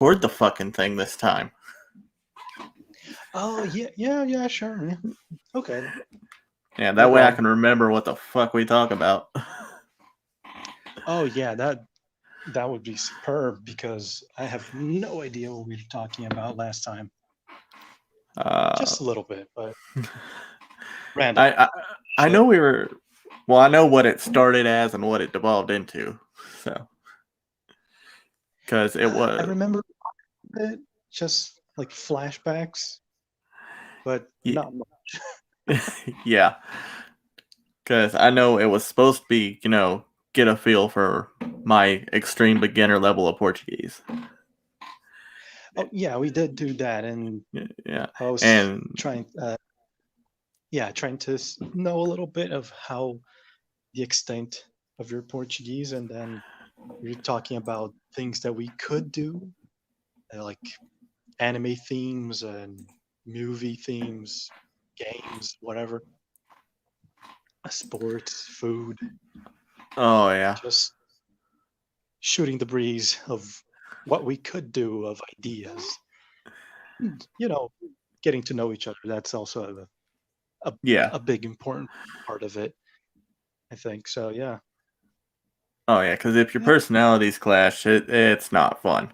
Record the fucking thing this time. Oh yeah, sure. Yeah. Okay. Yeah, No that way I problem. can remember what the fuck we talk about. Oh yeah, that would be superb because I have no idea what we were talking about last time. Uh, Just a little bit, but random. I, I I Shit. know we were. Well, I know what it started as and what it devolved into. So, because it I was, remember it just like flashbacks, but yeah, not much. yeah. Because I know it was supposed to be, get a feel for my extreme beginner level of Portuguese. Oh yeah, we did do that, and Yeah, I was and trying, trying to know a little bit of how the extent of your Portuguese, and then we are talking about things that we could do, like anime themes and movie themes, games, whatever, sports, food, oh yeah, just shooting the breeze of what we could do, of ideas. And, getting to know each other. That's also a, yeah, a big important part of it, I think. So yeah. oh yeah. Because if your Yeah. personalities clash, it's not fun.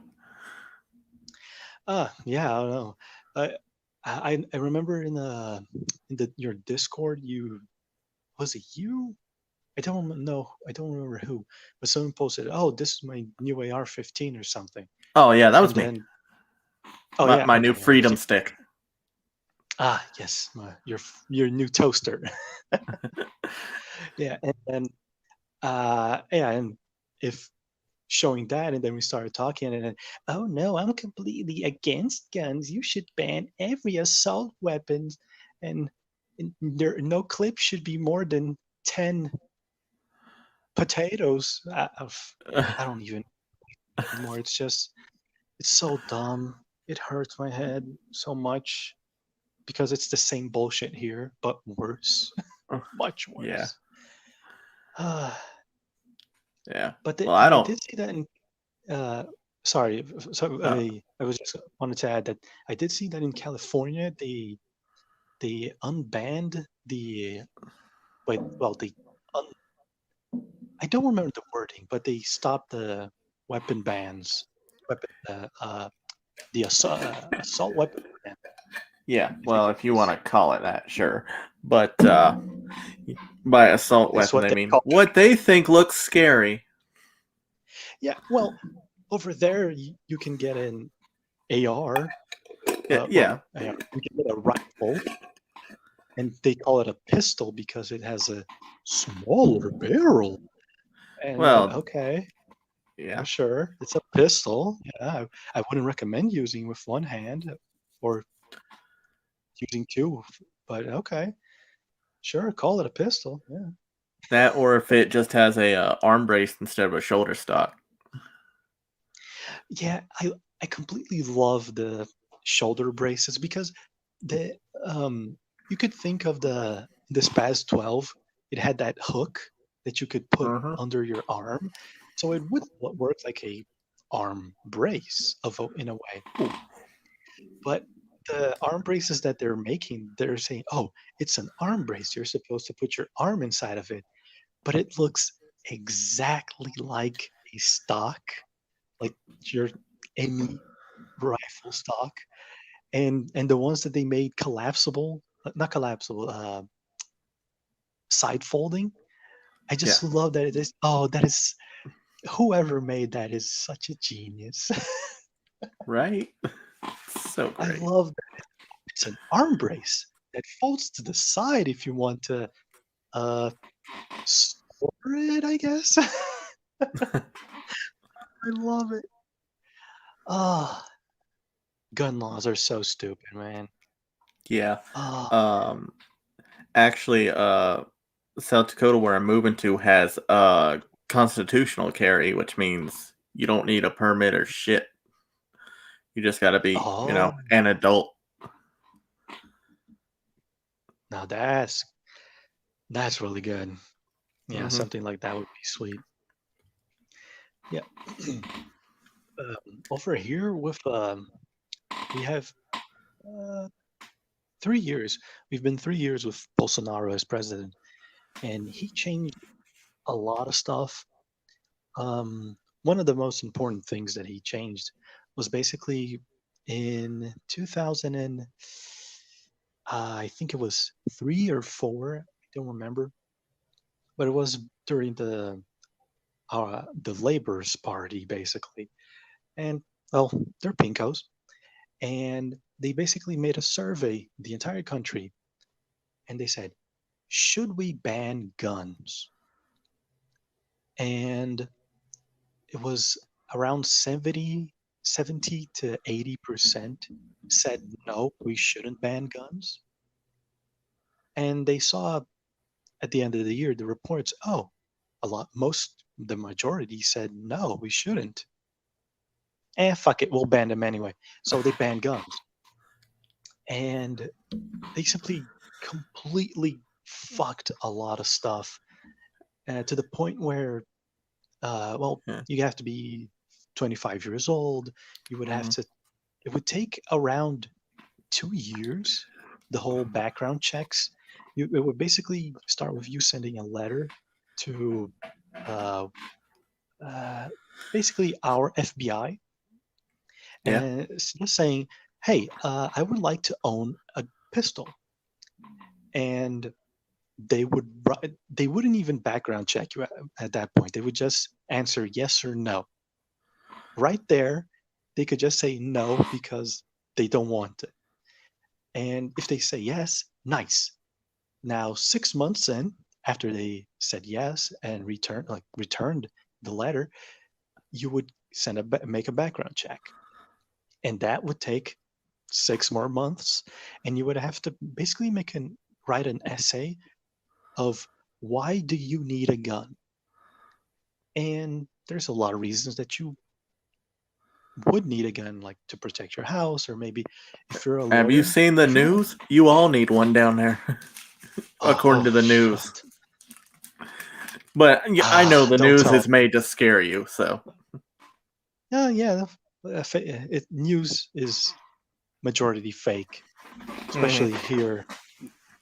Yeah, I don't know. I I remember in the your Discord, you was it you? I don't know. I don't remember who, but someone posted, "Oh, this is my new AR-15 or something." Oh yeah, that And was me. then, oh My yeah, my new okay, yeah, it was freedom you. stick. Yes, your new toaster. Yeah, and then yeah, and if showing that, and then we started talking, and then, oh no, I'm completely against guns. You should ban every assault weapons, and, no clip should be more than 10 potatoes. I don't even anymore. It's so dumb. It hurts my head so much because it's the same bullshit here, but worse, much Yeah, worse. Uh, yeah. but Well, I I don't. did see that in. Uh, sorry, so Uh, I was just wanted to add that I did see that in California they unbanned the wait well they un, I don't remember the wording, but they stopped the weapon bans, weapon the assault weapon ban, yeah. I think Well, it if you want is. to call it that, sure. But by assault It's weapon, what they they mean call. what they think looks scary. Yeah, well, over there you can get an AR, Yeah. you can get a rifle, and they call it a pistol because it has a smaller barrel. And Well, okay, yeah, yeah. sure, it's a pistol. Yeah, I wouldn't recommend using with one hand or using two, but okay, sure, call it a pistol. Yeah. That or if it just has a arm brace instead of a shoulder stock. Yeah, I completely love the shoulder braces because the you could think of the Spaz 12. It had that hook that you could put Uh-huh. under your arm, so it would work like a arm brace in a way. But the arm braces that they're making, they're saying, "Oh, it's an arm brace. You're supposed to put your arm inside of it," but it looks exactly like a stock, like your any rifle stock, and the ones that they made collapsible, not collapsible, side folding. I Yeah. just love that it is. Oh, that is whoever made that is such a genius. Right? So I great. love that it's an arm brace that folds to the side if you want to uh store it, I guess. I love it. Ah, gun laws are so stupid, man. Yeah. Ah, Um actually South Dakota where I'm moving to has constitutional carry, which means you don't need a permit or shit. You just got to be, oh, an adult. now that's really good. Yeah, Hmm. something like that would be sweet. Yeah. over here with we have 3 years. We've been 3 years with Bolsonaro as president, and he changed a lot of stuff. One of the most important things that he changed was basically in 2000 and I think it was 3 or 4. I don't remember, but it was during the Labor's Party basically, and well, they're pinkos, and they basically made a survey the entire country, and they said, should we ban guns? And it was around 70 to 80% said no, we shouldn't ban guns. And they saw at the end of the year the reports, oh, the majority said no, we shouldn't. Fuck it, we'll ban them anyway. So they banned guns. And they simply completely fucked a lot of stuff to the point where, Yeah. you have to be 25 years old. You would have Mhm. to, it would take around 2 years, the whole background checks. It would basically start with you sending a letter to uh, uh, basically our FBI, Yeah. and it's just saying, hey, I would like to own a pistol. And they wouldn't even background check you at that point. They would just answer yes or no. Right there, they could just say no because they don't want it. And if they say yes, nice. Now, 6 months in, after they said yes and returned the letter, you would make a background check, and that would take 6 more months, and you would have to basically write an essay of why do you need a gun, and there's a lot of reasons that you would need a gun, like to protect your house, or maybe if you're a Have you lawyer, seen the if you're a, news? You all need one down there, according oh to the news. shit, But I know the don't news tell is me. made to scare you, so. Yeah, news is majority fake, Mhm. especially here.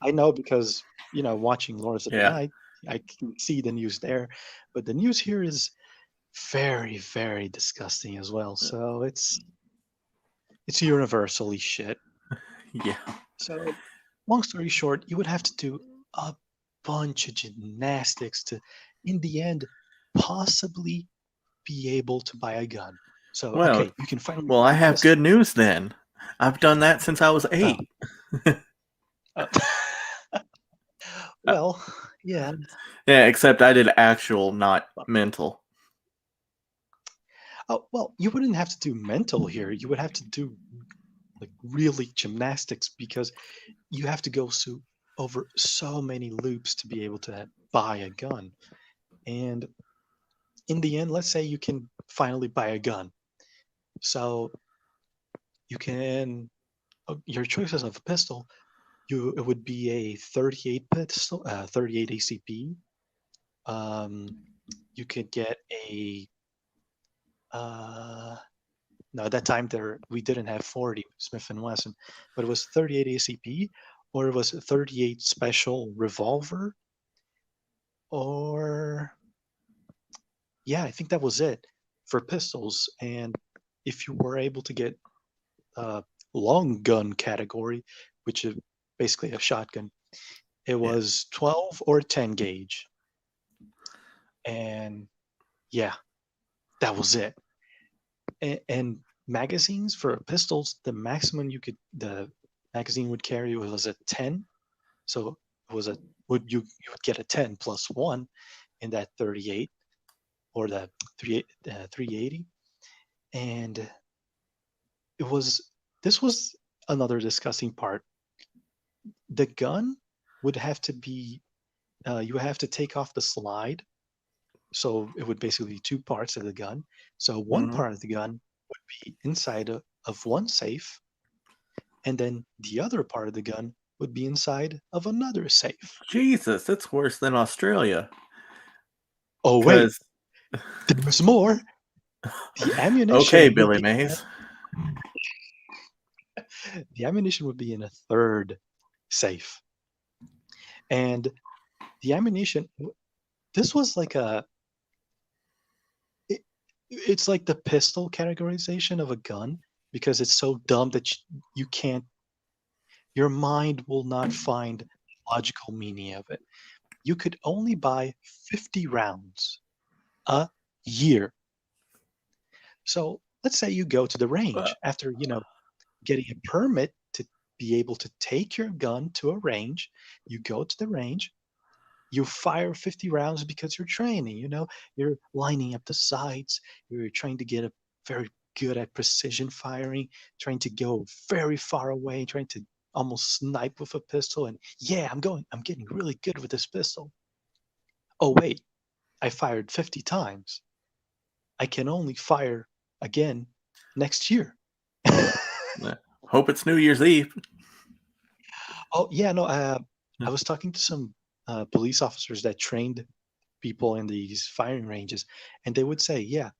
I know because, watching Lords of the Yeah. Night, I can see the news there, but the news here is very, very disgusting as well. So it's universally shit. Yeah. So, long story short, you would have to do a bunch of gymnastics to, in the end, possibly be able to buy a gun. So, Well, okay, you can finally well, buy I a have good pistol. news then. I've done that since I was Oh, 8. uh, Uh, well, yeah. yeah, except I did actual, not mental. Oh, well, you wouldn't have to do mental here. You would have to do like really gymnastics because you have to go over so many loops to be able to buy a gun. And in the end, let's say you can finally buy a gun. So you can your choices of a pistol. It would be a 38 pistol, 38 ACP. Um, you could get a no, at that time there we didn't have 40 Smith and Wesson, but it was 38 ACP, or it was 38 special revolver, or yeah, I think that was it for pistols. And if you were able to get a long gun category, which is basically a shotgun, it Yeah. was 12 or 10 gauge. And yeah, that was it. And magazines for pistols, the maximum the magazine would carry was a 10. So it was a you would get a 10 plus one in that 38 or the 380. And it was this was another discussing part. The gun would have to be you have to take off the slide, so it would basically be two parts of the gun. So one Hmm. part of the gun would be inside of one safe, and then the other part of the gun would be inside of another safe. Jesus, that's worse than Australia. Oh wait, Because there's more. The Okay, ammunition would Billy be Mays. the ammunition would be in a third safe. And the ammunition, this was like it, it's like the pistol categorization of a gun because it's so dumb that you can't, your mind will not find logical meaning of it. You could only buy 50 rounds a year. So let's say you go to the Uh, range after, getting a permit to be able to take your gun to a range. You go to the range, you fire 50 rounds because you're training, you're lining up the sights, you're trying to get a very good at precision firing, trying to go very far away, trying to almost snipe with a pistol. And yeah, I'm getting really good with this pistol. Oh, wait, I fired 50 times. I can only fire again next year. Hope it's New Year's Eve. Oh, yeah, no, I was talking to some police officers that trained people in these firing ranges, and they would say, yeah,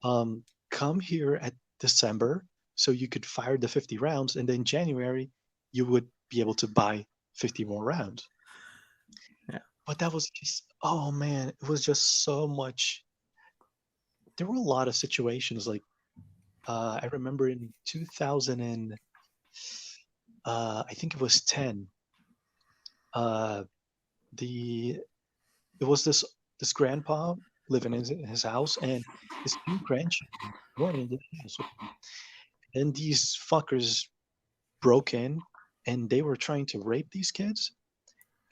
um, come here at December so you could fire the 50 rounds, and then January you would be able to buy 50 more rounds. Yeah. But that was just, oh man, it was just so much. There were a lot of situations like I remember in 2000 and I think it was 10. Uh, the it was this grandpa living in his house, and his two grandchildren weren't in the house with him. And these fuckers broke in, and they were trying to rape these kids.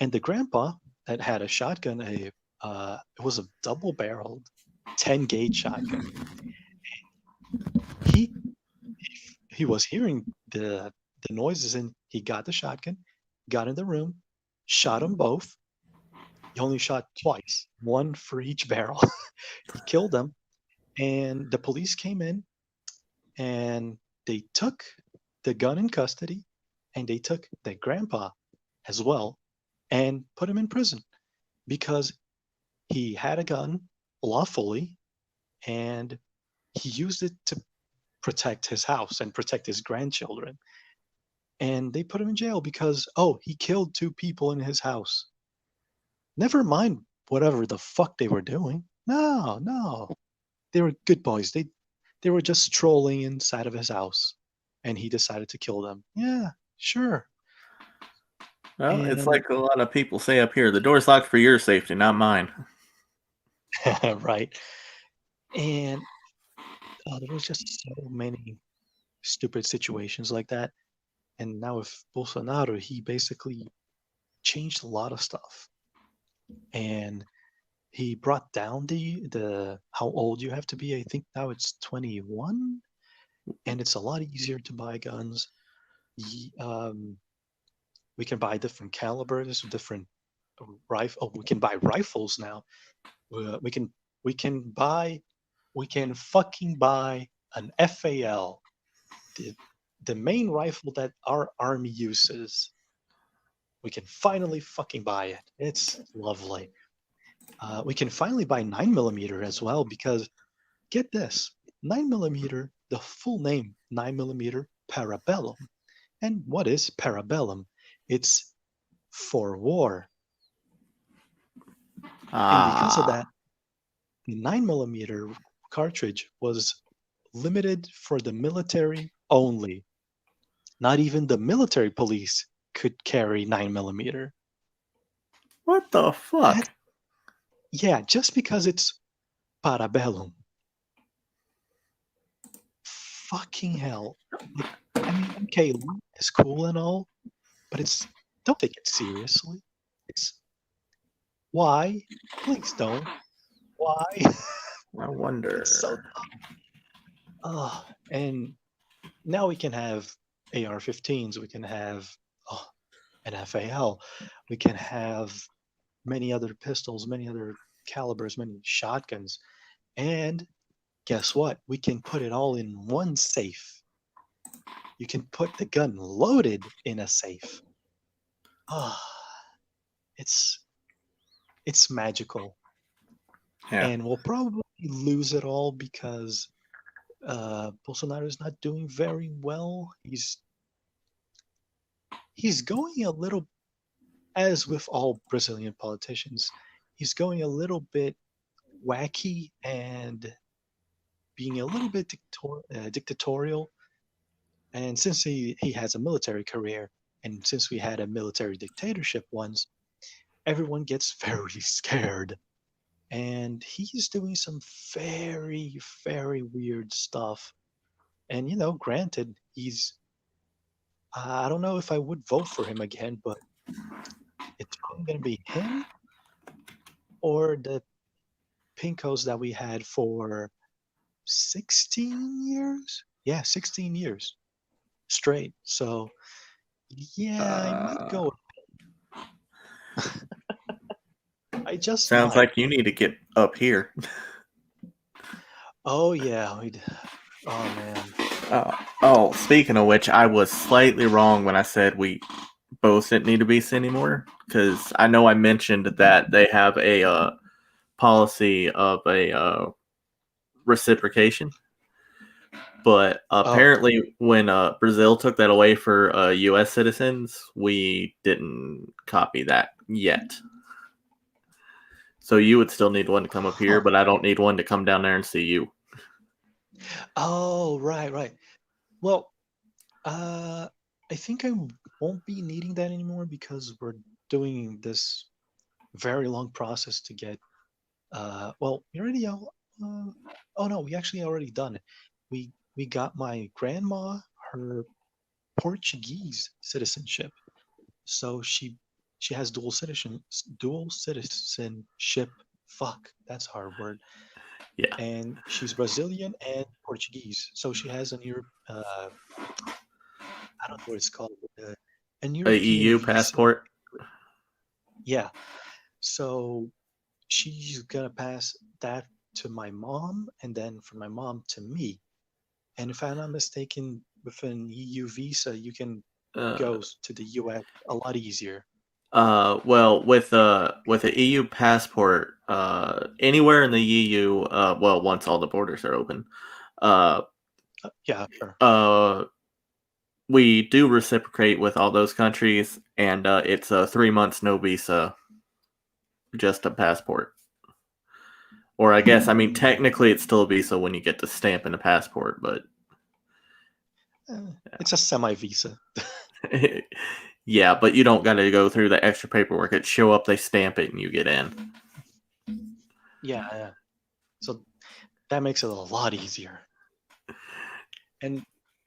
And the grandpa that had a shotgun, it was a double-barreled 10 gauge shotgun. He he was hearing the noises, and he got the shotgun, got in the room, shot them both. He only shot twice, one for each barrel. He killed them, and the police came in and they took the gun in custody, and they took the grandpa as well and put him in prison because he had a gun lawfully and he used it to protect his house and protect his grandchildren. And they put him in jail because, oh, he killed two people in his house. Never mind whatever the fuck they were doing. No, no. They were good boys. They were just strolling inside of his house and he decided to kill them. Yeah, sure. Well, it's And like a lot of people say up here, the door's locked for your safety, not mine. right. And there was just so many stupid situations like that. And now with Bolsonaro, he basically changed a lot of stuff. And he brought down the how old you have to be. I think now it's 21, and it's a lot easier to buy guns. We can buy different calibers, different rifle. Oh, we can buy rifles now. We can we can buy we can fucking buy an FAL, the the main rifle that our army uses. We can finally fucking buy it. It's lovely. We can finally buy 9 millimeter as well because get this, 9 millimeter, the full name 9 millimeter parabellum. And what is parabellum? It's for war. And because of Ah, that, the 9 millimeter cartridge was limited for the military only. Not even the military police could carry 9 millimeter. what the That, fuck? yeah, just because it's parabellum. Fucking hell. Like, I mean, okay, it's cool and all, but it's, don't take it seriously. It's, why? Please don't. Why? I It's so, wonder. and now we can have AR-15s, we can have oh, an FAL, we can have many other pistols, many other calibers, many shotguns, and guess what? We can put it all in one safe. You can put the gun loaded in a safe. Ah, it's it's magical, Yeah. and we'll probably lose it all because Bolsonaro is not doing very well. He's going a little, as with all Brazilian politicians, he's going a little bit wacky and being a little bit dictatorial. And since he has a military career, and since we had a military dictatorship once, everyone gets very scared. And he's doing some very, very weird stuff. And, granted, I don't know if I would vote for him again, but it's probably going to be him or the Pinkos that we had for 16 years. Yeah, 16 years straight. So, yeah, I might Uh, go. I just Sounds might. like you need to get up here. Oh, yeah. Oh, man. Speaking of which, I was slightly wrong when I said we both didn't need to be anymore, because I know I mentioned that they have a policy of a reciprocation, but Oh, apparently when Brazil took that away for U.S. citizens, we didn't copy that yet. So you would still need one to come up here, huh. but I don't need one to come down there and see you. Oh, right, right. Well, uh, I think I won't be needing that anymore because we're doing this very long process to get. Well, we already. Oh no, we actually already done it. We got my grandma her Portuguese citizenship, so she has dual citizenship. Fuck, that's a hard word. Yeah, And she's Brazilian and Portuguese, so she has I don't know what it's called, an a European EU visa. passport. Yeah, so she's gonna pass that to my mom, and then from my mom to me. And if I'm not mistaken, with an EU visa, you can Uh, go to the US a lot easier. well, with a EU passport, anywhere in the EU, well, once all the borders are open, uh, Yeah, sure. uh, we do reciprocate with all those countries, and it's 3 months no visa, just a passport. Or I guess, I mean, technically it's still a visa when you get the stamp in the passport, but It's a semi visa. yeah, but you don't got to go through the extra paperwork. It show up, they stamp it, and you get in. Yeah, yeah. So that makes it a lot easier. And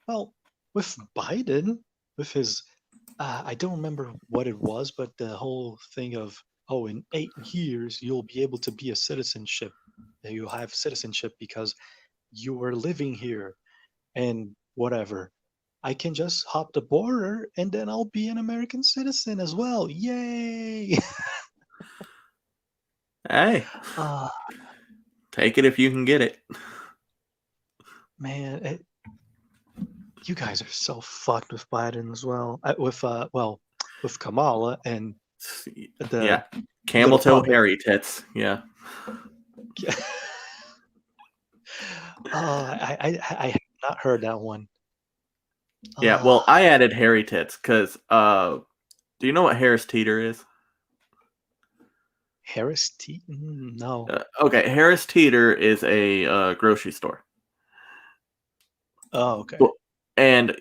well, with Biden, with his, I don't remember what it was, but the whole thing of, oh, in 8 years you'll be able to be a citizenship. You'll have citizenship because you are living here and whatever. I can just hop the border and then I'll be an American citizen as well. Yay! Hey, Ah, take it if you can get it. man, you guys are so fucked with Biden as well. With Kamala and the Yeah, camel little toe puppet. hairy tits. Yeah, I have not heard that one. yeah. Well, Uh, I added hairy tits because do you know what Harris Teeter is? Harris T? No. Okay, Harris Teeter is a grocery store. Oh, okay. Well, and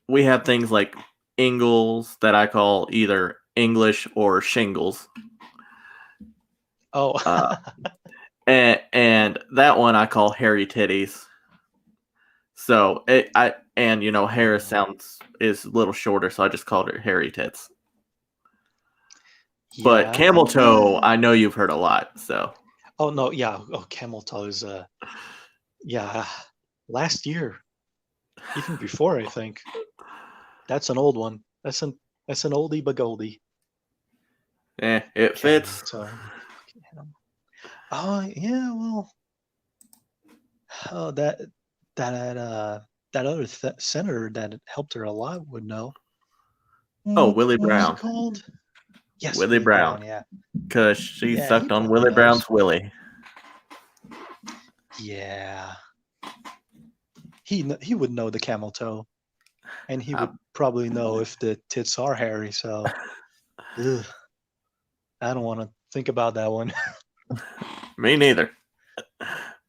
we have things like Ingles that I call either English or shingles. Oh, Uh, and that one I call hairy titties. So Harris oh, is a little shorter, so I just called it hairy tits. But yeah, camel toe, yeah. I know you've heard a lot. So Oh no, yeah. Oh, camel toe is yeah. Last year, even before, I think. That's an old one. That's an oldie but goldie. it Camel fits. toe. Oh yeah, well, oh that other senator that helped her a lot would know. Oh, Willie What was it Brown, called? Yes, Willie Willie Brown, Brown. Yeah, because she yeah. He sucked on probably Willie knows. Brown's willy. Yeah. he would know the camel toe, and he would Um, probably know if the tits are hairy. So, ugh, I don't want to think about that one. me neither.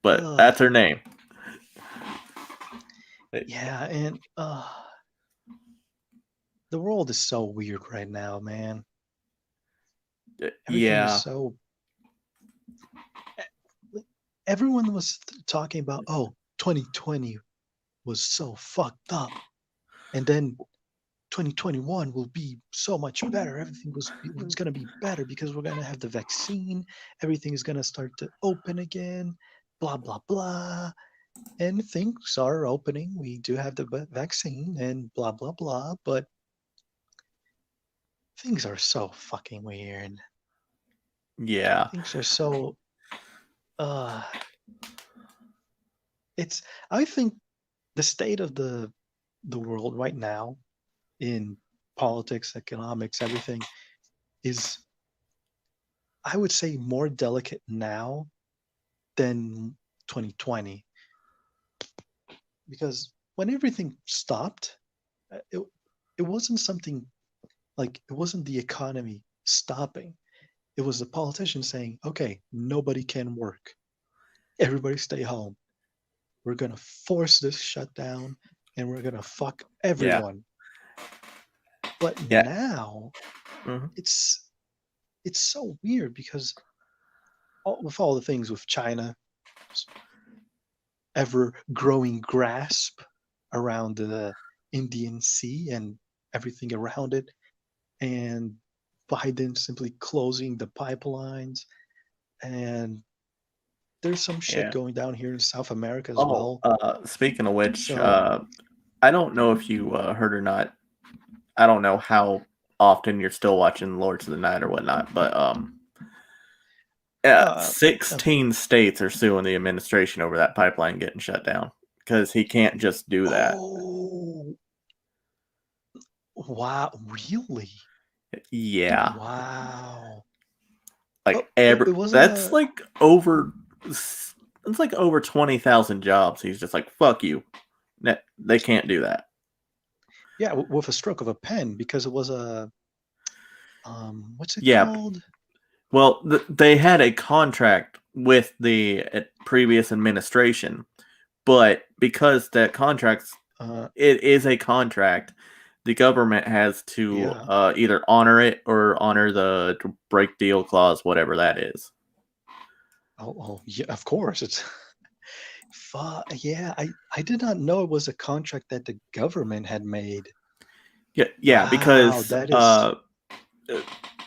But Ugh, that's her name. yeah, and the world is so weird right now, man. Everything is Yeah, so. Everyone was talking about, oh, 2020 was so fucked up, and then 2021 will be so much better. Everything was going to be better because we're going to have the vaccine. Everything is going to start to open again. Blah blah blah. And things are opening. We do have the vaccine and blah blah blah. But things are so fucking weird. yeah, Things are so. Uh, it's. I think the state of the world right now in politics, economics, everything is, I would say, more delicate now than 2020, because when everything stopped, it wasn't something like, it wasn't the economy stopping. It was the politicians saying, okay, nobody can work. Everybody stay home. We're going to force this shutdown and we're going to fuck yeah, everyone. But yeah. now Mhm. it's it's so weird because with all the things with China, ever growing grasp around the Indian Sea and everything around it, and Biden simply closing the pipelines, and there's some shit Yeah. going down here in South America as Oh, well. speaking of which, So, I don't know if you heard or not. I don't know how often you're still watching Lords of the Night or whatnot, but yeah, uh, uh 16 states are suing the administration over that pipeline getting shut down because he can't just do that. oh, wow, really? Yeah, Wow. like Oh, every it wasn't that's a, like over it's like over 20,000 jobs. He's just like fuck you. They can't do that. yeah, with a stroke of a pen, because it was a, what's it Yeah, called? well, they had a contract with the previous administration, but because that contract Uh, it is a contract, the government has to yeah. either honor it or honor the break deal clause, whatever that is. Oh, yeah, of course. It's yeah, I did not know it was a contract that the government had made. Yeah, yeah, Wow, that is,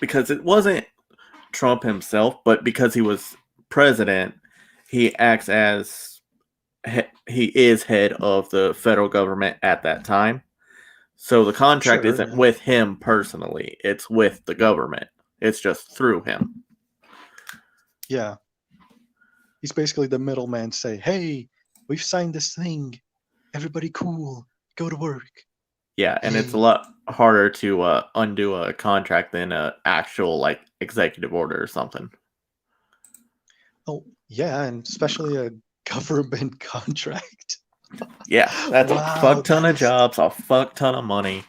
because it wasn't Trump himself, but because he was president, he acts as he is head of the federal government at that time. So the contract sure, isn't yeah. with him personally, it's with the government. It's just through him. Yeah. He's basically the middleman, say, "Hey, we've signed this thing. Everybody cool. Go to work." Yeah, and it's a Yay. lot harder to undo a contract than a actual like executive order or something. Oh, yeah, and especially a government contract. Yeah, that's a Wow, fuck ton that of is, jobs, a fuck ton of money.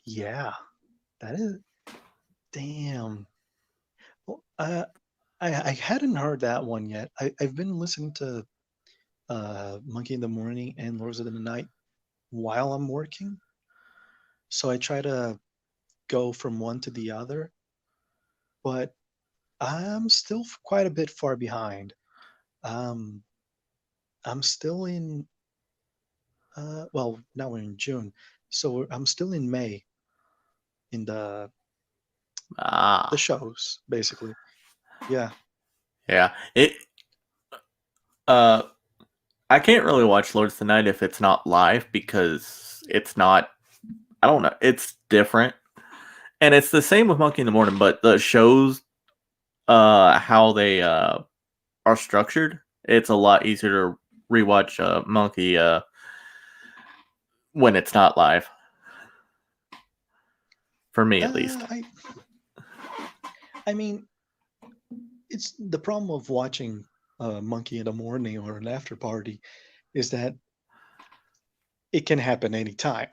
yeah, that is, damn. Well, I hadn't heard that one yet. I've been listening to Monkey in the Morning and Lords of the Night while I'm working. So I try to go from one to the other, but I'm still quite a bit far behind. Um, I'm still in, well, now we're in June. So I'm still in May in the Ah, shows, basically. Yeah. yeah. It uh I can't really watch Lords Tonight if it's not live because it's not I don't know, it's different. And it's the same with Monkey in the Morning, but the shows how they are structured, it's a lot easier to rewatch Monkey when it's not live. For me at least. Uh, I, I mean, it's the problem of watching Monkey in the Morning or an after party. is that it can happen anytime.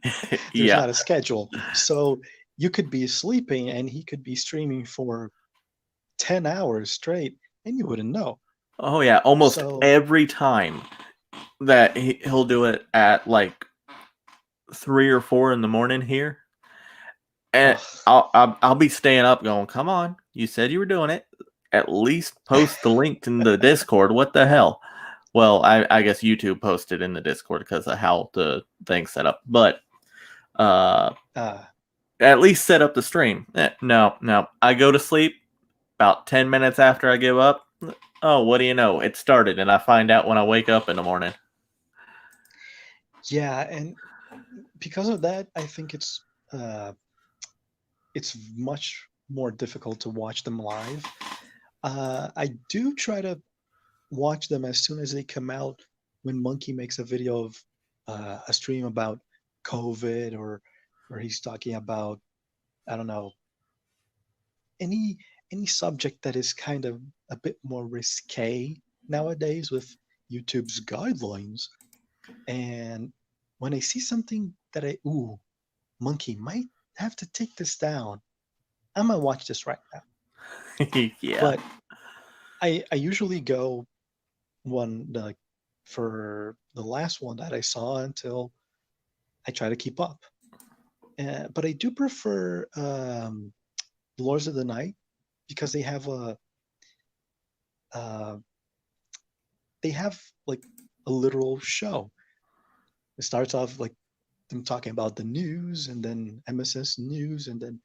There's Yeah. not a schedule. So you could be sleeping and he could be streaming for 10 hours straight and you wouldn't know. Oh yeah. Almost So, every time that he'll do it at like 3 or 4 in the morning here, and ugh. I'll be staying up going, "Come on, you said you were doing it. At least post the link in the Discord. What the hell?" Well, I guess YouTube posted in the Discord because of how the thing's set up, but uh, Uh, at least set up the stream. No, no, I go to sleep about 10 minutes after I give up. Oh, what do you know? It started, and I find out when I wake up in the morning. yeah, and because of that, I think uh, it's much more difficult to watch them live. I do try to watch them as soon as they come out. When Monkey makes a video of a stream about COVID, or he's talking about, I don't know, any any subject that is kind of a bit more risque nowadays with YouTube's guidelines. And when I see something that Monkey might have to take this down, I'm gonna watch this right now. Yeah, But I usually go one like for the last one that I saw until I try to keep up. But I do prefer Lords of the Night because uh, they have like a literal show. It starts off like them talking about the news, and then MSS news, and then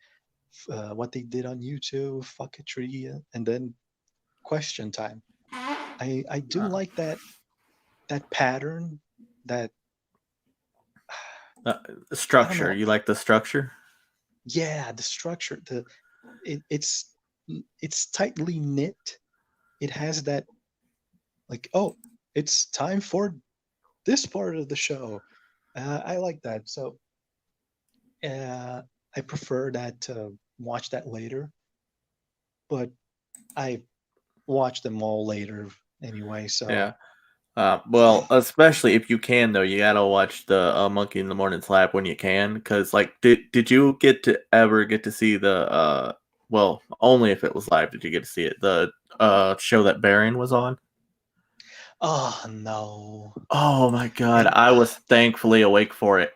what they did on YouTube, fucketry, and then question time. I do uh, like that pattern. That uh, I don't structure. know. You like the structure? Yeah, the structure. It's tightly knit. It has that, like, oh, it's time for this part of the show. I like that. So I prefer that to watch that later, but I watch them all later anyway. So Yeah. Well, especially if you can, though, you gotta watch the Monkey in the Morning Slap when you can, because like, did you get to ever get to see the well, only if it was live did you get to see it, the show that Baron was on? oh no. Oh my god, And I was thankfully awake for it.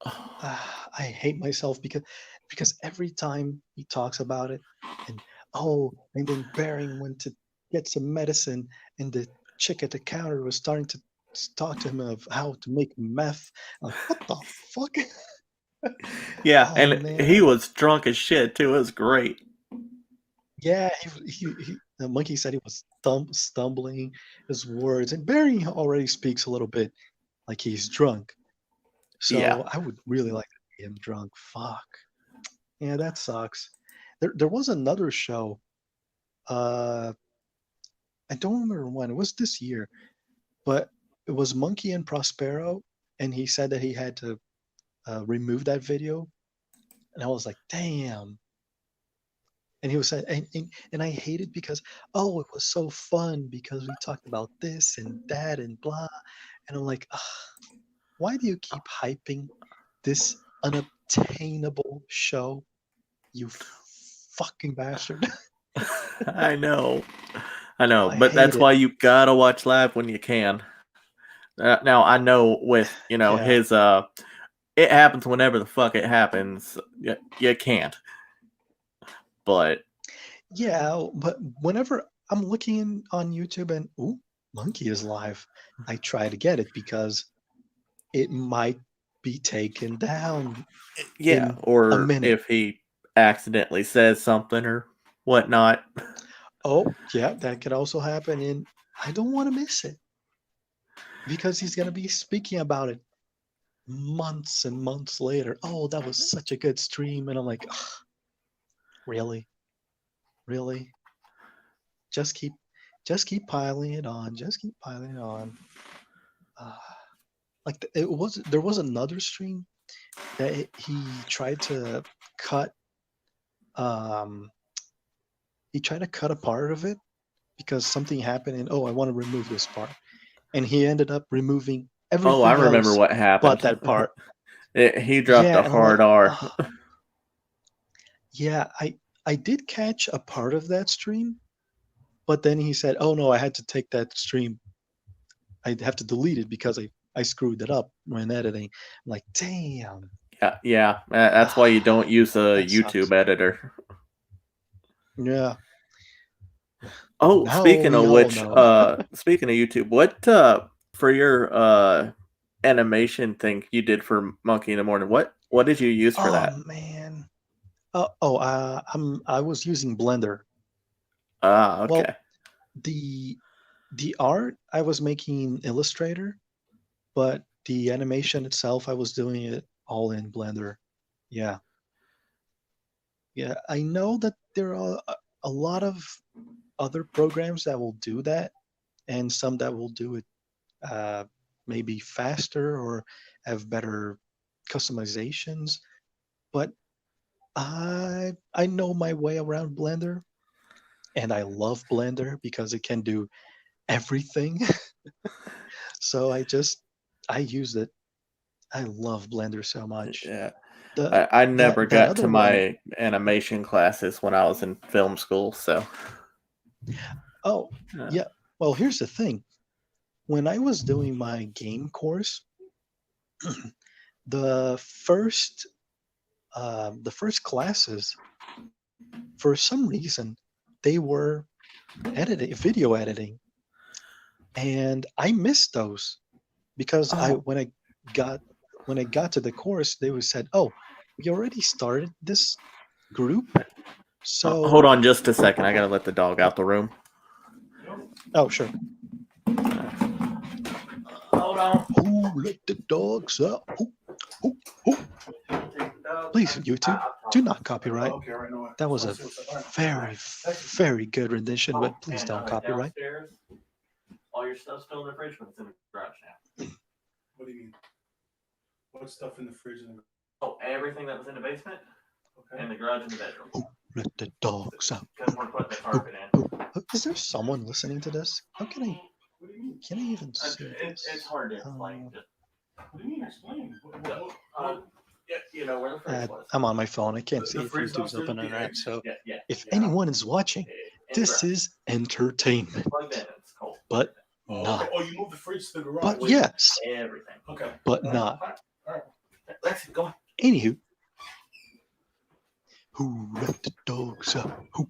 I hate myself because every time he talks about it, and and then Baring went to get some medicine, and the chick at the counter was starting to talk to him of how to make meth. I'm like, what the fuck? Yeah, Oh and he man. was drunk as shit too. It was great. Yeah, the monkey said he was stumbling his words, and Baring already speaks a little bit like he's drunk. Yeah, So I would really like to see him drunk. Fuck. Yeah, that sucks. There was another show. Uh, I don't remember when. It was this year, but it was Monkey and Prospero, and he said that he had to remove that video, and I was like, damn. And he was saying, and I hate it because it was so fun because we talked about this and that and blah, and I'm like, ugh, why do you keep hyping this unobtainable show, you fucking bastard? I know, I know, I but hate that's it. why you gotta watch live when you can. Now I know with Yeah. his it happens whenever the fuck it happens. You can't, but Yeah, but whenever I'm looking on YouTube and Monkey is live, I try to get it because it might be taken down yeah, in a or minute. if he accidentally says something or whatnot. Oh, yeah, that could also happen, and I don't want to miss it because he's going to be speaking about it months and months later. Oh, that was such a good stream, and I'm like, "Ugh, really, really, just keep, just keep piling it on, just keep piling it on. Uh, like it was, there was another stream that he tried to cut. Um, he tried to cut a part of it because something happened, and I want to remove this part. and he ended up removing Oh, I everything remember else what but happened. that part. He dropped Yeah, a and I'm hard like, R. oh, yeah, I did catch a part of that stream, but then he said, "Oh no, I had to take that stream. I'd have to delete it because I screwed it up when editing." I'm like, damn, Yeah, yeah. That's why you don't use a that sucks. YouTube editor. Yeah, Oh, now speaking we of all which, know. speaking of YouTube, what for your animation thing you did for Monkey in the Morning? What did you use for Oh that? man. I was using Blender. Ah, Well, okay. the the art I was making Illustrator, but the animation itself I was doing it all in Blender. Yeah. Yeah, I know that there are a lot of other programs that will do that, and some that will do it uh, maybe faster or have better customizations. But I know my way around Blender, and I love Blender because it can do everything. So I use it. I love Blender so much. Yeah. The I never that got to other one, my animation classes when I was in film school, so oh uh, yeah. Well, here's the thing. When I was doing my game course, the first classes, for some reason, they were video editing, and I missed those because I oh, got when I got to the course, they said, "Oh, we already started this group, hold so." on just a second. I gotta let the dog out the room. Oh, sure. Hold on. Who let the dogs out? Who, who? Please, YouTube, do not copyright. Okay, all right, no, That just was want a to see what's up. All right, very, very good rendition, but please And don't copyright. downstairs, all your stuff's still in the fridge, but it's in the garage now. What do you mean? What stuff in the fridge? Oh, everything that was in the basement and the garage and the bedroom. Who let the dogs out? Because we're putting the Who, carpet in. Is there someone listening to this? How can I? What do you mean? Can I even see It's this? hard to explain. What do you mean explain? Yeah, you know where the fridge was. I'm on my phone. I can't see The if fridge YouTube's downstairs open with or the not. eggs? So Yeah. if anyone is watching, In the this garage. is entertainment, Plugged in, it's cold. but Oh, not. okay. Oh, you moved the fridge to the garage. But yes, Everything. Okay. but All right. not. All right. Let's go. Anywho, who let the dogs out? Who?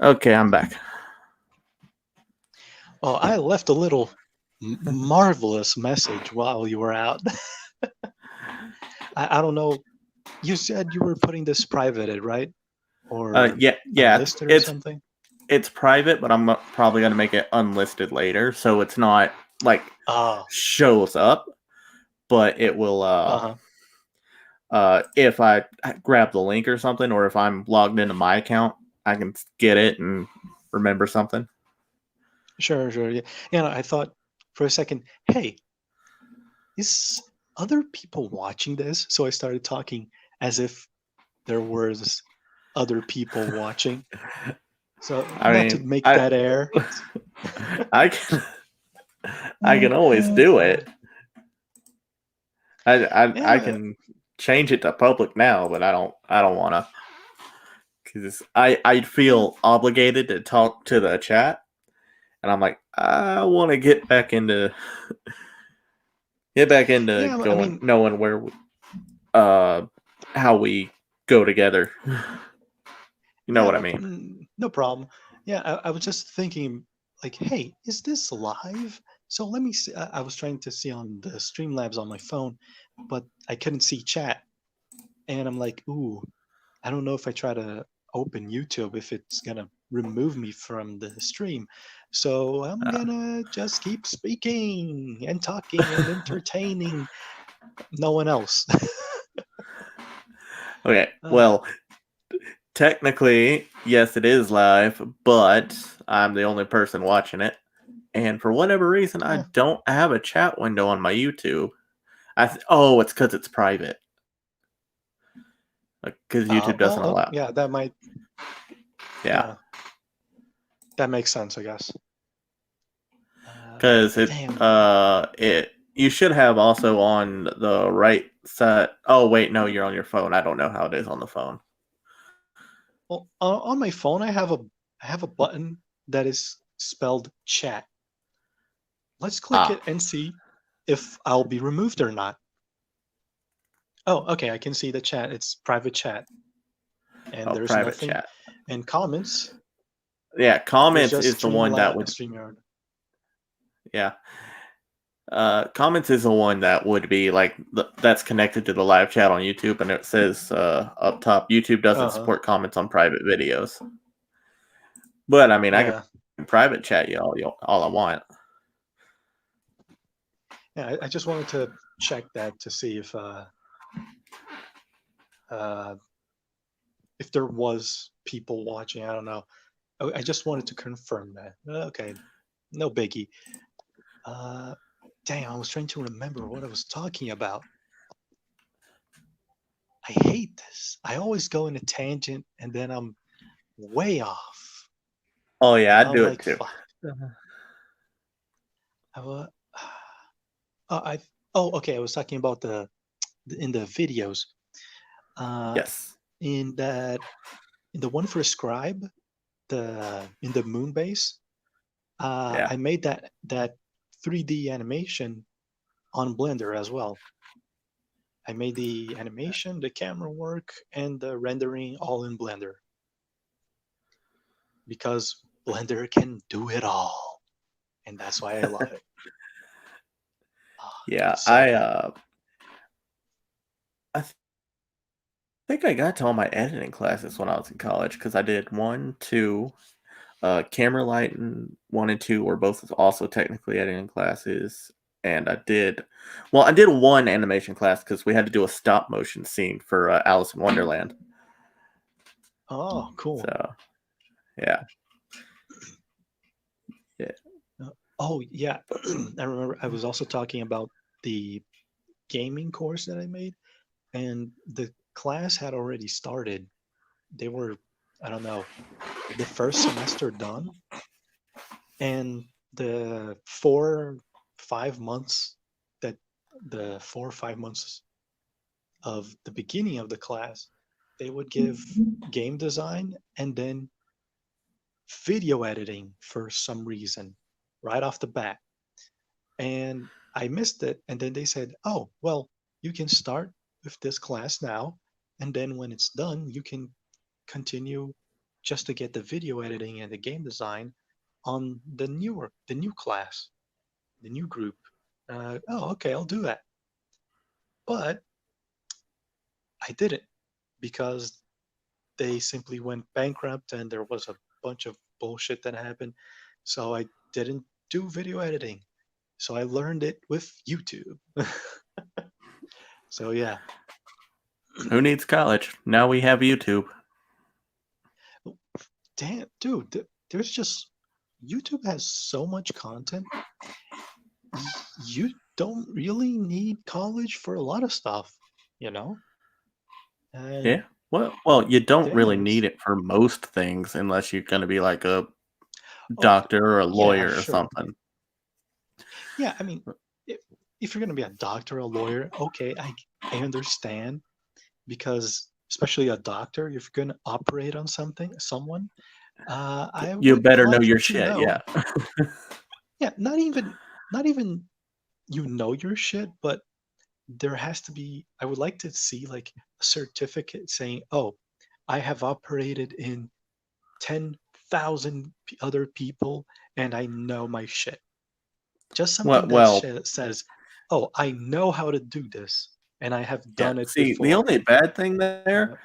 Okay, I'm back. Oh, I left a little marvelous message while you were out. I don't know. You said you were putting this privated, right? Or Yeah. unlisted or something? It's private, but I'm probably gonna make it unlisted later, so it's not like Ah, shows up, but it will. uh-huh. If I grab the link or something, or if I'm logged into my account, I can get it and remember something. Sure. Yeah. And I thought for a second, hey, is other people watching this? So I started talking as if there was other people watching. So I not to mean, make that air. I can, I can always do it. I Yeah. can change it to public now, but I don't want to because I feel obligated to talk to the chat, and I'm like I want to get back into Yeah, I going mean, knowing where how we go together. You know yeah, what I mean? no problem. Yeah, I was just thinking, like, hey, is this live? So let me see. I was trying to see on the Streamlabs on my phone, but I couldn't see chat. And I'm like, ooh, I don't know if I try to open YouTube if it's gonna remove me from the stream. So I'm Uh, gonna just keep speaking and talking and entertaining no one else. okay, uh, well, technically, yes, it is live, but I'm the only person watching it. And for whatever reason, I yeah. don't have a chat window on my YouTube. It's because it's private. Because YouTube doesn't allow. Yeah, that might. Yeah, that makes sense, I guess. because Damn. it you should have also on the right side. Oh wait, no, you're on your phone. I don't know how it is on the phone. Well, on my phone, I have a button that is spelled chat. Let's click Ah, it and see if I'll be removed or not. Oh, okay, I can see the chat. It's private chat, and oh, there's private nothing. chat. And comments, Yeah, there's comments just is the one that would. StreamYard. Yeah, comments is the one that would be like that's connected to the live chat on YouTube, and it says up top, YouTube doesn't Uh-huh. support comments on private videos. But I mean, I Yeah. can private chat you all I want. Yeah, I just wanted to check that to see uh, if there was people watching. I don't know. I just wanted to confirm that. Okay, no biggie. Dang, I was trying to remember what I was talking about. I hate this. I always go in a tangent and then I'm way off. Oh yeah, And I'd I'm do it like, too. fuck. I, wa- I oh okay. I was talking about in the videos. Yes. In the one for Scribe, in the moon base, Yeah. I made that 3D animation on Blender as well. I made the animation, the camera work, and the rendering all in Blender because Blender can do it all, and that's why I love it. Yeah, It's so good. I think I got to all my editing classes when I was in college because I did 1, 2, camera light and 1 and 2 were both also technically editing classes, and I did one animation class because we had to do a stop motion scene for Alice in Wonderland. Oh, cool. So yeah, yeah, Oh, yeah. I remember I was also talking about the gaming course that I made, and the class had already started. They were, I don't know, the first semester done, and the 4 5 months that the 4 or 5 months of the beginning of the class, they would give game design and then video editing for some reason right off the bat. And I missed it. And then they said, oh, well, you can start with this class now. And then when it's done, you can continue just to get the video editing and the game design on the new class, the new group. Oh, okay, I'll do that. But I didn't because they simply went bankrupt and there was a bunch of bullshit that happened. So I didn't do video editing. So I learned it with YouTube. So yeah. who needs college? Now we have YouTube. Damn, dude, there's just YouTube has so much content. You don't really need college for a lot of stuff, you know? And Yeah. Well, you don't really damn, need it's it for most things unless you're going to be like a okay. doctor or a Yeah, lawyer or sure. something. Yeah, I mean, if, if you're gonna be a doctor, a lawyer, okay, I understand because especially a doctor, if you're gonna operate on someone, I You would better know like your to shit. know. Yeah. Yeah, not even you know your shit, but there has to be. I would like to see like a certificate saying, "Oh, I have operated in 10,000 other people, and I know my shit." Just something that Well, says, "Oh, I know how to do this, and I have yeah. done it See, the before." only bad thing there,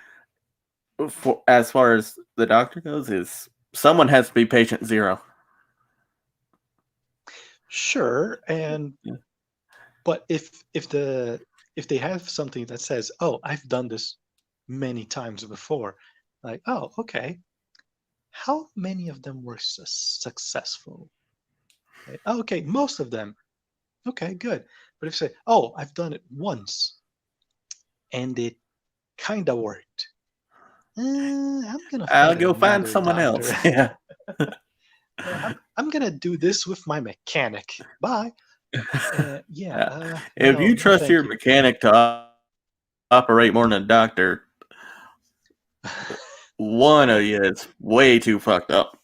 Uh, for as far as the doctor goes, is someone has to be patient zero. sure, and Yeah. but if they have something that says, "Oh, I've done this many times before," like, "Oh, okay, how many of them were successful?" Right? "Oh, okay, most of them. Okay, good." But if you say, "Oh, I've done it once and it kind of worked," I'm gonna I'll find go find another someone doctor. else. Yeah. I'm gonna do this with my mechanic. Bye. Yeah. If No, you no, trust thank your you. mechanic to operate more than a doctor, one of you is way too fucked up.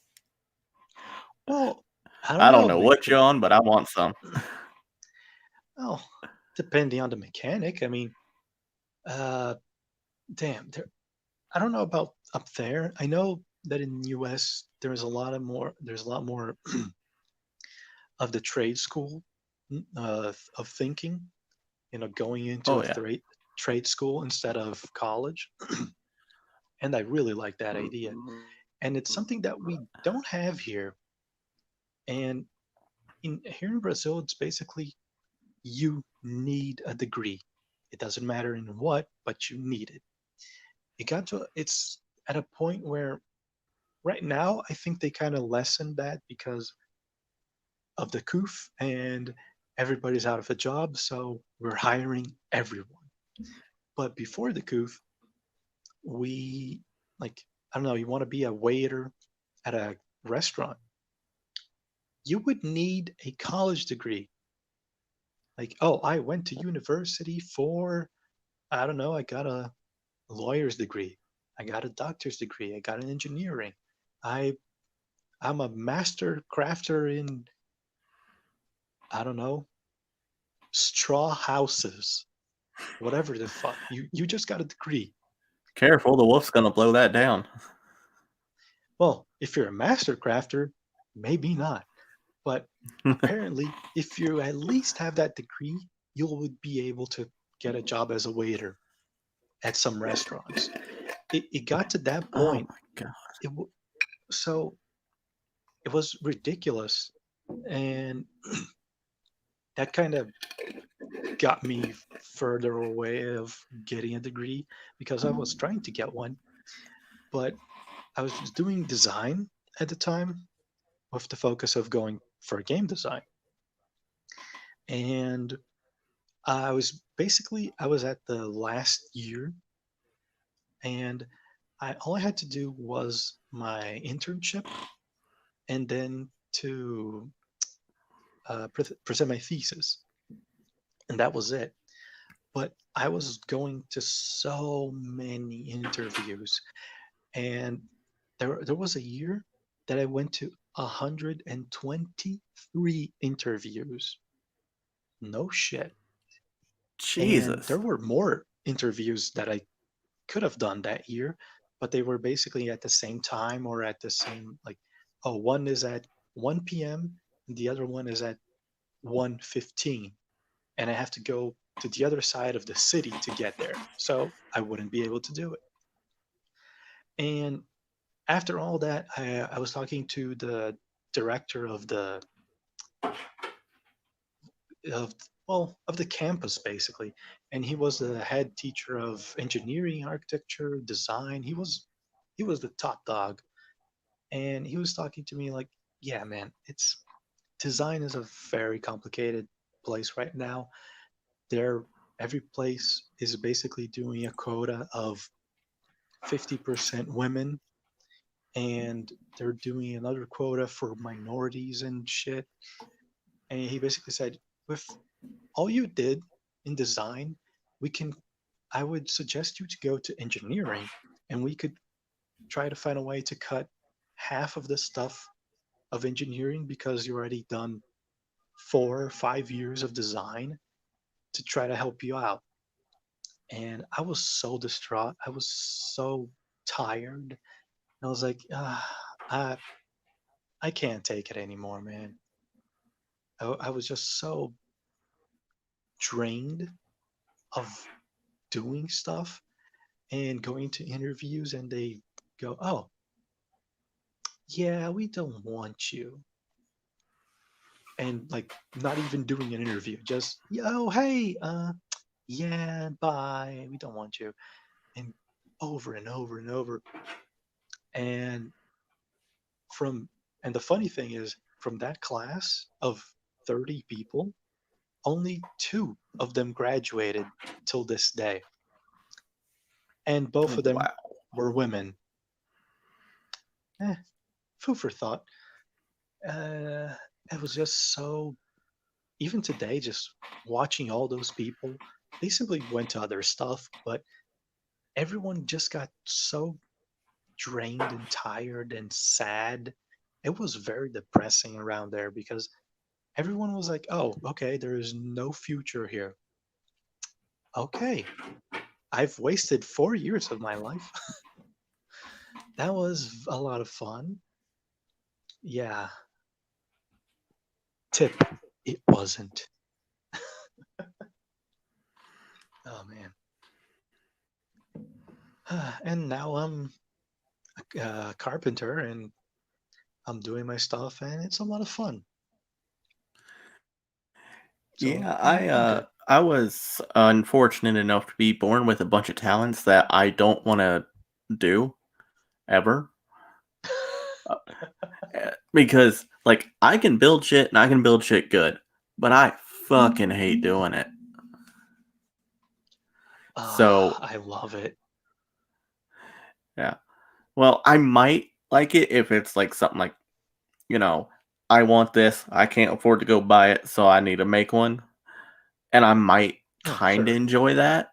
Well, I don't I don't know. know what you're on, but I want some. Well, depending on the mechanic. I mean, damn. I don't know about up there. I know that in the U.S. There's a lot more. There's a lot more of the trade school of thinking. Going into Oh a yeah. trade school instead of college, and I really like that idea. And it's something that we don't have here. And here in Brazil, it's basically you need a degree. It doesn't matter in what, but you need it. It's at a point where right now I think they kind of lessened that because of the COOF and everybody's out of a job, so we're hiring everyone. But before the COOF, we like I don't know, you want to be a waiter at a restaurant, you would need a college degree. Like, oh, I went to university for, I don't know, I got a lawyer's degree. I got a doctor's degree. I got an engineering. I I'm a master crafter in, I don't know, straw houses. Whatever the fuck. You just got a degree. Careful, the wolf's gonna blow that down. Well, if you're a master crafter, maybe not. But apparently, if you at least have that degree, you would be able to get a job as a waiter at some restaurants. It got to that Oh point. my god. It so it was ridiculous, and that kind of got me further away of getting a degree because I was trying to get one, but I was just doing design at the time with the focus of going for game design. And I was at the last year, and all I had to do was my internship and then to present my thesis, and that was it. But I was going to so many interviews, and there was a year that I went to 123 interviews. No shit. And there Jesus. were more interviews that I could have done that year, but they were basically at the same time or at the same, like, oh, one is at 1 p.m. and the other one is at 1:15, and I have to go to the other side of the city to get there. So I wouldn't be able to do it. And after all that, I was talking to the director of of the campus basically, and he was the head teacher of engineering, architecture, design. He was the top dog, and he was talking to me like, yeah, man, it's design is a very complicated place right now. There, every place is basically doing a quota of 50% women, and they're doing another quota for minorities and shit. And he basically said, with all you did in design, we can I would suggest you to go to engineering, and we could try to find a way to cut half of the stuff of engineering because you already done 4 or 5 years of design to try to help you out. And I was so distraught. I was so tired. I was like, I can't take it anymore, man. I was just so drained of doing stuff and going to interviews, and they go, oh, yeah, we don't want you. And like not even doing an interview, just, oh, hey, yeah, bye, we don't want you. And over and over and over. And from, and the funny thing is, from that class of 30 people, only two of them graduated till this day. And both of them Wow. were women. Eh, food for thought. Uh, it was just so. Even today, just watching all those people, they simply went to other stuff, but everyone just got so drained and tired and sad. It was very depressing around there because everyone was like, oh, okay, there is no future here. Okay, I've wasted 4 years of my life. That was a lot of fun. Yeah, tip, it wasn't. Oh, man. And now I'm a carpenter and I'm doing my stuff and it's a lot of fun. So, Yeah, I'm good. I was unfortunate enough to be born with a bunch of talents that I don't want to do ever. Because like I can build shit and I can build shit good, but I fucking hate doing it. Ah, So, I love it. yeah. Well, I might like it if it's like something like, you know, I want this, I can't afford to go buy it, so I need to make one. And I might Oh, kind of sure. enjoy that.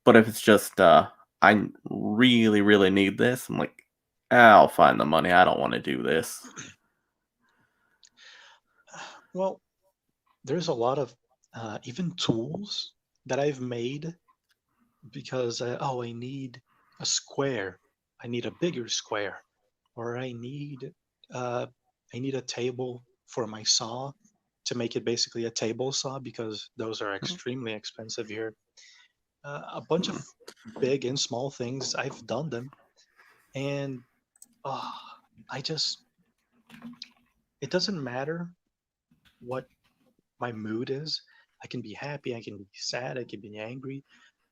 But if it's just I really really need this, I'm like, I'll find the money. I don't want to do this. Well, there's a lot of even tools that I've made because, oh, I need a square. I need a bigger square, or uh, I need a table for my saw to make it basically a table saw because those are extremely expensive here. A bunch of big and small things. I've done them, and uh, I just it doesn't matter what my mood is. I can be happy, I can be sad, I can be angry.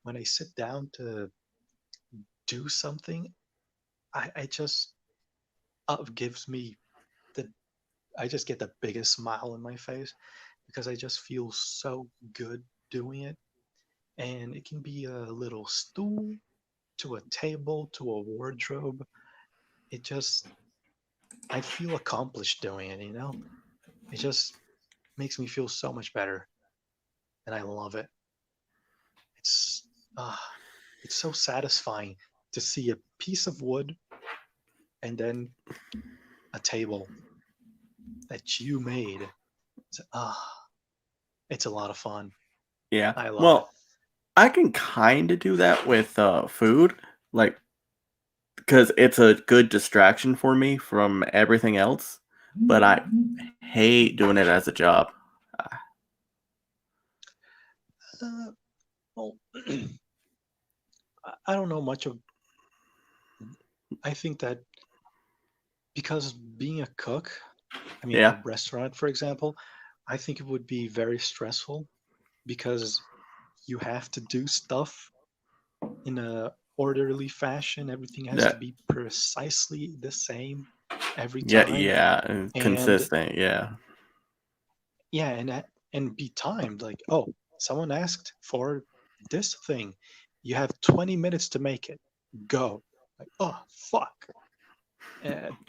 When I sit down to do something, I just gives me the I just get the biggest smile on my face because I just feel so good doing it. And it can be a little stool to a table to a wardrobe. It just I feel accomplished doing it, you know? It just makes me feel so much better and I love it. It's ah, it's so satisfying to see a piece of wood and then a table that you made. It's a lot of fun. Yeah. I love it. Well, I can kind of do that with food, like because it's a good distraction for me from everything else. But I hate doing it as a job. Uh, well, I don't know much of. I think that because being a cook, I mean, in a Yeah. restaurant, for example, I think it would be very stressful because you have to do stuff in a orderly fashion. Everything has to That. be precisely the same every Yeah. time, Yeah. And and consistent. Yeah. yeah, and be timed. Like, oh, someone asked for this thing, you have 20 minutes to make it. Go. Like, oh, fuck.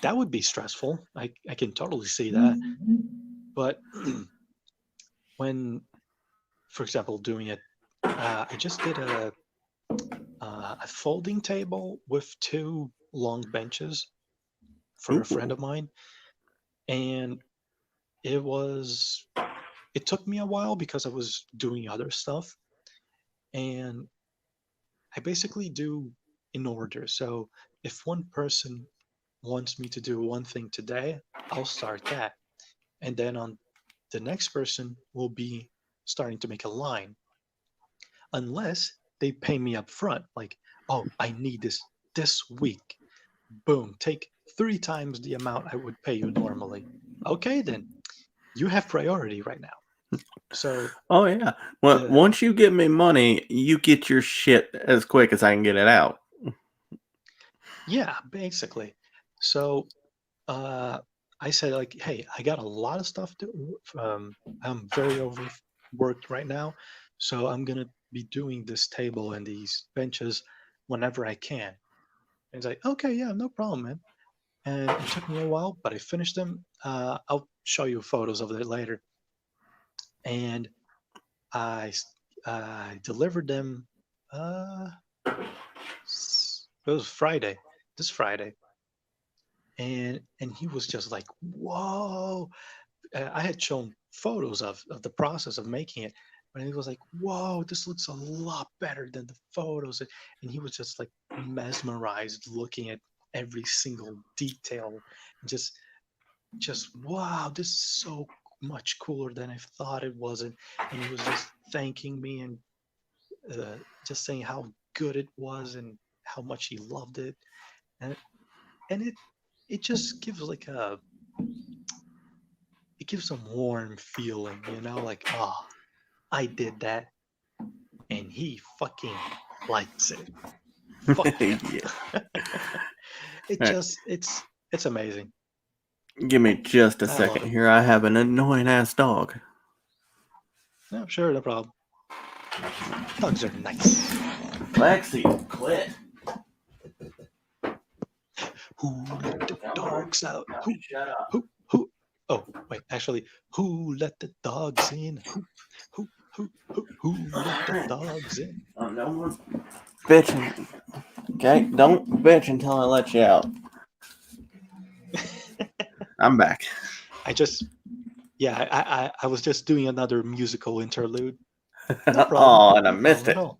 That would be stressful. I can totally see that. But when, for example, doing it, I just did a folding table with two long benches for a friend Ooh. of mine, and it was it took me a while because I was doing other stuff, and I basically do in order. So if one person wants me to do one thing today, I'll start that, and then on the next person will be starting to make a line unless they pay me up front. Like, oh, I need this week. Boom, take 3 times the amount I would pay you normally. Okay, then you have priority right now. So Oh yeah. Well, the once you give me money, you get your shit as quick as I can get it out. yeah, basically. So uh, I said like, hey, I got a lot of stuff to. I'm very overworked right now, so I'm gonna be doing this table and these benches whenever I can. And he's like, okay, yeah, no problem, man. And it took me a while, but I finished them. I'll show you photos of it later. And I I delivered them. Uh, it was Friday, this Friday, and he was just like, "Whoa!" I had shown photos of the process of making it, and he was like, "Whoa, this looks a lot better than the photos." And he was just like mesmerized, looking at every single detail, and just wow, this is so much cooler than I thought it was. And he was just thanking me and just saying how good it was and how much he loved it. And it just gives like a it gives a warm feeling, like, oh, I did that and he fucking likes it. Fuck yeah. Yeah. it All right. just it's amazing. Give me just a I love second it. here. I have an annoying ass dog. No, sure, no problem. Dogs are nice. Lexi, quit. Who let the Come on. dogs out? Now Who shut up. who oh wait, actually, who let the dogs in? Who let the Alright. dogs in? No more bitching. Okay? Don't bitch until I let you out. I'm back. I just yeah, I was just doing another musical interlude. No problem. Oh, and I No missed problem at it. all.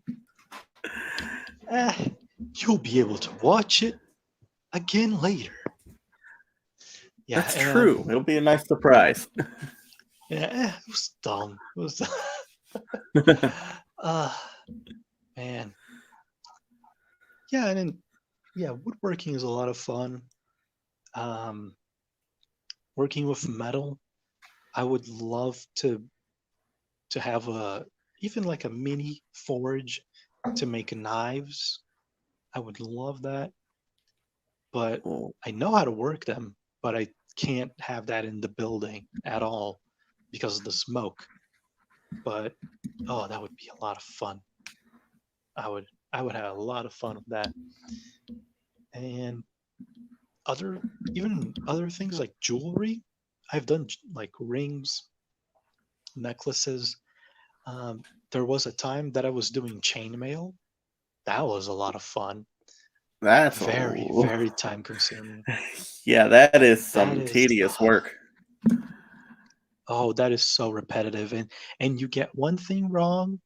Eh, you'll be able to watch it again later. Yeah, That's true. It'll be a nice surprise. yeah, it was dumb. It was uh man. Yeah, and then yeah, woodworking is a lot of fun. Um Working with metal, I would love to have a even like a mini forge to make knives. I would love that, but Oh, I know how to work them, but I can't have that in the building at all because of the smoke. But oh, that would be a lot of fun. I would have a lot of fun with that. And other even other things like jewelry. I've done like rings, necklaces. There was a time that I was doing chainmail. That was a lot of fun. that's Very, a. very time consuming. Yeah, that is That some is tedious work. oh, that is so repetitive, and you get one thing wrong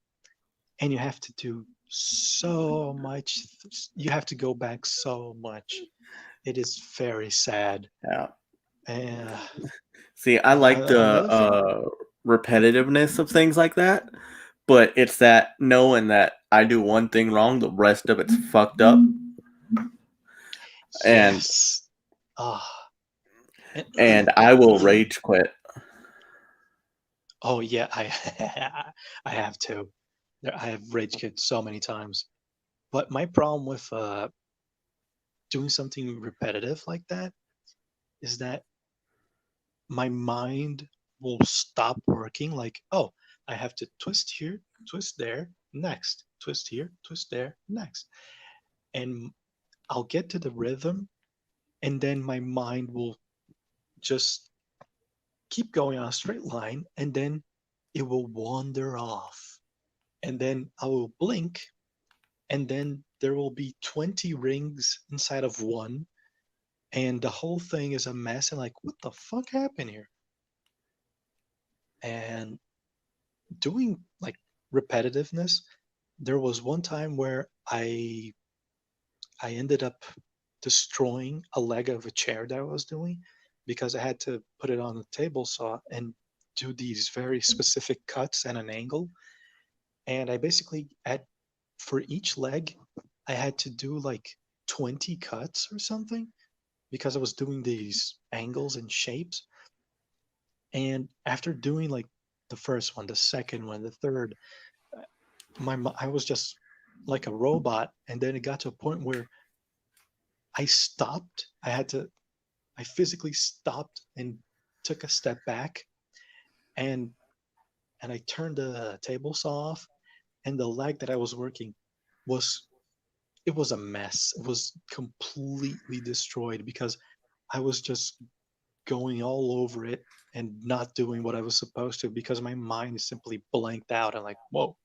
and you have to do so much. You have to go back so much. It is very sad. Yeah. Uh, See, I like the Another thing, repetitiveness of things like that, but it's that knowing that I do one thing wrong, the rest of it's fucked up, and yes. Ah, and, and I will rage quit. oh yeah, I I have to. I have rage quit so many times. But my problem with doing something repetitive like that is that my mind will stop working. Like, oh, I have to twist here, twist there, next, twist here, twist there, next. And I'll get to the rhythm, and then my mind will just keep going on a straight line, and then it will wander off. And then I will blink, and then there will be 20 rings inside of one, and the whole thing is a mess. And like, what the fuck happened here? And doing like repetitiveness, there was one time where I ended up destroying a leg of a chair that I was doing because I had to put it on a table saw and do these very specific cuts at an angle. And I basically at for each leg I had to do like 20 cuts or something because I was doing these angles and shapes. And after doing like the first one, the second one, the third, I was just like a robot. And then it got to a point where I stopped. I physically stopped and took a step back, and and I turned the table saw off, and the leg that I was working was it was a mess. It was completely destroyed because I was just going all over it and not doing what I was supposed to because my mind simply blanked out. I'm like, whoa,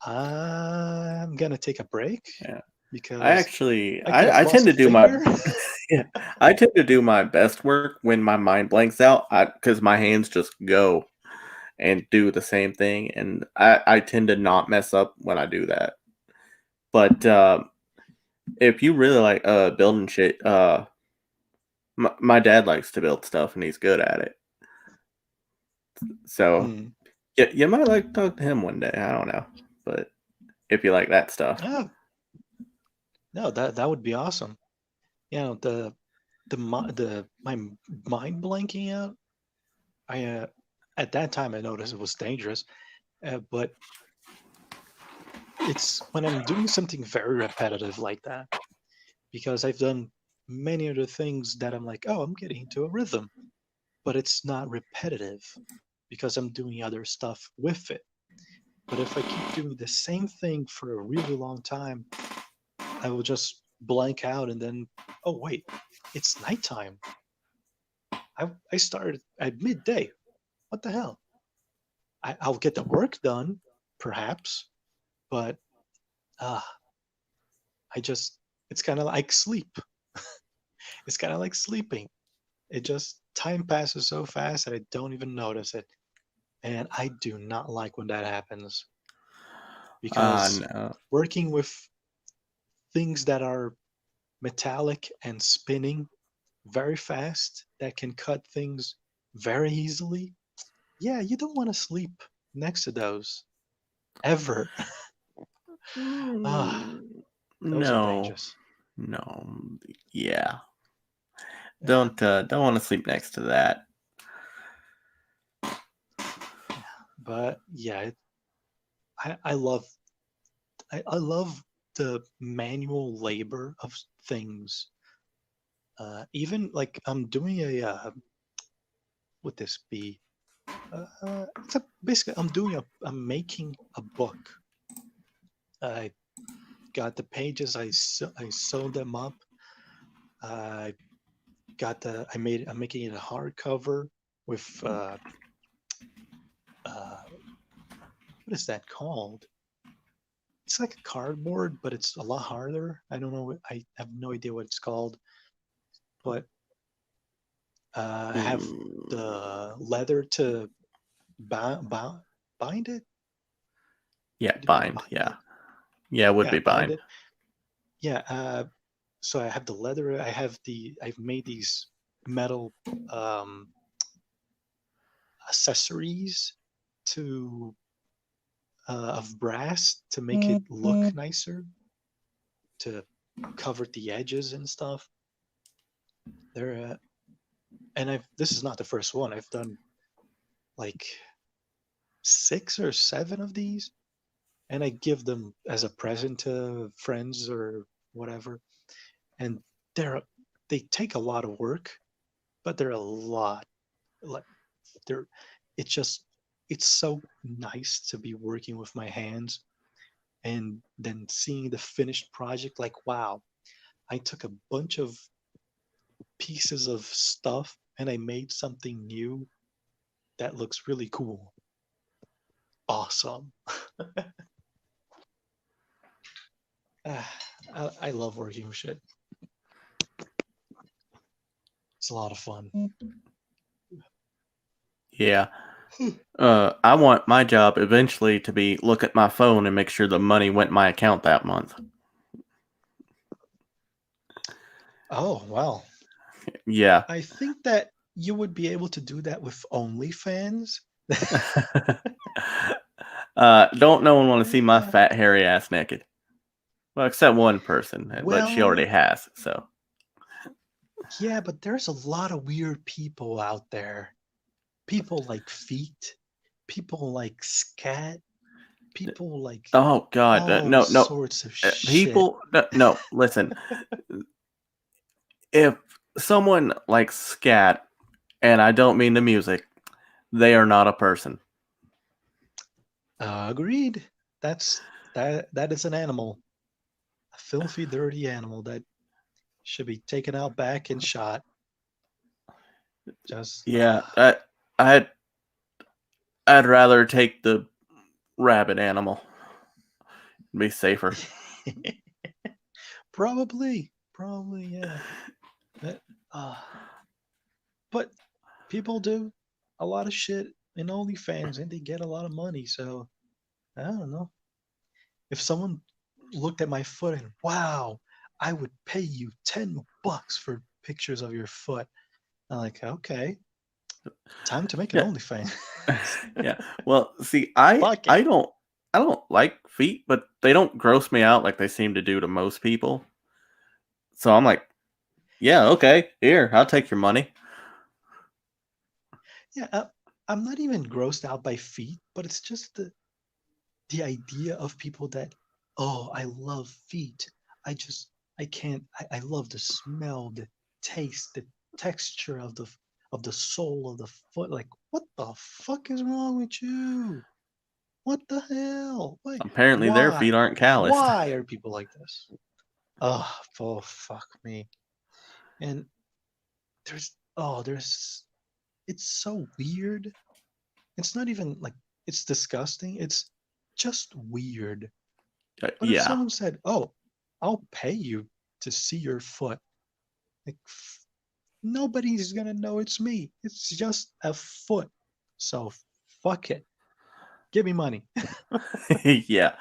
I'm gonna take a break Yeah. because I could have I lost tend a to do my finger. yeah, I tend to do my best work when my mind blanks out, because my hands just go and do the same thing, and I tend to not mess up when I do that. But if you really like building shit, my dad likes to build stuff and he's good at it. So Hmm. you might like to talk to him one day. I don't know, but if you like that stuff, Oh, no, that would be awesome. You know, the my mind blanking out. I at that time I noticed it was dangerous, but it's when I'm doing something very repetitive like that because I've done many other things that I'm like, oh, I'm getting into a rhythm, but it's not repetitive because I'm doing other stuff with it. But if I keep doing the same thing for a really long time, I will just blank out and then, oh, wait, it's nighttime. I started at midday. What the hell? I'll get the work done, perhaps, but uh, I just, it's kind of like sleep. It's kind of like sleeping. It just, time passes so fast that I don't even notice it. And I do not like when that happens because no. working with things that are metallic and spinning very fast that can cut things very easily, yeah, you don't want to sleep next to those ever. Ah, Mm, those are no, dangerous. no, yeah. Yeah, Don't want to sleep next to that. but yeah, I love I love the manual labor of things. Even like I'm doing a would this be? It's a, basically I'm making a book. I got the pages. I sewed them up. I I'm making it a hardcover with what is that called? It's like a cardboard, but it's a lot harder. I don't know. I have no idea what it's called, but I have Mm, the leather to bind it. yeah, What do you call bind. bind Yeah, it? yeah, it would Yeah, be bind bind. it. Yeah. So I have the leather. I've made these metal um, accessories to of brass to make it look nicer, to cover the edges and stuff. They're and I've this is not the first one. I've done like 6 or 7 of these, and I give them as a present to friends or whatever. And they're they take a lot of work, but they're a lot like they're it's just it's so nice to be working with my hands and then seeing the finished project like wow, I took a bunch of pieces of stuff and I made something new that looks really cool. Awesome. Ah, I love working with shit. It's a lot of fun. Yeah. I want my job eventually to be look at my phone and make sure the money went in my account that month. Oh, well. Yeah. I think that you would be able to do that with OnlyFans. Don't no one want to see my Uh, fat hairy ass naked. Well, except one person, but she already well, has. So yeah, but there's a lot of weird people out there. People like feet, people like scat, people like oh god, all no, no. sorts of shit. People, no, no, listen. If someone likes scat, and I don't mean the music, they are not a person. Agreed. That is an animal. filthy, dirty animal that should be taken out back and shot. Just Yeah, I'd I'd rather take the rabbit animal. Be safer. probably, yeah. But, but people do a lot of shit in OnlyFans and they get a lot of money. So I don't know. If someone looked at my foot and wow, I would pay you $10 for pictures of your foot. I'm like, okay, time to make an Yeah. OnlyFans. Yeah. Well, see, I Fuck it. I don't I don't like feet, but they don't gross me out like they seem to do to most people. So I'm like, yeah, okay, here, I'll take your money. Yeah, I'm not even grossed out by feet, but it's just the idea of people that, oh, I love feet. I just I can't. I love the smell, the taste, the texture of the sole of the foot. Like, what the fuck is wrong with you? What the hell? Wait, Apparently their feet why? aren't calloused. Why are people like this? Oh, fuck me. And there's it's so weird. It's not even like it's disgusting. It's just weird. But if Yeah. someone said, "Oh, I'll pay you to see your foot," like nobody's gonna know it's me. It's just a foot. So fuck it. Give me money. Yeah.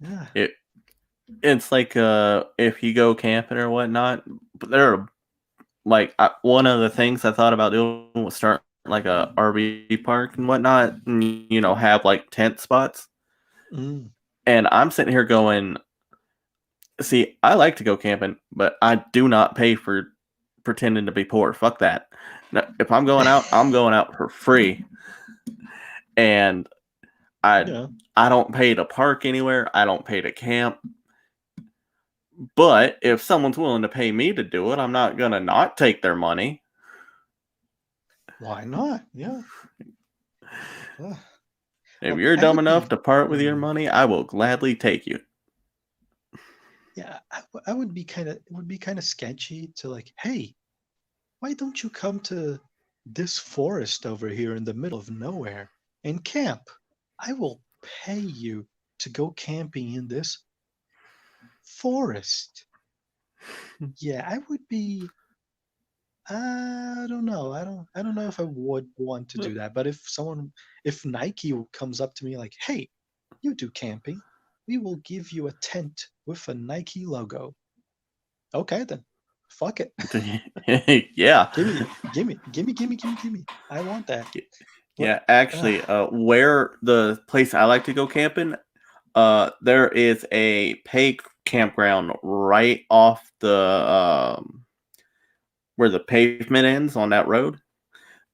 Yeah. It it's like if you go camping or whatnot, but there are like one of the things I thought about doing was start like a RV park and whatnot, and have like tent spots. Mm. And I'm sitting here going, see, I like to go camping, but I do not pay for pretending to be poor. Fuck that. No, if I'm going out, I'm going out for free, and I Yeah. I don't pay to park anywhere. I don't pay to camp. But if someone's willing to pay me to do it, I'm not gonna not take their money. Why not? Yeah. Ugh. If Well, you're I dumb would enough be. to part with your Mm, money, I will gladly take you. yeah, I would be kind of. It would be kind of sketchy to like, hey, why don't you come to this forest over here in the middle of nowhere and camp? I will pay you to go camping in this forest. Yeah, I would be. I don't know. I don't know if I would want to do that. But if Nike comes up to me like, "Hey, you do camping? We will give you a tent with a Nike logo." Okay, then. Fuck it. Yeah. Give me. I want that. But Yeah, actually, where the place I like to go camping, there is a paid campground right off the where the pavement ends on that road.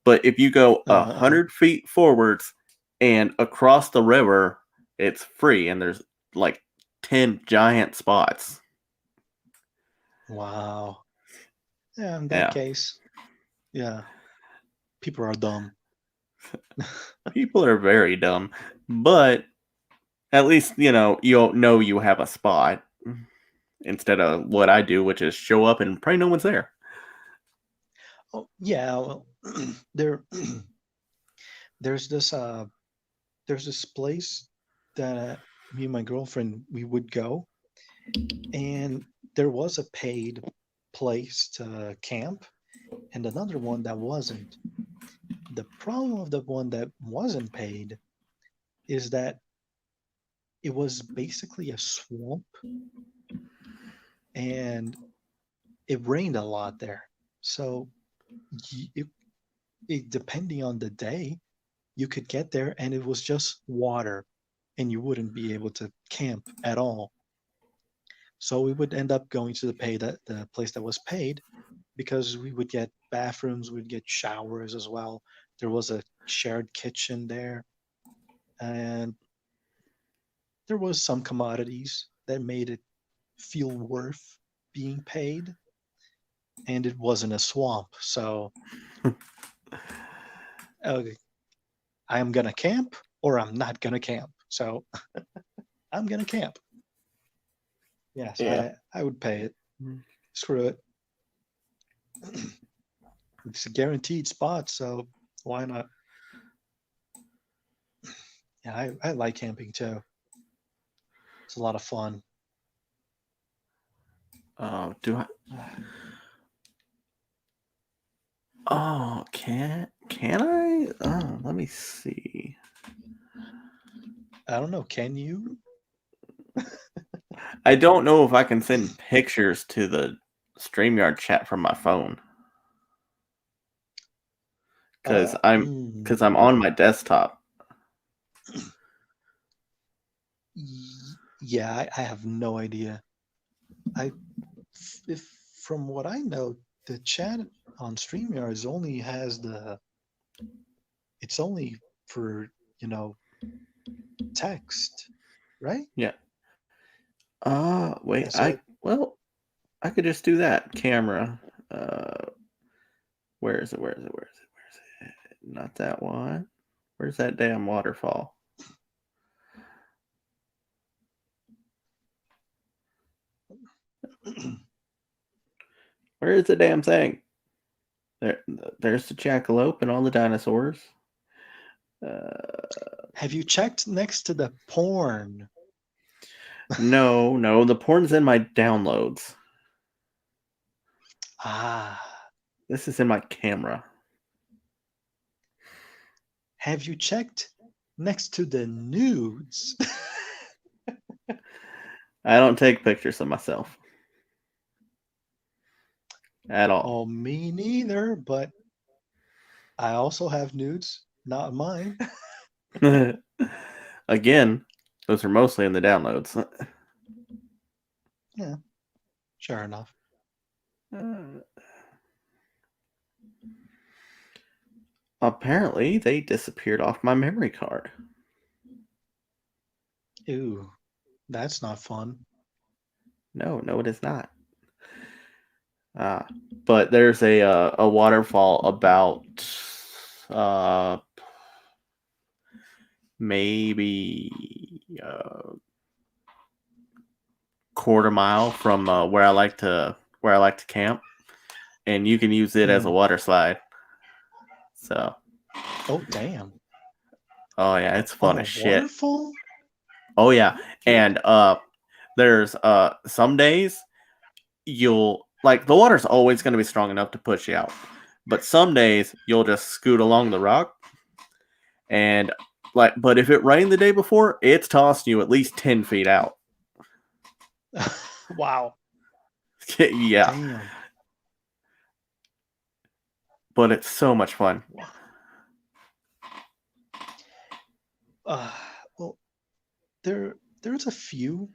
But if you go uh, 100 feet forwards and across the river, it's free, and there's like 10 giant spots. wow. Yeah, in that Yeah, case, yeah, people are dumb. people are very dumb, but at least you'll know you have a spot instead of what I do, which is show up and probably no one's there. Oh, yeah, well, there there's this there's this place that me and my girlfriend we would go, and there was a paid place to camp and another one that wasn't. The problem of the one that wasn't paid is that it was basically a swamp and it rained a lot there. So depending on the day, you could get there and it was just water and you wouldn't be able to camp at all. So we would end up going to the place that was paid because we would get bathrooms, we'd get showers as well. There was a shared kitchen there, and there was some commodities that made it feel worth being paid, and it wasn't a swamp. So okay, I am gonna camp or I'm not gonna camp. So I'm gonna camp. Yeah, so Yeah. I would pay it. Mm. Screw it. It's a guaranteed spot, so why not? Yeah, I like camping too. It's a lot of fun. Oh, do I? Oh, can I? Oh, let me see. I don't know. Can you? I don't know if I can send pictures to the StreamYard chat from my phone because Uh, I'm mm, because I'm on my desktop. yeah, I have no idea. I if from what I know, the chat on StreamYard only has the it's only for text, right? Yeah. Yeah, Wait. so I could just do that. Camera. Uh, where is it? Where is it? Where is it? Where is it? Not that one. Where's that damn waterfall? Where is the damn thing? There, there's the jackalope and all the dinosaurs. have you checked next to the porn? No, the porn's in my downloads. Ah, This is in my camera. have you checked next to the nudes? I don't take pictures of myself at all. Oh, me neither, but I also have nudes, not mine. Again, those are mostly in the downloads. Yeah, sure enough. Apparently, they disappeared off my memory card. Ew, that's not fun. No, it is not. Ah, but there's a waterfall about uh maybe quarter mile from where I like to camp, and you can use it as a Mm. water slide. So, Oh, damn. oh yeah, it's On fun a as shit. waterfall? Oh yeah, You're and there's some days you'll like the water's always going to be strong enough to push you out, but some days you'll just scoot along the rock, and but if it rained the day before, it's tossing you at least 10 feet out. wow. Yeah, Damn. but it's so much fun. Uh, well, there's a few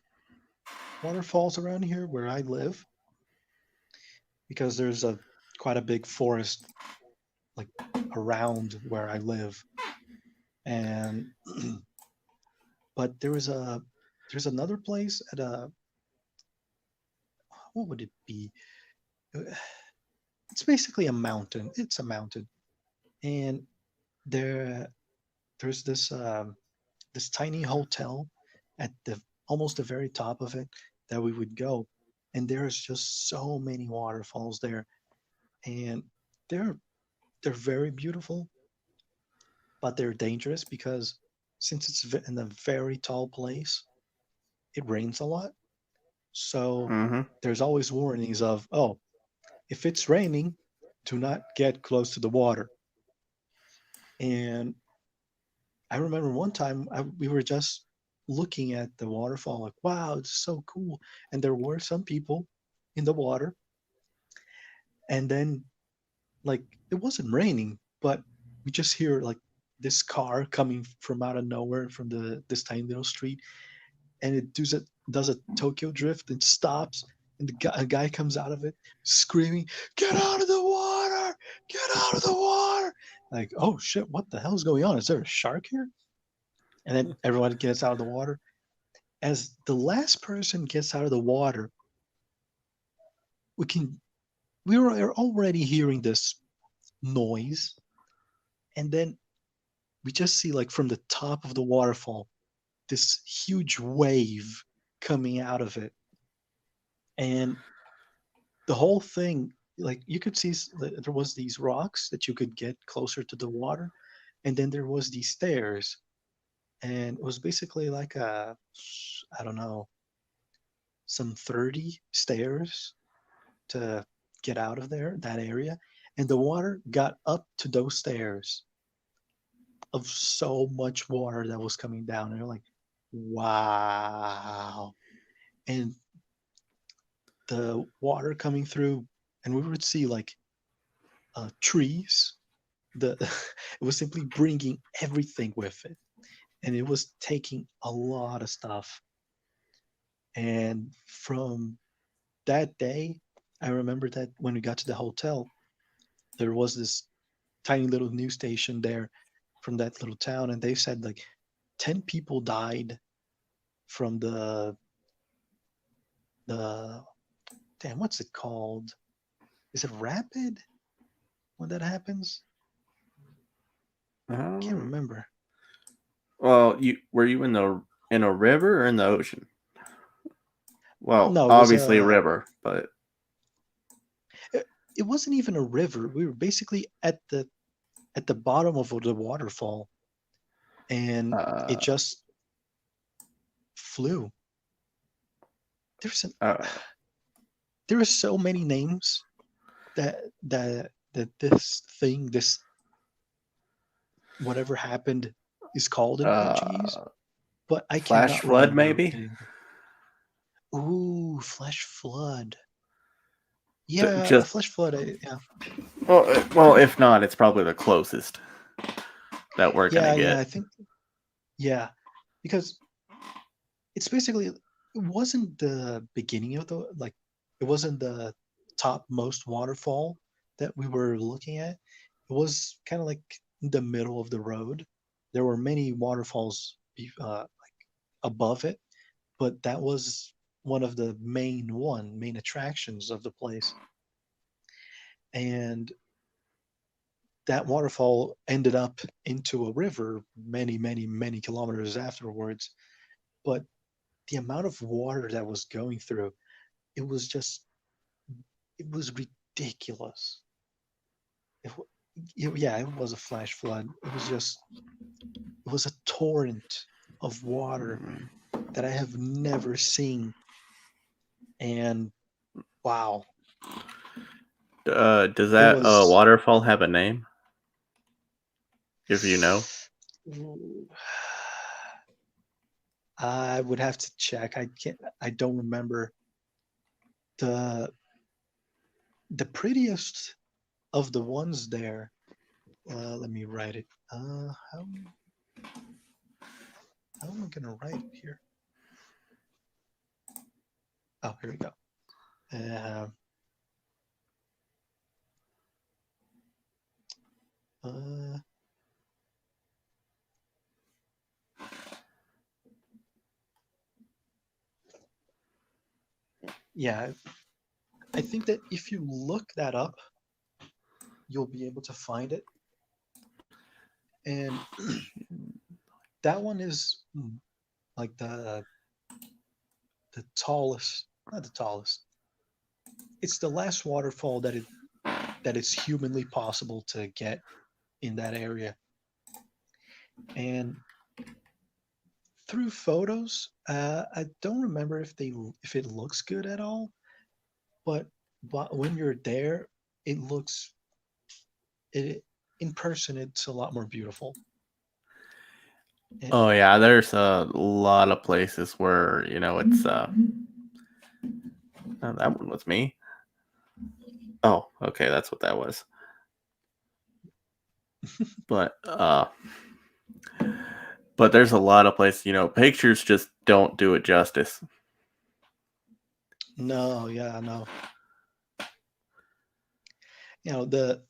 waterfalls around here where I live because there's a quite a big forest like around where I live, and but there's another place at a what would it be? It's basically a mountain. It's a mountain, and there there's this tiny hotel at the almost the very top of it that we would go, and there's just so many waterfalls there, and they're they're very beautiful, but they're dangerous because since it's in a very tall place, it rains a lot. So Mm-hmm. there's always warnings of, oh, if it's raining, do not get close to the water. And I remember one time we were just looking at the waterfall, like, wow, it's so cool. And there were some people in the water. And then, like, it wasn't raining, but we just hear like this car coming from out of nowhere from this tiny little street, and it does a Tokyo drift and stops, and a guy comes out of it screaming, "Get out of the water! Get out of the water!" Like, oh shit, what the hell is going on? Is there a shark here? And then everyone gets out of the water. As the last person gets out of the water, we can we are already hearing this noise, and then we just see like from the top of the waterfall this huge wave coming out of it, And the whole thing, like you could see, there was these rocks that you could get closer to the water, and then there was these stairs, and it was basically like I don't know, some 30 stairs to get out of there, that area, and the water got up to those stairs of so much water that was coming down. And you're like, wow. And the water coming through, and we would see like trees. The it was simply bringing everything with it, and it was taking a lot of stuff. And from that day, I remember that when we got to the hotel, there was this tiny little news station there from that little town, and they said like 10 people died from the damn, what's it called? Is it rapid when that happens? I can't remember. Well, were you in a river or in the ocean? Well, No, it was obviously a river, but it wasn't even a river. We were basically at the bottom of the waterfall, and it just flew. There's an there are so many names that this thing, this whatever happened, is called in Portuguese, but I flash cannot flood, remember maybe. it. Ooh, flash flood. Yeah, a Just flash flood. Yeah. well, if not, it's probably the closest that we're gonna Yeah. get. I think. Yeah, because it's basically, it wasn't the beginning of the, like, it wasn't the topmost waterfall that we were looking at. It was kind of like in the middle of the road. There were many waterfalls like above it, but that was one of the main attractions of the place. And that waterfall ended up into a river many kilometers afterwards. But the amount of water that was going through, it was just, it was ridiculous. It, yeah, it was a flash flood. It was a torrent of water that I have never seen. And wow, Does it that was. waterfall have a name? If you know. I would have to check. I can't. I don't remember. the The prettiest of the ones there. Let me write it. How am I gonna write it here? Oh, here we go. Uh, yeah, I think that if you look that up, you'll be able to find it. And that one is like the tallest, not the tallest. It's the last waterfall that it's humanly possible to get in that area. And through photos, I don't remember if it looks good at all, but when you're there, it looks it in person. It's a lot more beautiful. Oh yeah, there's a lot of places where it's oh, that one was me. Oh, okay, that's what that was. But there's a lot of places, pictures just don't do it justice. No, yeah, no. The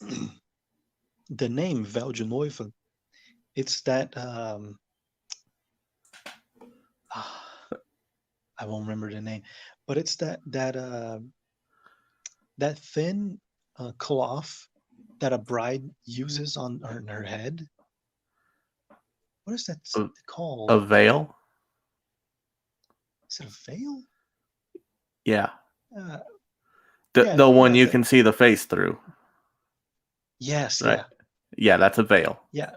the name Val de Noiva, it's that I won't remember the name, but it's that thin cloth that a bride uses on her head. What is that A, called? a veil? Is it a veil? Yeah. Uh, The yeah, the one yeah, you can see the face through, yes, right? yeah, Yeah, that's a veil. yeah,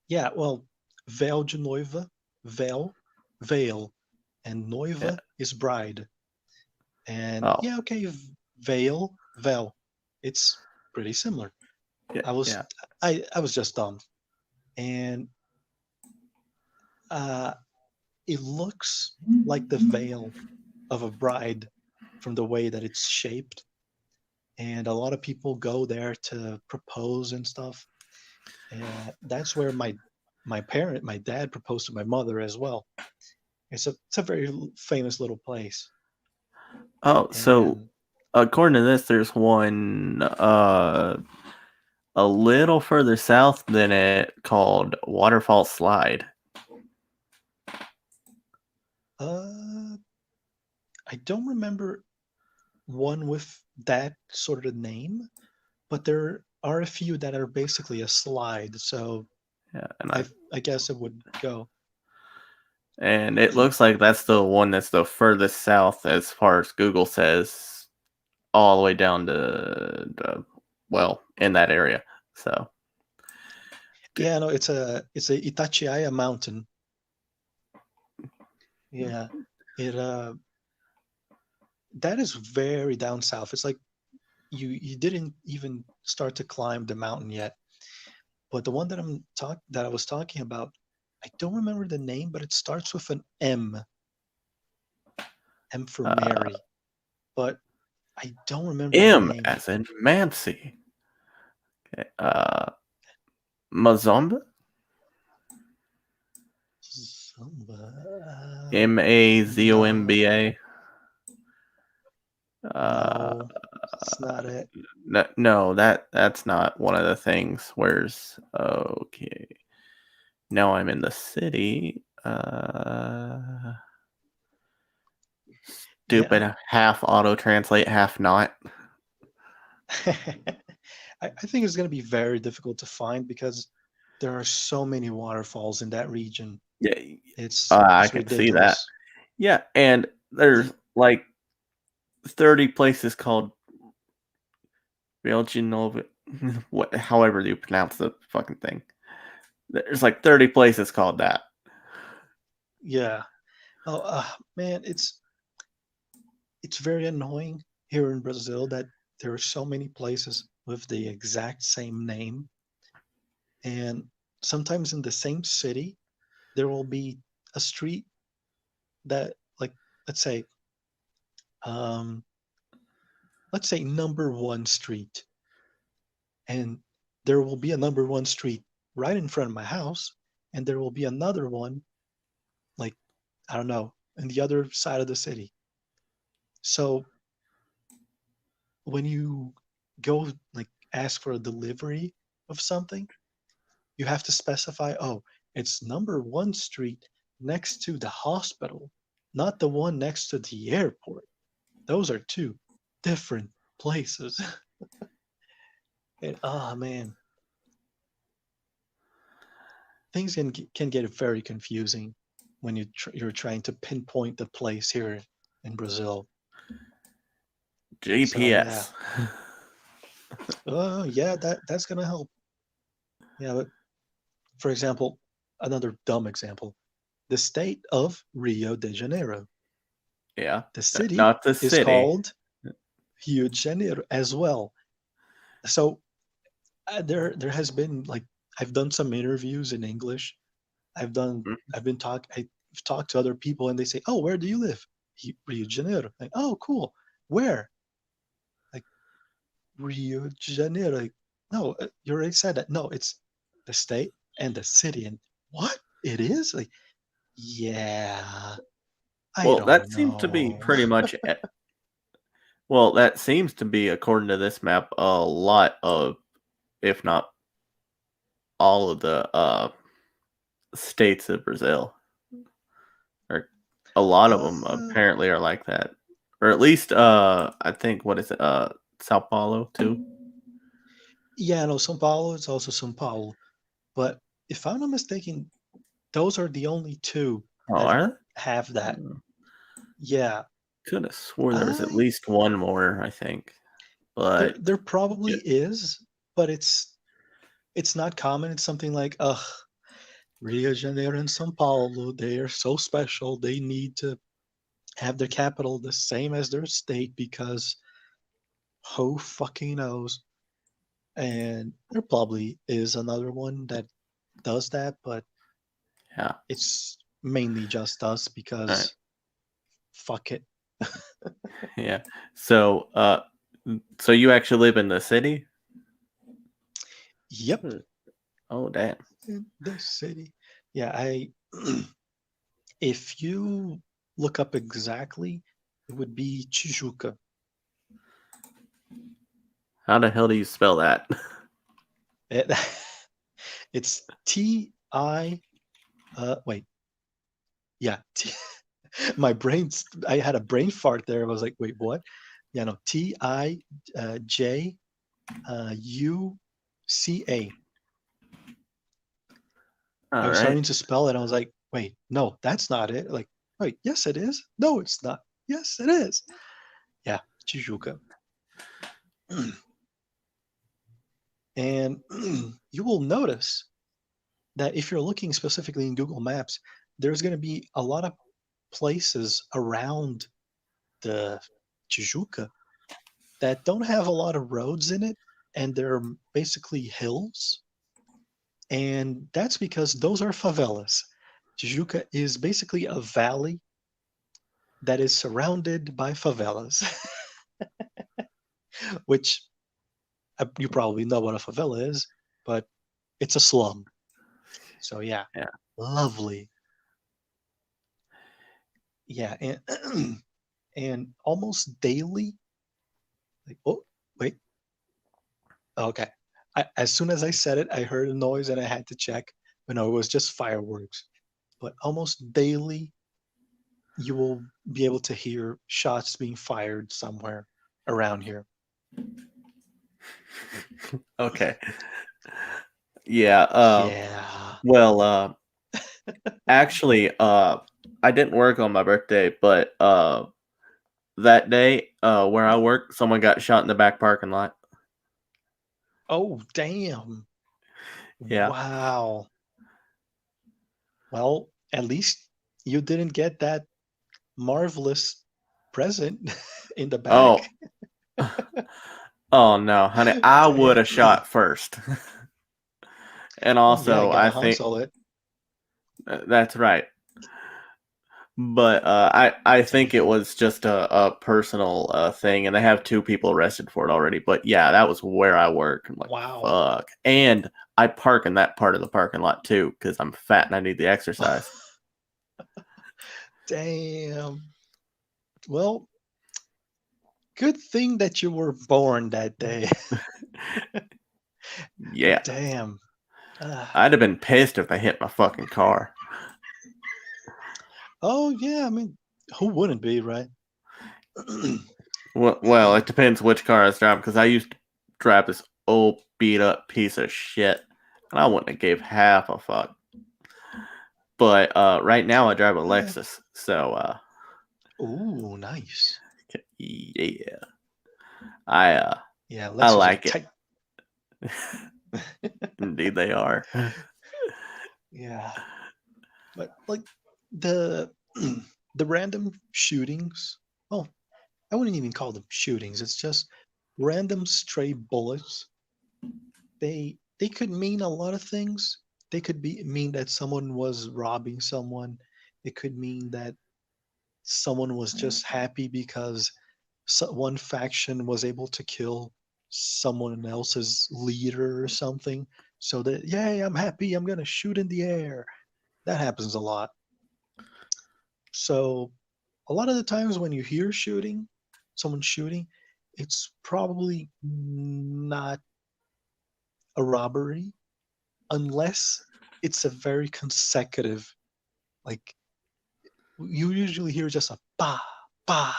yeah. Well, véu de noiva, veil, veil, and Yeah. noiva is bride. And Oh, yeah, okay, veil, veil. It's pretty similar. yeah, I was yeah. I was just dumb. And uh it looks like the veil of a bride from the way that it's shaped. And a lot of people go there to propose and stuff. And that's where my dad proposed to my mother as well. It's a very famous little place. Oh, so And according to this, there's one a little further south than it called Waterfall Slide. uh I don't remember one with that sort of name, but there are a few that are basically a slide. So Yeah, and I guess it would go. it looks like that's the one that's the furthest south as far as Google says, all the way down to well, in that area. So Yeah, no, it's a Itatiaia mountain. Yeah, it that is very down south. It's like you didn't even start to climb the mountain yet. But the one that I was talking about, I don't remember the name, but it starts with an M, M for uh, Mary. But I don't remember the M name. as in Mancy. Okay, Mazomba? No, Mazomba. Uh, no, it's not it. no, that's not one of the things. Where's okay? Now I'm in the city. Yeah. Stupid half auto translate, half not. I think it's going to be very difficult to find because there are so many waterfalls in that region. Yeah, I It's can see that. ridiculous. Yeah, and there's like 30 places called Belginova, what, however you pronounce the fucking thing. There's like 30 places called that. Yeah. Oh, man, it's very annoying here in Brazil that there are so many places with the exact same name, and sometimes in the same city there will be a street that, like, let's say, um, let's say number one street, and there will be a number one street right in front of my house, and there will be another one, like, I don't know, on the other side of the city. So when you go, like, ask for a delivery of something, you have to specify, oh, it's number one street next to the hospital, not the one next to the airport. Those are two different places. And oh man, things can get very confusing when you're trying to pinpoint the place here in Brazil. So yeah, GPS. oh yeah, that's gonna help. Yeah, but for example, another dumb example: the state of Rio de Janeiro. Yeah, The city not the is city. called Rio de Janeiro as well. So there has been, like, I've done some interviews in English. I've talked to other people and they say, "Oh, where do you live?" Rio de Janeiro. Like, "Oh, cool. Where?" Like, Rio de Janeiro. Like, no, you already said that. No, it's the state and the city. And what? It is? Like, yeah, I Well, don't that seems to be know. pretty much. Well, that seems to be, according to this map, a lot of, if not all of the states of Brazil, or a lot of them uh, apparently are like that, or at least I think what is it, Sao Paulo too. yeah, no, São Paulo, it's also São Paulo. But if I'm not mistaken, those are the only two Oh, that are have they? that. Yeah. could have swore there was at I least one more, I think. there But there probably yeah, is, but it's not common. It's something like, ugh, Rio de Janeiro and São Paulo, they are so special. They need to have their capital the same as their state because who fucking knows? And there probably is another one that does that, but yeah. it's mainly just us All right. because fuck it. Yeah. So, so you actually live in the city? Yep, Hmm. Oh, damn. in the city. Yeah, I if you look up exactly, it would be Tijuca. How the hell do you spell that? It, it's Ti wait, yeah, my brain's I had a brain fart there. I was like, wait, what? Yeah, no, Tijuca. I All was right. starting to spell it. I was like, wait, no, that's not it. Like, wait, yes, it is. No, it's not. Yes, it is. Yeah, Tijuca. And you will notice that if you're looking specifically in Google Maps, there's going to be a lot of places around the Tijuca that don't have a lot of roads in it, and they're basically hills. And that's because those are favelas. Tijuca is basically a valley that is surrounded by favelas, which you probably know what a favela is, but it's a slum. So yeah, Yeah. lovely. Yeah, and and almost daily, like, oh wait, okay. As soon as I said it, I heard a noise and I had to check. But no, it was just fireworks. But almost daily, you will be able to hear shots being fired somewhere around here. Okay. Yeah. Yeah. Well. Actually. I didn't work on my birthday, but that day, where I work, someone got shot in the back parking lot. Oh, damn. Yeah. Wow. Well, at least you didn't get that marvelous present in the back. Oh. Oh no, honey. I would Damn. have shot first. And Well, yeah, I also, gotta I think hustle it. that's right. But I think it was just a personal thing, and they have two people arrested for it already. But yeah, that was where I work. I'm like, Wow. fuck. And I park in that part of the parking lot too because I'm fat and I need the exercise. Damn. Well, good thing that you were born that day. Yeah, Damn. Ah. I'd have been pissed if they hit my fucking car. Oh, yeah. I mean, who wouldn't be, right? Well, it depends which car I was driving because I used to drive this old beat up piece of shit, and I wouldn't have gave half a fuck. But right now I drive a Yeah. Lexus, so Ooh, nice. yeah, I Yeah, I Lexus are like it. tight. Indeed, they are. Yeah. But like the the random shootings, well, I wouldn't even call them shootings. It's just random stray bullets. They could mean a lot of things. They could be mean that someone was robbing someone. It could mean that someone was just happy because one faction was able to kill someone else's leader or something. So that, yay, I'm happy. I'm gonna shoot in the air. That happens a lot. So a lot of the times when you hear shooting, someone shooting, it's probably not a robbery unless it's a very consecutive, like you usually hear just a ba ba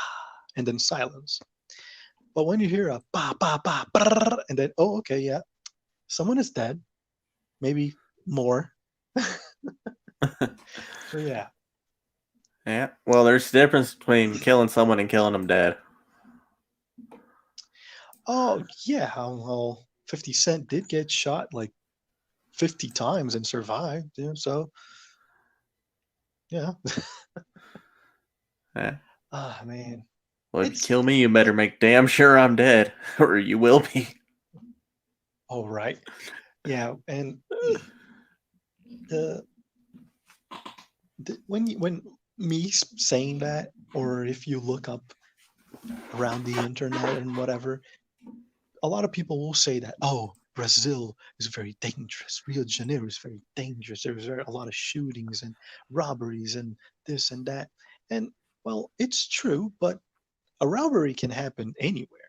and then silence. But when you hear a ba ba ba brrr, and then, oh, okay, yeah, someone is dead, maybe more. So yeah, Yeah. Well, there's a difference between killing someone and killing them dead. Oh yeah, well, 50 Cent did get shot like 50 times and survived. Yeah, so yeah. Yeah. Ah man, Well, if you it's kill me, you better like make damn sure I'm dead, or you will be. all right. Yeah, and the, when saying that, or if you look up around the internet and whatever, a lot of people will say that, oh, Brazil is very dangerous. Rio de Janeiro is very dangerous. There's a lot of shootings and robberies and this and that. And well, it's true, but a robbery can happen anywhere.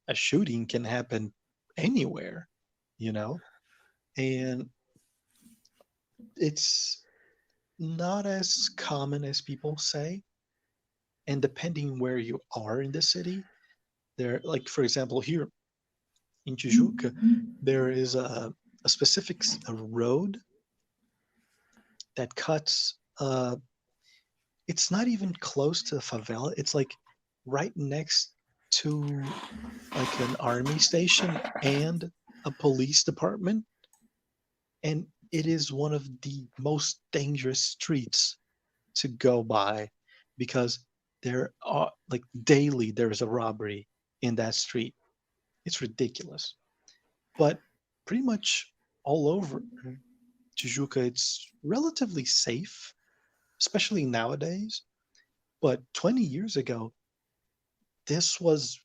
A shooting can happen anywhere, you know? And it's not as common as people say. And depending where you are in the city, there, like for example, here in Tijuca, there is a specific a road that cuts. It's not even close to the favela. It's like right next to like an army station and a police department, and it is one of the most dangerous streets to go by because there are like daily there's a robbery in that street. It's ridiculous. But pretty much all over Tijuca, it's relatively safe, especially nowadays. But 20 years ago, this was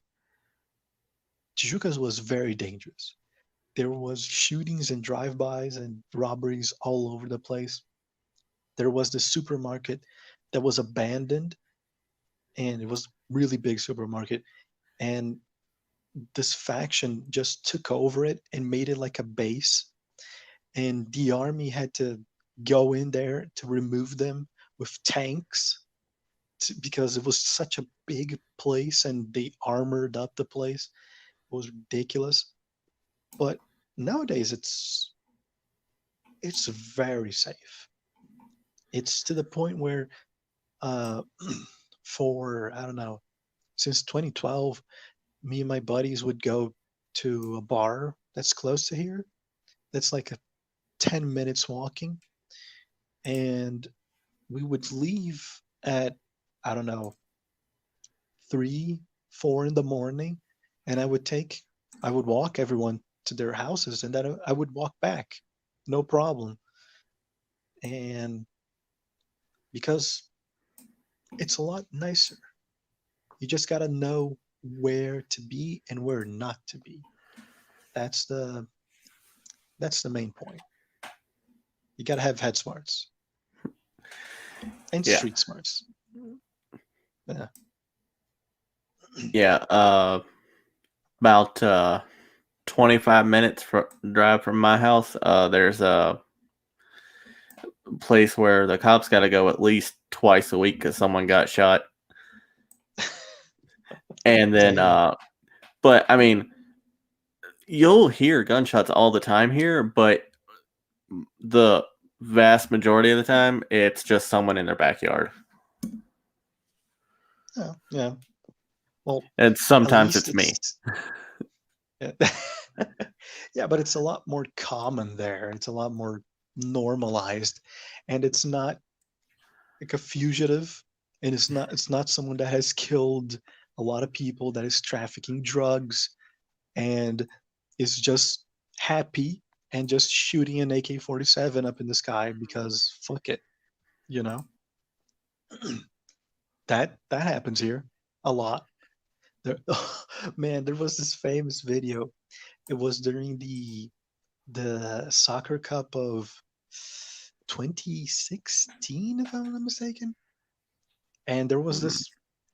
Tijuca was very dangerous. There was shootings and drive-bys and robberies all over the place. There was the supermarket that was abandoned, and it was really big supermarket. And this faction just took over it and made it like a base. And the army had to go in there to remove them with tanks because it was such a big place and they armored up the place. It was ridiculous. But nowadays it's very safe. It's to the point where uh for I don't know, since 2012, me and my buddies would go to a bar that's close to here. That's like a 10 minutes walking, and we would leave at I don't know 3, 4 in the morning, and I would walk everyone to their houses, and then I would walk back, no problem. And because it's a lot nicer, you just gotta know where to be and where not to be. That's the that's the main point. You gotta have head smarts and Yeah. street smarts. Yeah. Yeah. About 25 minutes drive from my house. There's a place where the cops got to go at least twice a week because someone got shot. And then, Damn. but I mean, you'll hear gunshots all the time here, but the vast majority of the time, it's just someone in their backyard. Yeah. Yeah. Well, And at sometimes least it's me. it's yeah. Yeah, but it's a lot more common there. It's a lot more normalized, and it's not like a fugitive, and it's not someone that has killed a lot of people, that is trafficking drugs and is just happy and just shooting an AK-47 up in the sky because fuck it, you know. That happens here a lot. There, man, there was this famous video. It was during the soccer cup of 2016, if I'm not mistaken. And there was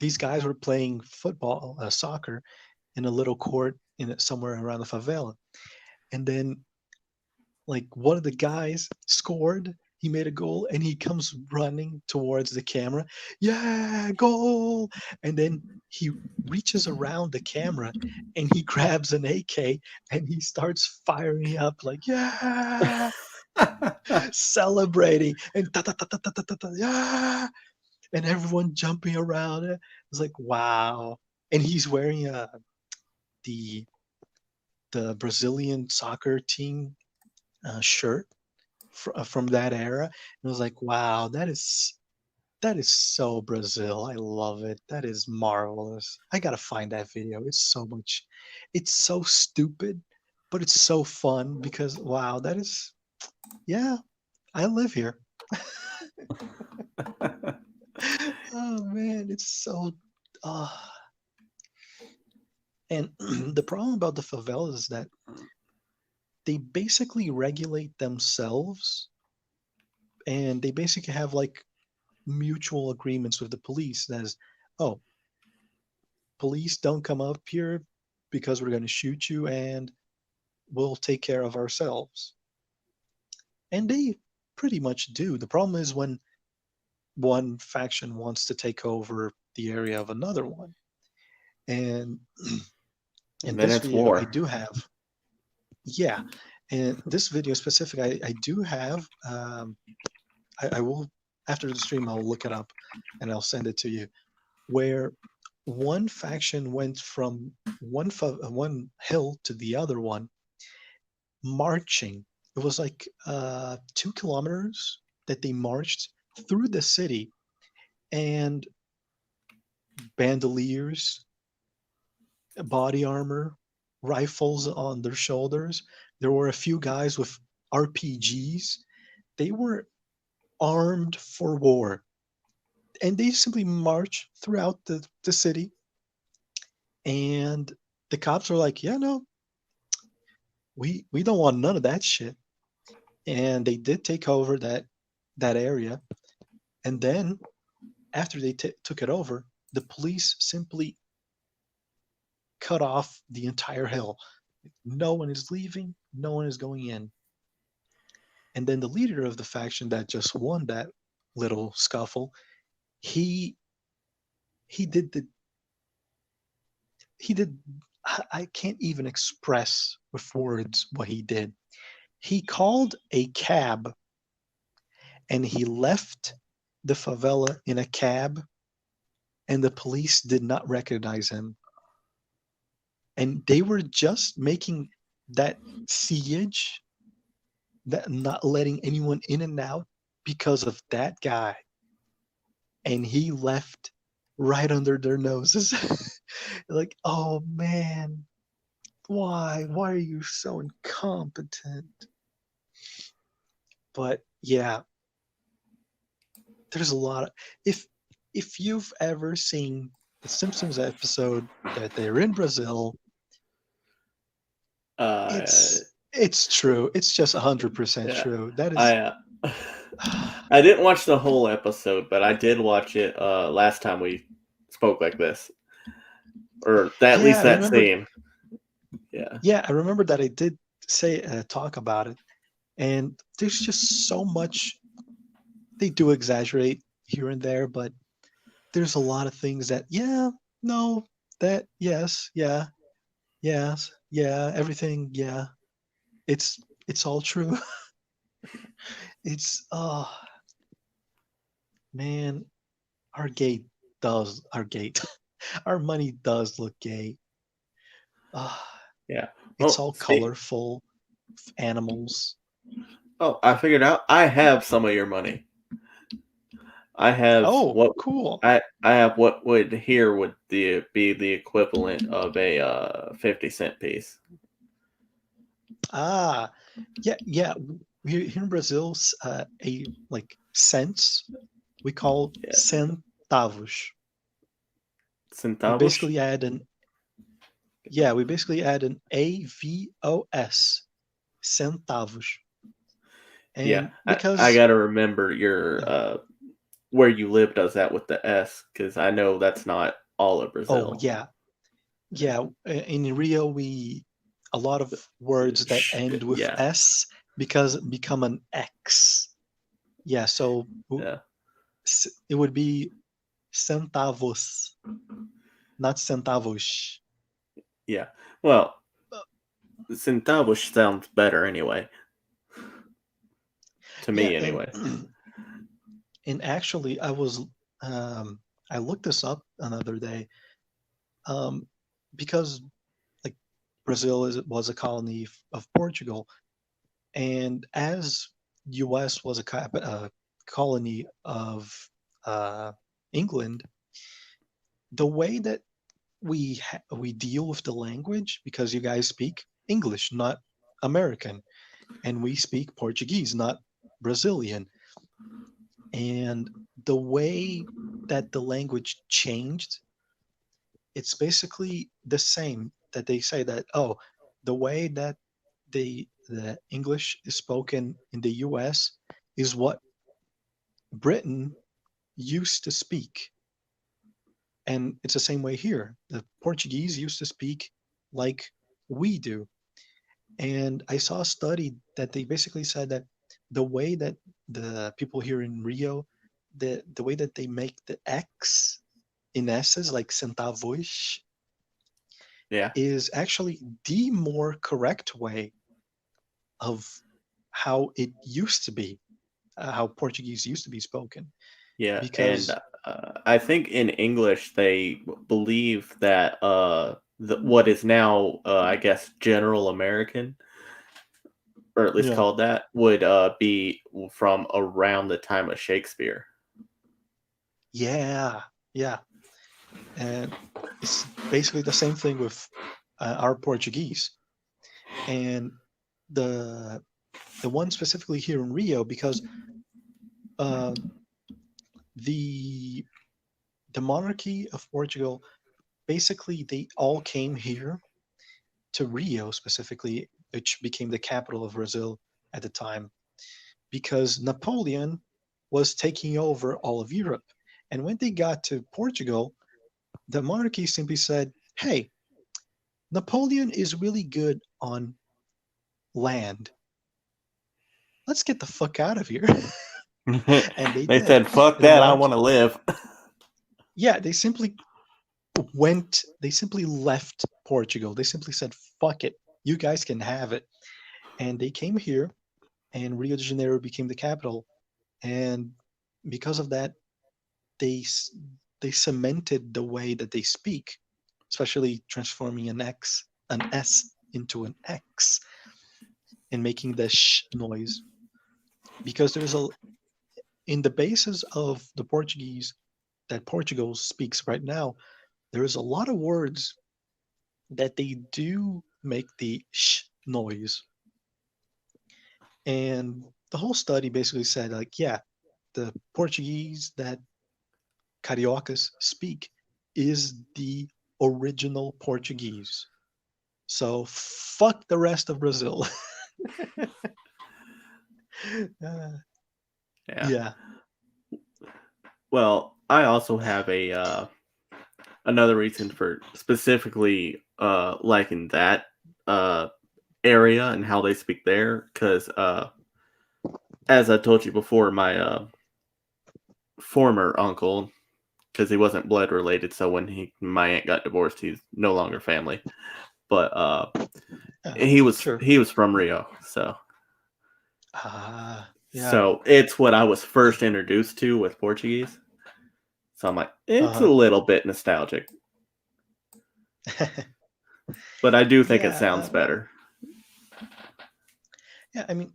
these guys were playing football, soccer, in a little court in somewhere around the favela. And then like one of the guys scored. He made a goal and he comes running towards the camera. Yeah, goal! And then he reaches around the camera and he grabs an AK and he starts firing up like, yeah, celebrating and ta ta ta ta ta ta ta, ta, yeah. and everyone jumping around. It was like, wow. And he's wearing the the Brazilian soccer team shirt from that era. And I was like, wow, that is so Brazil. I love it. That is marvelous. I gotta find that video. It's so stupid, but it's so fun because wow, yeah, I live here. Oh man, it's so uh and the problem about the favelas is that they basically regulate themselves and they basically have like mutual agreements with the police that is, oh, police don't come up here because we're going to shoot you and we'll take care of ourselves. And they pretty much do. The problem is when one faction wants to take over the area of another one. And in And then this it's video, I war. do have, yeah, and this video specific, I do have, I will, after the stream, I'll look it up and I'll send it to you, where one faction went from one hill to the other one marching. It was like 2 kilometers that they marched through the city, and bandoliers, body armor, rifles on their shoulders. There were a few guys with RPGs. They were armed for war, and they simply marched throughout the city. And the cops were like, "Yeah, no, we don't want none of that shit." And they did take over that area. And then after they took it over, the police simply cut off the entire hill. No one is leaving, no one is going in. And then the leader of the faction that just won that little scuffle, he he did the he did I can't even express with words what he did. He called a cab and he left the favela in a cab, and the police did not recognize him. And they were just making that siege, that not letting anyone in and out because of that guy. And he left right under their noses. Like, oh man, why? Why are you so incompetent? But yeah, there's a lot of if you've ever seen the Simpsons episode that they're in Brazil, Uh, it's true. It's just 100% yeah. true. That is I I didn't watch the whole episode, but I did watch it last time we spoke like this, or at yeah, least I that remember. scene. Yeah, Yeah, I remember that I did say talk about it, and there's just so much they do exaggerate here and there, but there's a lot of things that yeah, no, that yes, yeah, yes, yeah, everything, yeah. It's all true. It's man, our gate our gate. Our money does look gay. Uh, yeah. it's Well, all see, colorful animals. oh, I figured out. I have some of your money. I have Oh, what cool. I have what would here would be the equivalent of a 50-cent piece. Ah, yeah, yeah. Here in Brazil, a like cents we call Yeah, centavos. We centavos. basically add an yeah, we basically add an avos, centavos, Yeah, and I because gotta remember your yeah. where you live does that with the S because I know that's not all of Oh Brazil. yeah, yeah. In Rio, we a lot of words that end with Yeah, s because become an x. Yeah, so yeah, it would be centavos, not centavos. yeah. Well, centavos sounds better anyway. To Yeah, me, and anyway. and actually, I was I looked this up another day, um, because like Brazil was a colony of Portugal, and as U.S. was a colony of uh, England, the way that we deal with the language, because you guys speak English, not American, and we speak Portuguese, not Brazilian, and the way that the language changed, it's basically the same. That they say that, oh, the way that the English is spoken in the US is what Britain used to speak. And it's the same way here. The Portuguese used to speak like we do. And I saw a study that they basically said that the way that the people here in Rio, the way that they make the X in S's, like centavos, Yeah, is actually the more correct way of how it used to be, how Portuguese used to be spoken. yeah, and Because I think in English they believe that what is now I guess General American, or at least yeah, called that, would be from around the time of Shakespeare. yeah, yeah, and it's basically the same thing with our Portuguese. And the the one specifically here in Rio, because uh, the the monarchy of Portugal, basically they all came here to Rio specifically, which became the capital of Brazil at the time, because Napoleon was taking over all of Europe. And when they got to Portugal, the monarchy simply said, hey, Napoleon is really good on land. Let's get the fuck out of here. And they They did. said, "Fuck The that! I monarchy, want to live." yeah, they simply left Portugal. They simply said, fuck it. You guys can have it. And they came here, and Rio de Janeiro became the capital. And because of that, they they cemented the way that they speak, especially transforming an S into an X, and making the sh noise. Because there's a in the basis of the Portuguese that Portugal speaks right now, there is a lot of words that they do make the sh noise. And the whole study basically said, like, yeah, the Portuguese that Cariocas speak is the original Portuguese. So fuck the rest of Brazil. uh, Yeah. yeah. Well, I also have a another reason for specifically liking that uh area and how they speak there, because as I told you before, my former uncle, because he wasn't blood related, so when my aunt got divorced, he's no longer family. But Uh-huh. Sure. he was from Rio, so Yeah. it's what I was first introduced to with Portuguese. So I'm like, it's a Uh-huh. little bit nostalgic, but I do think it Yeah. sounds better. Yeah. I mean,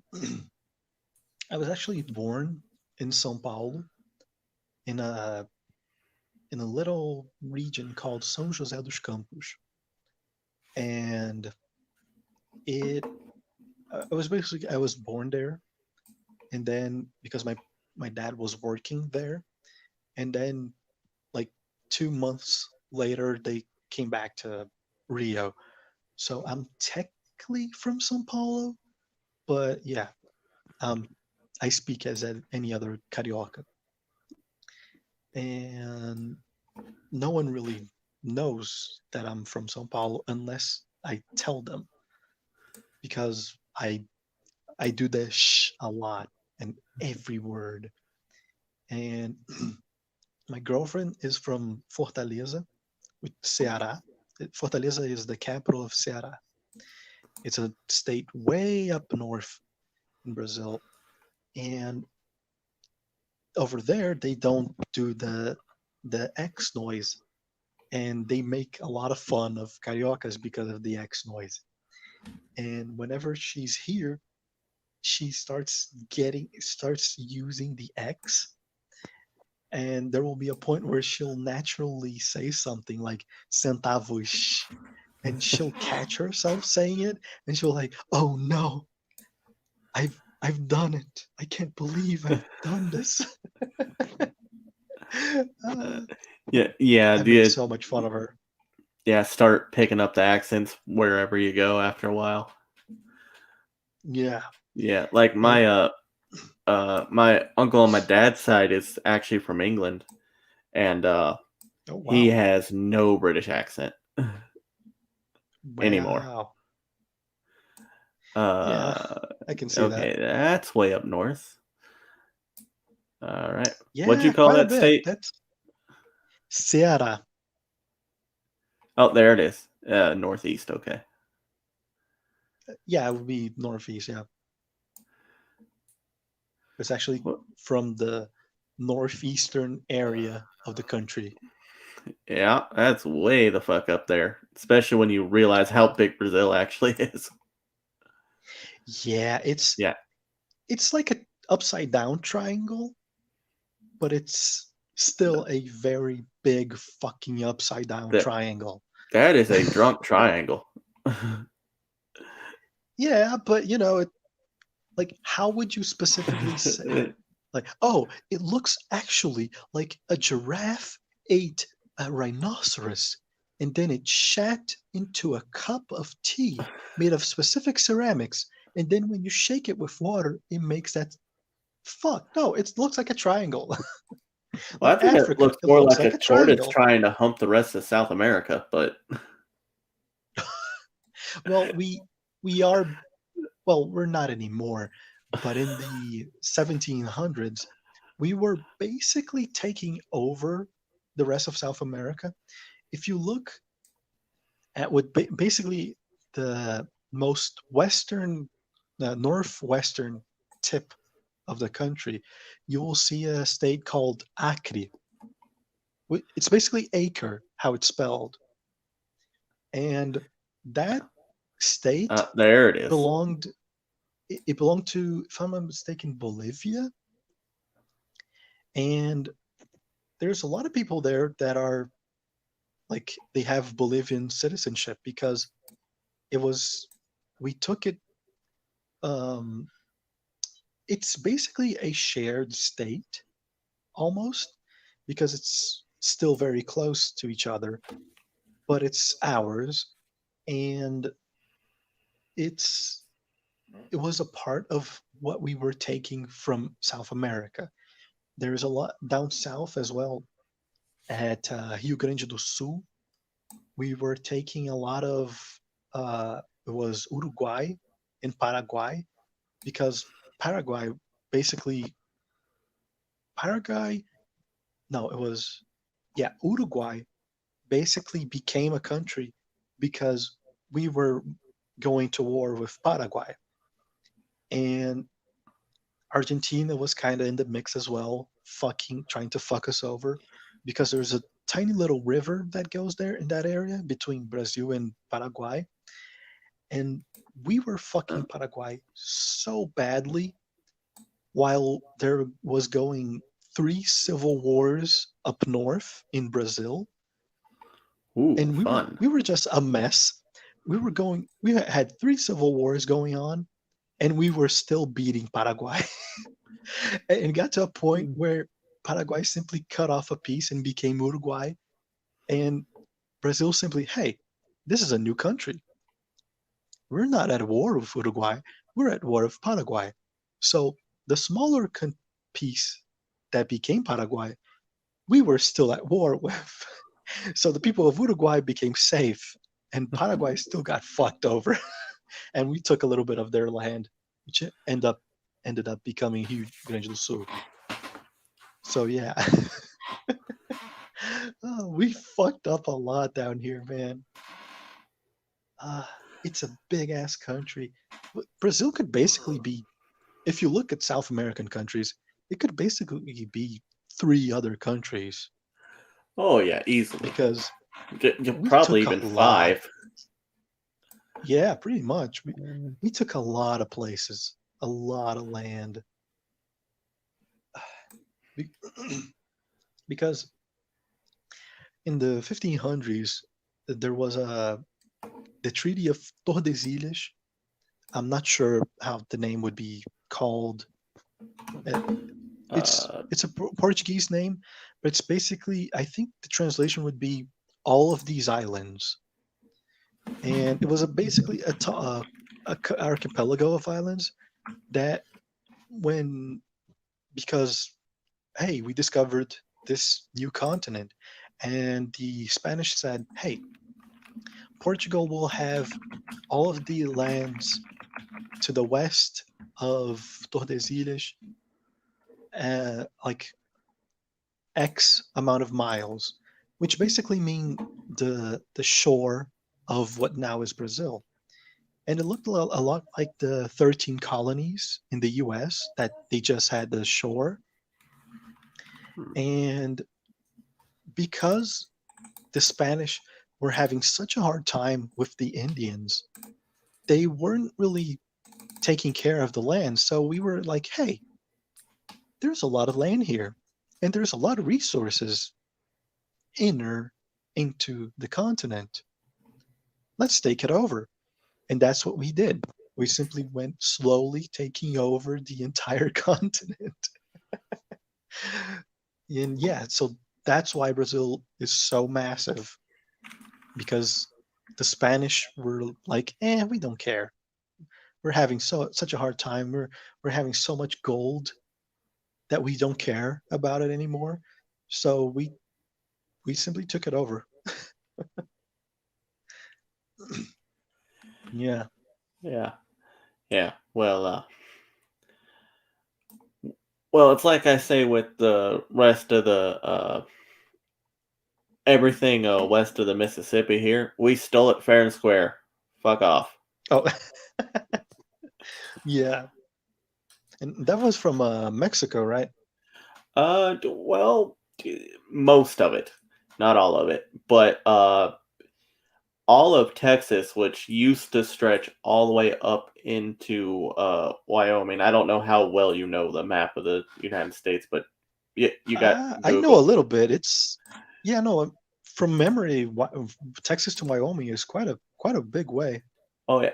I was actually born in São Paulo in a little region called São José dos Campos, and it I was basically I was born there, and then because my dad was working there, and then like 2 months later they came back to Rio. So I'm technically from São Paulo, but yeah, um, I speak as any other carioca, and no one really knows that I'm from São Paulo unless I tell them, because I do the sh a lot and every word. And my girlfriend is from Fortaleza, with Ceará. Fortaleza is the capital of Ceará. It's a state way up north in Brazil. And over there they don't do the X noise, and they make a lot of fun of cariocas because of the X noise. And whenever she's here, she starts using the X, and there will be a point where she'll naturally say something like centavos, and she'll catch herself saying it, and she'll like, oh no, I've done it, I can't believe I've done this. Uh, Yeah. I Do make you, so much fun of her. yeah, start picking up the accents wherever you go after a while. Yeah. Yeah, like And my uncle on my dad's side is actually from England, and oh he wow. has no British accent anymore. Wow. Yeah, Uh, I can see that. okay, that's way up north. All right, what'd you Yeah, call quite a that bit. state? That's Ceará. Oh, there it is. Northeast. Okay. Yeah, it would be northeast. Yeah, it's actually Well, from the northeastern area of the country. yeah, that's way the fuck up there, especially when you realize how big Brazil actually is. Yeah, Yeah, it's like a upside down triangle, but it's still a very big fucking upside down that triangle. that is a drunk triangle. Yeah, but like, how would you specifically say, like, oh, it looks actually like a giraffe ate a rhinoceros, and then it shat into a cup of tea made of specific ceramics, and then when you shake it with water, it makes that. Fuck, no, it looks like a triangle. Well, Like I think it Africa, looks it more looks like like a a tortoise triangle. trying to hump the rest of South America, but Well, we are, well, we're not anymore, but in the 1700s, we were basically taking over the rest of South America. If you look at what basically the most western, northwestern tip of the country, you will see a state called Acre. It's basically acre, how it's spelled. And that state there it is. belonged, it belonged to, if I'm not mistaken, Bolivia. And there's a lot of people there that are like, they have Bolivian citizenship because it was, we took it, um, it's basically a shared state almost, because it's still very close to each other, but it's ours. And it's, it was a part of what we were taking from South America. There's a lot down south as well at Rio Grande do Sul. We were taking a lot of, it was Uruguay and Paraguay, because Paraguay basically, Paraguay, no, it was, yeah, Uruguay basically became a country because we were going to war with Paraguay. And Argentina was kind of in the mix as well, fucking trying to fuck us over, because there's a tiny little river that goes there in that area between Brazil and Paraguay. And we were fucking Paraguay so badly while there was going three civil wars up north in Brazil. Ooh, And fun. we were just a mess. We had three civil wars going on, and we were still beating Paraguay. And it got to a point where Paraguay simply cut off a piece and became Uruguay, and Brazil simply, hey, this is a new country. We're not at war with Uruguay. We're at war with Paraguay. So the smaller piece that became Paraguay, we were still at war with. So the people of Uruguay became safe, and Paraguay still got fucked over. And we took a little bit of their land, which ended up becoming Rio Grande do Sul. So yeah, oh, we fucked up a lot down here, man. Uh, it's a big ass country. Brazil could basically be, if you look at South American countries, it could basically be three other countries Oh yeah, easily. because we Probably took a even lot. 5. Yeah, pretty much. We took a lot of places, a lot of land. Be- because in the 1500s, there was the Treaty of Tordesilhas. I'm not sure how the name would be called. Uh, Uh, it's a Portuguese name, but it's basically, I think the translation would be all of these islands, and it was basically a archipelago of islands that when because hey, we discovered this new continent, and the Spanish said, hey, Portugal will have all of the lands to the west of Tordesilhas, like X amount of miles, which basically mean the shore of what now is Brazil. And it looked a lot like the 13 colonies in the US that they just had the shore. And because the Spanish were having such a hard time with the Indians, they weren't really taking care of the land. So we were like, hey, there's a lot of land here, and there's a lot of resources inner into the continent. Let's take it over. And that's what we did. We simply went slowly taking over the entire continent. And yeah, so that's why Brazil is so massive, because the Spanish were like, we don't care. We're having such a hard time. We're having so much gold that we don't care about it anymore. So we simply took it over. Yeah. yeah, yeah. Well, it's like I say with the rest of the everything west of the Mississippi here. We stole it fair and square. Fuck off. Oh, yeah. And that was from Mexico, right? Well, most of it, not all of it, but all of Texas, which used to stretch all the way up into Wyoming. I don't know how well you know the map of the United States, but you got I know a Google. little bit. Yeah, no, from memory, Texas to Wyoming is quite a big way. Oh yeah,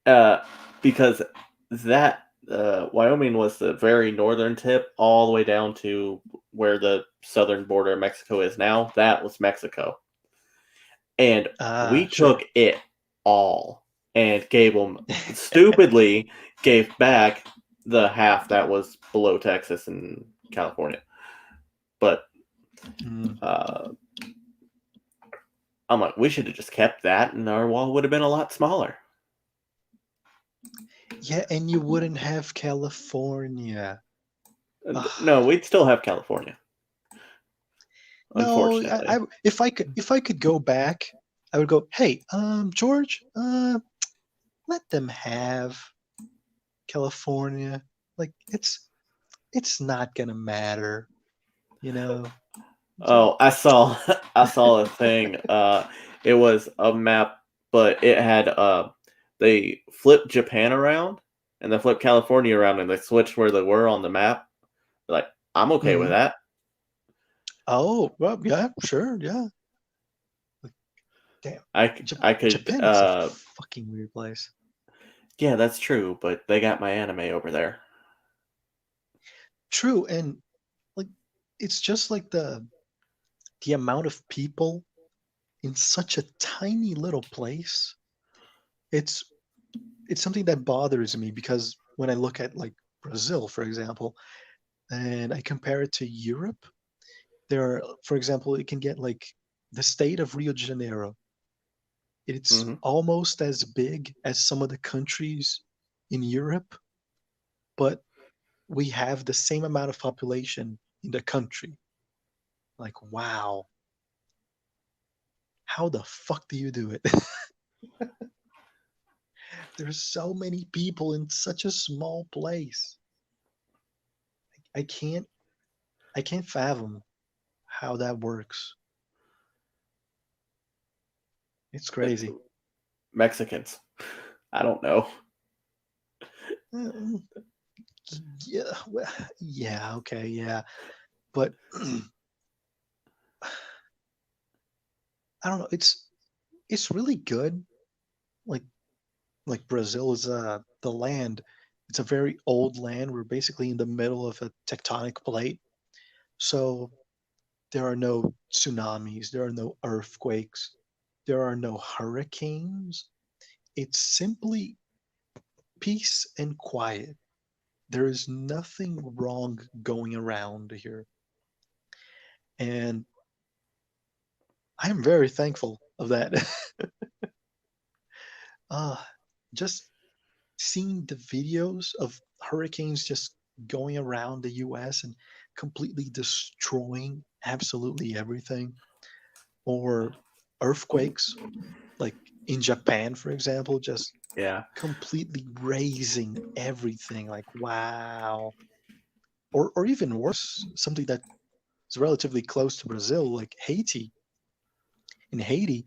uh, because that Wyoming was the very northern tip, all the way down to where the southern border of Mexico is now. That was Mexico, and we took Sure. it all and gave them stupidly gave back the half that was below Texas and California. But Mm. uh, I'm like, we should have just kept that, and our wall would have been a lot smaller. Yeah, and you wouldn't have California. No, we'd still have California, No, unfortunately. if I could go back, I would go, hey, George, let them have California. Like it's not gonna matter, you know. Oh, I saw I saw a thing. It was a map, but it had they flipped Japan around and they flipped California around and they switched where they were on the map. Like, I'm okay with Mhm. that. Oh, well, yeah, sure, yeah. Damn, I could Japan is a fucking weird place. yeah, that's true, but they got my anime over there. True, and like it's just like the amount of people in such a tiny little place. It's it's something that bothers me because when I look at like Brazil, for example, and I compare it to Europe, there are, for example, it can get like the state of Rio de Janeiro. It's Hmm. almost as big as some of the countries in Europe, but we have the same amount of population in the country. Like, wow, how the fuck do you do it? There's so many people in such a small place. I can't fathom how that works. It's crazy. Mexicans. I don't know. Uh, Yeah, yeah, okay, yeah, but I don't know. It's really good. Like Brazil is the land. It's a very old land. We're basically in the middle of a tectonic plate, so there are no tsunamis, there are no earthquakes, there are no hurricanes. It's simply peace and quiet. There is nothing wrong going around here, and I'm very thankful of that. uh, just seeing the videos of hurricanes just going around the US and completely destroying absolutely everything, or earthquakes, like in Japan, for example, just Yeah. completely razing everything. Like, wow. Or even worse, something that is relatively close to Brazil, like Haiti. In Haiti,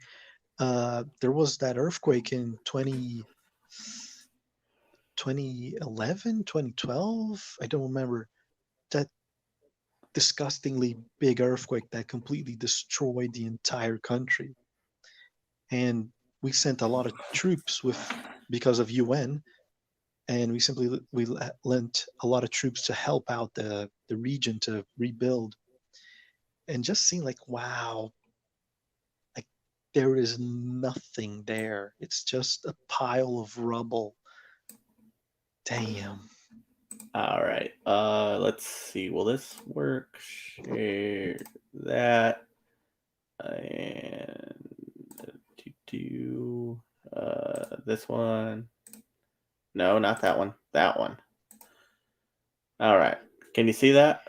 there was that earthquake in 2011, 2012. I don't remember, that disgustingly big earthquake that completely destroyed the entire country. And we sent a lot of troops with because of UN, and we simply lent a lot of troops to help out the region to rebuild. And just seeing like, wow, like there is nothing there. It's just a pile of rubble. Damn. All right. Let's see. Will this work? Share that and do this one. No, not that one. That one. All right. Can you see that?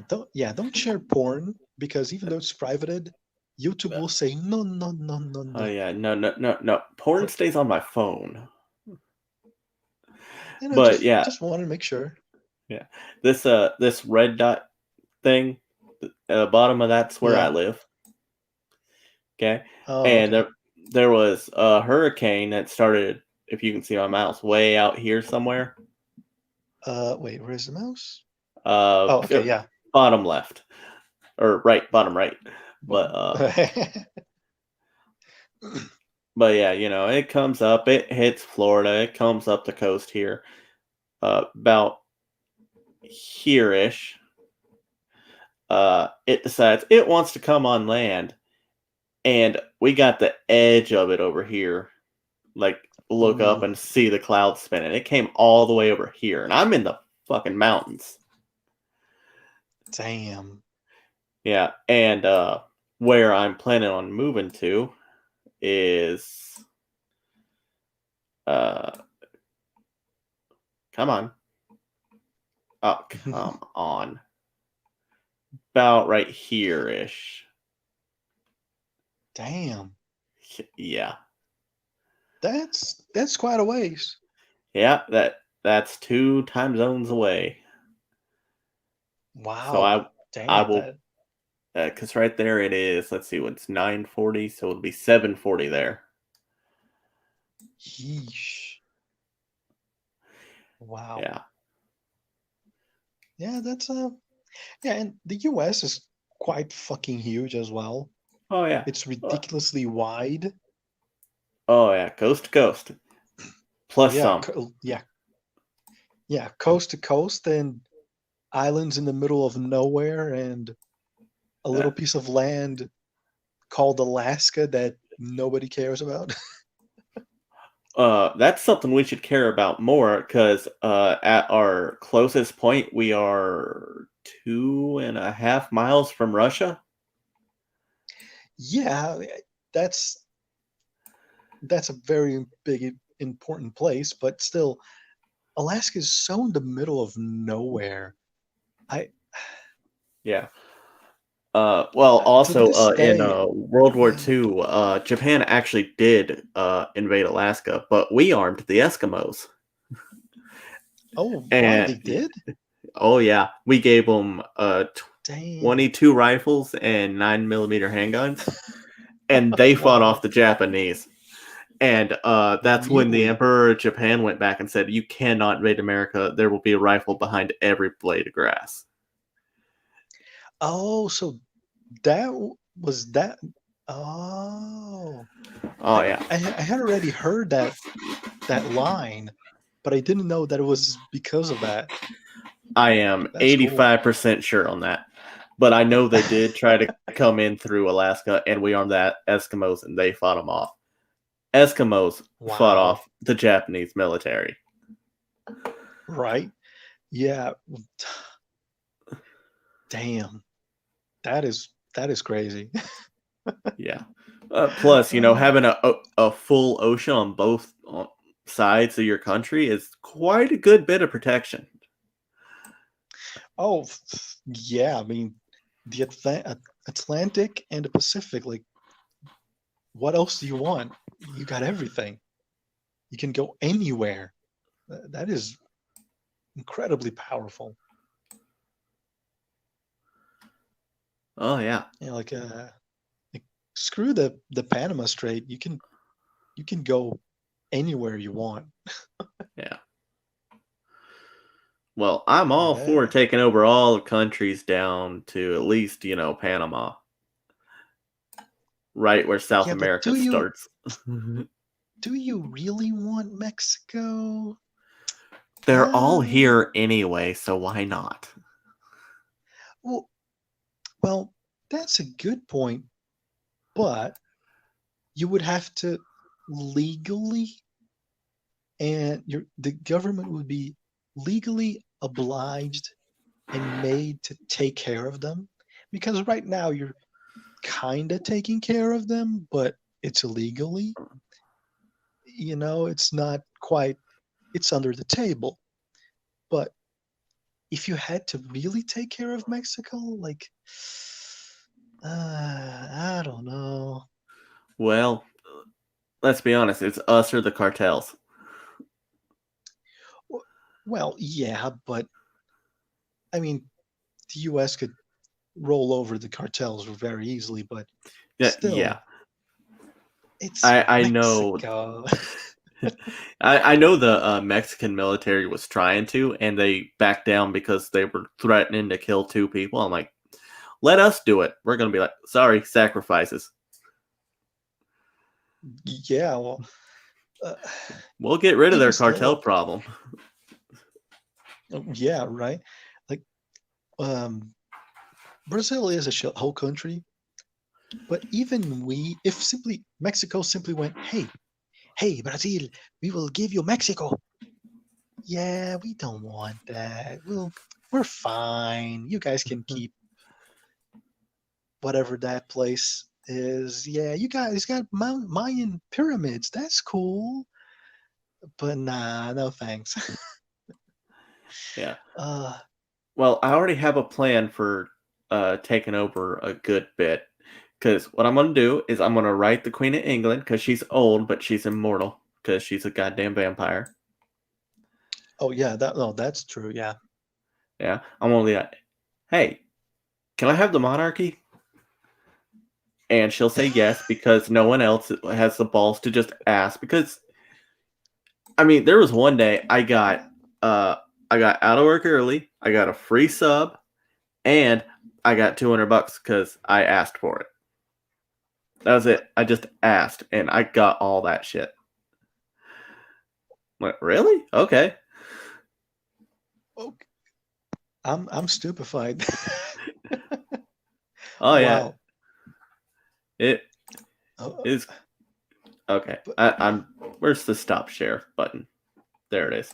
Don't share porn, because even though it's privated, YouTube will say no, no, no, no, Oh no. yeah. No. Porn But stays on my phone. But just yeah, wanted to make sure. yeah. This red dot thing, at the bottom of that's where I Yeah. live. Okay. Oh, And okay. there was a hurricane that started, if you can see my mouse, way out here somewhere. Wait, where's the mouse? Uh, Oh, okay, yeah. bottom left or right, bottom right. But but yeah, it comes up, it hits Florida, it comes up the coast here, about here-ish. It decides it wants to come on land, and we got the edge of it over here. Like, look up Ooh, and see the clouds spinning. It came all the way over here, and I'm in the fucking mountains. damn. Yeah, and where I'm planning on moving to is uh come on. Oh, come on. About right here-ish. Damn. Yeah. That's quite a ways. Yeah, that's 2 time zones away. So Wow. I Damn will, that. because right there it is. Let's see, it's 9:40, so it'll be 7:40 there. Yeesh. Wow. Yeah. Yeah, that's yeah, and the US is quite fucking huge as well. Oh yeah. It's ridiculously wide. Oh yeah, coast to coast. Plus Yeah, some. yeah, coast to coast, and islands in the middle of nowhere, and a little Yeah. piece of land called Alaska that nobody cares about. That's something we should care about more because at our closest point, we are 2.5 miles from Russia. Yeah, that's a very big important place, but still, Alaska is so in the middle of nowhere. I Yeah. Well, To also, this in day, World War II, Japan actually did invade Alaska, but we armed the Eskimos. oh, what, And they did? Oh yeah, we gave them Damn. 22 rifles and 9mm handguns, and they fought Wow. off the Japanese. And that's when the Really? Emperor of Japan went back and said, "You cannot invade America. There will be a rifle behind every blade of grass." Oh, so was that. Oh, Oh I, yeah, I had already heard that line, but I didn't know that it was because of that. I am That's cool. 85% sure on that. But I know they did try to come in through Alaska, and we armed that Eskimos, and they fought them off. Eskimos fought Wow. off the Japanese military. Right? Yeah. Damn. That is crazy. Yeah. Plus, Uh, having a full ocean on both sides of your country is quite a good bit of protection. oh, yeah. I mean, the Atlantic and the Pacific. Like, what else do you want? You got everything. You can go anywhere. That is incredibly powerful. Oh yeah, Yeah, like screw the Panama Strait. You can go anywhere you want. yeah. Well, I'm all for Yeah. taking over all the countries down to at least, Panama, right where South Yeah, but America starts. do you really want Mexico? They're all Uh, here anyway, so why not? well, well, that's a good point, but you would have to legally, and the government would be legally obliged and made to take care of them, because right now you're kind of taking care of them, but it's illegally. It's not quite. It's under the table. But if you had to really take care of Mexico, like, I don't know. Well, let's be honest, it's us or the cartels. Well, yeah, but I mean, the U.S. could roll over the cartels very easily, but Yeah, yeah. still, it's I know. Mexico. I know the Mexican military was trying to, and they backed down because they were threatening to kill 2 people. I'm like, let us do it. We're gonna be like, sorry, sacrifices. Yeah, well, uh, We'll get rid of even their still, cartel problem. yeah, right. Like, um, Brazil is a whole country, but even if simply Mexico simply went, hey, Brazil, we will give you Mexico. Yeah, we don't want that. We're fine. You guys can keep whatever that place is. Yeah, you guys got Mayan pyramids. That's cool. But nah, no thanks. Yeah. uh, Well, I already have a plan for taking over a good bit. Because what I'm gonna do is I'm gonna write the Queen of England because she's old, but she's immortal because she's a goddamn vampire. oh yeah, that's true. Yeah. Yeah, I'm gonna be like, hey, can I have the monarchy? And she'll say yes because no one else has the balls to just ask. Because I mean, there was one day uh I got out of work early, I got a free sub, and I got $200 because I asked for it. That was it. I just asked, and I got all that shit. Went really? Okay. Okay. I'm stupefied. Oh yeah, Wow. it Uh, is okay. but I'm. Where's the stop share button? There it is.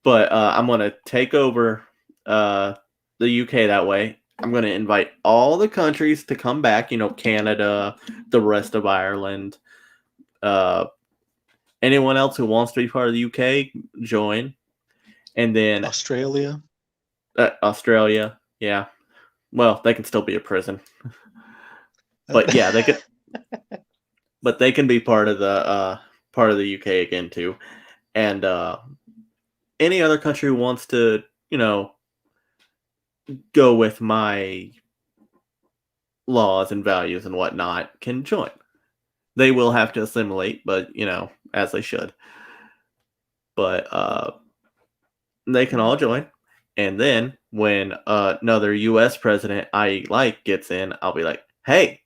But I'm gonna take over uh, the UK that way. I'm gonna invite all the countries to come back. Canada, the rest of Ireland, uh, anyone else who wants to be part of the UK, join, and then Australia. Australia. Yeah, well, they can still be a prison, Uh, but yeah, they could. But they can be part of the UK again too, and any other country who wants to, go with my laws and values and whatnot can join. They will have to assimilate, but as they should. But they can all join. And then when another U.S. president I like gets in, I'll be like, "Hey,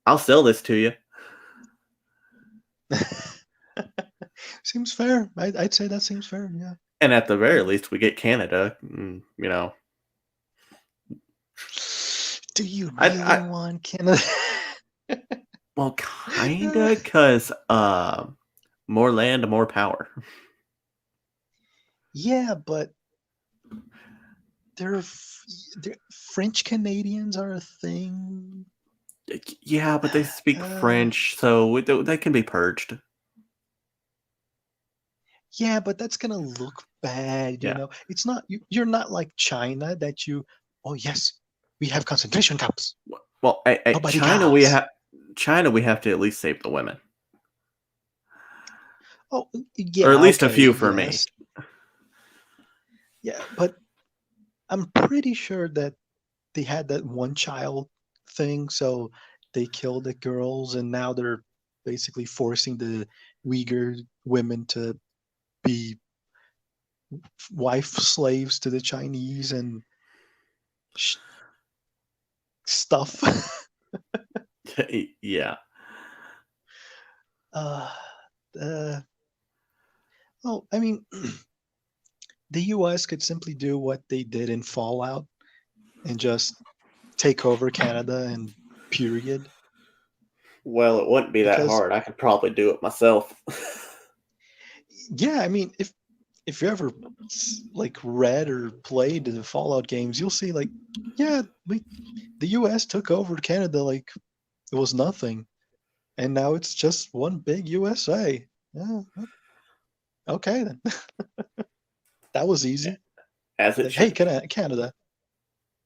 I'll sell this to you." Seems fair. I'd say that seems fair. Yeah. And at the very least, we get Canada. Do you I, really I want Canada? well, kinda, because more land, more power. Yeah, but they're, French Canadians are a thing. Yeah, but they speak Uh, French, so they can be purged. yeah, but that's gonna look bad. Yeah. It's not you're not like China that you. Oh yes, we have concentration camps. Well, Nobody China, we goes. have to at least save the women, Oh or at yeah, least a okay, few for me. yes, yeah, but I'm pretty sure that they had that one child thing, so they killed the girls, and now they're basically forcing the Uyghur women to be wife slaves to the Chinese and stuff. Yeah. uh, uh, oh, I mean, the U.S. could simply do what they did in Fallout and just take over Canada and period. Well, it wouldn't be that Because hard. I could probably do it myself. yeah, I mean, if you ever like read or played the Fallout games, you'll see like, yeah, the U.S. took over Canada like it was nothing, and now it's just one big USA. Yeah, okay then. That was easy. As it Like, hey, should be. Canada,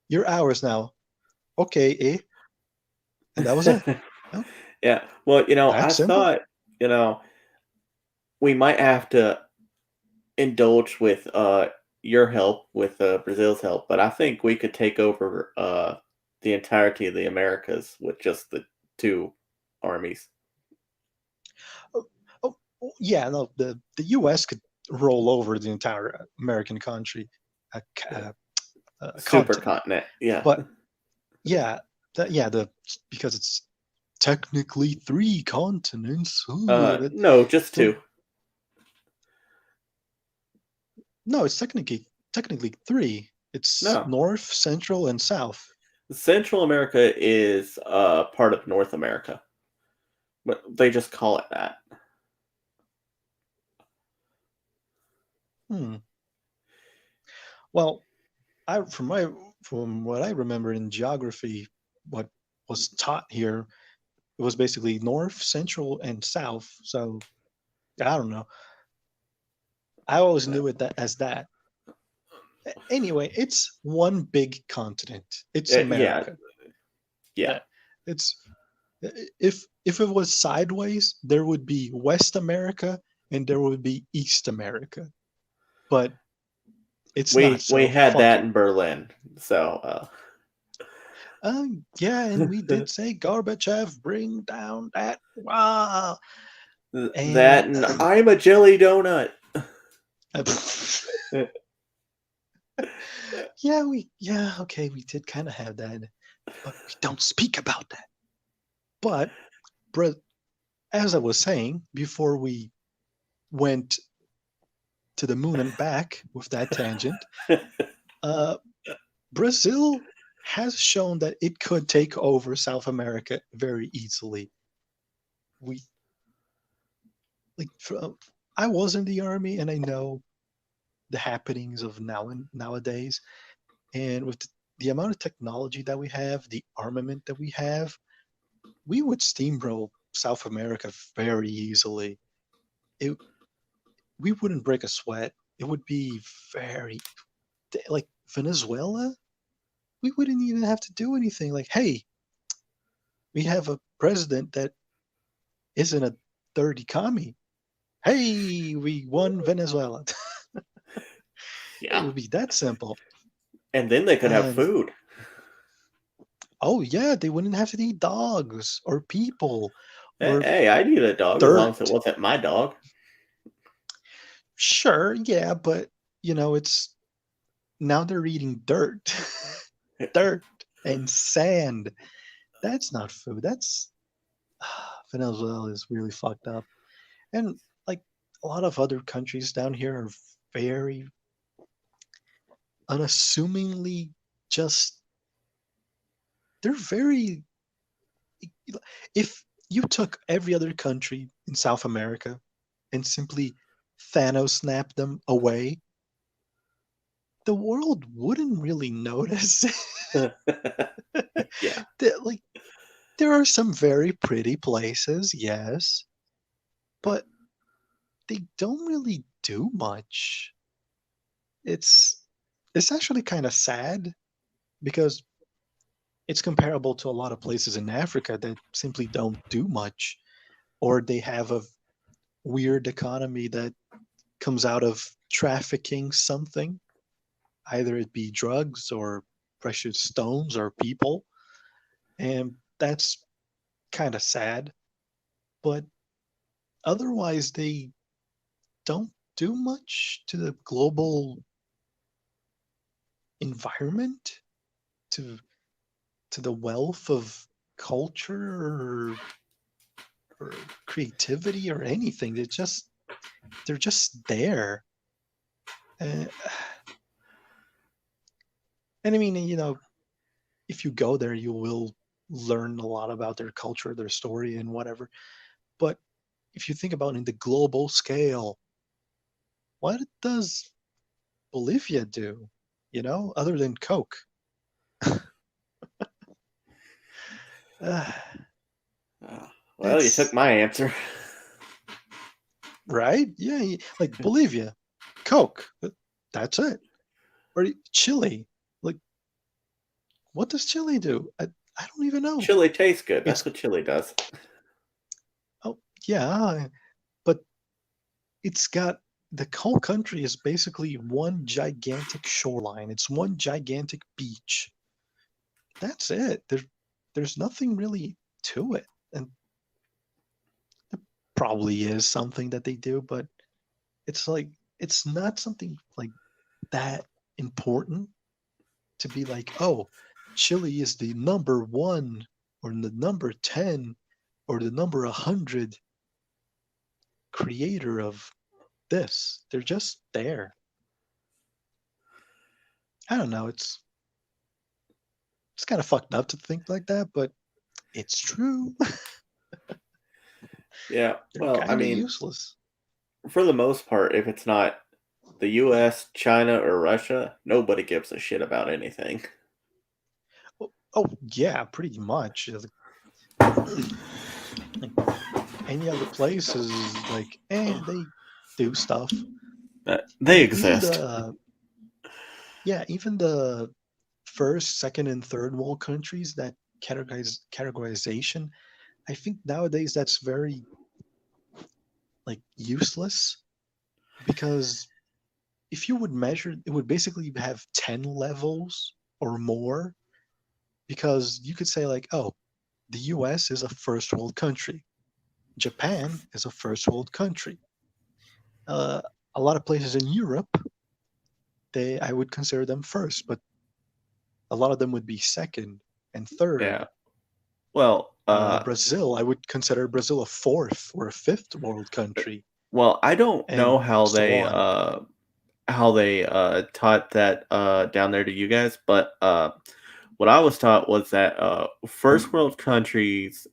you're ours now. Okay, eh? And that was it. Oh, Yeah. Well, that's I simple. thought, you know, we might have to indulge with your help, with Brazil's help, but I think we could take over the entirety of the Americas with just the two armies. Oh, yeah, no, the U.S. could roll over the entire American country, Yeah. continent. Supercontinent. Yeah. But yeah, yeah, because it's technically three continents. Ooh, No, just so two. no, it's technically three. It's No. North, Central, and South. Central America is part of North America, but they just call it that. Hmm. Well, I from what I remember in geography, what was taught here, it was basically North, Central, and South. So I don't know. I always knew it that as that. Anyway, it's one big continent. It's Yeah, America. yeah. It's if it was sideways, there would be West America and there would be East America. But it's not, We so had fuck that it. in Berlin, so Yeah, and we did say Gorbachev, bring down that wall. that And and I'm a jelly donut. yeah, okay, we did kind of have that, but we don't speak about that. But as I was saying before we went to the moon and back with that tangent, uh, Brazil has shown that it could take over South America very easily. We like I was in the army and I know the happenings of nowadays, and with the amount of technology that we have, the armament that we have, we would steamroll South America very easily. It We wouldn't break a sweat. It would be very like Venezuela. We wouldn't even have to do anything. Like, hey, we have a president that isn't a dirty commie. Hey, we won Venezuela. It Yeah. would be that simple. And then they could have And food. oh yeah, they wouldn't have to eat dogs or people or Hey, I'd eat a dog as long as it dirt. wasn't my dog. Sure, yeah, but it's now they're eating dirt, dirt and sand. That's not food. That's Venezuela is really fucked up. And like a lot of other countries down here are very unassumingly just they're very if you took every other country in South America and simply Thanos snapped them away, the world wouldn't really notice. Yeah. Like there are some very pretty places, yes, but they don't really do much. It's it's actually kind of sad because it's comparable to a lot of places in Africa that simply don't do much, or they have a weird economy that comes out of trafficking something, either it be drugs or precious stones or people. And that's kind of sad. But otherwise, they don't do much to the global environment, to the wealth of culture or creativity or anything. They're just there. Uh, and I mean, if you go there, you will learn a lot about their culture, their story, and whatever. But if you think about it in the global scale, what does Bolivia do? Other than Coke. Uh, Well, you took it's my answer. right. Yeah, like Bolivia, Coke. That's it. Or Chile. Like, what does Chile do? I don't even know. Chili tastes good. It's That's what chili does. oh yeah, but it's got the whole country is basically one gigantic shoreline. It's one gigantic beach. That's it. There's nothing really to it. And there probably is something that they do, but it's like it's not something like that important to be like, oh, Chile is the number one or the number 10 or the number 100 creator of this. They're just there. I don't know. It's kind of fucked up to think like that, but it's true. Yeah. They're Well, I kind of mean, useless. for the most part, if it's not the US, China, or Russia, nobody gives a shit about anything. Oh yeah, pretty much. Like any other places, like they do stuff, They and exist. even the first, second, and third world countries that categorization. I think nowadays that's very like useless because if you would measure, it would basically have 10 levels or more because you could say like, oh, the US is a first world country. Japan is a first world country. Uh, a lot of places in Europe, I would consider them first, but a lot of them would be second and Yeah. third. Well, Brazil, I would consider Brazil a fourth or a fifth world country, I don't know and so on. how they taught that down there to you guys, but what I was taught was that first world countries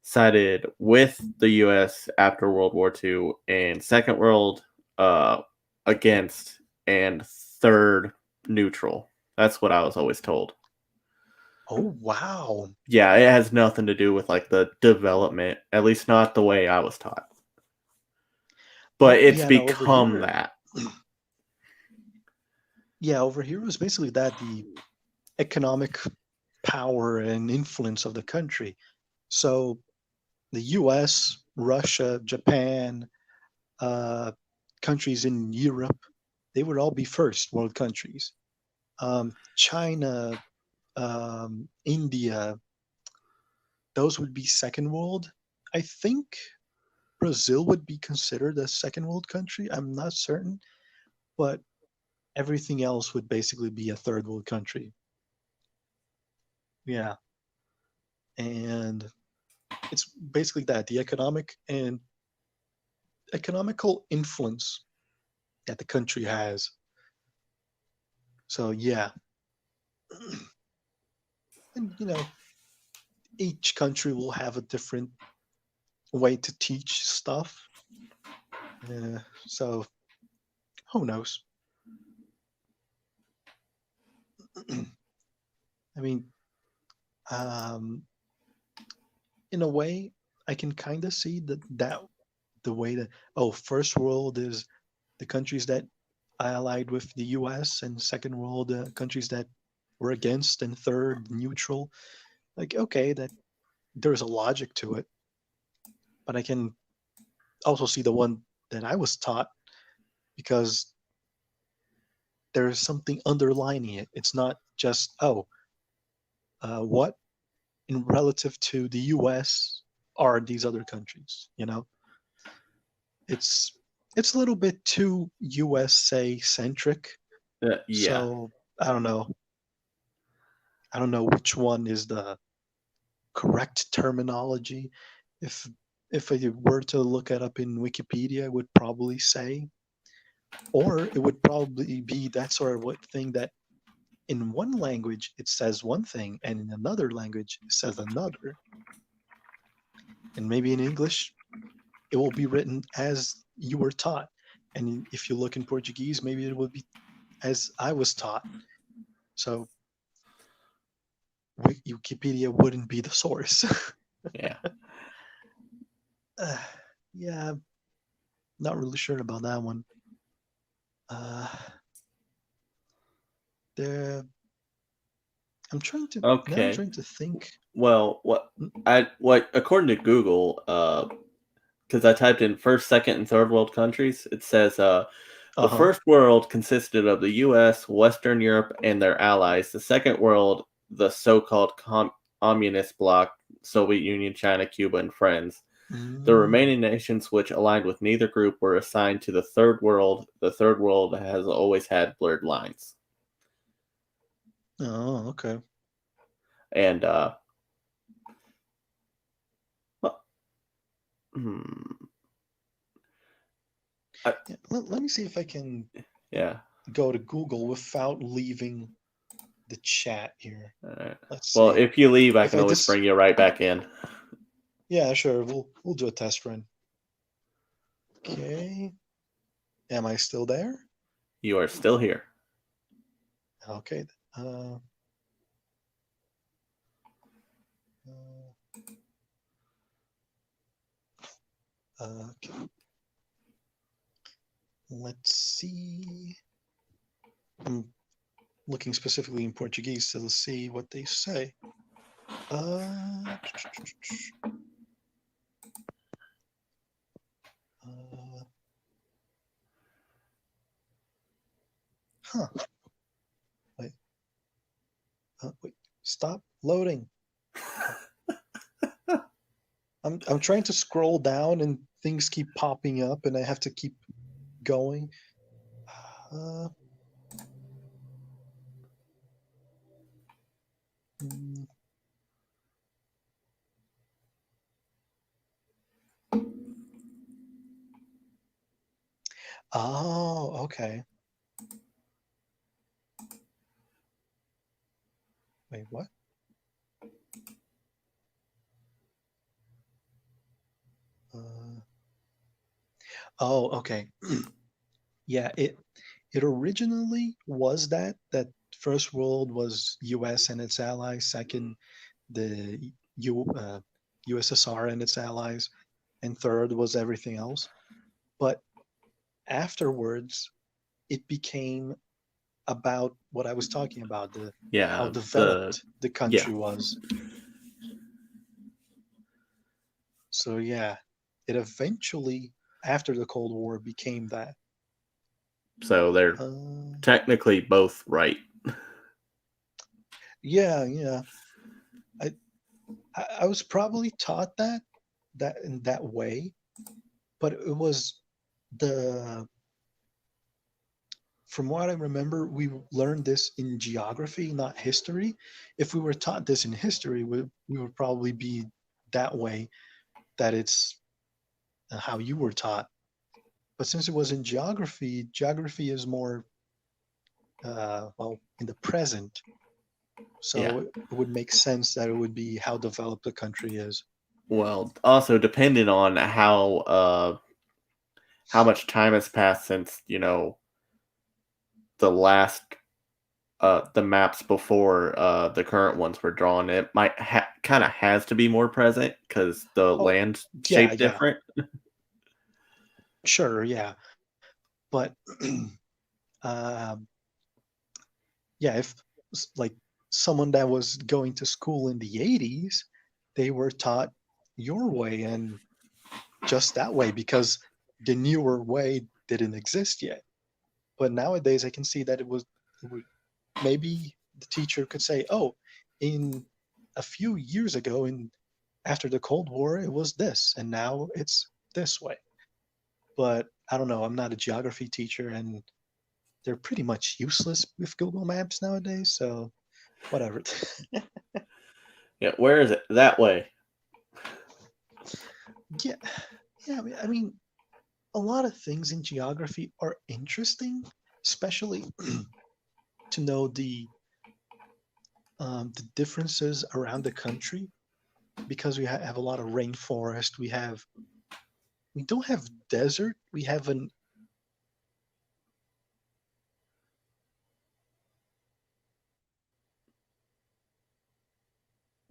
sided with the U.S. after World War II, and second world uh, against, and third neutral. That's what I was always told. Oh wow! Yeah, it has nothing to do with like the development, at least not the way I was taught. But Oh it's yeah, no, over become here, that. yeah, over here was basically that the economic power and influence of the country. So the U.S., Russia, Japan, uh, countries in Europe, they would all be first world countries. China, India, those would be second world. I think Brazil would be considered a second world country. I'm not certain, but everything else would basically be a third world country. Yeah. And it's basically that the economical influence that the country has. So yeah. And each country will have a different way to teach stuff. So who knows? I mean, um, in a way, I can kind of see that the way that first world is the countries that allied with the U.S. and second world countries that were against, and third neutral. Like okay, that there's a logic to it, but I can also see the one that I was taught because there's something underlining it. It's not just what in relative to the U.S. are these other countries. It's it's a little bit too USA centric. Yeah. So I don't know. I don't know which one is the correct terminology. If if I were to look it up in Wikipedia, it would probably say, or it would probably be that sort of what thing that in one language it says one thing and in another language it says another. And maybe in English it will be written as you were taught. And if you look in Portuguese, maybe it would be as I was taught. So Wikipedia wouldn't be the source. Yeah. uh, yeah, not really sure about that one. Uh, there, I'm trying to now. I'm Okay. trying to think. Well, what according to Google, because I typed in first, second, and third world countries, it says the Uh-huh. first world consisted of the U.S., Western Europe, and their allies. The second world, the so-called communist bloc, Soviet Union, China, Cuba, and friends. The Mm. remaining nations which aligned with neither group were assigned to the third world. The third world has always had blurred lines. Oh, okay. And well, hmm, I, Yeah, let me see if I can yeah. go to Google without leaving the chat here. Alright. Let's Well, see. if you leave, I If can I always just bring you right back in. Yeah, sure. We'll do a test run. Okay. Am I still there? You are still here. Okay. Uh, uh, okay. Let's see. I'm looking specifically in Portuguese, so let's see what they say. Uh, uh, huh. Wait. Wait. Stop loading. I'm trying to scroll down and things keep popping up, and I have to keep going. Uh, mm, oh, okay. Wait, what? Uh, oh, okay. Yeah, it originally was that first world was U.S. and its allies, second the USSR and its allies, and third was everything else. But afterwards, it became about what I was talking about, the how Yeah, developed the yeah. country was. So yeah, it eventually, after the Cold War, became that. So they're Uh, technically both right. Yeah, yeah. I, I was probably taught that in that way, but it was the from what I remember, we learned this in geography, not history. If we were taught this in history, we would probably be that way, that it's how you were taught. But since it was in geography, geography is more, well, in the present. Yeah. So it would make sense that it would be how developed the country is. Well, also depending on how much time has passed since the last the maps before the current ones were drawn, it might kind of has to be more present because the Oh, land's yeah, shaped yeah, different. sure, yeah. But um, yeah, if like someone that was going to school in the 80s, they were taught your way and just that way because the newer way didn't exist yet. But nowadays, I can see that it would maybe the teacher could say, "Oh, in a few years ago, in after the Cold War, it was this, and now it's this way." But I don't know. I'm not a geography teacher, and they're pretty much useless with Google Maps nowadays. So whatever. Yeah, where is it? That way. Yeah, yeah. I mean, a lot of things in geography are interesting, especially to know the differences around the country because we have a lot of rainforest. We don't have desert. We have an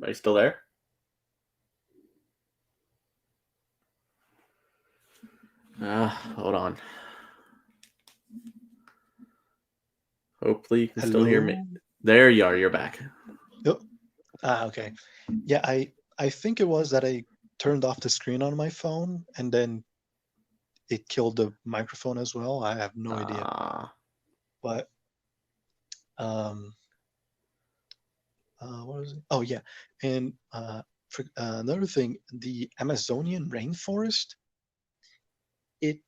Are you still there? Hold on. Hopefully you can still hear me. hello. There you are. You're back. Oh, okay. Yeah, I think it was that I turned off the screen on my phone and then it killed the microphone as well. I have no idea. Ah, But um, what was it? Oh yeah, and for, another thing, the Amazonian rainforest. It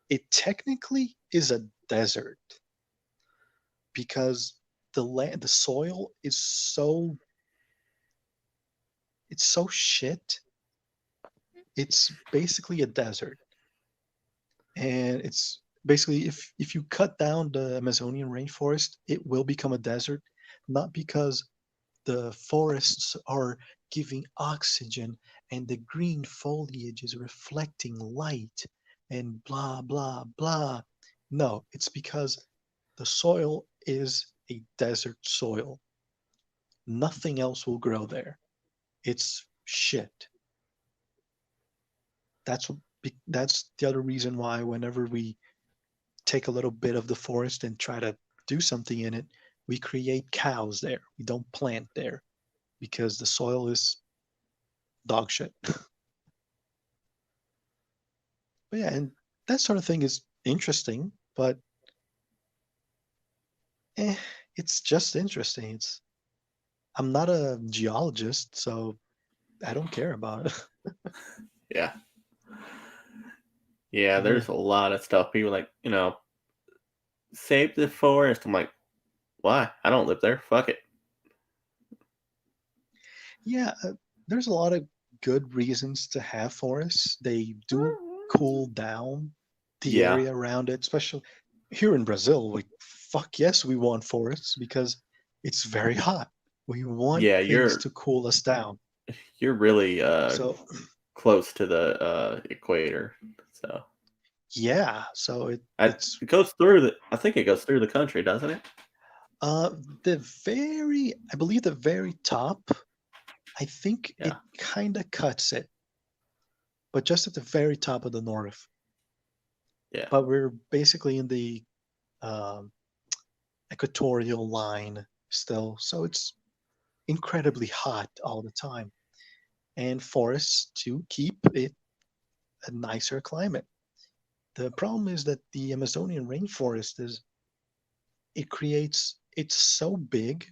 it technically is a desert because the soil is it's so shit. It's basically a desert, and it's basically if you cut down the Amazonian rainforest, it will become a desert, not because the forests are giving oxygen and the green foliage is reflecting light and blah blah blah. No, it's because the soil is a desert soil. Nothing else will grow there. It's shit. That's that's the other reason why whenever we take a little bit of the forest and try to do something in it, we create cows there. We don't plant there because the soil is dog shit. But yeah, and that sort of thing is interesting, but eh, it's just interesting. It's I'm not a geologist, so I don't care about it. yeah. Yeah, Yeah. there's a lot of stuff. People like, save the forest. I'm like, why? I don't live there. Fuck it. Yeah, there's a lot of good reasons to have forests. They do cool down the Yeah. area around it, especially here in Brazil. Like, fuck yes, we want forests because it's very hot. We want Yeah, things you're to cool us down. you're really So, close to the equator. So yeah, so it's it goes through the I think it goes through the country, doesn't it? the very, I believe the very top, I think Yeah. it kind of cuts it, but just at the very top of the north. Yeah. But we're basically in the um, equatorial line still, so it's incredibly hot all the time. And forests to keep it a nicer climate. The problem is that the Amazonian rainforest is it's so big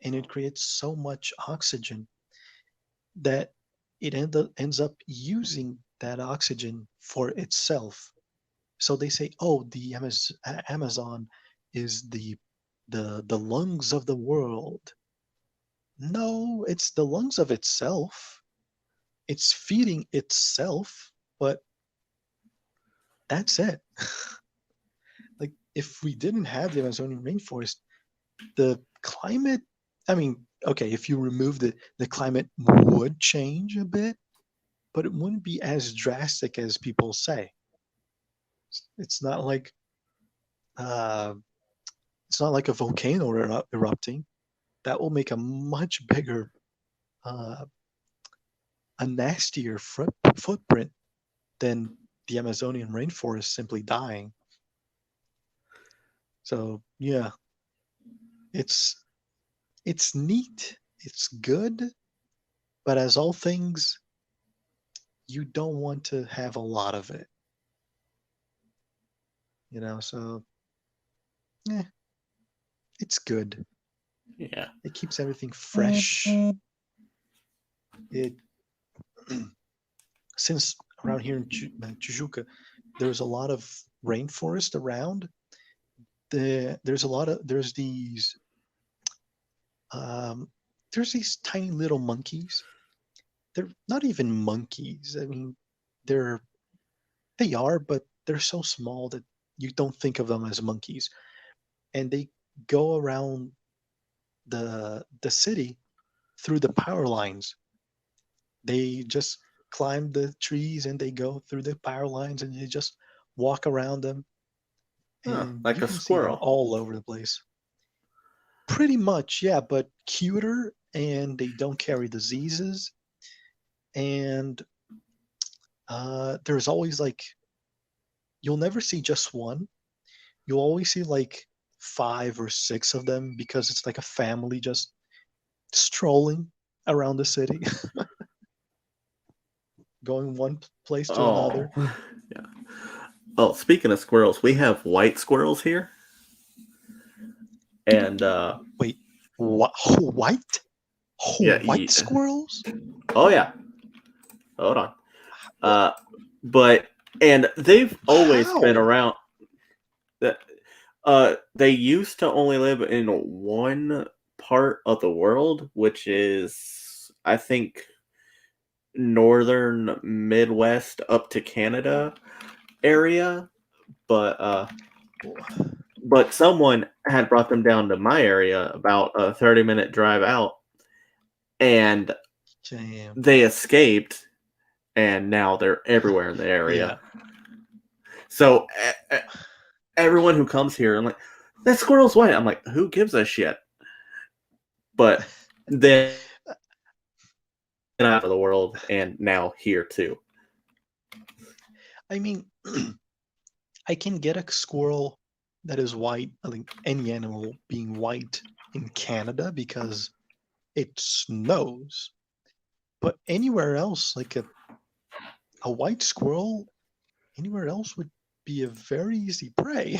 and it creates so much oxygen that it ends up using that oxygen for itself. So they say, oh, the Amazon is the lungs of the world. No, it's the lungs of itself. It's feeding itself, but that's it. Like if we didn't have the Amazonian rainforest, the climate, I mean, okay, if you remove the climate would change a bit, but it wouldn't be as drastic as people say. It's not like uh, it's not like a volcano erupting. That will make a much bigger, uh, a nastier footprint than the Amazonian rainforest simply dying. So yeah, it's it's neat, it's good, but as all things, you don't want to have a lot of it. So yeah, it's good. Yeah. It keeps everything fresh. It since around here in Tijuca, there's a lot of rainforest around. There's um, these tiny little monkeys. They're not even monkeys. I mean, they're they are, but they're so small that you don't think of them as monkeys. And they go around the city through the power lines. They just climb the trees and they go through the power lines and you just walk around them Huh, and like you a can see them squirrel. all over the place. Pretty much, yeah, but cuter and they don't carry diseases. And there's always like, you'll never see just one. You'll always see like 5 or 6 of them because it's like a family just strolling around the city, going one place to Oh, another. yeah. Oh, speaking of squirrels, we have white squirrels here, and Wait, what? White? yeah, White squirrels? oh yeah. Hold on. Uh, but and they've always been How? around. That they used to only live in one part of the world, which is I think northern Midwest up to Canada area, but someone had brought them down to my area about a 30-minute drive out, and Damn. they escaped, and now they're everywhere in the Yeah. area. So everyone who comes here, I'm like, that squirrel's white. I'm like, who gives a shit? But then out of the world, and now here too. I mean, I can get a squirrel that is white. I think any animal being white in Canada because it snows. But anywhere else, like a white squirrel, anywhere else would be a very easy prey,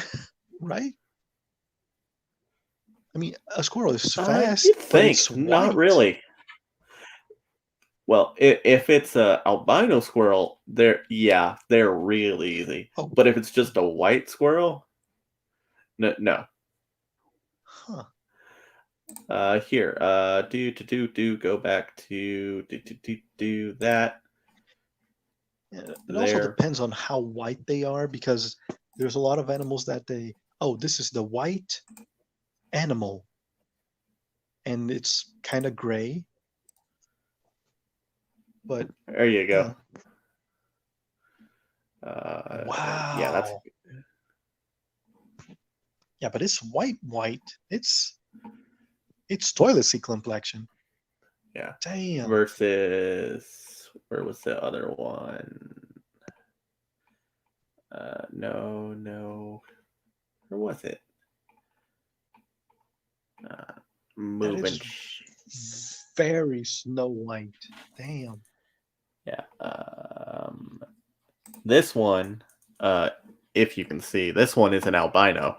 right? I mean, a squirrel is You'd fast, but it's think, not white. really. Well, if it's a albino squirrel, they're really easy. Oh, But if it's just a white squirrel, no. huh. Here, do go back to do that It also there. depends on how white they are because there's a lot of animals that this is the white animal and it's kind of gray, but There you yeah. go. Yeah, that's Wow. Yeah, but it's white. It's toilet seat complexion. yeah. Damn. Versus where was the other one? No. Where was it? That Moving. is very Snow White. Damn. Yeah. This one, if you can see, this one is an albino.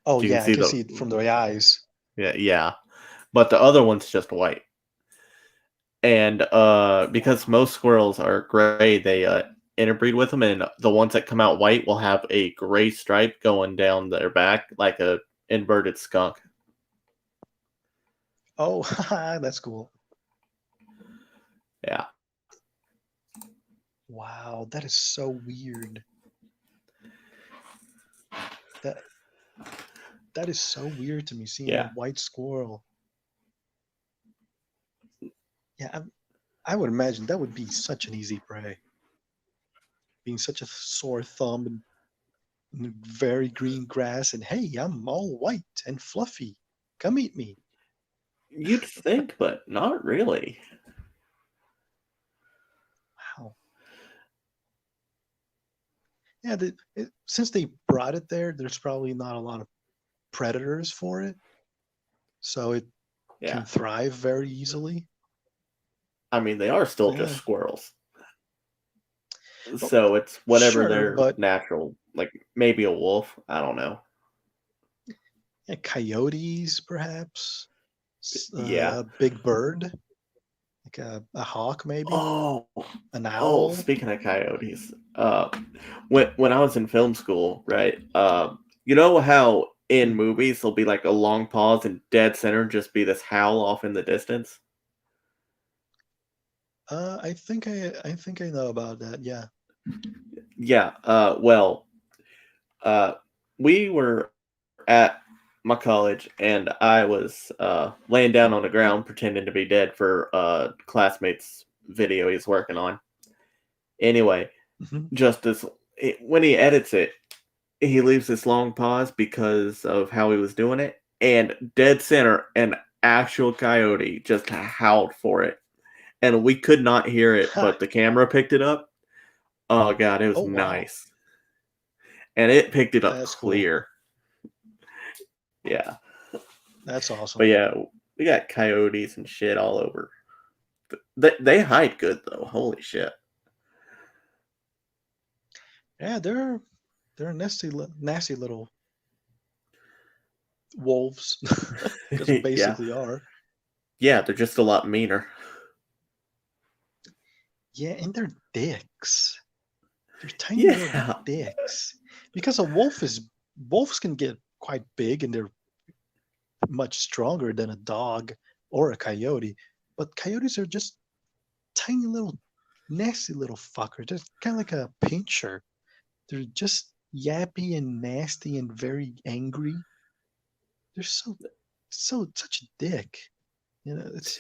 Oh You can yeah, I see can see it from the eyes. yeah. but the other one's just white. And because most squirrels are gray, they interbreed with them, and the ones that come out white will have a gray stripe going down their back, like a inverted skunk. Oh, that's cool. Yeah. Wow, that is so weird. That is so weird to me, seeing a Yeah. white squirrel. Yeah, I would imagine that would be such an easy prey. Being such a sore thumb and very green grass, and hey, I'm all white and fluffy. Come eat me. You'd think, but not really. Wow. Yeah, since they brought it there, there's probably not a lot of predators for it, so it Yeah. can thrive very easily. I mean, they are still Yeah. just squirrels. Well, So it's whatever sure, their but natural, like maybe a wolf. I don't know. yeah, coyotes, perhaps. Yeah. A big bird, like a hawk, maybe. Oh, An oh. owl. Speaking of coyotes, when I was in film school, right? You know how in movies there'll be like a long pause and dead center just be this howl off in the distance. I think I know about that. Yeah. Yeah. Well, we were at my college, and I was laying down on the ground pretending to be dead for classmate's video he's working on. Anyway, Hmm. just as when he edits it, he leaves this long pause because of how he was doing it, and dead center, an actual coyote just howled for it, and we could not hear it, Ha! but the camera picked it up. Oh god, it was Oh wow, nice, and it picked it up that's cool. clear. Yeah. That's But awesome. yeah, we got coyotes and shit all over. They hide good though. Holy shit. Yeah, they're nasty little wolves, because Yeah. basically are. Yeah, they're just a lot meaner. Yeah, and they're dicks. They're tiny little Yeah. dicks. Because wolves can get quite big, and they're much stronger than a dog or a coyote. But coyotes are just tiny little nasty little fuckers. They're kind of like a pincher. They're just yappy and nasty and very angry. They're such a dick. It's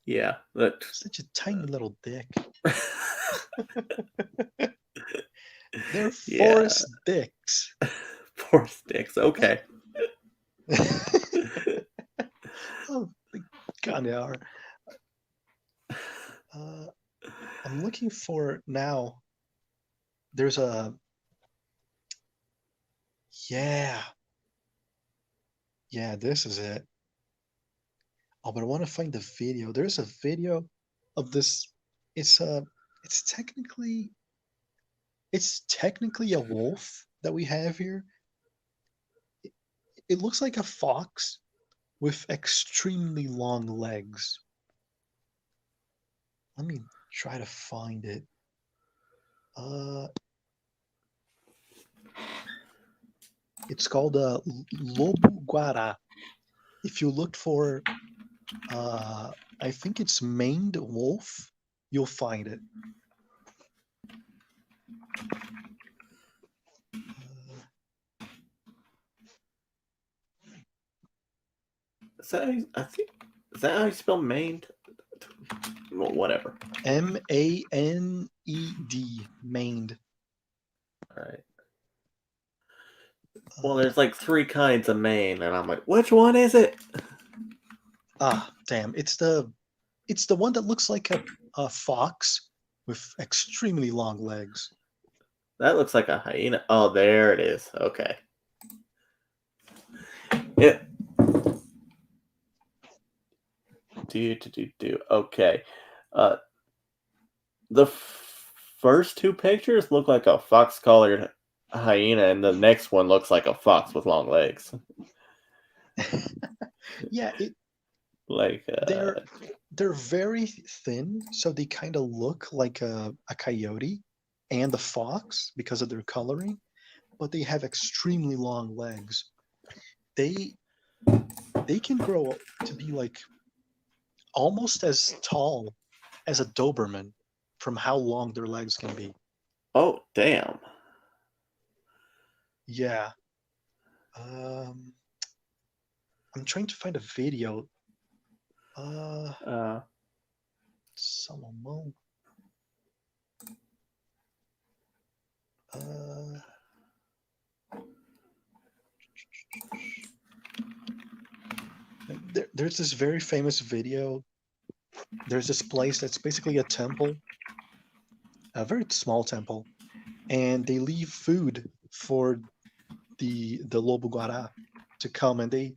Yeah. That such a tiny little dick. They're yeah. forest dicks. Poor sticks. Okay. Oh, they kind of are. Uh, I'm looking for now. There's a yeah, yeah. This is it. Oh, but I want to find the video. There's a video of this. It's a. It's technically. It's technically a wolf that we have here. It looks like a fox with extremely long legs. Let me try to find it. Uh, it's called Lobo Guará. If you look for, I think it's maned wolf, you'll find it. Is that how I think is that how you spell maned? Well, whatever. Maned, maned. Alright. Well, there's like 3 kinds of mane, and I'm like, which one is it? Damn! It's the one that looks like a fox with extremely long legs. That looks like a hyena. Oh, there it is. Okay. Yeah. Do. Okay. Uh, the first 2 pictures look like a fox-collared hyena, and the next one looks like a fox with long legs. Yeah, Like, they're very thin, so they kind of look like a coyote and a fox because of their coloring, but they have extremely long legs. They they can grow to be like almost as tall as a Doberman from how long their legs can be. oh, damn. Yeah. Um, I'm trying to find a video. Uh, Uh, Salomon. Uh, there's this very famous video. There's this place that's basically a temple, a very small temple, and they leave food for the Lobo Guará to come, and they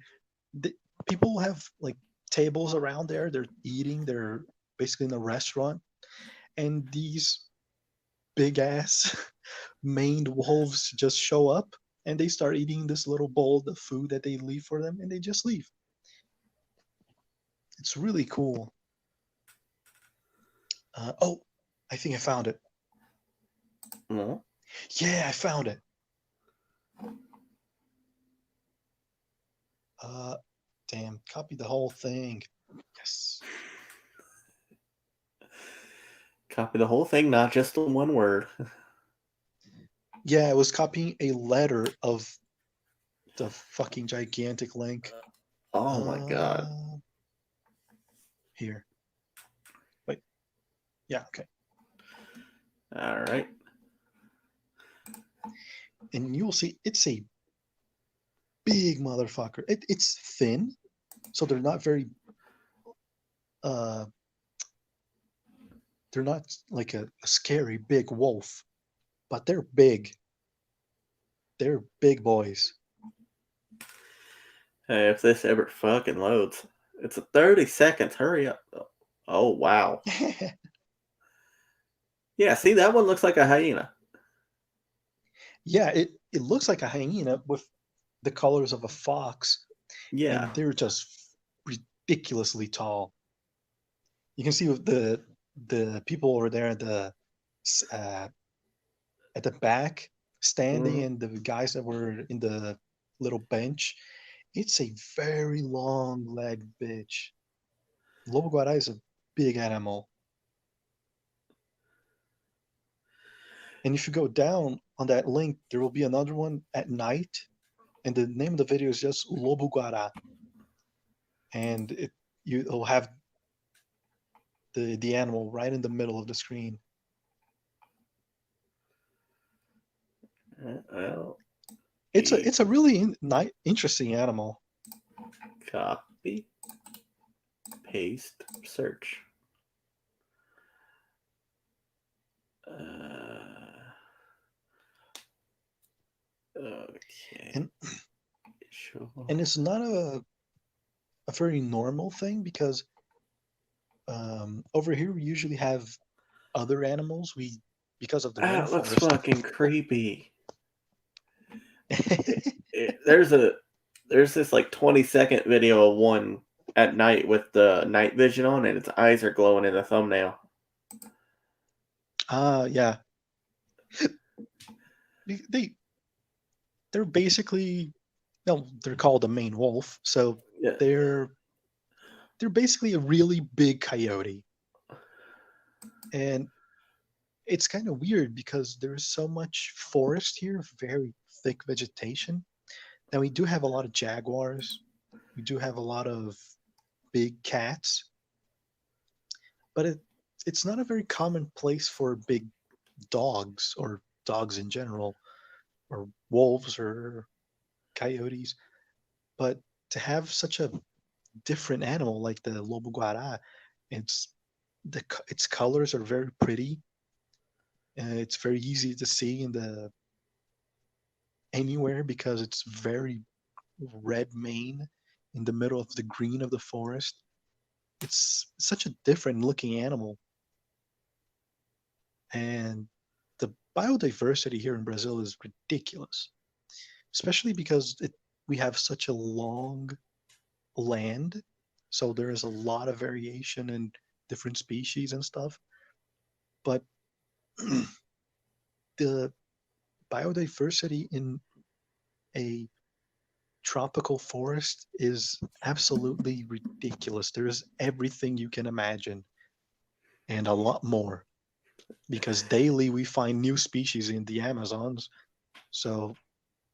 people have like tables around there. They're eating. They're basically in a restaurant, and these big ass maned wolves just show up and they start eating this little bowl of food that they leave for them, and they just leave. It's really cool. Oh, I think I found it. no. Yeah, I found it. Uh, Damn, copy the whole thing. Yes. Copy the whole thing, not just the one word. Yeah, I was copying a letter of the fucking gigantic link. Oh my god. Here. Wait. Yeah, okay. All right. And you'll see it's a big motherfucker. It's thin, so uh they're not like a scary big wolf, but they're big. They're big boys. Hey, if this ever fucking loads, it's a 30 seconds. Hurry up. Oh, wow. Yeah, see, that one looks like a hyena. Yeah, it looks like a hyena with the colors of a fox, Yeah. and they're just ridiculously tall. You can see with the people over there uh, at the back standing, Mhm. and the guys that were in the little bench. It's a very long legged bitch. Lobo guará is a big animal. And if you go down on that link, there will be another one at night, and the name of the video is just Lobo Guará, and you'll have the animal right in the middle of the screen. Well, It's a really interesting animal. copy, paste, search. Okay. And Sure. and it's not a very normal thing because over here we usually have other animals. We because of the That looks rainforest. fucking creepy. There's this like 20-second video of one at night with the night vision on, and its eyes are glowing in the thumbnail. Yeah. They they're basically, no, they're called a Maine wolf, so Yeah. they're they're basically a really big coyote. And it's kind of weird because there is so much forest here, very thick vegetation. Now we do have a lot of jaguars, we do have a lot of big cats, but it's not a very common place for big dogs or dogs in general, or wolves or coyotes. But to have such a different animal like the lobo guará, it's its colors are very pretty. It's very easy to see in the anywhere because it's very red mane in the middle of the green of the forest. It's such a different looking animal, and the biodiversity here in Brazil is ridiculous, especially because we have such a long land, so there is a lot of variation in different species and stuff. But the biodiversity in a tropical forest is absolutely ridiculous. There's everything you can imagine and a lot more because daily we find new species in the Amazons. So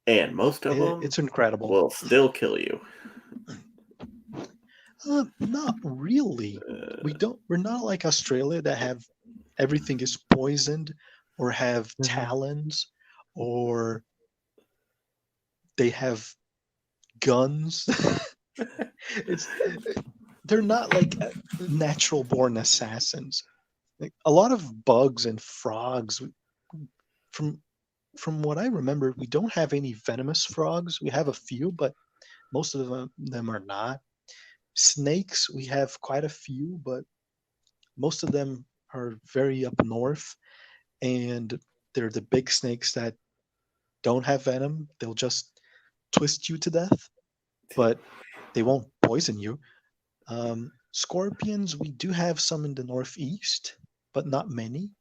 And most of them it's incredible. will still kill you. Not really. Uh, We're not like Australia that have everything is poisoned or have talons or they have guns. It's they're not like natural born assassins. Like a lot of bugs and frogs from from what I remember, we don't have any venomous frogs. We have a few, but most of them are not. Snakes, we have quite a few, but most of them are very up north, and they're the big snakes that don't have venom. They'll just twist you to death, but they won't poison you. Scorpions, we do have some in the northeast, but not many,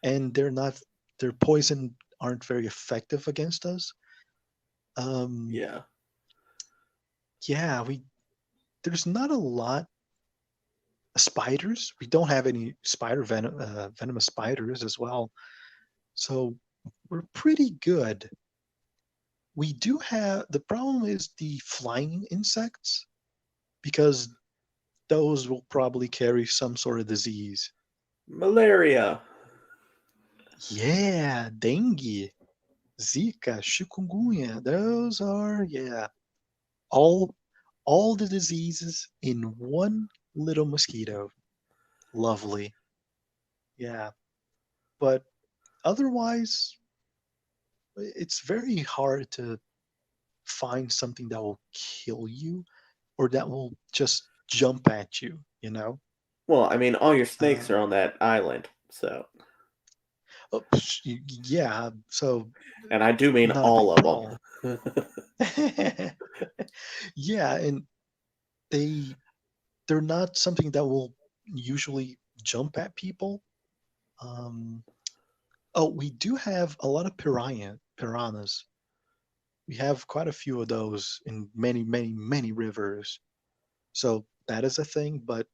and their poison aren't very effective against us. Um, yeah. yeah, we there's not a lot. Spiders, we don't have any venomous spiders as well, so we're pretty good. We do have the problem is the flying insects because those will probably carry some sort of disease. Malaria. Yeah, dengue, Zika, chikungunya. Those are all all the diseases in one little mosquito. Lovely. Yeah, but otherwise, it's very hard to find something that will kill you or that will just jump at you. You know. Well, I mean, all your snakes Um, are on that island, so. oh, yeah. So And I do mean not a big all of problem. them. Yeah, and they they're not something that will usually jump at people. Um, oh, we do have a lot of piranhas. We have quite a few of those in many, many, many rivers. So that is a thing. But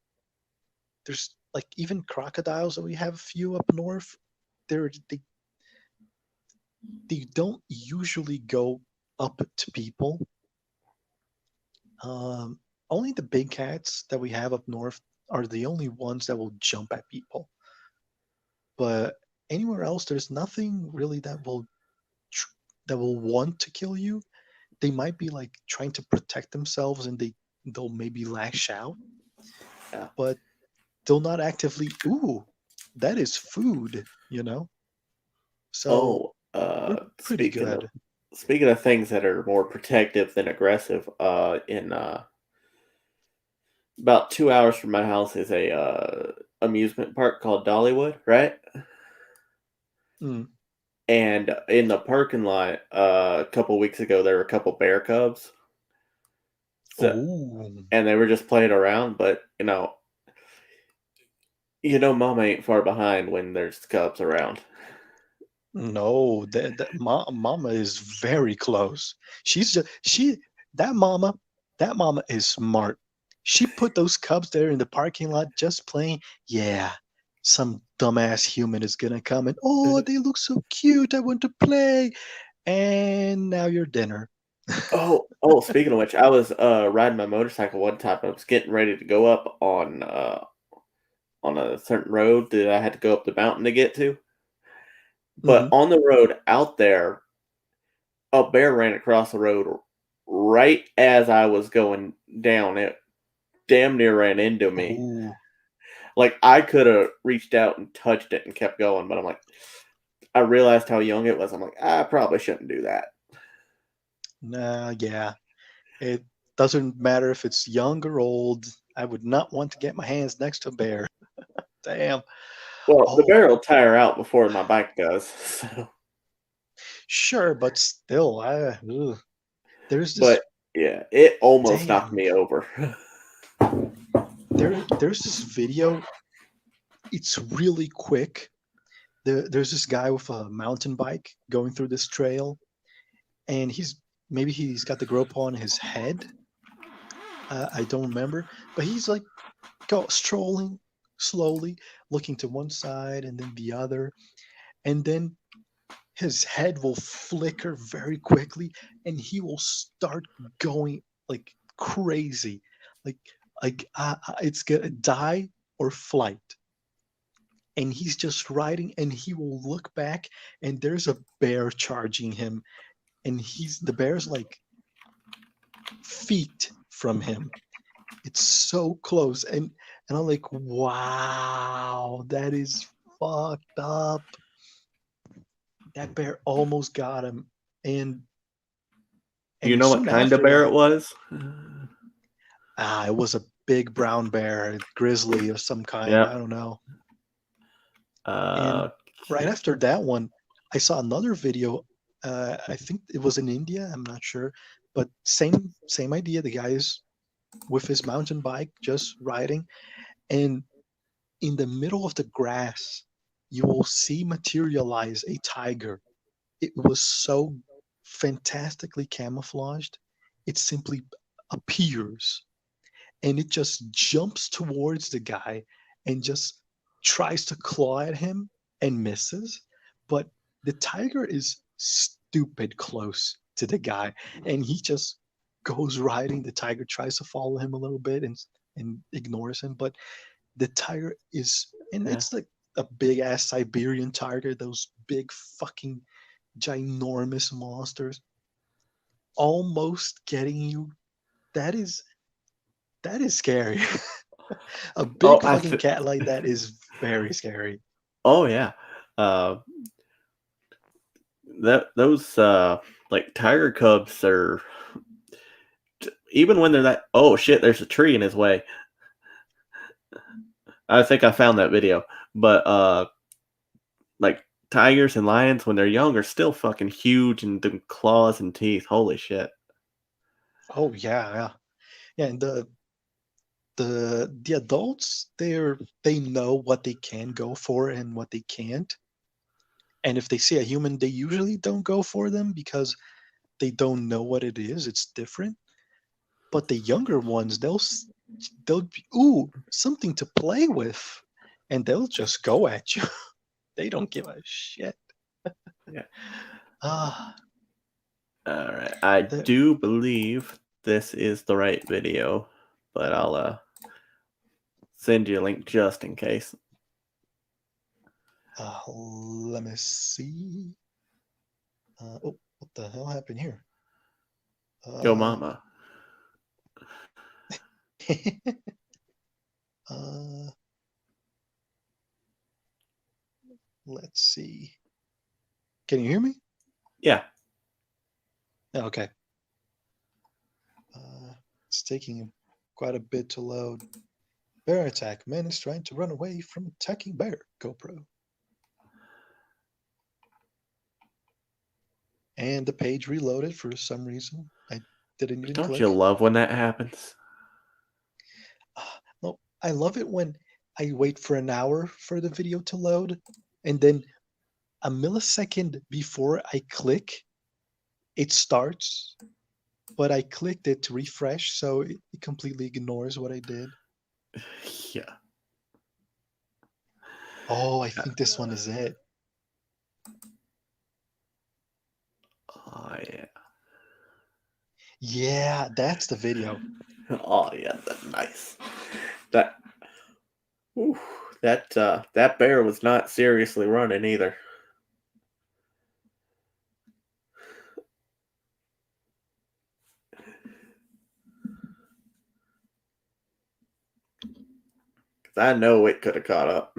there's like even crocodiles that we have a few up north. They don't usually go up to people. Um, Only the big cats that we have up north are the only ones that will jump at people. But anywhere else, there's nothing really tr- that will want to kill you. They might be like trying to protect themselves, and they'll maybe lash out, Yeah. but they'll not actively. Ooh, that is food, you know. So Oh, we're pretty good. speaking of things that are more protective than aggressive, in about 2 hours from my house is a amusement park called Dollywood, right? Mm. And in the parking lot, a couple weeks ago, there were a couple bear cubs. So, Oh, and they were just playing around, but Mama ain't far behind when there's cubs around. no, mama is very close. She's just she that mama is smart. She put those cubs there in the parking lot just playing. Yeah, some dumbass human is gonna come and oh, they look so cute. I want to play. And now you're dinner. Oh, speaking of which, I was riding my motorcycle one time. I was getting ready to go up on a certain road that I had to go up the mountain to get to. But Hmm. on the road out there, a bear ran across the road right as I was going down. It damn near ran into me. Oh, Like I could have reached out and touched it and kept going, but I'm like, I realized how young it was. I'm like, I probably shouldn't do that. nah, yeah. It doesn't matter if it's young or old. I would not want to get my hands next to a bear. Damn. Well, the Oh, bear will tire out before my bike does. So, sure, but still, there's this but Yeah, it almost knocked Damn. me over. There's this video. It's really quick. There's this guy with a mountain bike going through this trail, and he's got the rope on his head. I don't remember, but he's like strolling slowly, looking to one side and then the other, and then his head will flicker very quickly, and he will start going like crazy, like it's gonna die or flight. And he's just riding, and he will look back, and there's a bear charging him, and the bear's like feet from him. It's so close, and I'm like, wow, that is fucked up. That bear almost got him, and Do you and know what soon kind of after bear that, it was? it was a big brown bear, grizzly of some kind. Yeah. I don't know. And Uh, right after that one, I saw another video. I think it was in India. I'm not sure, but same idea. The guy is with his mountain bike, just riding, and in the middle of the grass, you will see materialize a tiger. It was so fantastically camouflaged. It simply appears, and it just jumps towards the guy and just tries to claw at him and misses. But the tiger is stupid close to the guy, and he just goes riding. The tiger tries to follow him a little bit and ignores him, but the tiger is, and yeah. it's like a big ass Siberian tiger, those big fucking ginormous monsters, almost getting you. That is that is scary. A Oh, big fucking cat like that is very scary. Oh yeah. Uh, those like tiger cubs are even when they're that. Oh shit! There's a tree in his way. I think I found that video, but like tigers and lions when they're young are still fucking huge and the claws and teeth. Holy shit! Oh yeah, yeah, yeah. And the adults, they know what they can go for and what they can't. And if they see a human, they usually don't go for them because they don't know what it is. It's different. But the younger ones, they'll be, ooh, something to play with, and they'll just go at you. They don't give a shit. Yeah. Ah, All right. I the do believe this is the right video, but I'll send you a link just in case. let me see. Oh, what the hell happened here? Go, mama. uh, let's see. Can you hear me? Yeah. Okay. It's taking quite a bit to load. Bear attack. Man is trying to run away from attacking bear. GoPro. And the page reloaded for some reason. I didn't even Don't click. you love when that happens? No, I love it when I wait for an hour for the video to load, and then a millisecond before I click, it starts, but I clicked it to refresh, so it completely ignores what I did. Yeah. Oh, I think this one is it. Oh yeah. Yeah, that's the video. Oh yeah. That's nice. That. Whew, that bear was not seriously running either. I know it could have caught up.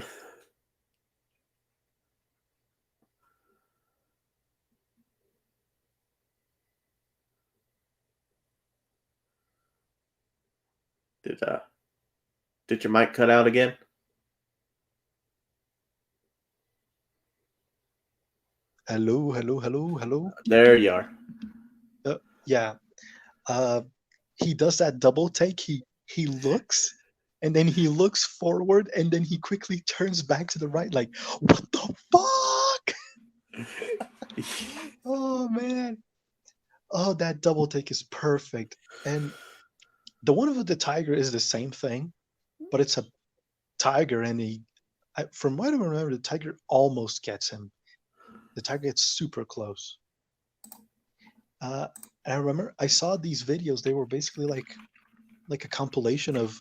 Did uh did your mic cut out again? Hello, hello, hello, hello. There you are. Yeah. uh, he does that double take. He looks, and then he looks forward, and then he quickly turns back to the right. Like, what the fuck? Oh man! Oh, that double take is perfect. And the one with the tiger is the same thing, but it's a tiger, and from what I remember, the tiger almost gets him. The tiger gets super close. Uh, and I remember I saw these videos. They were basically like a compilation of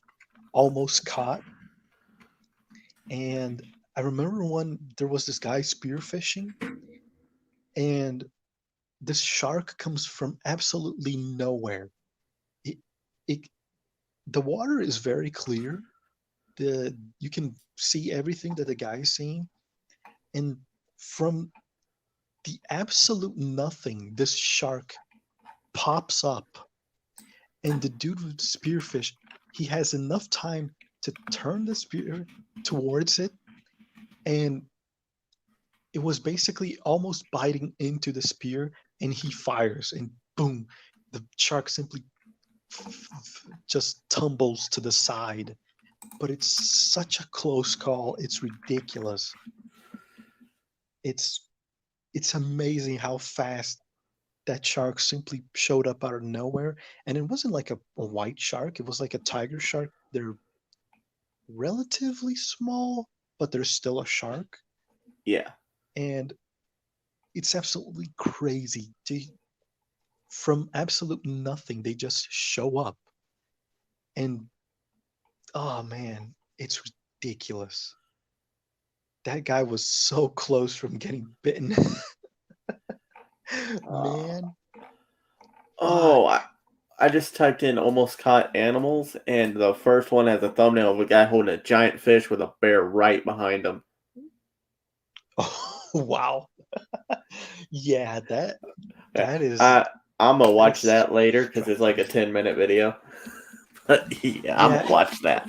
almost caught. And I remember when there was this guy spearfishing, and this shark comes from absolutely nowhere. It, it the water is very clear. You can see everything that the guy is seeing, and from the absolute nothing, this shark pops up, and the dude with the spearfish, he has enough time to turn the spear towards it, and it was basically almost biting into the spear, and he fires, and boom, the shark simply just tumbles to the side. But it's such a close call. It's ridiculous. It's it's amazing how fast that shark simply showed up out of nowhere. And it wasn't like a white shark, it was like a tiger shark. They're relatively small, but they're still a shark. Yeah. And it's absolutely crazy. From absolute nothing, they just show up. And oh man, it's ridiculous. That guy was so close from getting bitten. Man, fuck. Oh, I just typed in almost caught animals, and the first one has a thumbnail of a guy holding a giant fish with a bear right behind him. Oh, wow. Yeah, Yeah, that is I'm gonna that watch is that later because it's like a crazy. 10-minute video. But yeah, I'm Yeah, gonna watch that.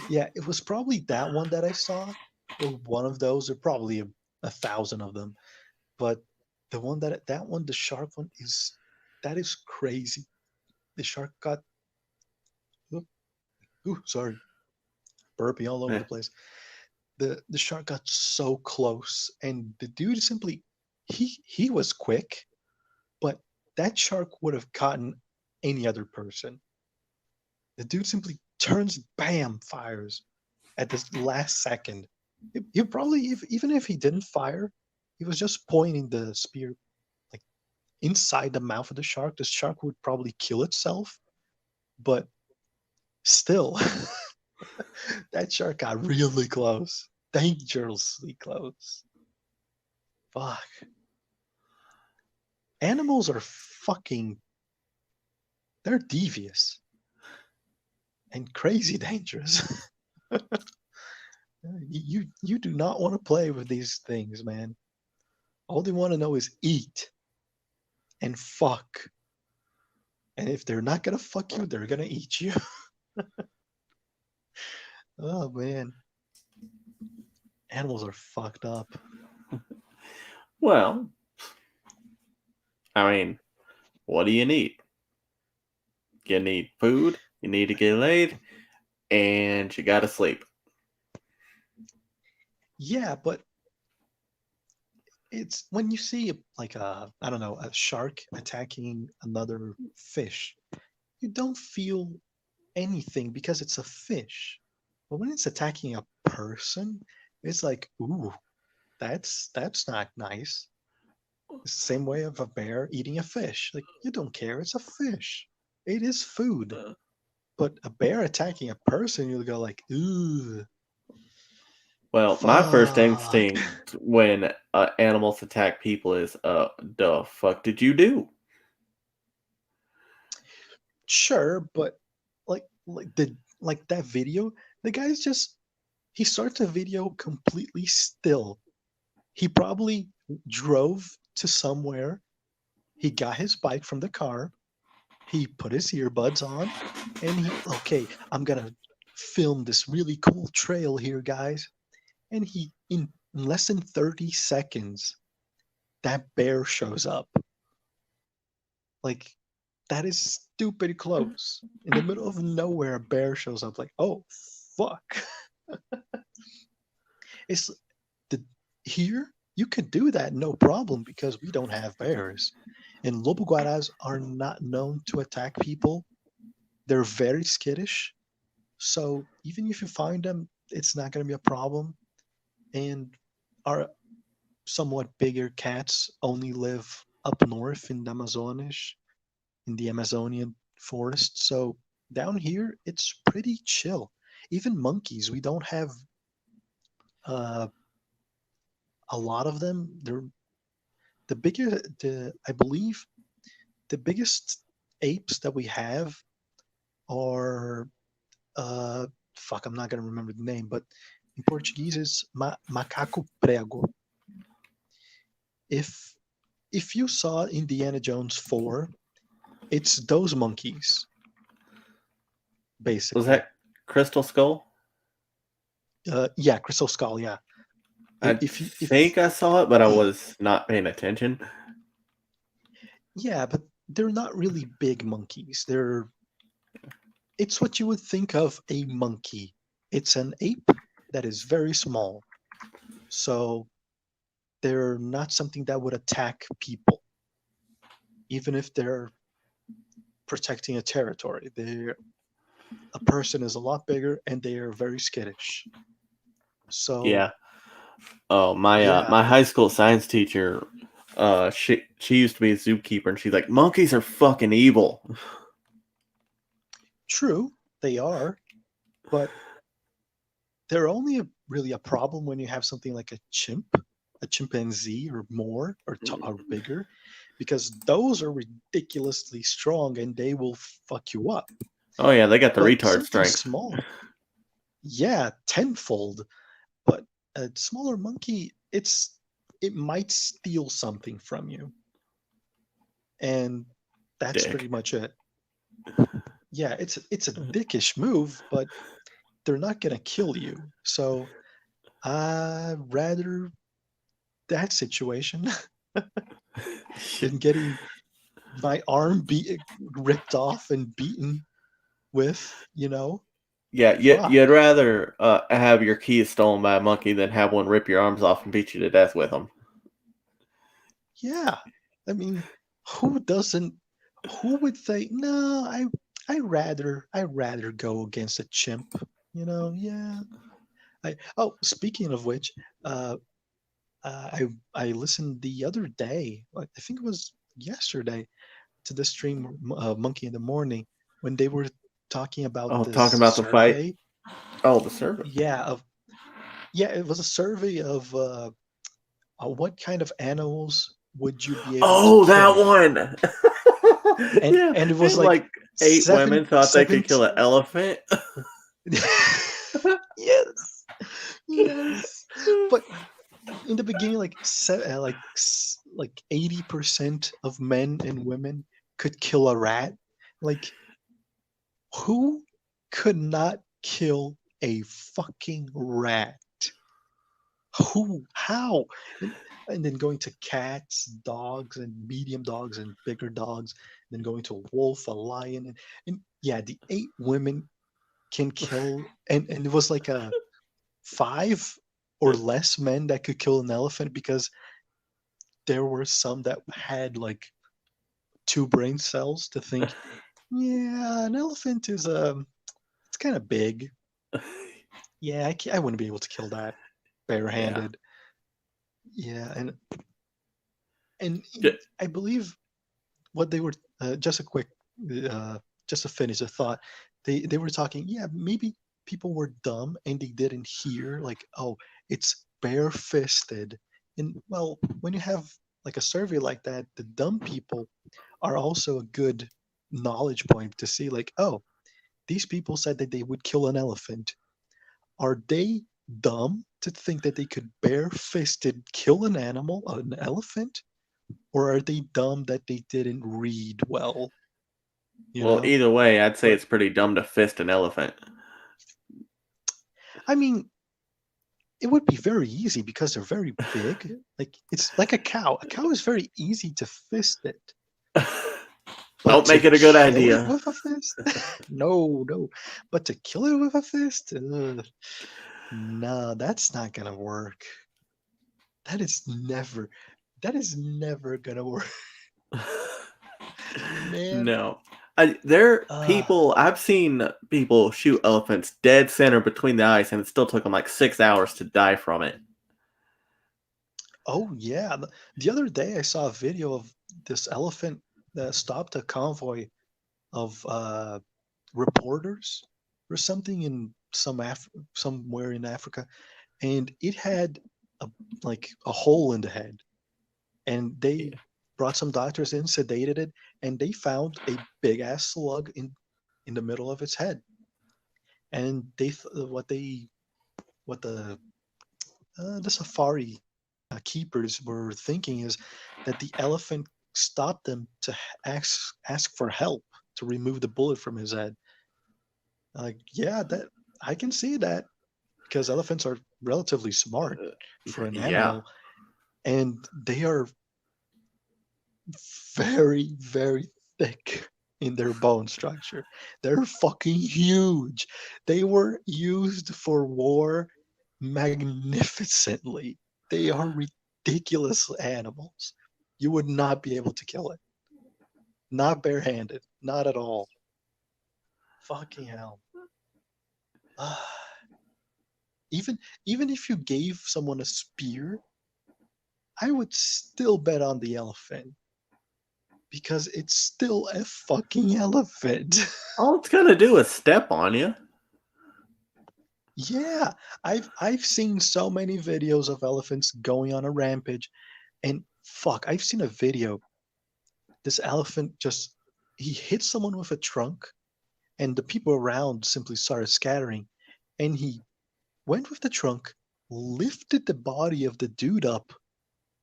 yeah, it was probably that one that I saw, or one of those, or probably a thousand of them. But the one that one, the shark one, is that is crazy. The shark got, ooh, sorry, burping all over Yeah. the place. The shark got so close, and the dude simply, he was quick, but that shark would have caught any other person. The dude simply turns, bam, fires at this last second. He probably, even if he didn't fire, he was just pointing the spear like inside the mouth of the shark. The shark would probably kill itself, but still, that shark got really close, dangerously close. Fuck. Animals are fucking, they're devious and crazy dangerous. You do not want to play with these things, man. All they want to know is eat and fuck. And if they're not gonna fuck you, they're gonna eat you. Oh man, animals are fucked up. Well, I mean, what do you need? You need food, you need to get laid, and you gotta sleep. Yeah, but it's when you see like a, I don't know, a shark attacking another fish, you don't feel anything because it's a fish. But when it's attacking a person, it's like, ooh, that's not nice. It's the same way of a bear eating a fish. Like, you don't care, it's a fish. It is food. Uh, But a bear attacking a person, you'll go like, ooh, Well, my first fuck. instinct when animals attack people is, the fuck did you do? Sure, but like that video, the guy's just, he starts a video completely still. He probably drove to somewhere. He got his bike from the car. He put his earbuds on, and okay, I'm gonna film this really cool trail here, guys. And he, in less than 30 seconds, that bear shows up. Like, that is stupid close. In the middle of nowhere, a bear shows up. Like, oh fuck! It's the here you could do that no problem because we don't have bears, and lobo-guaras are not known to attack people. They're very skittish, so even if you find them, it's not going to be a problem. And our somewhat bigger cats only live up north in the Amazonas, in the Amazonian forest. So down here, it's pretty chill. Even monkeys, we don't have uh, a lot of them. They're the bigger, the I believe the biggest apes that we have are uh, fuck. I'm not gonna remember the name, but in Portuguese is macaco prego. If if you saw Indiana Jones 4, it's those monkeys Was basically. that Crystal Skull? Yeah, Crystal Skull. Yeah, I if you if think I saw it, but I was not paying attention. yeah, but they're not really big monkeys. It's what you would think of a monkey. It's an ape that is very small. So they're not something that would attack people, even if they're protecting a territory. They're a person is a lot bigger and they are very skittish. So Yeah. Oh, my yeah, high school science teacher, she used to be a zookeeper, and she's like, monkeys are fucking evil. true, they are, but they're only really a problem when you have something like a chimpanzee or more or bigger, because those are ridiculously strong and they will fuck you up. Oh yeah, they got the But retard something strength. small, yeah, tenfold. But a smaller monkey, it might steal something from you, and that's pretty Dick. much it. Yeah, it's a dickish move, but they're not gonna kill you. So I rather that situation than getting my arm ripped off and beaten with, Yeah, you'd fuck. rather have your keys stolen by a monkey than have one rip your arms off and beat you to death with them. Yeah. I mean, who doesn't who would say, "No, I rather go against a chimp." Yeah. Speaking of which, uh I listened the other day, I think it was yesterday, to the stream Monkey in the Morning when they were talking about Oh, talking this about the fight. survey. Oh, the servant. Yeah, it was a survey of what kind of animals would you be able to Oh, that kill? one. Yeah, And it was and like like 8 seven women thought they seven. could kill an elephant. Yes, yes. But in the beginning, like 80% of men and women could kill a rat. Like, who could not kill a fucking rat? Who? How? And, and then going to cats, dogs, and medium dogs and bigger dogs. Then going to a wolf, a lion, and yeah, the 8 women can kill. And it was like a 5 or less men that could kill an elephant because there were some that had like 2 brain cells to think, yeah, an elephant is it's kind of big. Yeah, I wouldn't be able to kill that Yeah. barehanded. Yeah, and J- I believe what they were just a quick uh, just to finish the thought, they were talking, yeah, maybe people were dumb and they didn't hear like, oh, it's bare-fisted. And well, when you have like a survey like that, the dumb people are also a good knowledge point to see like, oh, these people said that they would kill an elephant. Are they dumb to think that they could bare-fisted kill an animal, an elephant? Or are they dumb that they didn't read well? You Well, know? either way, I'd say But it's pretty dumb to fist an elephant. I mean, it would be very easy because they're very big. Like it's like a cow. A cow is very easy to fist it. Don't make to it a good kill idea. it with a fist? No. But to kill it with a fist? No, that's not gonna work. That is never gonna work, man. No. I've seen people shoot elephants dead center between the eyes, and it still took them like 6 hours to die from it. Oh yeah. The other day I saw a video of this elephant that stopped a convoy of reporters or something in somewhere in Africa, and it had a like a hole in the head, and they brought some doctors in, sedated it, and they found a big ass slug in the middle of its head. And what the safari keepers were thinking is that the elephant stopped them to ask for help to remove the bullet from his head. Like, yeah, that I can see that because elephants are relatively smart for an Yeah. animal, and they are very, very thick in their bone structure. They're fucking huge. They were used for war magnificently. They are ridiculous animals. You would not be able to kill it. Not barehanded. Not at all. Fucking hell. Even if you gave someone a spear, I would still bet on the elephant because it's still a fucking elephant. All it's gonna do is step on you. Yeah, I've seen so many videos of elephants going on a rampage, and fuck, I've seen a video. This elephant just he hit someone with a trunk, and the people around simply started scattering, and he went with the trunk, lifted the body of the dude up,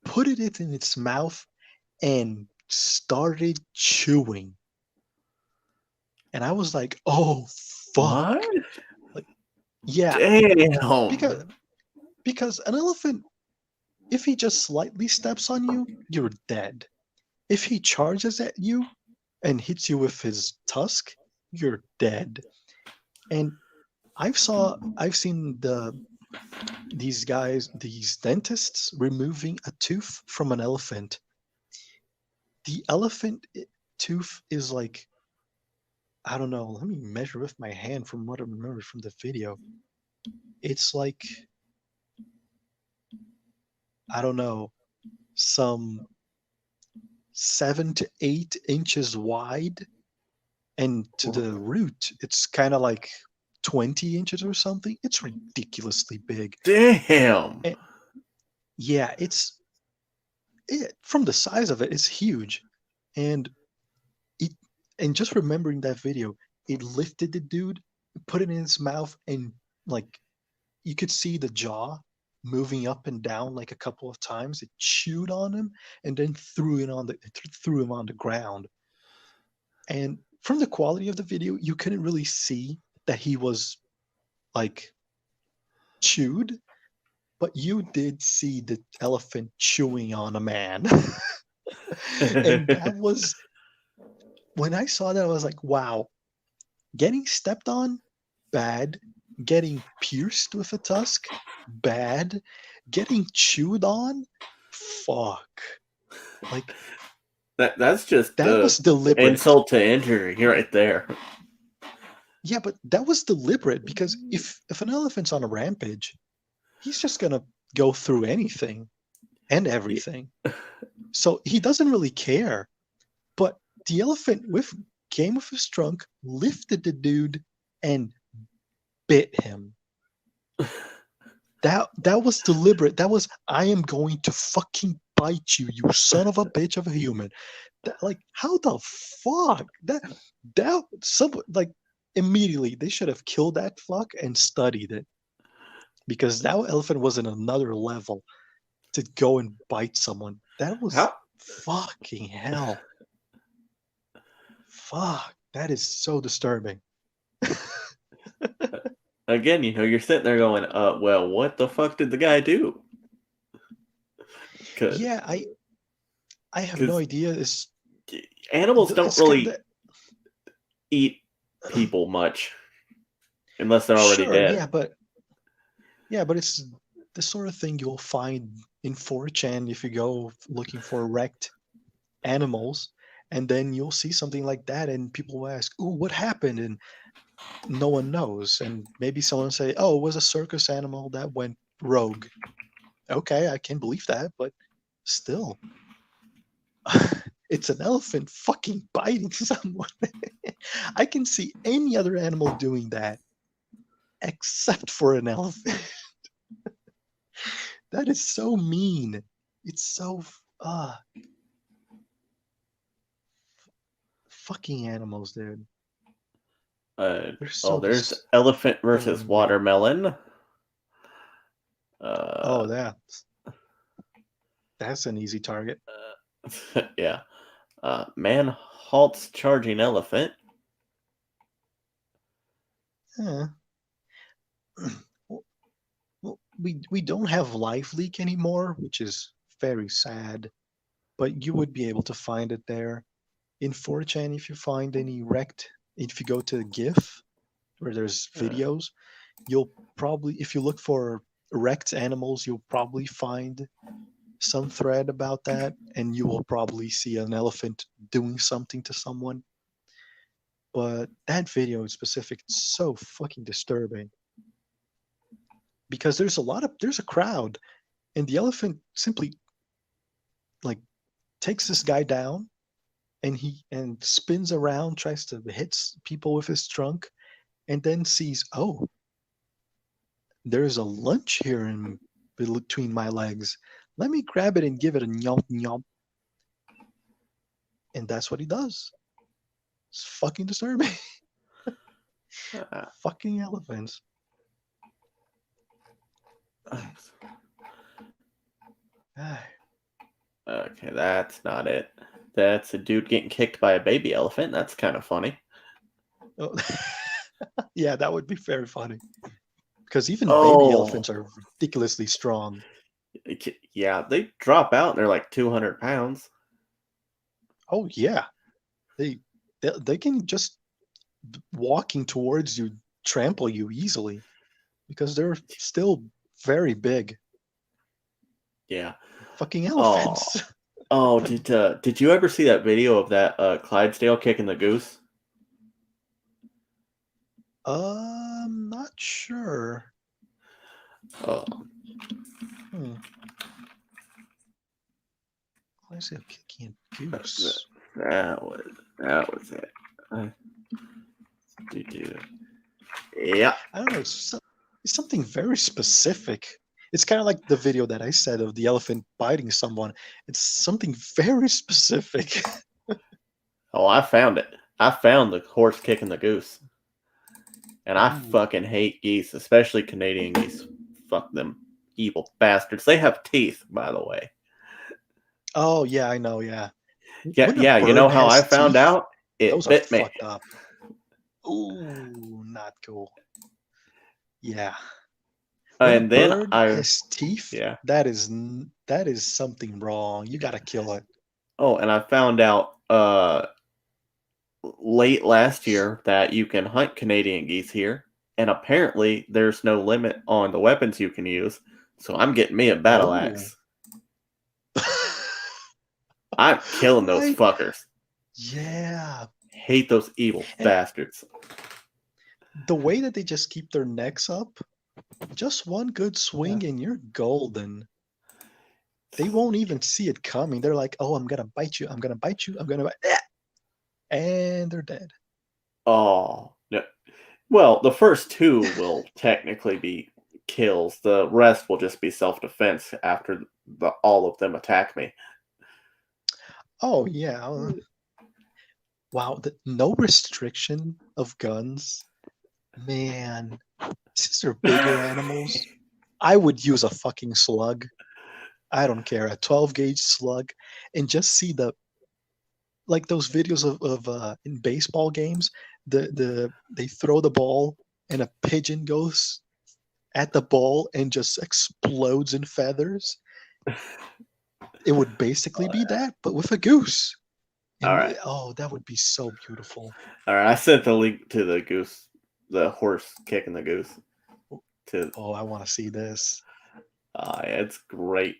put it in its mouth, and started chewing. And I was like, oh fuck. What? Like, yeah, Damn. because an elephant, if he just slightly steps on you, you're dead. If he charges at you and hits you with his tusk, you're dead. And I've seen these dentists removing a tooth from an elephant. The elephant tooth is like, I don't know, let me measure with my hand from what I remember from the video. It's like, I don't know, some 7 to 8 inches wide, and to the root it's kind of like 20 inches or something. It's ridiculously big. Damn. And yeah, from the size of it's huge. And it and just remembering that video, it lifted the dude, put it in his mouth, and like you could see the jaw moving up and down like a couple of times. It chewed on him and then threw him on the ground. And from the quality of the video, you couldn't really see that he was like chewed, but you did see the elephant chewing on a man. And that was, when I saw that, I was like, wow, getting stepped on, bad. Getting pierced with a tusk, bad. Getting chewed on, fuck. Like, That's just that was deliberate. insult to injury right there. Yeah, but that was deliberate because if an elephant's on a rampage, he's just gonna go through anything and everything. So he doesn't really care. But the elephant came with his trunk, lifted the dude, and bit him. That was deliberate. That was, I am going to fucking bite you, you son of a bitch of a human. Like, how the fuck? Like, immediately they should have killed that fuck and studied it. Because that elephant was in another level to go and bite someone. That was fucking hell. Fuck. That is so disturbing. Again, you're sitting there going, well, what the fuck did the guy do? Yeah, I have no idea. Animals don't It's really kinda eat people much unless they're already sure, dead. but it's the sort of thing you'll find in 4chan if you go looking for wrecked animals, and then you'll see something like that, and people will ask, "Ooh, what happened?" And no one knows, and maybe someone say, "Oh, it was a circus animal that went rogue." Okay, I can believe that, but still, it's an elephant fucking biting someone. I can see any other animal doing that except for an elephant. That is so mean. It's so fucking animals, dude. They're so There's elephant versus disturbing. watermelon. Oh, that's an easy target. Yeah. Man halts charging elephant. Yeah. Well, we don't have Life Leak anymore, which is very sad. But you would be able to find it there in 4chan if you find any wrecked. If you go to GIF where there's videos, you'll probably, if you look for wrecked animals, you'll probably find some thread about that, and you will probably see an elephant doing something to someone. But that video in specific, it's so fucking disturbing because there's a crowd, and the elephant simply like takes this guy down, and he and spins around, tries to hit people with his trunk, and then sees, oh, there's a lunch here in between my legs. Let me grab it and give it a nyomp nyomp. And that's what he does. It's fucking disturbing. Uh, Fucking elephants. Okay, that's not it. That's a dude getting kicked by a baby elephant. That's kind of funny. Oh, yeah, that would be very funny. Because even baby Oh, elephants are ridiculously strong. yeah, they drop out and they're like 200 pounds. Oh yeah, they they can just walking towards you trample you easily because they're still very big. Yeah. Fucking Oh, elephants. oh, did you ever see that video of that Clydesdale kicking the goose? Not sure. Oh, Hmm. Why is it kicking a goose? that was it. Yeah. I don't know. It's something very specific. It's kind of like the video that I said of the elephant biting someone. It's something very specific. Oh, I found it. I found the horse kicking the goose. And I Ooh. fucking hate geese, especially Canadian geese. Fuck them evil bastards. They have teeth, by the way. Oh yeah, I know. Yeah. Yeah, When a yeah. You know bird how I has found teeth, out? It those are bit me. fucked up. Ooh, not cool. Yeah. When a And then bird has teeth, yeah. that is something wrong. You gotta kill it. Oh, and I found out late last year that you can hunt Canadian geese here, and apparently there's no limit on the weapons you can use. So I'm getting me a battle Oh. axe. I'm killing those I fuckers. Yeah. Hate those evil And bastards. the way that they just keep their necks up, just one good swing and you're golden. They won't even see it coming. They're like, "Oh, I'm gonna bite you. I'm gonna bite you. I'm gonna bite," and they're dead. Oh no. Well, the first two will technically be kills. The rest will just be self-defense after all of them attack me. Oh yeah. Wow. No restriction of guns, man. Since they're bigger animals, I would use a fucking slug. I don't care, a 12 gauge slug, and just see the like those videos of in baseball games, they throw the ball and a pigeon goes at the ball and just explodes in feathers. It would basically be that, but with a goose. All And right. oh, that would be so beautiful. All right. I sent the link to the goose, the horse kicking the goose. Oh, I want to see this. Yeah, it's great.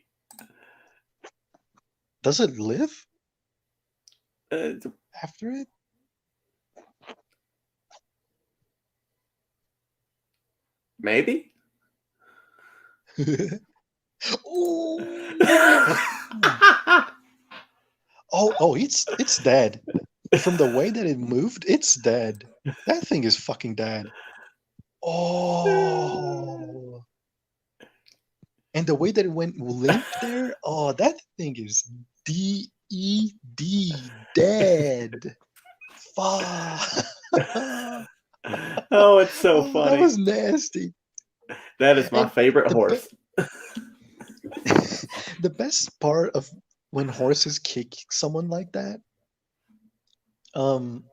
Does it live Uh, after it? maybe. Oh, it's dead. From the way that it moved, it's dead. That thing is fucking dead. Oh, and the way that it went limp there, oh, that thing is dead, dead. Fuck. Oh, it's so Oh, that funny. was nasty. That is my And favorite the horse. the best part of when horses kick someone like that, um,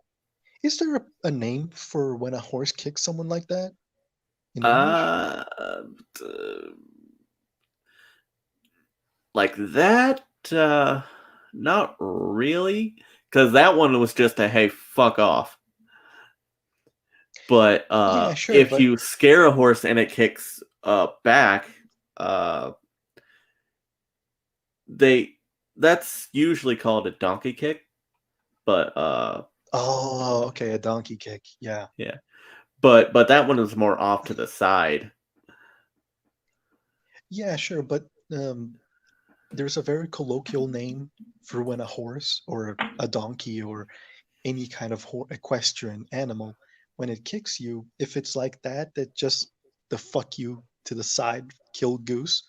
is there a name for when a horse kicks someone like that in English? Uh, like that? Not really, because that one was just a hey, fuck off. But Yeah, sure, if but you scare a horse and it kicks back, uh, they that's usually called a donkey kick. But oh, okay, a donkey kick. Yeah. yeah, but that one was more off to the side. Yeah, sure, but there's a very colloquial name for when a horse or a donkey or any kind of equestrian animal, when it kicks you, if it's like that just the fuck you to the side kill goose,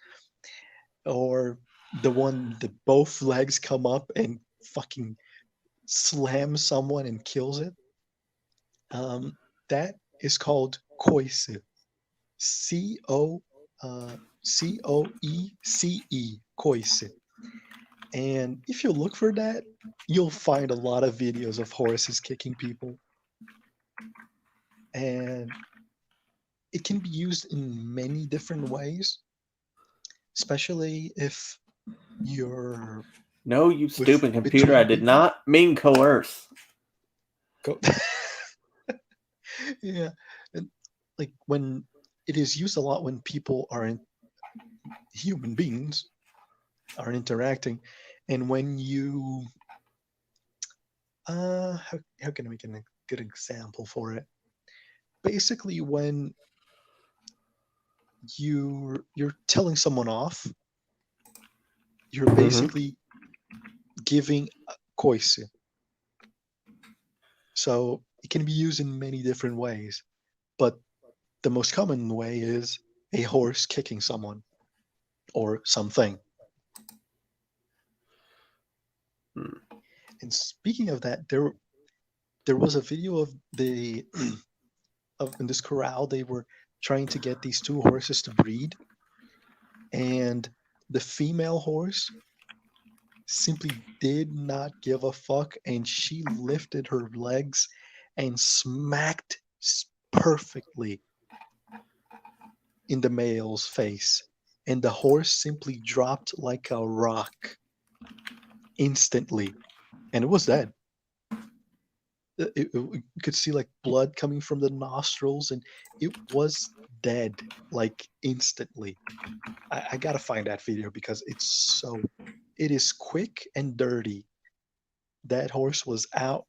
or the one that both legs come up and fucking slams someone and kills it, that is called coice. C-O C-O-E-C-E, coice. And if you look for that, you'll find a lot of videos of horses kicking people. And it can be used in many different ways, especially if you're No, you with stupid computer! I between did people. not mean coerce. Go. Yeah, and like when it is used a lot when people aren't human beings are interacting, and when you how can I make a good example for it? Basically, when you're telling someone off, you're Mm-hmm. basically giving a coice. So it can be used in many different ways, but the most common way is a horse kicking someone or something. Hmm. And speaking of that, there was a video of the of in this corral they were trying to get these two horses to breed, and the female horse simply did not give a fuck, and she lifted her legs and smacked perfectly in the male's face, and the horse simply dropped like a rock instantly, and it was dead. You could see like blood coming from the nostrils, and it was dead like instantly. I gotta find that video because it is quick and dirty. That horse was out.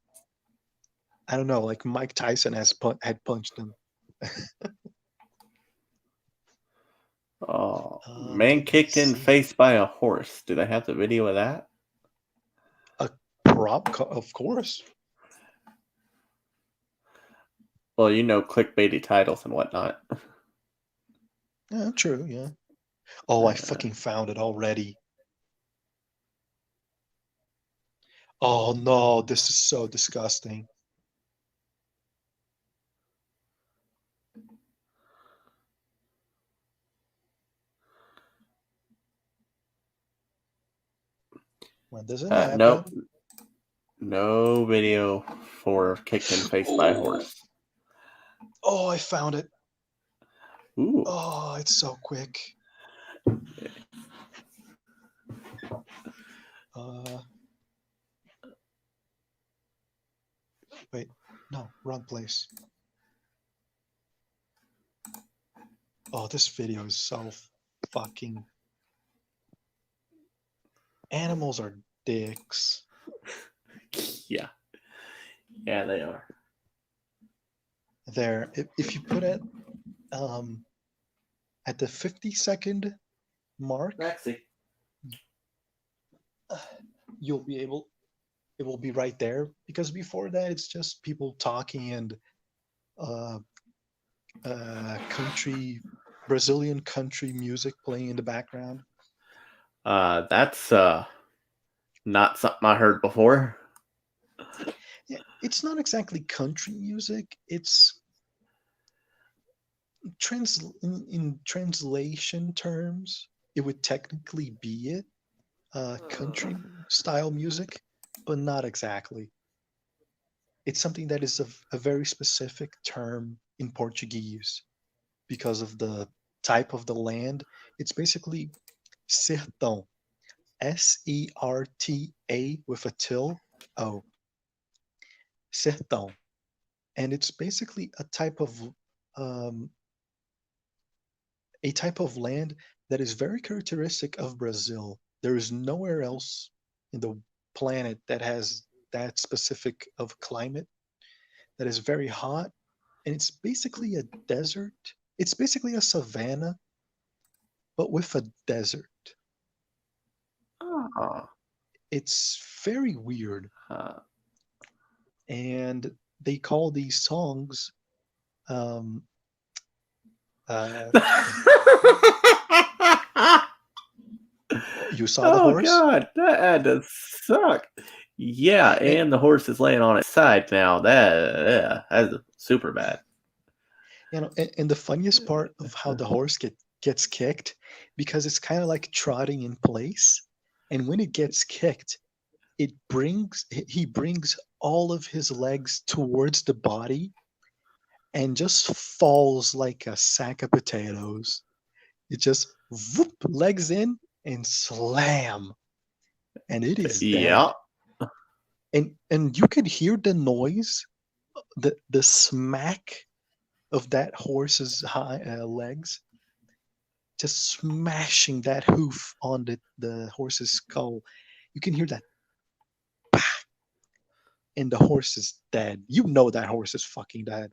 I don't know, like Mike Tyson had punched him. Oh, man Let me kicked in see. face by a horse. Do they have the video of that? A of course. Well, clickbaity titles and whatnot. Yeah, true. Yeah. Oh, I Uh, fucking found it already. Oh no, this is so disgusting. When does it nope, happen? no video for kicked in face by a Oh, horse. oh, I found it. Ooh. Oh, it's so quick. Uh, Wait, no, wrong place. Oh, this video is so fucking. Animals are dicks. Yeah. Yeah, they are. There, if you put it at the 50-second mark, Maxie. you'll be able. It will be right there because before that, it's just people talking and uh, country, Brazilian country music playing in the background. That's not something I heard before. Yeah, it's not exactly country music. It's in translation terms, it would technically be it, country style music, but not exactly. It's something that is a very specific term in Portuguese because of the type of the land. It's basically sertão, Serta with a till O, sertão, and it's basically um, a type of land that is very characteristic of Brazil. There is nowhere else in the planet that has that specific of climate that is very hot, and it's basically a desert. It's basically a savanna, but with a desert. Oh. It's very weird, Uh, and they call these songs. Um, uh, you saw the oh horse? god, that had to suck. Yeah, and the horse is laying on its side now. That's super bad. And the funniest part of how the horse gets kicked, because it's kind of like trotting in place, and when it gets kicked, he brings all of his legs towards the body and just falls like a sack of potatoes. It just whoop, legs in and slam, and it is Yeah. dead. And you can hear the noise, the smack of that horse's legs just smashing that hoof on the horse's skull. You can hear that, and the horse is dead. You know that horse is fucking dead.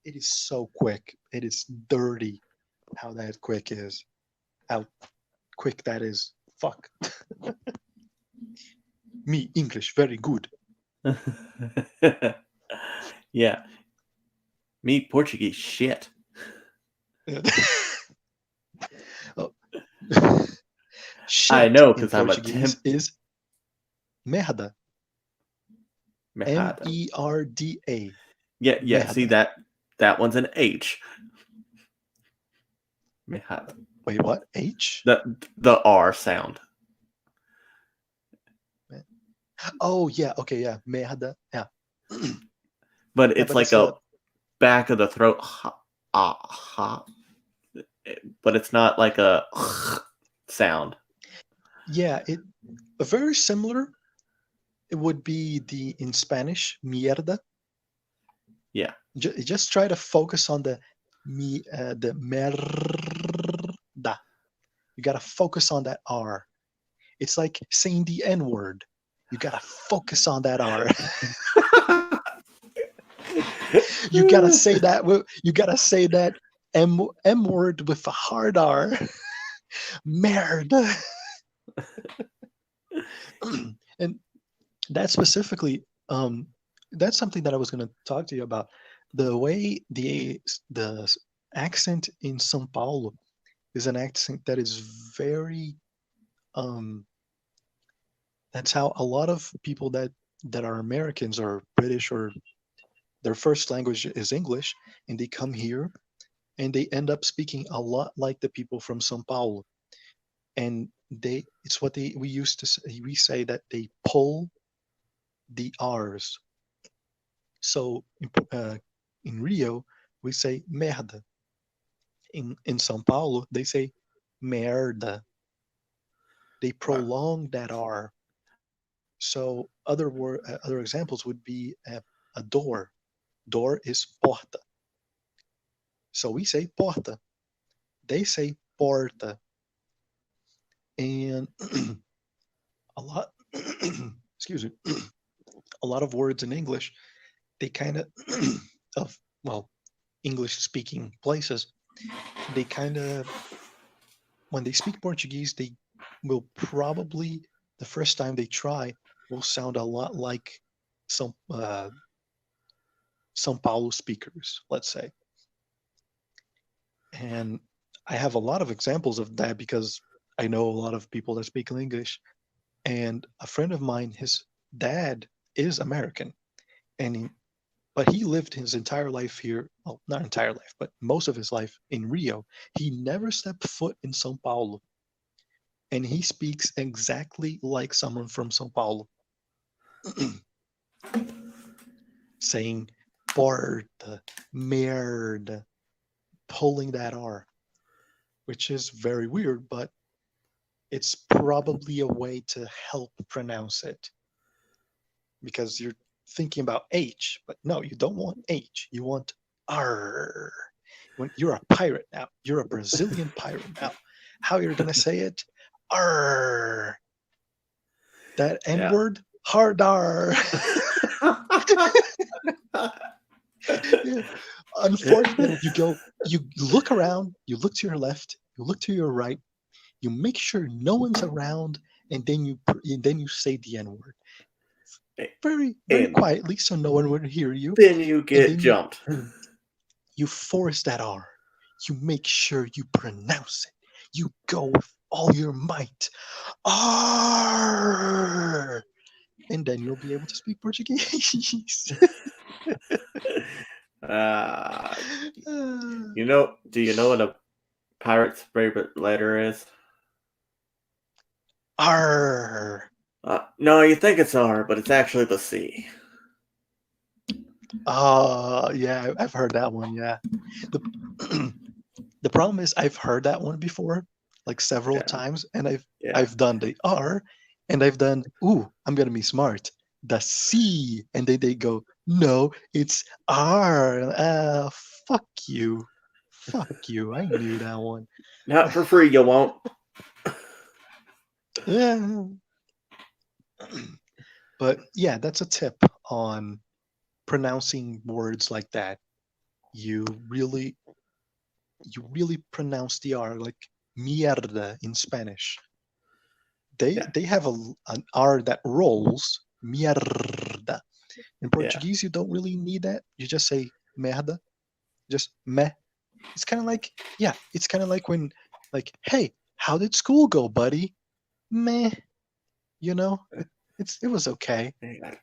It is so quick. It is dirty how that quick is. How quick that is. Fuck. Me, English, very good. Yeah. Me, Portuguese, shit. Oh. I Shit know, in because I'm a Portuguese is merda. Mejada. Merda. Yeah. See Merda. that one's an H. Mejada. Wait, what? H? The R sound. Oh, yeah. Okay, yeah. Merda. Yeah. But Yeah, it's but like it's a back of the throat. But it's not like a sound. yeah, it very similar. It would be in Spanish, mierda. Yeah. Just try to focus on the merda. You gotta focus on that R. It's like saying the N word. You gotta focus on that R. You gotta say that. You gotta say that M word with a hard R. Merda. And that specifically, that's something that I was going to talk to you about. The way the accent in São Paulo is an accent that is very that's how a lot of people that are Americans or British or their first language is English, and they come here and they end up speaking a lot like the people from São Paulo. And it's what we used to say, we say that they pull the R's. So in Rio, we say merda. In São Paulo, they say merda. They prolong that R. So other examples would be a door. Door is porta. So we say porta. They say porta. And a lot, excuse me, a lot of words in English, they kind of, of, well, English speaking places, they kind of, when they speak Portuguese, they will probably, the first time they try, will sound a lot like some São Paulo speakers, let's say. And I have a lot of examples of that because I know a lot of people that speak English. And a friend of mine, his dad is American, and but he lived his entire life here. Well, not entire life, but most of his life in Rio. He never stepped foot in São Paulo, and he speaks exactly like someone from São Paulo, saying porta, merda, pulling that R, which is very weird, but it's probably a way to help pronounce it because you're thinking about H, but no, you don't want H. You want R. When you're a pirate now, you're a Brazilian pirate now. How you're gonna say it? R. That N Yeah. word, hard R. Yeah. Unfortunately, you look around, you look to your left, you look to your right, you make sure no one's around, and then you say the N word very And quietly, so no one would hear you. then you And get then jumped. you force that R. You make sure you pronounce it. You go with all your might. R. And then you'll be able to speak Portuguese. Do you know what a pirate's favorite letter is? R. No, you think it's R, but it's actually the C. Yeah, I've heard that one. Yeah. The, the problem is I've heard that one before, like several times, and I've done the R, and I've done, I'm gonna be smart, the C, and they go, no, it's R. Fuck you. I knew that one. Not for free, you won't. Yeah. But yeah, that's a tip on pronouncing words like that. You really pronounce the R like mierda in Spanish. They have an R that rolls, mierda. In Portuguese, you don't really need that. You just say merda, just me. It's kind of like, it's kind of like when, like, hey, how did school go, buddy? Meh. You know, it was okay.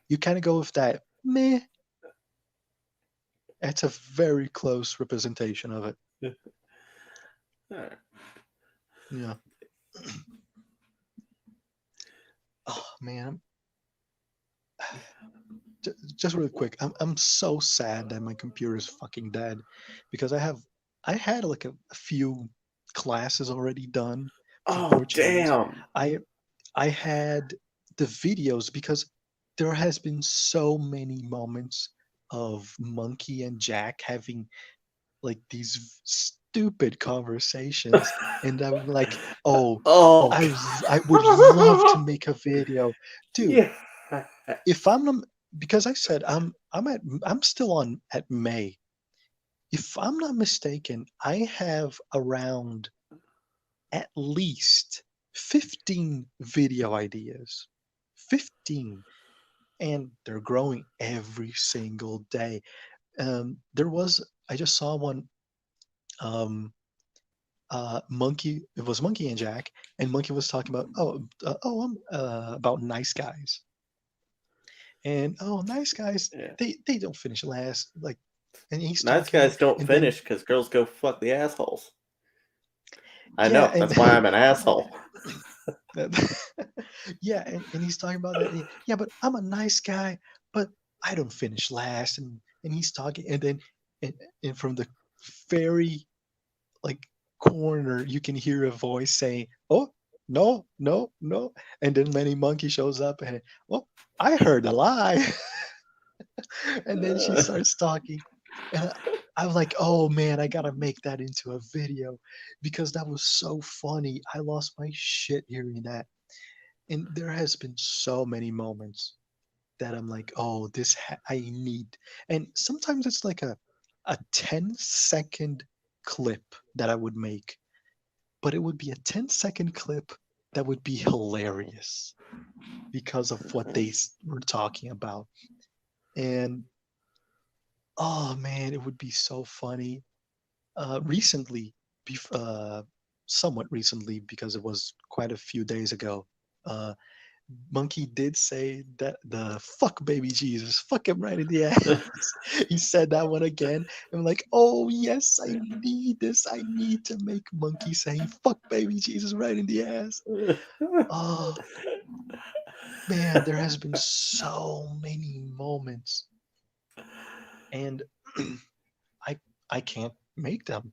You kind of go with that meh. It's a very close representation of it. Yeah. Oh man. Just really quick, I'm so sad that my computer is fucking dead because I had like a few classes already done for Portuguese. Damn. I had the videos because there has been so many moments of Monkey and Jack having like these stupid conversations, and I'm like, I would love to make a video, dude. Yeah. If I'm not, because I said I'm still on at May. If I'm not mistaken, I have around at least 15 video ideas. 15. And they're growing every single day. I just saw one Monkey, it was Monkey and Jack, and Monkey was talking about I'm about nice guys. And nice guys, they don't finish last. Like, and he's nice talking. Guys don't finish because girls go fuck the assholes. I Yeah, know. That's why I'm an asshole. Yeah, and he's talking about that. Yeah, but I'm a nice guy, but I don't finish last. And he's talking, and then and from the very like corner, you can hear a voice saying, "Oh, no, no, no. And then Manny Monkey shows up and, well, I heard a lie. And then she starts talking. And I'm like, oh man, I gotta make that into a video because that was so funny. I lost my shit hearing that. And there has been so many moments that I'm like, oh, I need. And sometimes it's like a 10-second clip that I would make, but it would be a 10-second clip that would be hilarious because of what they were talking about. And oh man, it would be so funny. Recently, somewhat recently, because it was quite a few days ago, uh, Monkey did say that the fuck baby Jesus, fuck him right in the ass. He said that one again. I'm like, oh yes, I need this. I need to make Monkey saying fuck baby Jesus right in the ass. Oh man, there has been so many moments, and I I can't make them.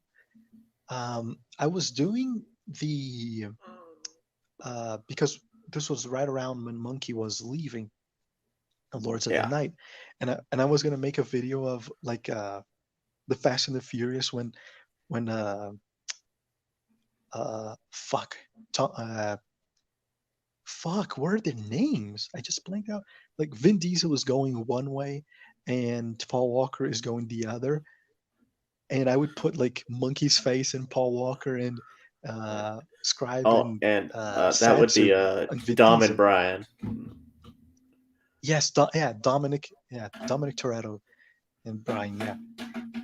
I was doing the because this was right around when Monkey was leaving the Lords of the Yeah. Night, and I was gonna make a video of like the Fast and the Furious when fuck fuck, what are their names? I just blanked out. Like Vin Diesel was going one way, and Paul Walker is going the other, and I would put like Monkey's face and Paul Walker and Scribe Oh, and and that would be Satsu and Vin Dom and Diesel. Brian. Yes, yeah, Dominic Toretto and Brian, yeah,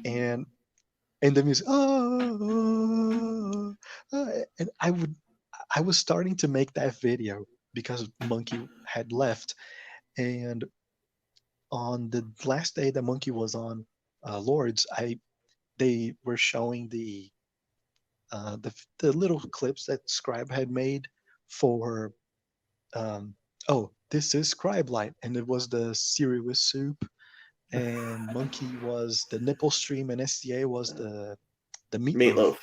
and the music, and I was starting to make that video because Monkey had left, and on the last day that Monkey was on Lords, they were showing the little clips that Scribe had made for oh, this is Scribe Light, and it was the cereal with soup, and Monkey was the nipple stream, and SDA was the meatloaf. Meatloaf.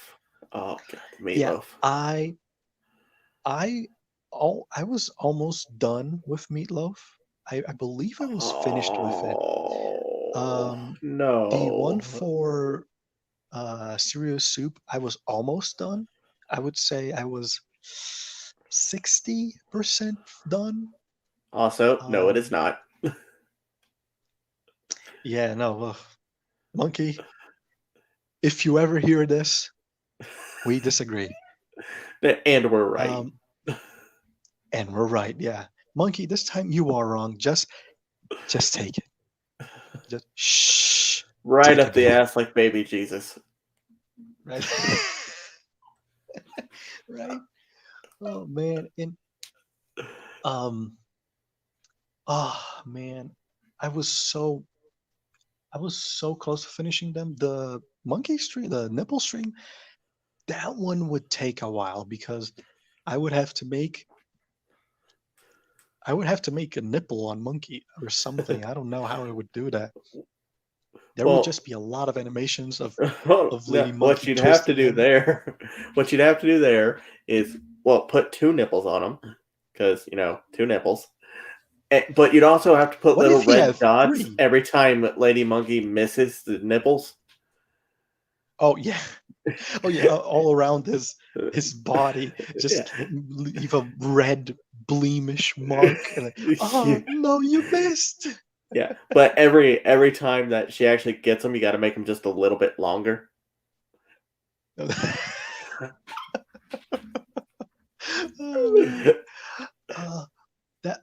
Oh god, Yeah, meatloaf. I I was almost done with meatloaf. I believe I was finished with it. Oh Um, the one no. for cereal soup, I was almost done. I would say I was 60% done. Also, no, it is Um, not. yeah, no, Monkey, if you ever hear this, we disagree. And we're right. Um, and we're right. Yeah, Monkey, this time you are wrong. Just take it. Just shh. Right Take it, up the baby. ass like baby Jesus. Right. Right. Oh man. And um. Oh man. I was so I was so close to finishing them. The monkey stream, the nipple stream, that one would take a while because I would have to make I would have to make a nipple on monkey or something. I don't know how I would do that. There would Well, just be a lot of animations of no, Lady Monkey what you'd twisting have him. to do there, what you'd have to do there is, well, put two nipples on them, because two nipples. But you'd also have to put What little if he red had dots three? every time Lady Monkey misses the nipples. Oh yeah. Oh yeah, all around his body, Yeah. just leave a red bleamish mark, and like, oh no, you missed. Yeah, but every time that she actually gets them, you got to make them just a little bit longer. Oh man, that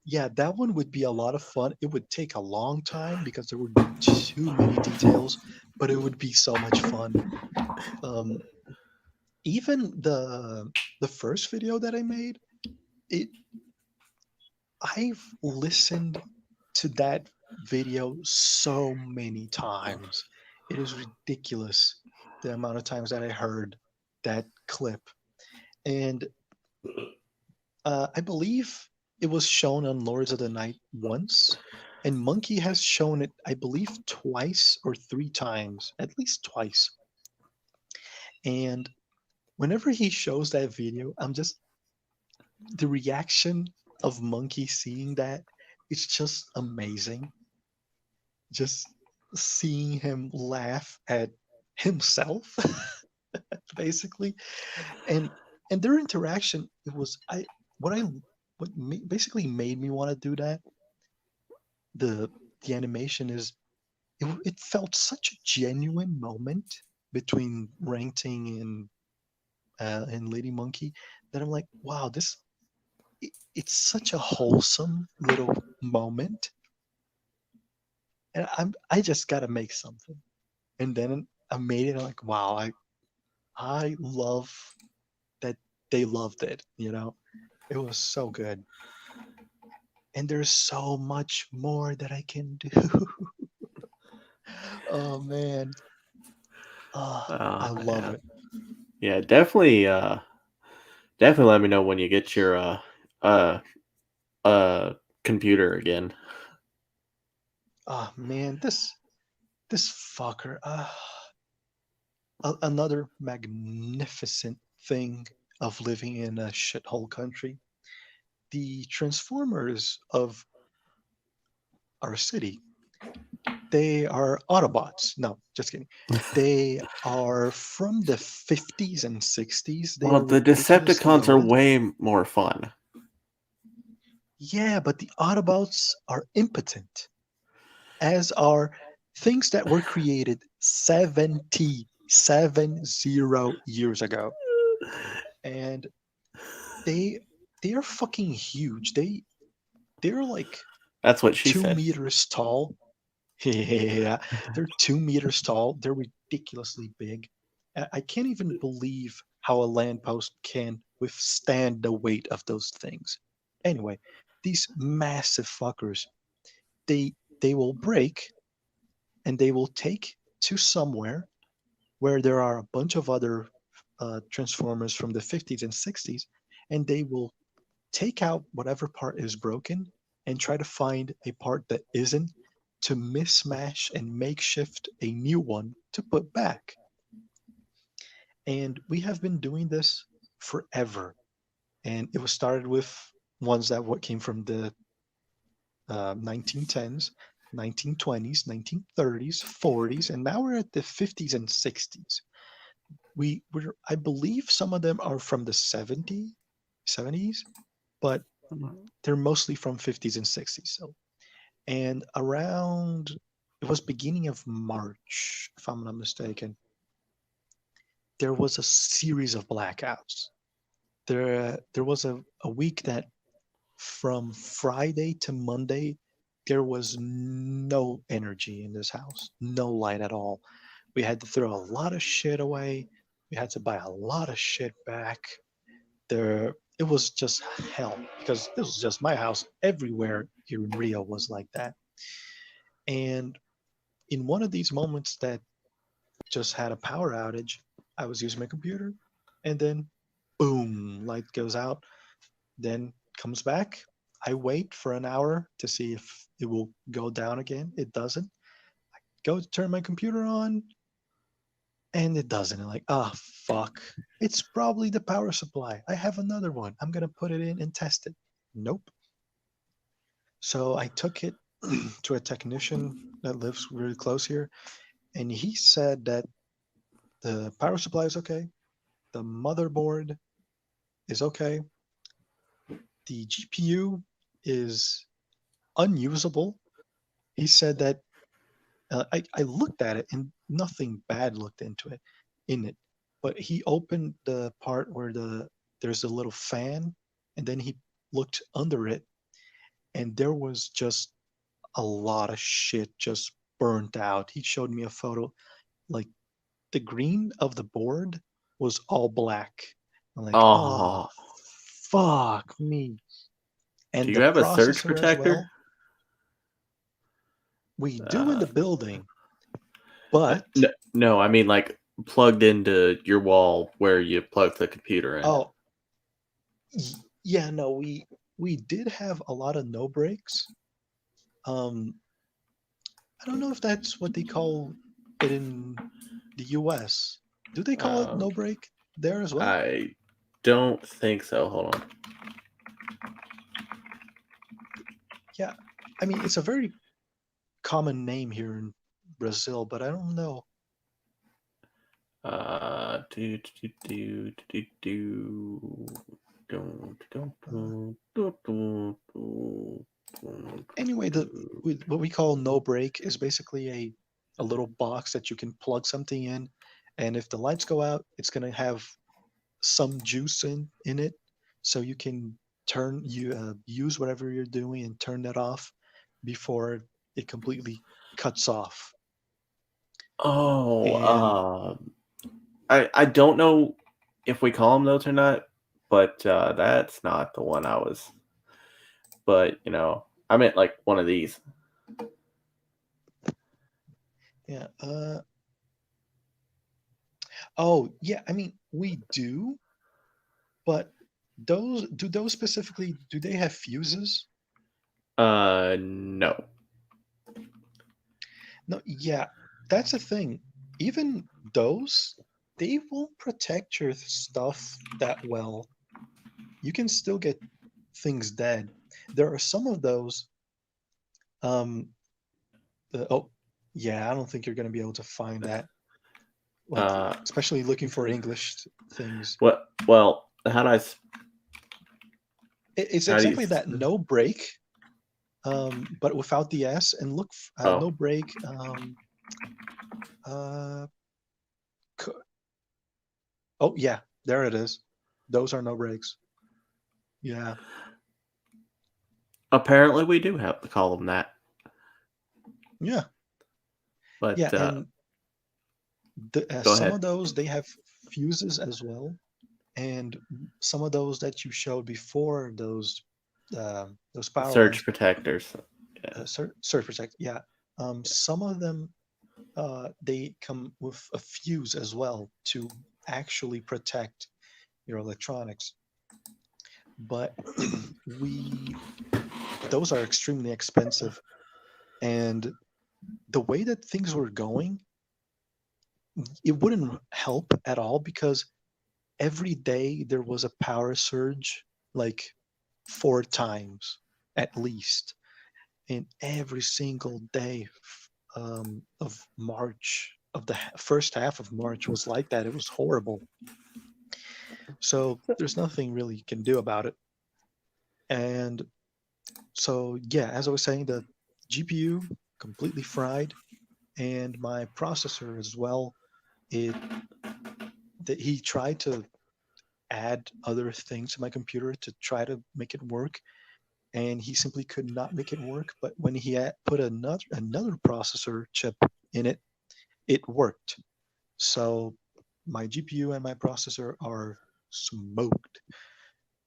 yeah, that one would be a lot of fun. It would take a long time because there would be too many details, but it would be so much fun. Um, even the first video that I made, it I've listened to that video so many times. It is ridiculous the amount of times that I heard that clip. And I believe it was shown on Lords of the Night once, and Monkey has shown it, I believe, twice or three times, at least twice. And whenever he shows that video, I'm just the reaction of Monkey seeing that, it's just amazing. Just seeing him laugh at himself, basically, and their interaction. It was I what I what basically made me want to do that. The animation is it felt such a genuine moment between Rangting and Lady Monkey that I'm like, wow, it's such a wholesome little moment, and I just gotta make something, and then I made it. I'm like, wow, I love that they loved it. It was so good, and there's so much more that I can do. Oh man, I Oh love man. it. Yeah, definitely. Definitely let me know when you get your uh uh computer again. Oh man, this fucker. Another magnificent thing of living in a shithole country. The Transformers of our city, they are Autobots. No, just kidding. They are from the 50s and 60s. They Well, are the ridiculously Decepticons are old. way more fun. Yeah, but the Autobots are impotent, as are things that were created 70 years ago. And they they are fucking huge. They're like That's what she two said. meters tall. Yeah, they're 2 meters tall. They're ridiculously big. I can't even believe how a lamppost can withstand the weight of those things. Anyway, these massive fuckers, they will break and they will take to somewhere where there are a bunch of other transformers from the 50s and 60s, and they will take out whatever part is broken and try to find a part that isn't, to mismatch and makeshift a new one to put back. And we have been doing this forever. And it was started with ones that what came from the 1910s, 1920s, 1930s, 40s, and now we're at the 50s and 60s. I believe some of them are from the 70s, but they're mostly from 50s and 60s. So, and around it was beginning of March, if I'm not mistaken, there was a series of blackouts. There was a week that from Friday to Monday there was no energy in this house, no light at all. We had to throw a lot of shit away. We had to buy a lot of shit back. It was just hell because this was just my house. Everywhere here in Rio was like that. And in one of these moments that just had a power outage, I was using my computer, and then boom, light goes out, then comes back. I wait for an hour to see if it will go down again. It doesn't. Go to turn my computer on, and it doesn't. I'm like, ah, fuck. It's probably the power supply. I have another one. I'm gonna put it in and test it. Nope. So I took it to a technician that lives really close here, and he said that the power supply is okay, the motherboard is okay, the GPU is unusable. He said that I looked at it and nothing bad looked into it in it, but he opened the part where there's a little fan, and then he looked under it, and there was just a lot of shit just burnt out. He showed me a photo, like the green of the board was all black. I'm like, oh, Oh, fuck me. do And you the have a surge processor as protector? well. We do in Uh, the building, but no, I mean like plugged into your wall where you plug the computer in. oh, yeah, no, we did have a lot of no breaks. Um, I don't know if that's what they call it in the US. Do they call it Um, no break there as well? I don't think so. Hold on. Yeah, I mean it's a very common name here in Brazil, but I don't know. Anyway, what we call no break is basically a little box that you can plug something in, and if the lights go out, it's gonna have some juice in it, so you can use whatever you're doing and turn that off before it completely cuts off. Oh, And I don't know if we call them those or not, but that's not the one I was. But I meant like one of these. yeah, oh yeah, I mean we do, but those specifically, do they have fuses? No. No, yeah, that's the thing. Even those, they won't protect your stuff that well. You can still get things dead. There are some of those. Um, oh, yeah, I don't think you're going to be able to find that. Like, Uh, especially looking for English things. what? Well, It's how do you? exactly that no break, but without the S. And look, no Oh, break. Uh, oh yeah, there it is. Those are no breaks. Yeah, apparently we do have to call them that. yeah, yeah, But and go some of ahead. those they have fuses as well, and some of those that you showed before, those power Surge lines, protectors. Yeah. surge protect, yeah, some of them they come with a fuse as well to actually protect your electronics, but we those are extremely expensive, and the way that things were going, it wouldn't help at all because every day there was a power surge like 4 times at least, and every single day of March, of the first half of March, was like that. It was horrible. So there's nothing really you can do about it. And so yeah, as I was saying, the GPU completely fried, and my processor as well. It that he tried to add other things to my computer to try to make it work, and he simply could not make it work. But when he had put another processor chip in it, it worked. So my GPU and my processor are smoked,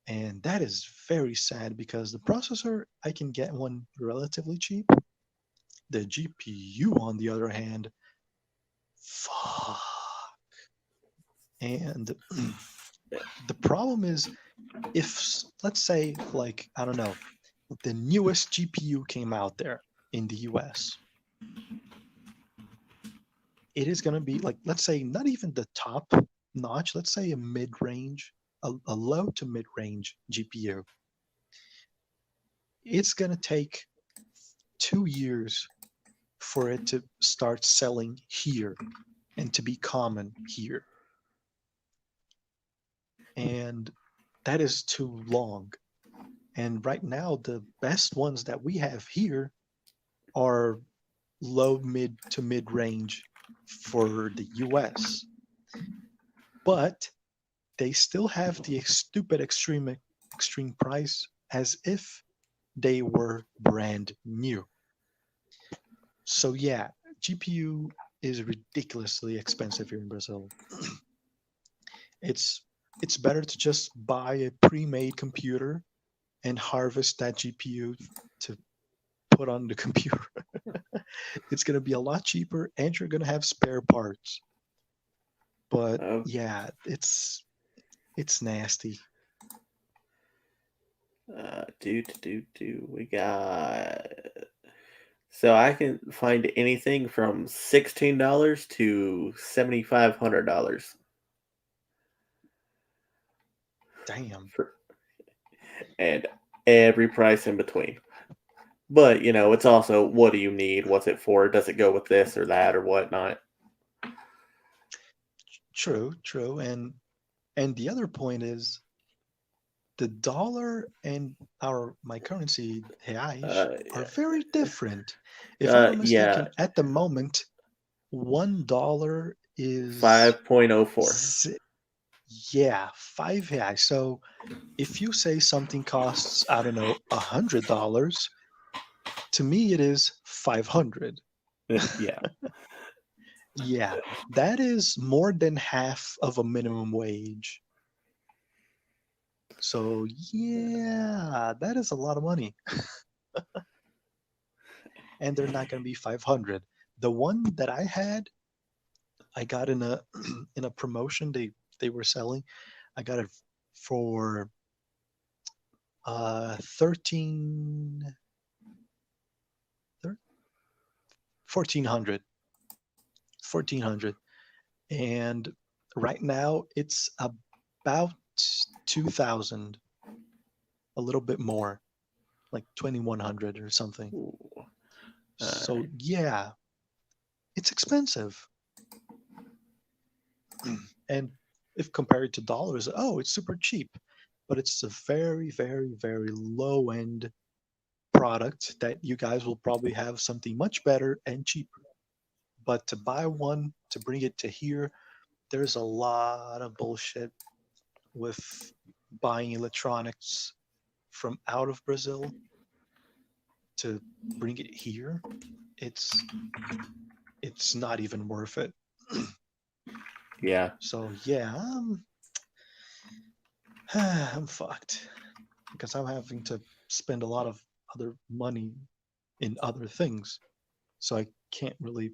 and that is very sad because the processor, I can get one relatively cheap. The GPU, on the other hand, fuck. And the problem is, if let's say, like, I don't know, the newest GPU came out there in the US, it is going to be like, let's say, not even the top notch, let's say a mid range, a low to mid range GPU. It's going to take 2 years for it to start selling here and to be common here. And that is too long. And right now, the best ones that we have here are low, mid to mid range for the US. But they still have the stupid extreme price as if they were brand new. So yeah, GPU is ridiculously expensive here in Brazil. It's it's better to just buy a pre-made computer and harvest that GPU to put on the computer. It's going to be a lot cheaper and you're going to have spare parts. But Uh, yeah, it's nasty. We got. So I can find anything from $16 to $7,500. Damn. and every price in between. But it's also what do you need? What's it for? Does it go with this or that or whatnot? True, true. And the other point is the dollar and my currency reais are very different. If I'm not Yeah, mistaken, at the moment, $1 is 5.04. yeah, 5 reais. So if you say something costs, I don't know, $100, to me it is 500. Yeah, Yeah, that is more than half of a minimum wage. So yeah, that is a lot of money. And they're not going to be 500. The one that I had, I got in a in a promotion they were selling. I got it for 13 1400 1400, and right now it's about 2000, a little bit more, like 2100 or something. Ooh. So yeah, it's expensive. And if compared to dollars, oh, it's super cheap. But it's a very, very, very low end product that you guys will probably have something much better and cheaper. But to buy one, to bring it to here, there's a lot of bullshit with buying electronics from out of Brazil to bring it here. It's not even worth it. Yeah. So yeah, I'm fucked because I'm having to spend a lot of other money in other things. So I can't really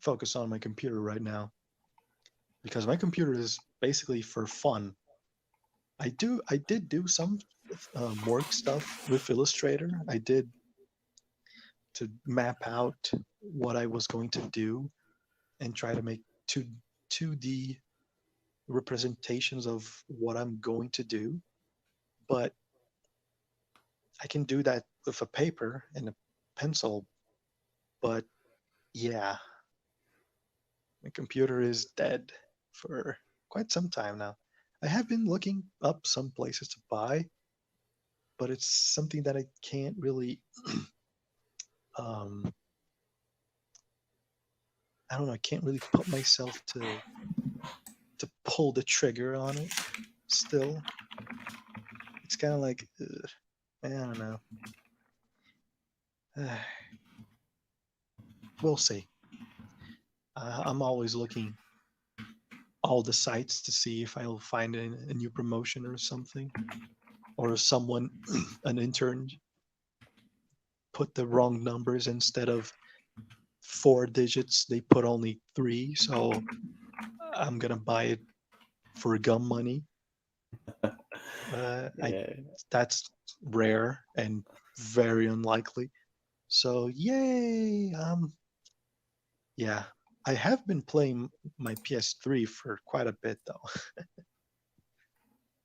focus on my computer right now because my computer is basically for fun. I did do some work stuff with Illustrator. I did to map out what I was going to do and try to make 2D representations of what I'm going to do. But I can do that with a paper and a pencil. But yeah, my computer is dead for quite some time now. I have been looking up some places to buy, but it's something that I can't really um I don't know, I can't really put myself to pull the trigger on it still. It's kind of like I don't know. We'll see. I'm always looking all the sites to see if I'll find a new promotion or something, or someone, an intern, put the wrong numbers instead of 4 digits. They put only three, so I'm gonna buy it for gum money. I Yeah. That's rare and very unlikely. So yay! Yeah, I have been playing my PS3 for quite a bit though,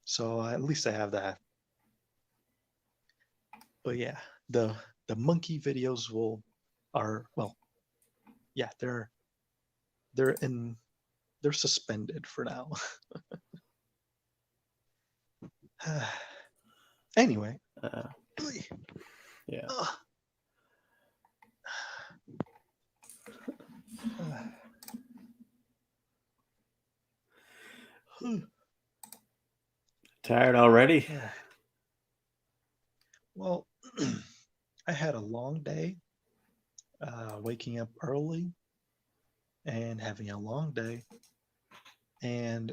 so at least I have that. But yeah, the monkey videos are well, yeah, they're in they're suspended for now. Anyway, Uh, yeah. Tired already? Well, I had a long day, waking up early and having a long day, and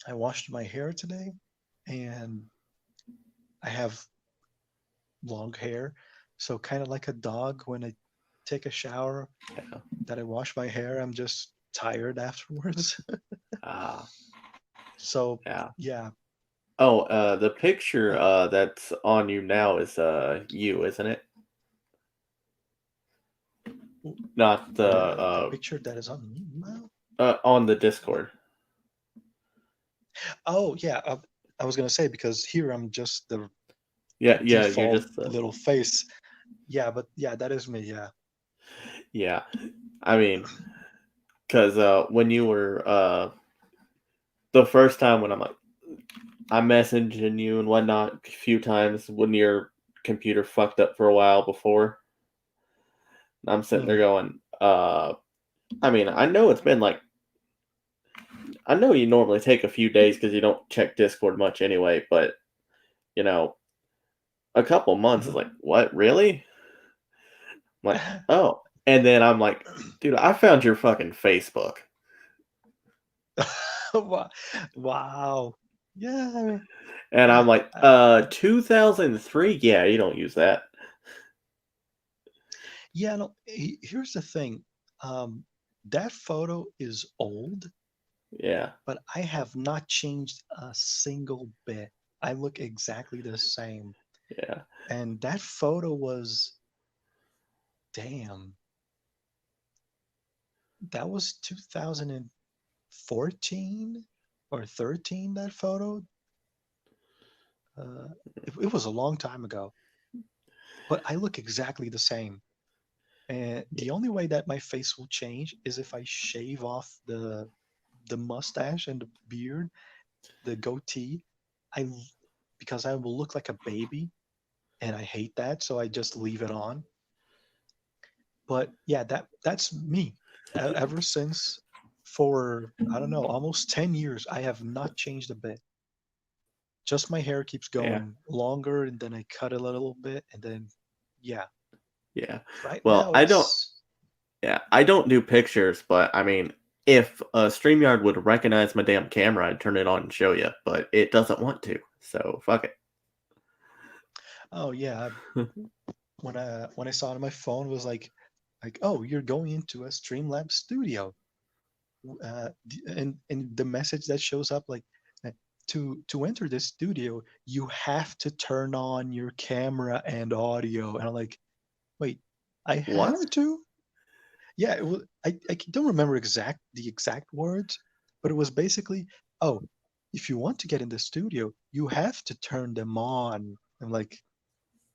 I washed my hair today, and I have long hair, so kind of like a dog when I take a shower Yeah. that I wash my hair, I'm just tired afterwards. Ah. So Yeah. yeah, Oh, the picture that's on you now is you, isn't it? Not the picture that is on me now. on the Discord. Oh yeah, I was gonna say because here I'm just the Yeah, yeah, you're default just little face. Yeah, but yeah, that is me. Yeah. yeah. I mean, because when you were the first time when I'm messaging you and whatnot a few times when your computer fucked up for a while before, and I'm sitting there Hmm. going, I mean, I know you normally take a few days because you don't check Discord much anyway, but you know, a couple months is Hmm. like, what, really? I'm like, oh. And then I'm like, dude, I found your fucking Facebook. Wow. Wow. Yeah, I mean, And I'm like, I- 2003? Yeah, you don't use that. yeah. No, here's the thing. That photo is old, Yeah, but I have not changed a single bit. I look exactly the same. yeah, And that photo was, damn, that was 2014 or 13, that photo. Uh, it was a long time ago, but I look exactly the same. And the only way that my face will change is if I shave off the mustache and the beard, the goatee. I Because I will look like a baby, and I hate that, so I just leave it on. But yeah, that's me. Ever since, for I don't know, almost 10 years, I have not changed a bit. Just my hair keeps yeah, going longer, and then I cut it a little bit, and then yeah. yeah. Right Well, now it's I don't do pictures, but I mean, if StreamYard would recognize my damn camera, I'd turn it on and show you, but it doesn't want to, so fuck oh yeah, it. when I saw it on my phone, it was like, oh, you're going into a Streamlabs studio, and the message that shows up, like, uh, to enter this studio, you have to turn on your camera and audio. And I'm like, wait, I have What? to? Yeah, I don't remember the exact words, but it was basically, oh, if you want to get in the studio, you have to turn them on. I'm like,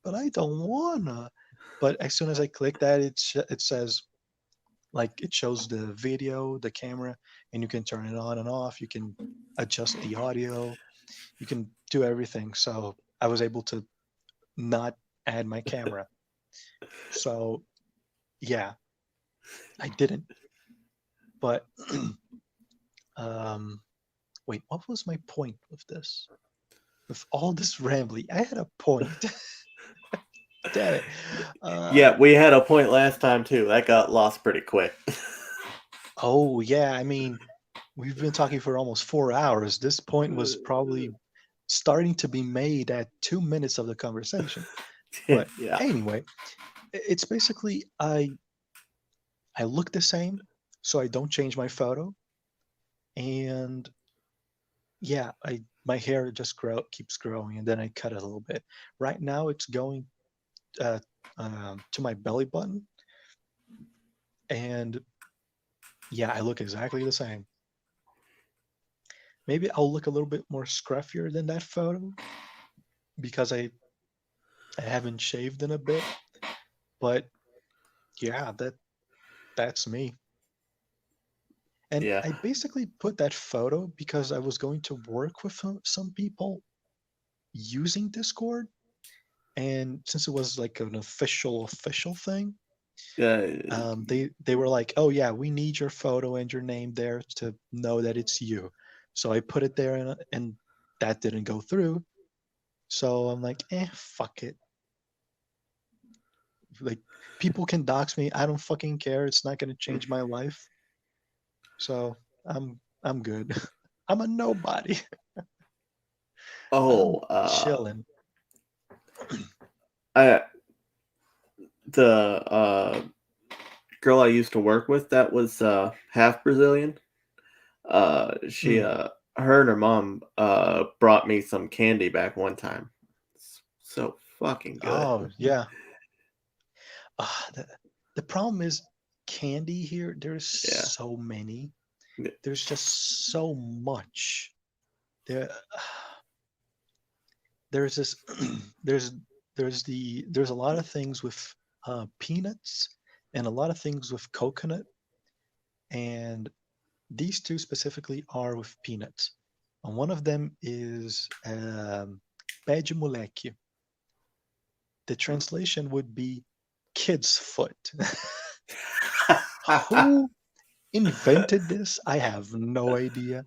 but I don't wanna. But as soon as I click that, it says, like, it shows the video, the camera, and you can turn it on and off. You can adjust the audio. You can do everything. So I was able to not add my camera. So yeah, I didn't. But um, wait, what was my point with this? With all this rambling, I had a point. Damn it. Yeah, we had a point last time too. That got lost pretty quick. Oh yeah, I mean, we've been talking for almost 4 hours. This point was probably starting to be made at 2 minutes of the conversation. But Yeah, anyway, it's basically, I look the same, so I don't change my photo. And yeah, I my hair just keeps growing, and then I cut it a little bit. Right now, it's going uh, to my belly button, and yeah, I look exactly the same. Maybe I'll look a little bit more scruffier than that photo because I haven't shaved in a bit. But yeah, that's me. And yeah, I basically put that photo because I was going to work with some people using Discord, and since it was like an official thing, uh, they were like, oh yeah, we need your photo and your name there to know that it's you. So I put it there, and that didn't go through. So I'm like, fuck it. Like, people can dox me. I don't fucking care. It's not gonna change my life. So I'm good. I'm a nobody. oh, I'm chilling. I the girl I used to work with that was half Brazilian. She Mm. her and her mom brought me some candy back one time. It's so fucking good. Oh yeah. The problem is candy here. There's Yeah. so many. There's just so much. There. there's this there's there's a lot of things with peanuts and a lot of things with coconut, and these two specifically are with peanuts. And one of them is pé de moleque. The translation would be kid's foot. Who invented this? I have no idea.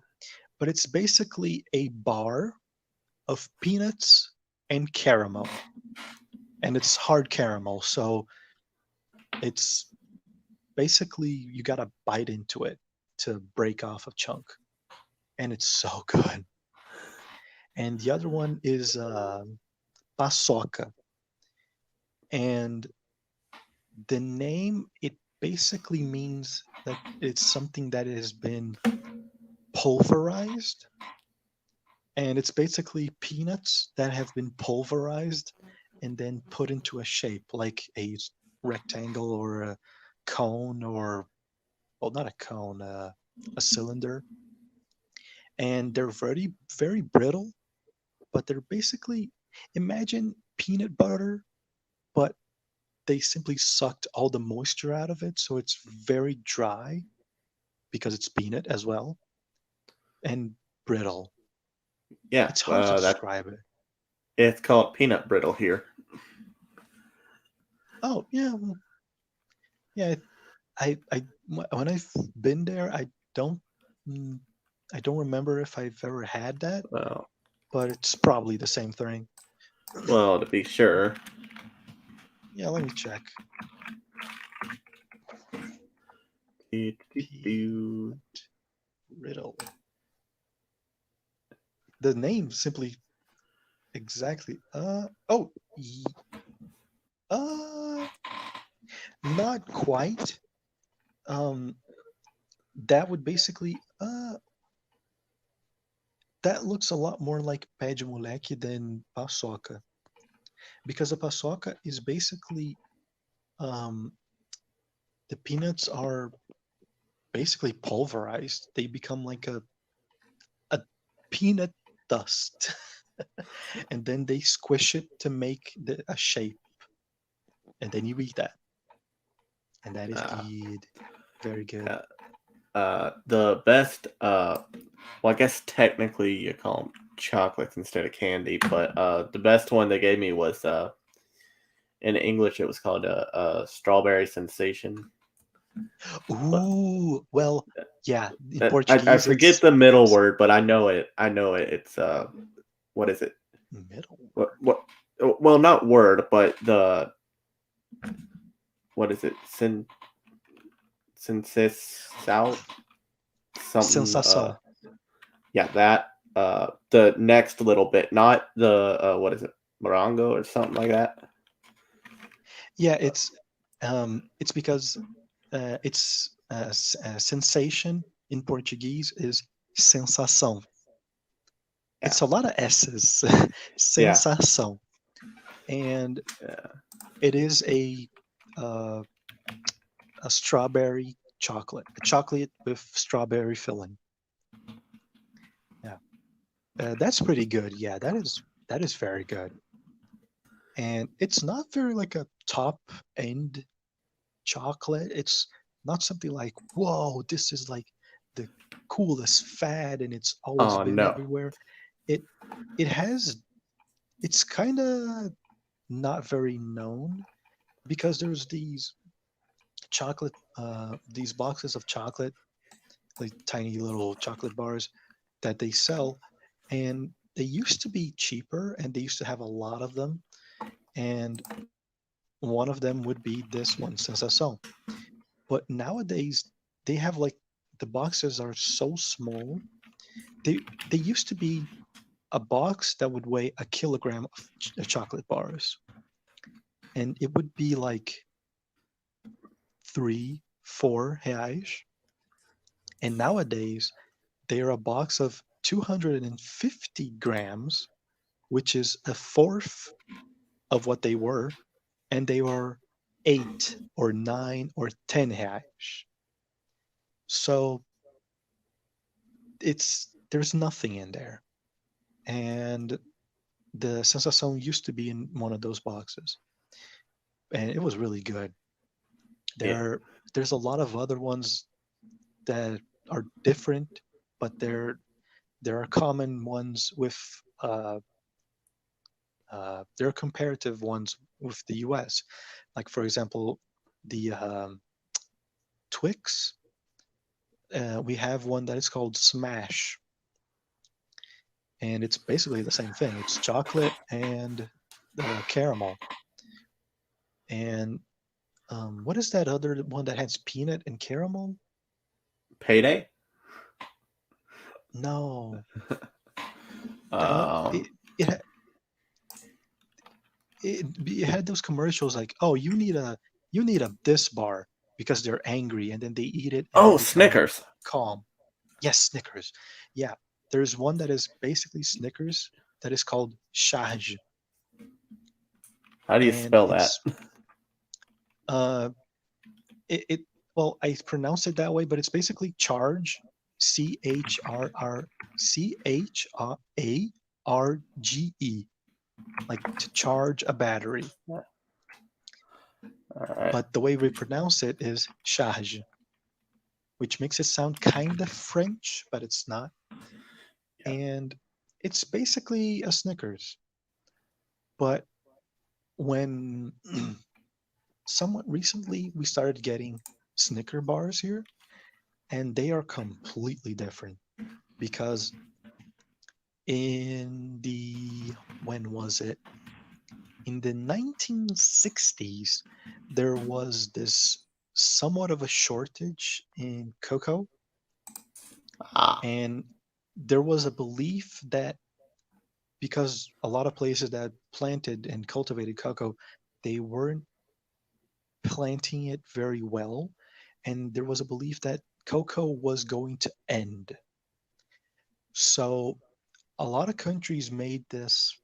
But it's basically a bar of peanuts and caramel. And it's hard caramel. So it's basically you got to bite into it to break off a chunk. And it's so good. And the other one is paçoca. And the name, it basically means that it's something that has been pulverized, and it's basically peanuts that have been pulverized and then put into a shape like a rectangle or a cone, or well, not a cone, a cylinder. And they're very brittle, but they're basically, imagine peanut butter, but they simply sucked all the moisture out of it, so it's very dry because it's peanut as well, and brittle. Yeah, It's hard to that describe it. it's called peanut brittle here. Oh yeah, well, yeah. When I've been there, don't mm, I don't remember if I've ever had that, Well, but it's probably the same thing. well, to be sure. Yeah, let me check. Do-do-do. Peanut brittle. The name simply exactly. Uh, not quite. Um, that would basically that looks a lot more like pé de moleque than paçoca, because a paçoca is basically um, the peanuts are basically pulverized. They become like a peanut dust, and then they squish it to make a shape, and then you eat that, and that is Uh, good, very good. uh, the best, well, I guess technically you call them chocolates instead of candy, but the best one they gave me was in English it was called a strawberry sensation. But Ooh, well, yeah. In I Portuguese, forget it's the middle word, but I know it. I know it. It's what is it? middle word. What? Well, not word, but the what is it? Sensis out something. Sensação. Yeah, that. The next little bit, not the what is it? Morongo or something like that. Yeah, it's because sensation in Portuguese is sensação. Yeah, It's a lot of S's. yeah, Sensação. And yeah. it is uh, a strawberry chocolate, a chocolate with strawberry filling. Yeah, that's pretty good. Yeah, that is very good. And it's not very like a top end chocolate. It's not something like, whoa, this is like the coolest fad and it's always Oh been no. everywhere. It it has it's kind of not very known because there's these boxes of chocolate, like tiny little chocolate bars that they sell, and they used to be cheaper and they used to have a lot of them. And one of them would be this one, Sensação. But nowadays they have like the boxes are so small. They used to be a box that would weigh a kilogram of chocolate bars, and it would be like 3, 4 reais. And nowadays they are a box of 250 grams, which is a fourth of what they were, and they were 8 or 9 or 10 reais. So there's nothing in there. And The Sensação used to be in one of those boxes, and it was really good. Yeah. There's a lot of other ones that are different, but there are common ones with there are comparative ones with the U.S. Like for example, the Twix. We have one that is called Smash, and it's basically the same thing. It's chocolate and caramel. And what is that other one that has peanut and caramel? Payday. No, that one. Um, It had those commercials like, oh, you need a this bar because they're angry, and then they eat it and they oh, become Snickers. calm. Yes, Snickers. Yeah, there's one that is basically Snickers that is called Charge, How do you and spell that? uh, it well, I pronounce it that way, but it's basically charge, CHRRCHRARGE, like to charge a battery. All right. But the way we pronounce it is charge, which makes it sound kind of French, but it's not. Yeah. And it's basically a Snickers. But when somewhat recently we started getting Snicker bars here, and they are completely different because in the when was it? In the 1960s, there was this somewhat of a shortage in cocoa, Ah. and there was a belief that because a lot of places that planted and cultivated cocoa, they weren't planting it very well, and there was a belief that cocoa was going to end. So a lot of countries made this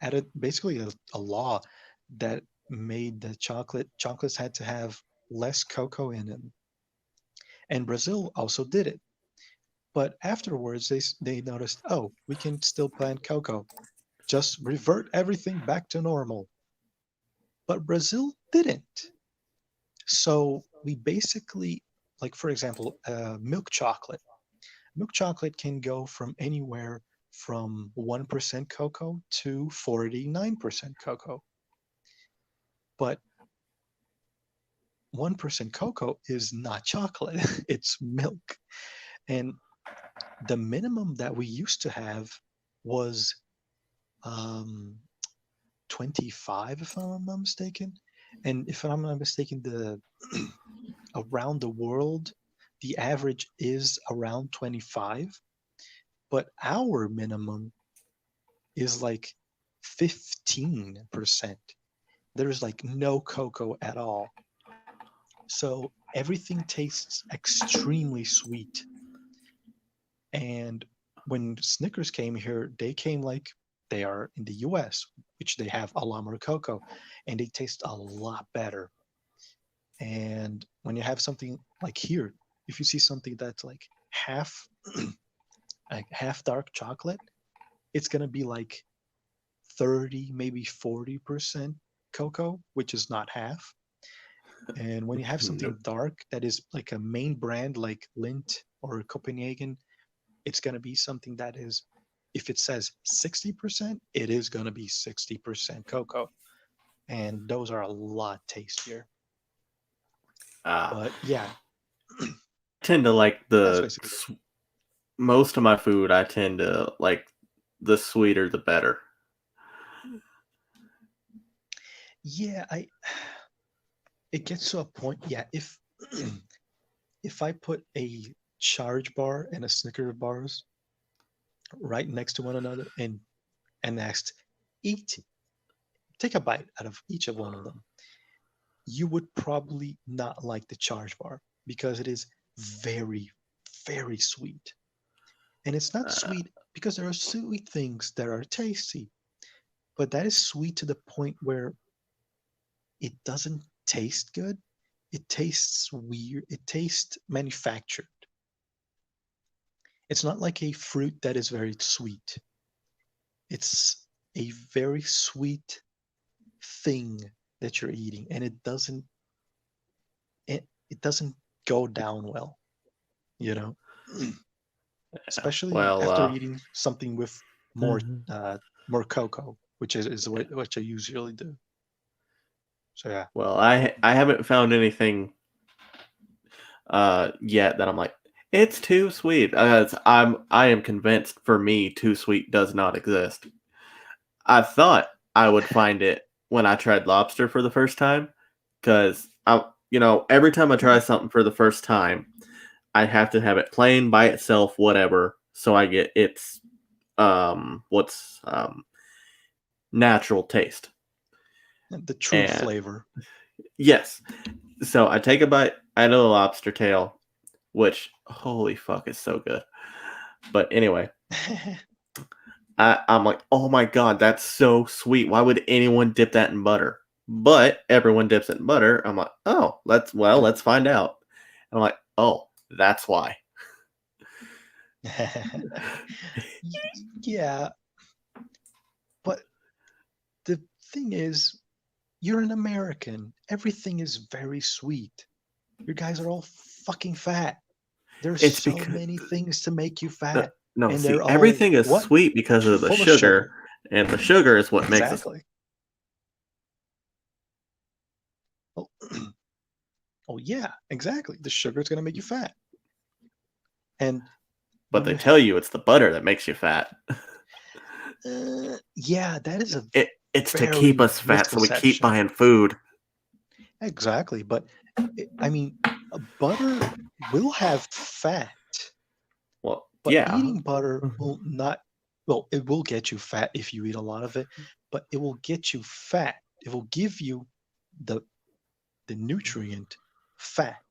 added basically a law that made the chocolates had to have less cocoa in them, and Brazil also did it. But afterwards, they noticed, oh, we can still plant cocoa, just revert everything back to normal. But Brazil didn't. So we basically, like for example, milk chocolate. Milk chocolate can go from anywhere from 1% cocoa to 49% cocoa. But 1% cocoa is not chocolate, it's milk. And the minimum that we used to have was um, 25, if I'm not mistaken. And if I'm not mistaken, the around the world, the average is around 25, but our minimum is like 15%. There's like no cocoa at all. So everything tastes extremely sweet. And when Snickers came here, they came like they are in the US, which they have a lot more cocoa, and they taste a lot better. And when you have something like here, if you see something that's like half dark chocolate, it's gonna be like 30, maybe 40% cocoa, which is not half. And when you have something Nope. dark that is like a main brand like Lindt or Copenhagen, it's going to be something that is, if it says 60%, it is going to be 60% cocoa. And those are a lot tastier. Ah. But yeah, Tend to like that's basically it. most of my food. I tend to like the sweeter the better. Yeah, it gets to a point. Yeah, if if I put a charge bar and a Snicker bars right next to one another and asked, eat, take a bite out of each of one of them, you would probably not like the charge bar because it is very, very sweet. And it's not Uh, sweet because there are sweet things that are tasty, but that is sweet to the point where it doesn't taste good. It tastes weird. It tastes manufactured. It's not like a fruit that is very sweet. It's a very sweet thing that you're eating, and it doesn't go down well, you know, especially Well, after eating something with more mhm. uh, more cocoa, is what I usually do. So yeah. Well, I haven't found anything yet that I'm like it's too sweet. I am convinced for me too sweet does not exist. I thought I would find it when I tried lobster for the first time because I every time I try something for the first time I have to have it plain by itself whatever so I get its what's natural taste. The true And flavor. yes, so I take a bite out of the lobster tail, which holy fuck is so good. But anyway, I'm like, oh my god, that's so sweet. Why would anyone dip that in butter? But everyone dips it in butter. I'm like, oh, let's find out. And I'm like, oh, that's why. Yeah, but the thing is, you're an American. Everything is very sweet. You guys are all fucking fat. There's It's so because many things to make you no, fat, no, and they're see, all everything is what? sweet because of the Full of sugar, sugar. and the sugar is what makes us. Exactly. Oh, oh yeah, exactly. The sugar is going to make you fat. And But when they you tell you it's the butter that makes you fat. yeah, that is a It's to keep very us fat, so we keep misconception. buying food. Exactly, but I mean, butter will have fat, Well, but yeah. eating butter will not, well, it will get you fat if you eat a lot of it, but it will get you fat. It will give you the the nutrient fat.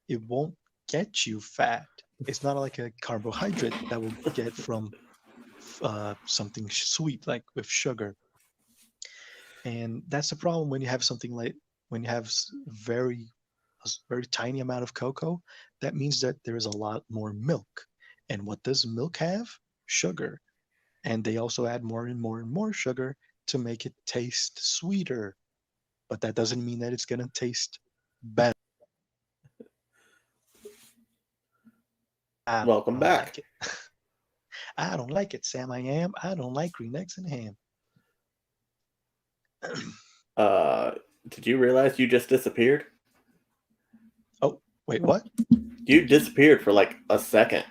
It won't get you fat. It's not like a carbohydrate that will get from something sweet like with sugar. And that's the problem when you have something like when you have very tiny amount of cocoa. That means that there is a lot more milk. And what does milk have? Sugar. And they also add more and more and more sugar to make it taste sweeter. But that doesn't mean that it's going to taste better. I Welcome don't back. like it. I don't like it, Sam. I don't like green eggs and ham. Uh, did you realize you just disappeared? Oh, wait, what? You disappeared for like a second.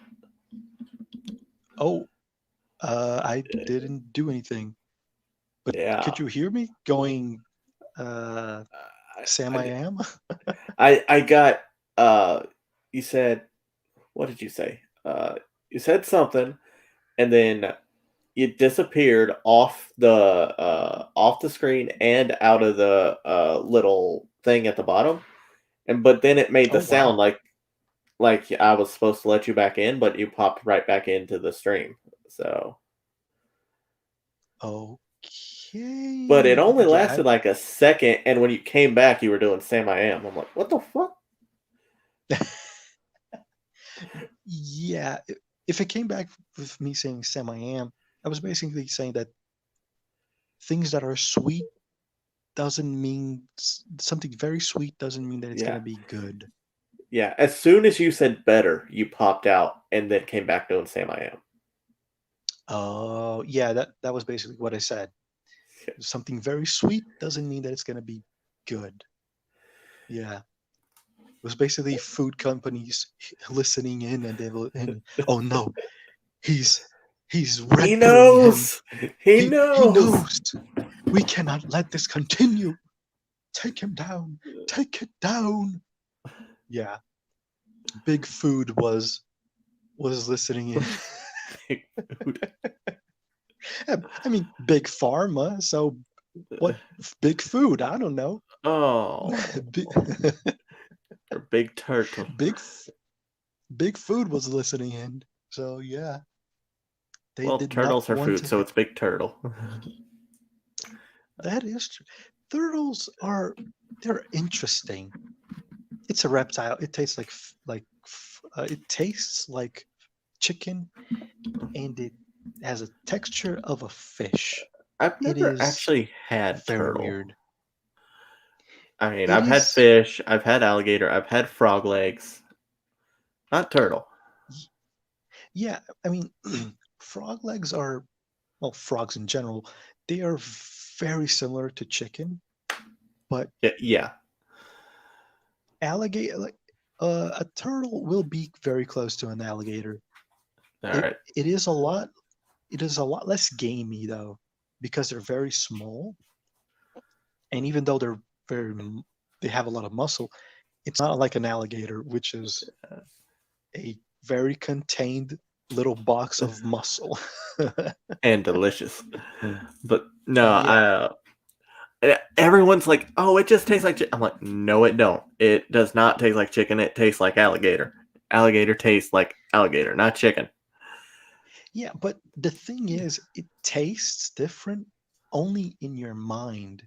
Oh, I didn't do anything. But Yeah. could you hear me going, uh, Sam, I I, am? I got you said what did you say? You said something and then it disappeared off the screen and out of the little thing at the bottom. And but then it made Oh, the sound wow. like I was supposed to let you back in, but you popped right back into the stream. So but it Okay. only Yeah. lasted like a second, and when you came back, you were doing Sam I Am. I'm like, what the fuck? Yeah. If it came back with me saying Sam, I am, I was basically saying that things that are sweet doesn't mean something very sweet doesn't mean that it's going Yeah, to be good. yeah. As soon as you said better, you popped out and then came back doing Sam I Am. Oh, yeah. That was basically what I said. Something very sweet doesn't mean that it's going to be good. Yeah. It was basically food companies listening in and they will, and oh no, he's he's He red pilling him. knows. He He knows. knows. We cannot let this continue. Take him down. Take it down. Yeah, Big Food was listening in. Food. I mean, Big Pharma. So what? Big Food? I don't know. Oh, Big, or big turtle. big Big Food was listening in. So yeah, they Well, did not turtles are want food, to. so it's big turtle. That is true. Turtles are they're interesting. It's a reptile. It tastes it tastes like chicken, and it has a texture of a fish. I've It never is actually had very turtle. weird. I mean, It I've had is, fish, I've had alligator, I've had frog legs, not turtle. yeah. I mean, frog legs are, well, frogs in general, they are very similar to chicken, but Yeah, yeah. alligator, like a turtle will be very close to an alligator. All It right. it is a lot. It is a lot less gamey though, because they're very small, and even though very, they have a lot of muscle. It's not like an alligator, which is a very contained little box of muscle. And delicious. But no, Yeah, everyone's like, "Oh, it just tastes like chicken." I'm like, "No, it don't. It does not taste like chicken. It tastes like alligator. Alligator tastes like alligator, not chicken." yeah, but the thing is, it tastes different only in your mind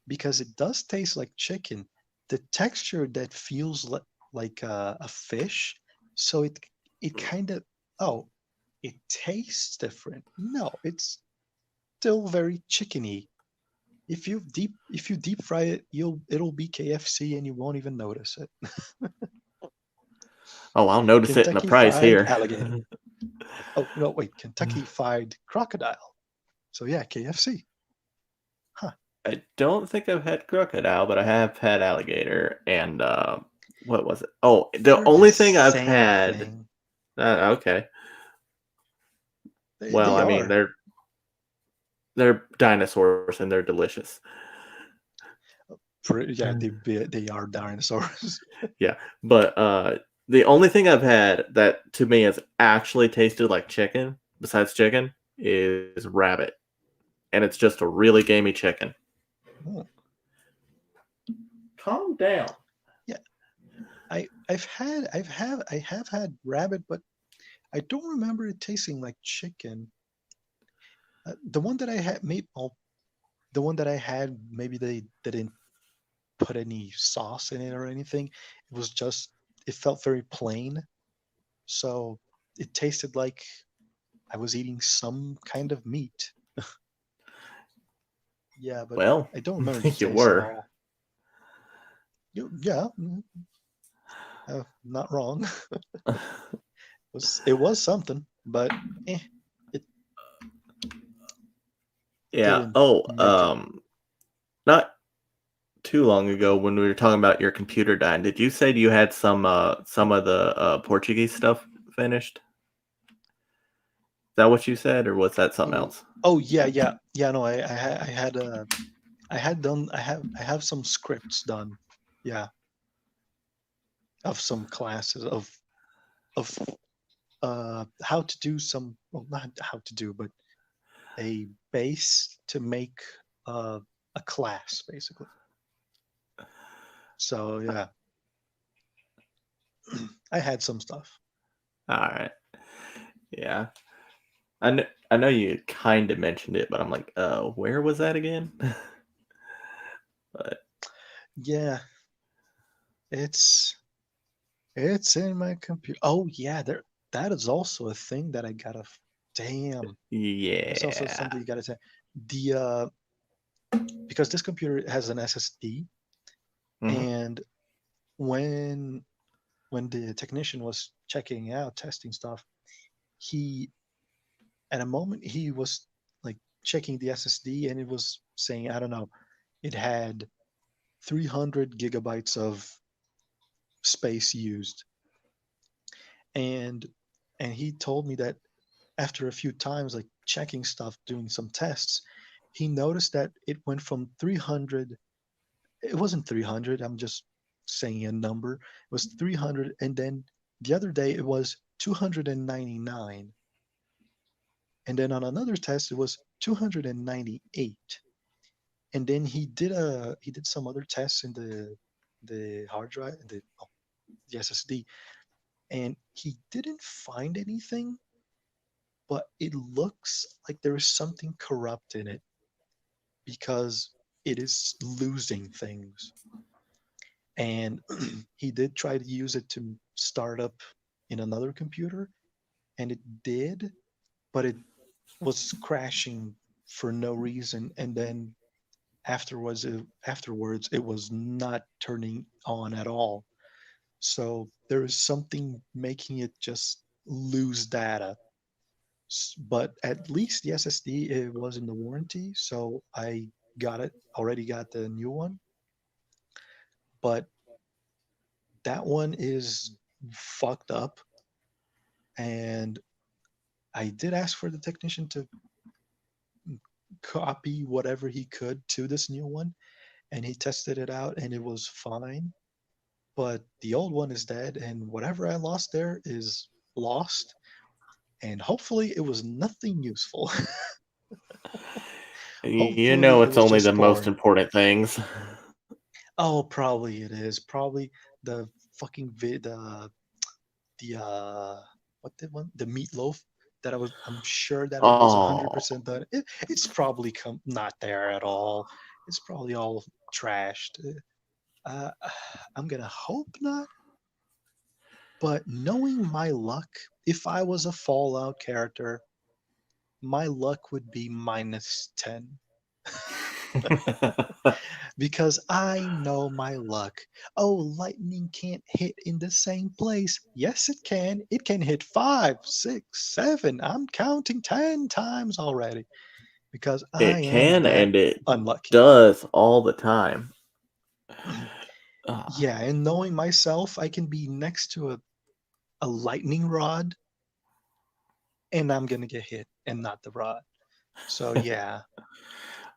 because it does taste like chicken. The texture that feels like a fish, so it kind of, oh, it tastes different. No, it's still very chickeny. If you deep fry it, it'll be KFC and you won't even notice it. Oh, I'll notice it in the Kentucky price Fried here. Alligator. Oh no, wait, Kentucky Fried Crocodile. So yeah, KFC. Huh. I don't think I've had crocodile, but I have had alligator and what was it? Oh, the They're the only thing I've same had. thing. Okay. Well, They I mean, are. they're dinosaurs and they're delicious. Yeah, they are dinosaurs. Yeah, but the only thing I've had that to me has actually tasted like chicken, besides chicken, is rabbit, and it's just a really gamey chicken. Oh, Calm down. yeah, I have had rabbit, but I don't remember it tasting like chicken. The one that I had, maybe, well, the one that I had, maybe they didn't put any sauce in it or anything. It was just, it felt very plain. So it tasted like I was eating some kind of meat. Yeah, but Well, I don't remember the you taste at were. all. Yeah, not wrong. It was something, but it Yeah. didn't Oh, make it. not too long ago when we were talking about your computer dying, did you say you had some of the Portuguese stuff finished? Is that what you said, or was that something Oh, else? oh yeah, yeah, yeah. No, I had I had done I have some scripts done. Yeah, of some classes of how to do some, well, not how to do, but a base to make uh, a class basically. So yeah, I had some stuff. All right. Yeah. I know you kind of mentioned it, but I'm like, where was that again? But Yeah, it's it's in my computer. Oh yeah, there, that is also a thing that I gotta. Damn, that's also yeah. something you gotta say. The because this computer has an SSD, Hmm. and when the technician was checking out, testing stuff, he, at a moment, he was like checking the SSD, and it was saying, I don't know, it had 300 gigabytes of space used, and he told me that after a few times, like checking stuff, doing some tests, he noticed that it went from 300. It wasn't 300. I'm just saying a number. It was 300, and then the other day it was 299, and then on another test it was 298, and then he did some other tests in the hard drive, the SSD, and he didn't find anything, but it looks like there is something corrupt in it because it is losing things. And he did try to use it to start up in another computer, and it did, but it was crashing for no reason, and then afterwards it was not turning on at all. So there is something making it just lose data. But at least the SSD, it was in the warranty, so I already got the new one. But that one is fucked up, and I did ask for the technician to copy whatever he could to this new one, and he tested it out, and it was fine. But the old one is dead, and whatever I lost there is lost, and hopefully it was nothing useful. You Hopefully know, it it's was only just the most porn. important things. Oh, probably it is. Probably the fucking the what the one, the meatloaf that I'm sure that it was Oh, 100% done. It's probably not there at all. It's probably all trashed. Uh, I'm gonna hope not. But knowing my luck, if I was a Fallout character, my luck would be -10 because I know my luck. Oh, lightning can't hit in the same place. Yes, it can. It can hit five, six, seven. I'm counting 10 times already because I it am can that and it unlucky. does all the time. Ah, Yeah, and knowing myself, I can be next to a lightning rod and I'm going to get hit and not the rod. So, yeah.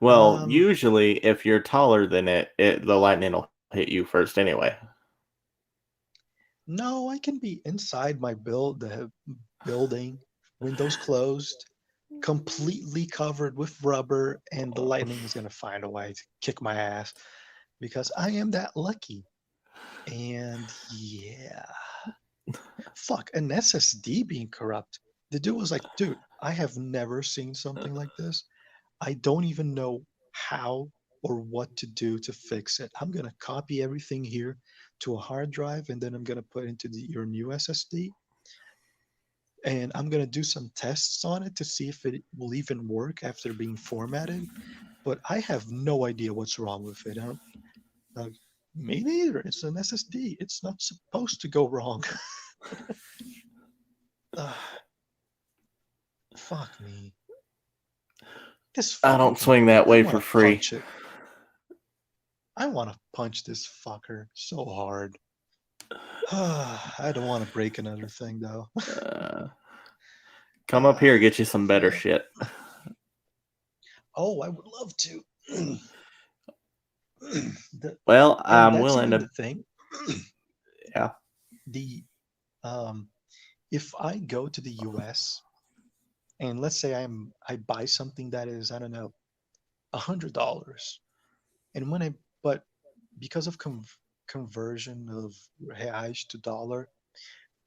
well, Um, usually if you're taller than the lightning will hit you first anyway. no, I can be inside the building, windows closed, completely covered with rubber, and the lightning is going to find a way to kick my ass because I am that lucky. And yeah, fuck, an SSD being corrupt. The dude was like, dude, I have never seen something like this. I don't even know how or what to do to fix it. I'm going to copy everything here to a hard drive and then I'm going to put into your new SSD and I'm going to do some tests on it to see if it will even work after being formatted. But I have no idea what's wrong with it. Uh, Me neither. It's an SSD. It's not supposed to go wrong. Fuck me. This I fucking don't swing computer. that I way want for to free. punch it. I want to punch this fucker so hard. I don't want to break another thing though. Uh, come up Uh, here, get you some better yeah. shit. Oh, I would love to. the, Well, and I'm that's willing even the to. thing. Yeah. the um, if I go to the US and let's say I buy something that is, I don't know, $100, and but because of conversion of reais to dollar,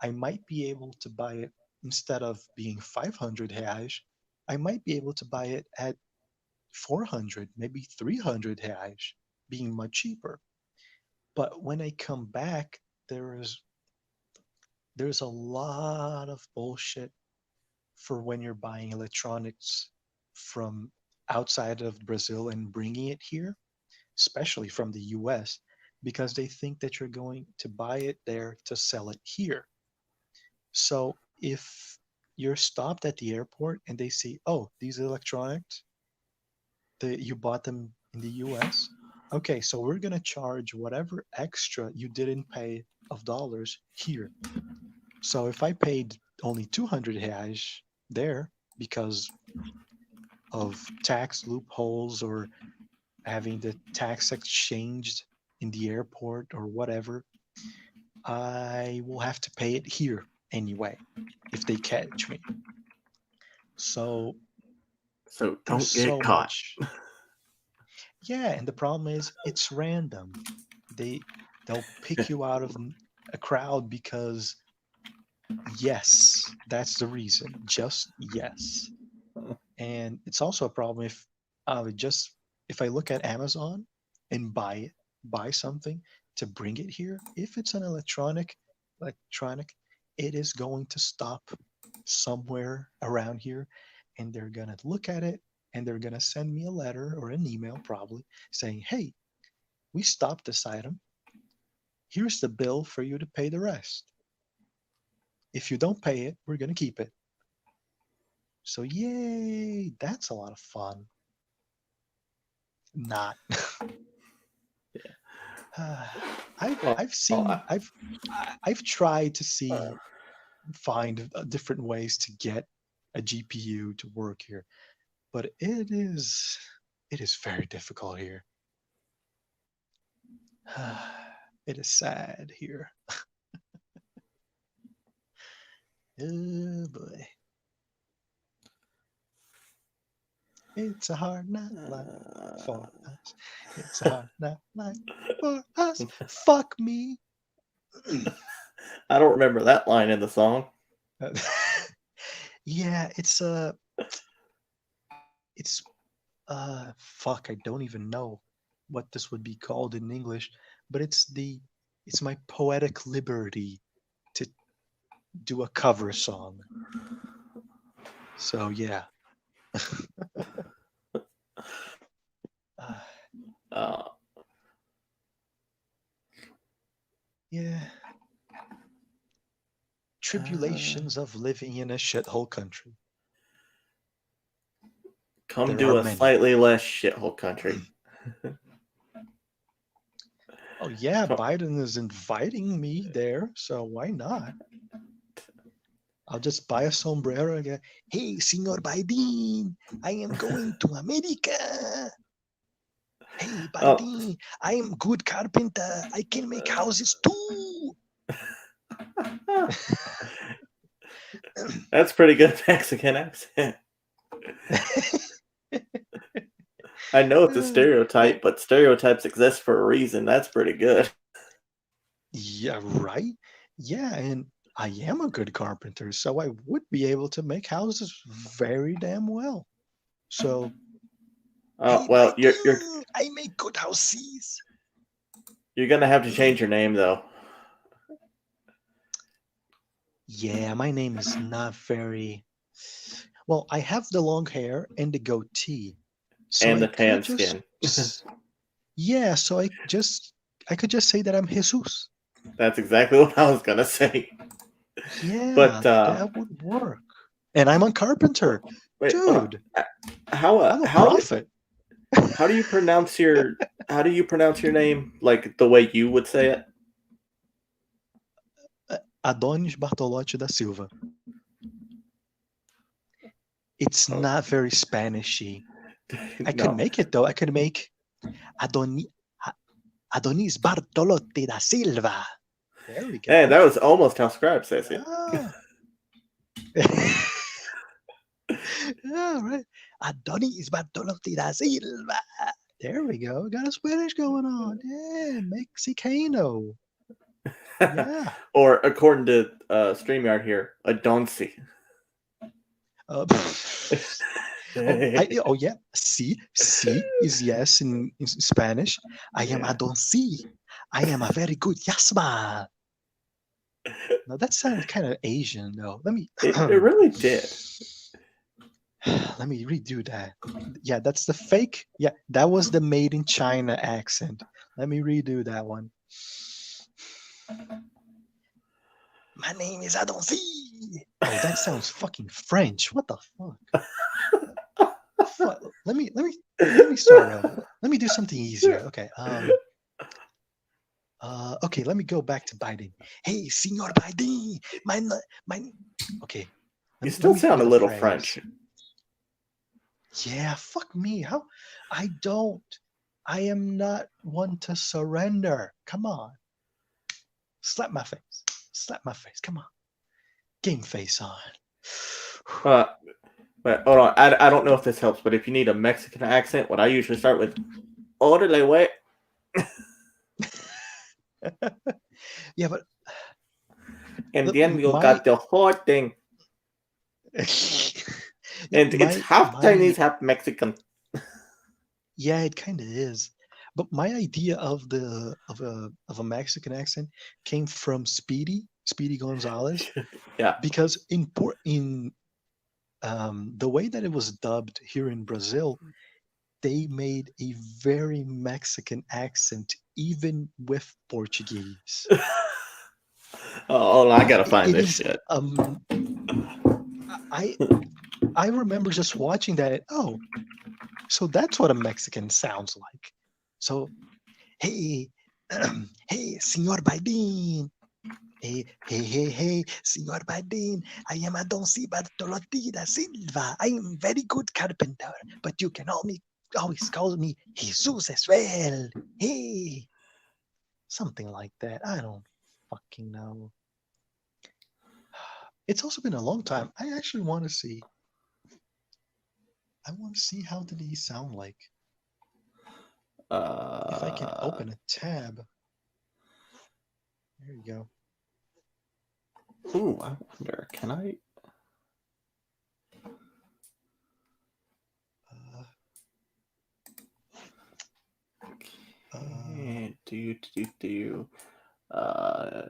I might be able to buy it instead of being 500 reais. I might be able to buy it at 400, maybe 300 reais, being much cheaper. But when I come back, there is there's a lot of bullshit for when you're buying electronics from outside of Brazil and bringing it here, especially from the US, because they think that you're going to buy it there to sell it here. So if you're stopped at the airport and they see, oh, these electronics, you bought them in the US. Okay, so we're gonna charge whatever extra you didn't pay of dollars here. So if I paid only 200 reais there because of tax loopholes or having the tax exchanged in the airport or whatever, I will have to pay it here anyway if they catch me. So So there's don't get so caught. much. Yeah, and the problem is it's random. They they'll pick you out of a crowd because yes, that's the reason. Just yes. And it's also a problem if I would just if I look at Amazon and buy something to bring it here, if it's an electronic, it is going to stop somewhere around here and they're gonna look at it and they're gonna send me a letter or an email probably saying, "Hey, we stopped this item. Here's the bill for you to pay the rest. If you don't pay it, we're gonna keep it." So yay, that's a lot of fun. Not. Well, I've seen I've tried to find different ways to get a GPU to work here, but it is very difficult here. It is sad here. Oh boy. It's a hard night life for us. It's a hard night life for us. Fuck me. I don't remember that line in the song. Yeah, it's fuck, I don't even know what this would be called in English, but it's my poetic liberty to do a cover song. So yeah. Uh, Yeah. Tribulations of living in a shithole country. come There to are a many. slightly less shithole country. Oh yeah, Come- Biden is inviting me there, so why not? I'll just buy a sombrero and go, "Hey, Senor Biden, I am going to America. Hey, Oh, Biden, I am good carpenter. I can make houses too." that's pretty good Mexican accent. I know it's a stereotype, but stereotypes exist for a reason. That's pretty good. Yeah, right? Yeah, and I am a good carpenter, so I would be able to make houses very damn well. So, hey, Well, Biden, I make good houses. you're gonna have to change your name though. Yeah, my name is not very well. I have the long hair and the goatee, so And I the tan could just skin. yeah, so I could just say that I'm Jesus. That's exactly what I was gonna say. Yeah, But that would work. And I'm a carpenter, wait, hold on. dude. How I'm a prophet. how do you pronounce your name like the way you would say it? Adonis Bartolote da Silva. It's Oh. not very Spanishy. I could No. make it though. I could make Adonis Bartolote da Silva. There we go. Hey, that was almost how Scribe says it. Ah. All right. Adonis Bartolote da Silva. There we go. Got a Spanish going on. Yeah, Mexicano. Yeah. Or according to StreamYard here, a Donsi. Oh yeah. Sí is yes in Spanish. I am a don sí. I am a very good yasma. No, that sounds kind of Asian though. Let me It really did. let me redo that. Yeah, that's the fake. Yeah, that was the made in China accent. Let me redo that one. My name is Adonsi. Oh, that sounds fucking French. What the fuck? Let me start over. Let me do something easier. Okay. Okay, let me go back to Biden. Hey, Senor Biden, my. Okay. You still sound a little French. Yeah, fuck me. How? I don't. I am not one to surrender. Come on. Slap my face. Slap my face. Come on. Game face on. But hold on, I don't know if this helps, but if you need a Mexican accent, what I usually start with, "Orale, wait." Yeah, but And then you got the whole thing. Yeah, And it's half Chinese, half Mexican. Yeah, it kind of is. But my idea of a Mexican accent came from Speedy Gonzalez. Yeah. Because in the way that it was dubbed here in Brazil, they made a very Mexican accent, even with Portuguese. Oh, I gotta find It this is shit. I I remember just watching that. Oh, so that's what a Mexican sounds like. So, hey, hey, Senor Biden. Hey, Senor Biden. I am Adonsi Bartolote da Silva. I am very good carpenter, but you can always call me Jesus as well. Hey, something like that. I don't fucking know. It's also been a long time. I actually want to see. I want to see how did he sound like. If I can open a tab. There you go. Ooh, I wonder, can I?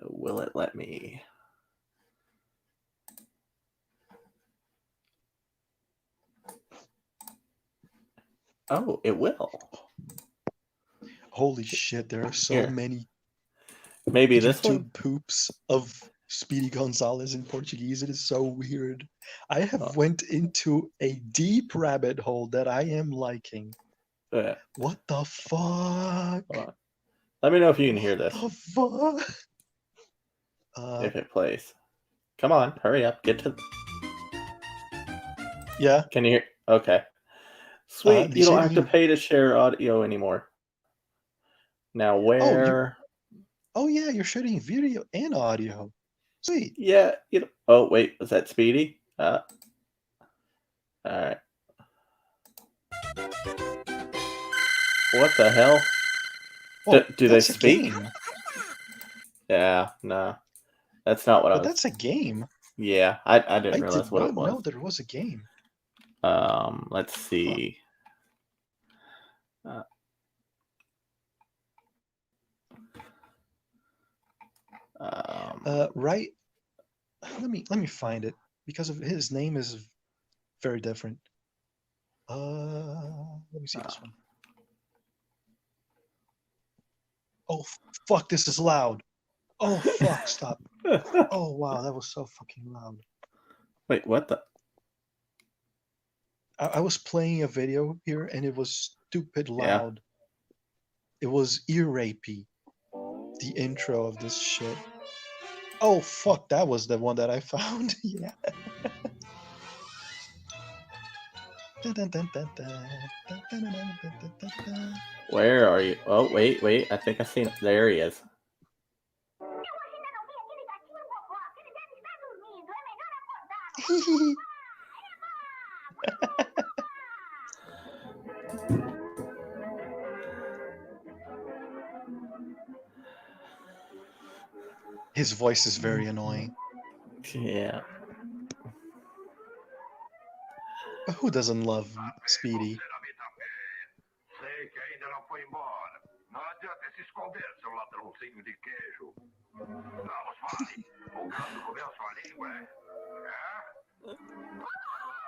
Will it let me? Oh, it will. Holy shit! There are so Here. many Maybe this YouTube one? poops of Speedy Gonzalez in Portuguese. It is so weird. I have went into a deep rabbit hole that I am liking. Yeah. What the fuck? Hold on. Let me know if you can hear this. What the fuck? If it plays. Come on, hurry up. Get to. Yeah. Can you hear? Okay. Sweet. You don't have to dicelinho. pay to share audio anymore. Now where? Oh yeah, you're shooting video and audio. Sweet. Yeah. Oh wait, was that Speedy? All right. What the hell? Well, Do they that's a speak? game. Yeah, no. That's not what I But was. that's a game. Yeah, I didn't I realize did what not it was. know there was a game. Let's see. Right. Let me find it because of his name is very different. Let me see this one. Oh fuck, this is loud. Oh fuck, stop. Oh wow, that was so fucking loud. Wait, what the? I was playing a video here and it was stupid Yeah. loud. It was ear rapey. The intro of this shit. Oh fuck, that was the one that I found. Yeah. Where are you? Oh, wait. I think I seen it. There he is. His voice is very annoying. Yeah. But who doesn't love Speedy? Sei que ainda não foi embora. Não adianta se esconder, seu ladrãozinho de queijo. Vamos, fale. O gato comeu sua língua. É?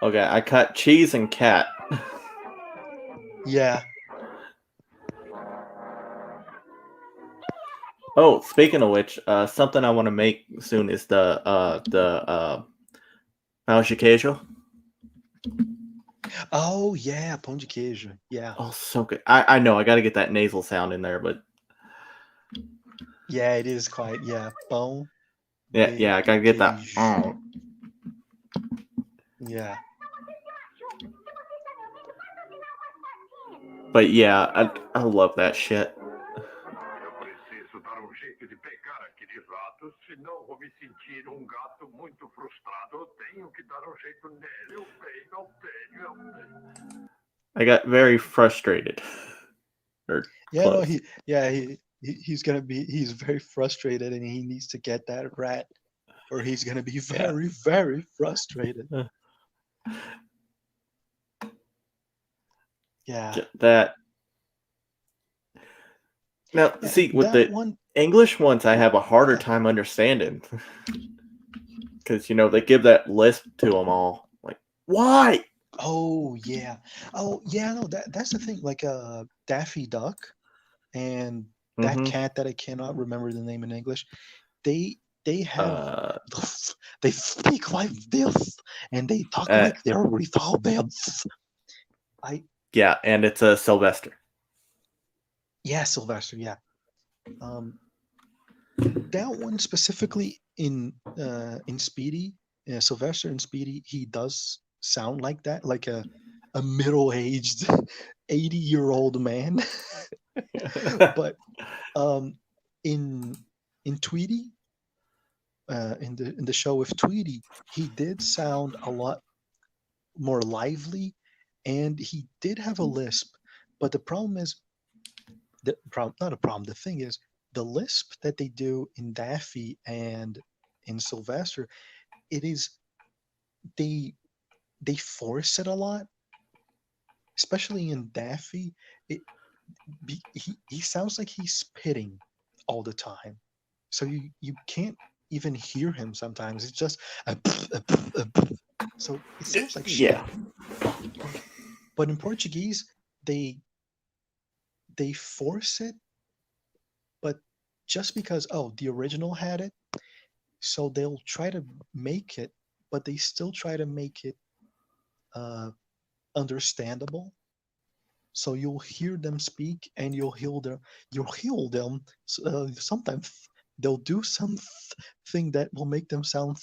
Okay, I cut cheese and cat. Yeah. Oh, speaking of which, something I want to make soon is the pão de queijo. Oh yeah, pão de queijo. Yeah. Oh, so good. I know I got to get that nasal sound in there, but Yeah, it is quite. Yeah, pão. yeah, I got to get that. Queijo. Yeah. But yeah, I love that shit. Eu preciso dar jeito de pegar aqueles ratos, senão vou me sentir gato muito frustrado. Eu tenho que dar jeito nele. Eu tenho. I got very frustrated. Yeah, close. No, he's very frustrated and he needs to get that rat or he's gonna be very, very frustrated. Yeah. That. Now, see, with the English ones, I have a harder time understanding. Because, they give that lisp to them all. Like, Why? Oh yeah. Oh yeah. No, that's the thing. Like Daffy Duck and that Mm-hmm. cat that I cannot remember the name in English. They they have Uh, they speak like this and they talk uh, like they're retarded. I yeah, and it's a Sylvester. Yeah, Sylvester. Yeah. Um, that one specifically in Speedy, Sylvester and Speedy, he does sound like that, like a middle-aged 80-year-old man. But um, in in Tweety, in the show with Tweety, he did sound a lot more lively, and he did have a lisp. But the problem is, not a problem. The thing is, the lisp that they do in Daffy and in Sylvester, it is they they force it a lot, especially in Daffy. It he sounds like he's spitting all the time, so you can't even hear him sometimes. It's just so it sounds like shit. Yeah. But in Portuguese, they they force it, but just because the original had it, so they'll try to make it, but they still try to make it uh, understandable. So you'll hear them speak, and you'll hear them. Sometimes they'll do something that will make them sound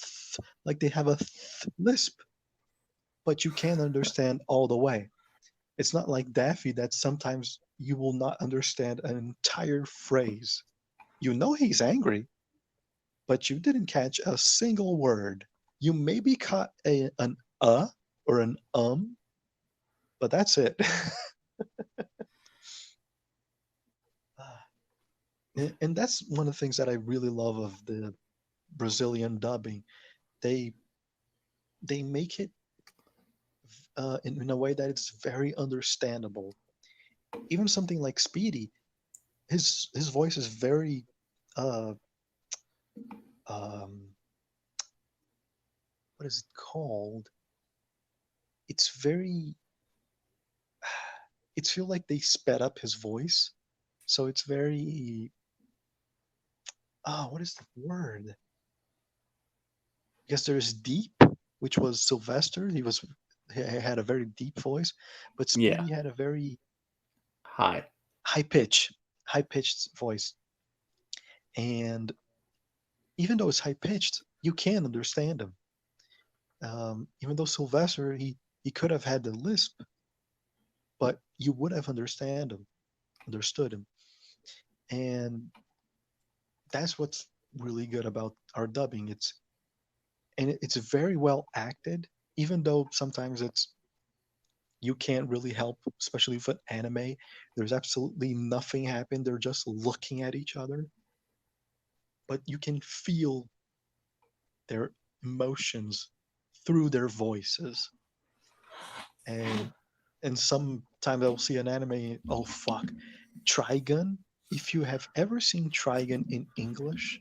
like they have a lisp, but you can't understand all the way. It's not like Daffy that sometimes you will not understand an entire phrase. You know he's angry, but you didn't catch a single word. You maybe caught an or an but that's it. And that's one of the things that I really love of the Brazilian dubbing. They they make it in a way that it's very understandable. Even something like Speedy, his voice is very uh, um, what is it called? It's very it's feel like they sped up his voice, so it's very what is the word? Because there's deep, which was Sylvester. He had a very deep voice, but Yeah. Speedy had a very Hi. high pitch, high pitched voice. And even though it's high pitched, you can understand him. Even though Sylvester he could have had the lisp, but you would have understood him. And that's what's really good about our dubbing. It's very well acted, even though sometimes it's you can't really help, especially with an anime. There's absolutely nothing happen. They're just looking at each other, but you can feel their emotions through their voices. And sometimes I'll see an anime. Oh fuck, Trigun. If you have ever seen Trigun in English,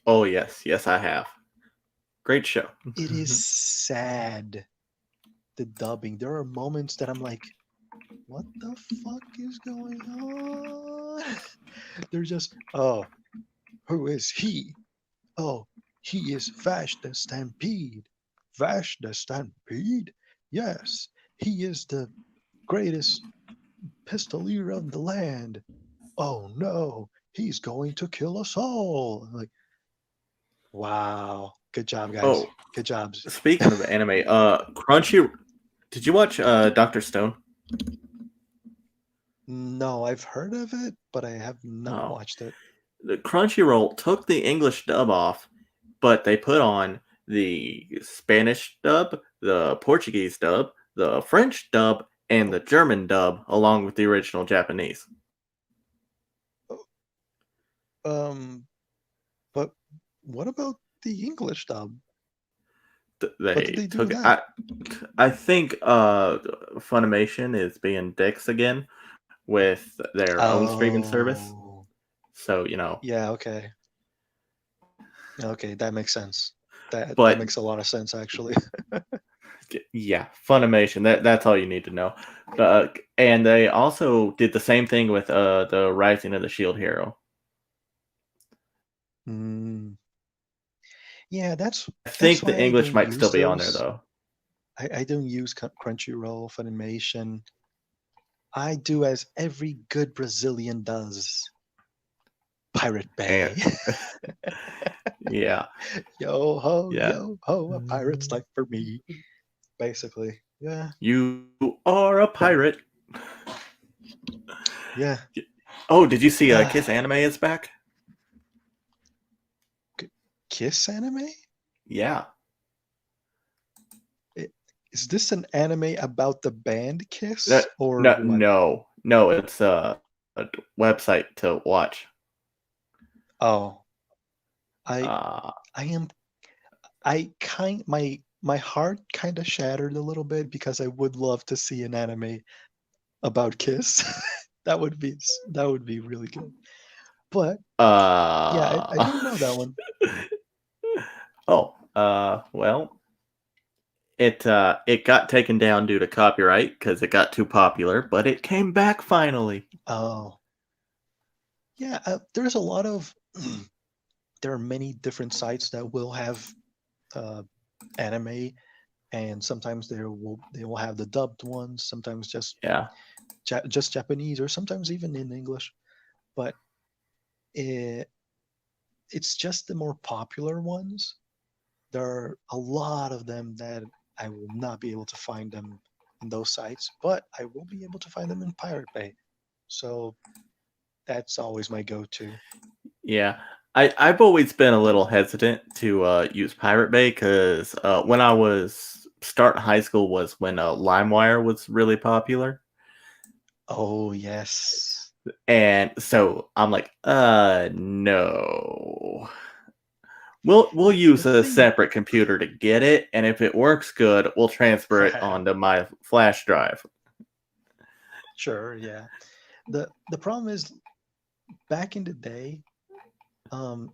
Oh yes, yes I have. Great show. it is sad. The dubbing. There are moments that I'm like, what the fuck is going on? They're just, who is he? Oh, he is Vash the Stampede. Vash the Stampede? Yes, he is the greatest pistolier of the land. Oh no, he's going to kill us all. Like, wow. Good job, guys. Oh, Good jobs. speaking of anime, Crunchy. Did you watch Doctor Stone? No, I've heard of it, but I have not Oh, watched it. the Crunchyroll took the English dub off, but they put on the Spanish dub, the Portuguese dub, the French dub, and the German dub, along with the original Japanese. Um, but what about the English dub? What did They they do took with it. that? I think Funimation is being dicks again with their own streaming service. Oh, So yeah, okay. Okay, that makes sense. That but makes a lot of sense actually. Yeah, Funimation. That's all you need to know. And they also did the same thing with the Rising of the Shield Hero. Mm. Yeah, I that's think why the I English don't might still use be on there those. though. I don't use Crunchyroll, Funimation. I do as every good Brazilian does. Pirate And Bay. yeah, yeah. Yo ho, a pirate's life for me. Basically. Yeah. You are a pirate. Yeah. Oh, did you see Ah, Kiss Anime is back? Kiss anime? Yeah. Is this an anime about the band No, Kiss or no, what? no, no. It's a website to watch. Oh, I Uh, I am I kind my heart kind of shattered a little bit because I would love to see an anime about Kiss. That would be really good. But yeah, I uh, don't know that one. oh, well, it got taken down due to copyright because it got too popular, but it came back finally. Oh, yeah. There's a lot of there are many different sites that will have uh, anime, and sometimes they will have the dubbed ones. Sometimes Yeah. just Japanese, or sometimes even in English. But it, it's just the more popular ones. There are a lot of them that I will not be able to find them in those sites, but I will be able to find them in Pirate Bay. So that's always my go-to. Yeah. I've always been a little hesitant to use Pirate Bay because when I was starting high school was when LimeWire was really popular. Oh yes. And so I'm like, no. We'll use The a thing, separate computer to get it, and if it works good, we'll transfer it onto my flash drive. sure, yeah. The problem is back in the day,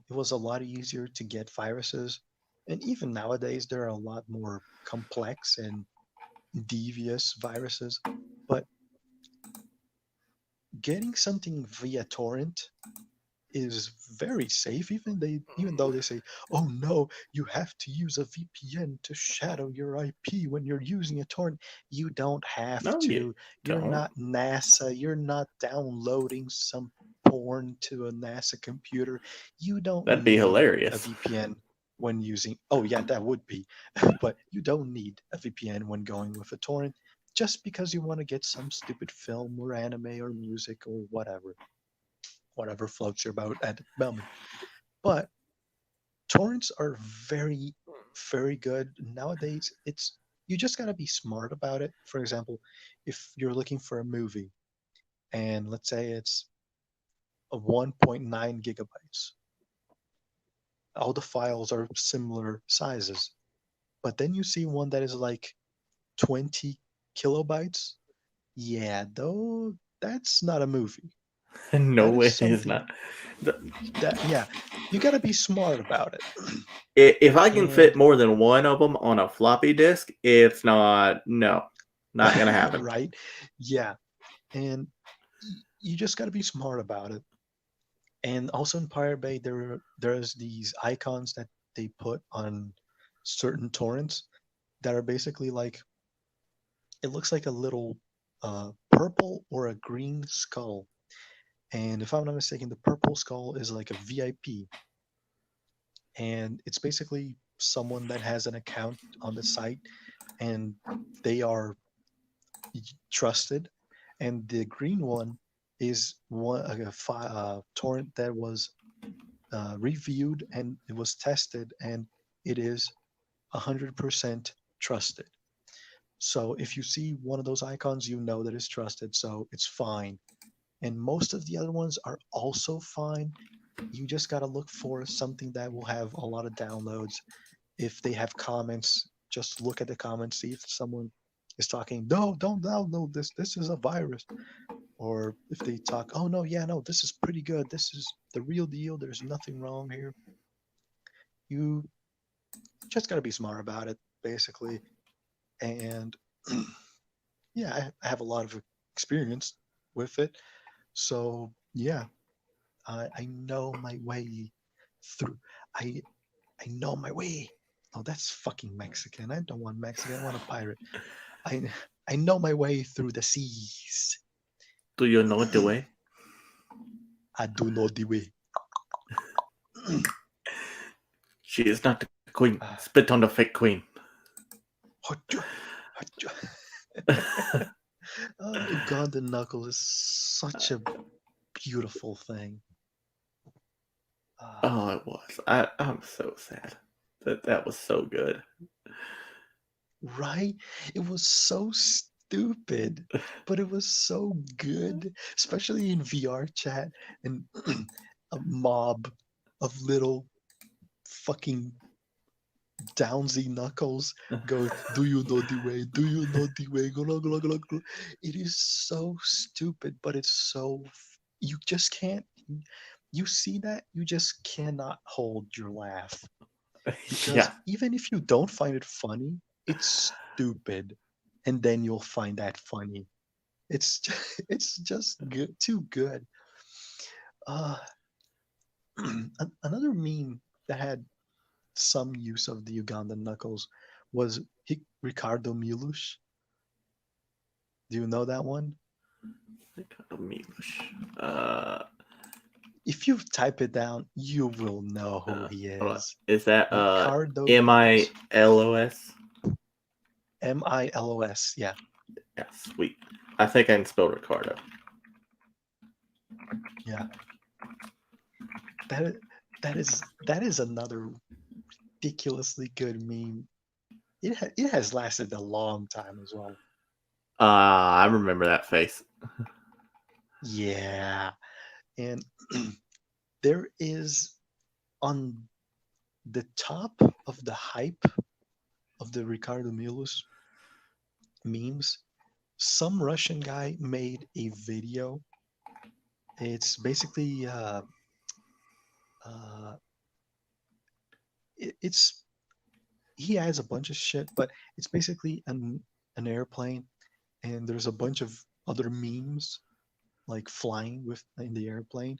it was a lot easier to get viruses, and even nowadays there are a lot more complex and devious viruses. But getting something via torrent is very safe. Even though they say, "Oh no, you have to use a VPN to shadow your IP when you're using a torrent." You don't have No, you to. You're don't. not NASA. You're not downloading some porn to a NASA computer. You don't That'd be need a hilarious. VPN when using. Oh yeah, that would be. But you don't need a VPN when going with a torrent just because you want to get some stupid film or anime or music or whatever floats your boat at the moment. But torrents are very, very good nowadays. It's you just gotta be smart about it. For example, if you're looking for a movie and let's say it's a 1.9 gigabytes, all the files are similar sizes, but then you see one that is like 20 kilobytes. Yeah, though that's not a movie. That No, is it is something not. The- that yeah, you gotta be smart about it. If I can fit And more than one of them on a floppy disk, it's not. No, not gonna happen. right? Yeah. And you just got to be smart about it. And also in Pirate Bay, there's these icons that they put on certain torrents that are basically like it looks like a little purple or a green skull. And if I'm not mistaken, the purple skull is like a VIP, and it's basically someone that has an account on the site, and they are trusted. And the green one is a torrent that was reviewed and it was tested, and it is 100% trusted. So if you see one of those icons, you know that it's trusted, so it's fine. And most of the other ones are also fine. You just got to look for something that will have a lot of downloads. If they have comments, just look at the comments, see if someone is talking, no, don't download this. This is a virus. Or if they talk, oh no, yeah, no, this is pretty good. This is the real deal. There's nothing wrong here. You just got to be smart about it, basically. and yeah, I have a lot of experience with it. So yeah, I know my way through. I I know my way. Oh, that's fucking Mexican. I don't want Mexican. I want a pirate. I I know my way through the seas. Do you know the way? I do know the way. She is not the queen. Ah. Spit on the fake queen. Hotcha, hotcha. Ugandan knuckle is such a beautiful thing. Oh, it was. I'm so sad. That was so good. Right? It was so stupid, but it was so good, especially in VR chat and a mob of little fucking Downsy Knuckles goes, "Do you know the way? Do you know the way?" Glug, glug, glug, glug. It is so stupid, but it's so. You just can't. You see that? You just cannot hold your laugh. Because Yeah. even if you don't find it funny, it's stupid. And then you'll find that funny. It's just, it's just good, too good. Uh, another meme that had some use of the Ugandan knuckles was Ricardo Milush. Do you know that one? If you type it down, you will know who he Hold on. is. Is that Ricardo Milos? Milos, yeah. Yeah, sweet. I think I can spell Ricardo. Yeah. That is another ridiculously good meme. It has lasted a long time as well. I remember that face. Yeah. And there is on the top of the hype of the Ricardo Milos memes, some Russian guy made a video. It's basically uh, it's he has a bunch of shit, but it's basically an airplane, and there's a bunch of other memes like flying with in the airplane,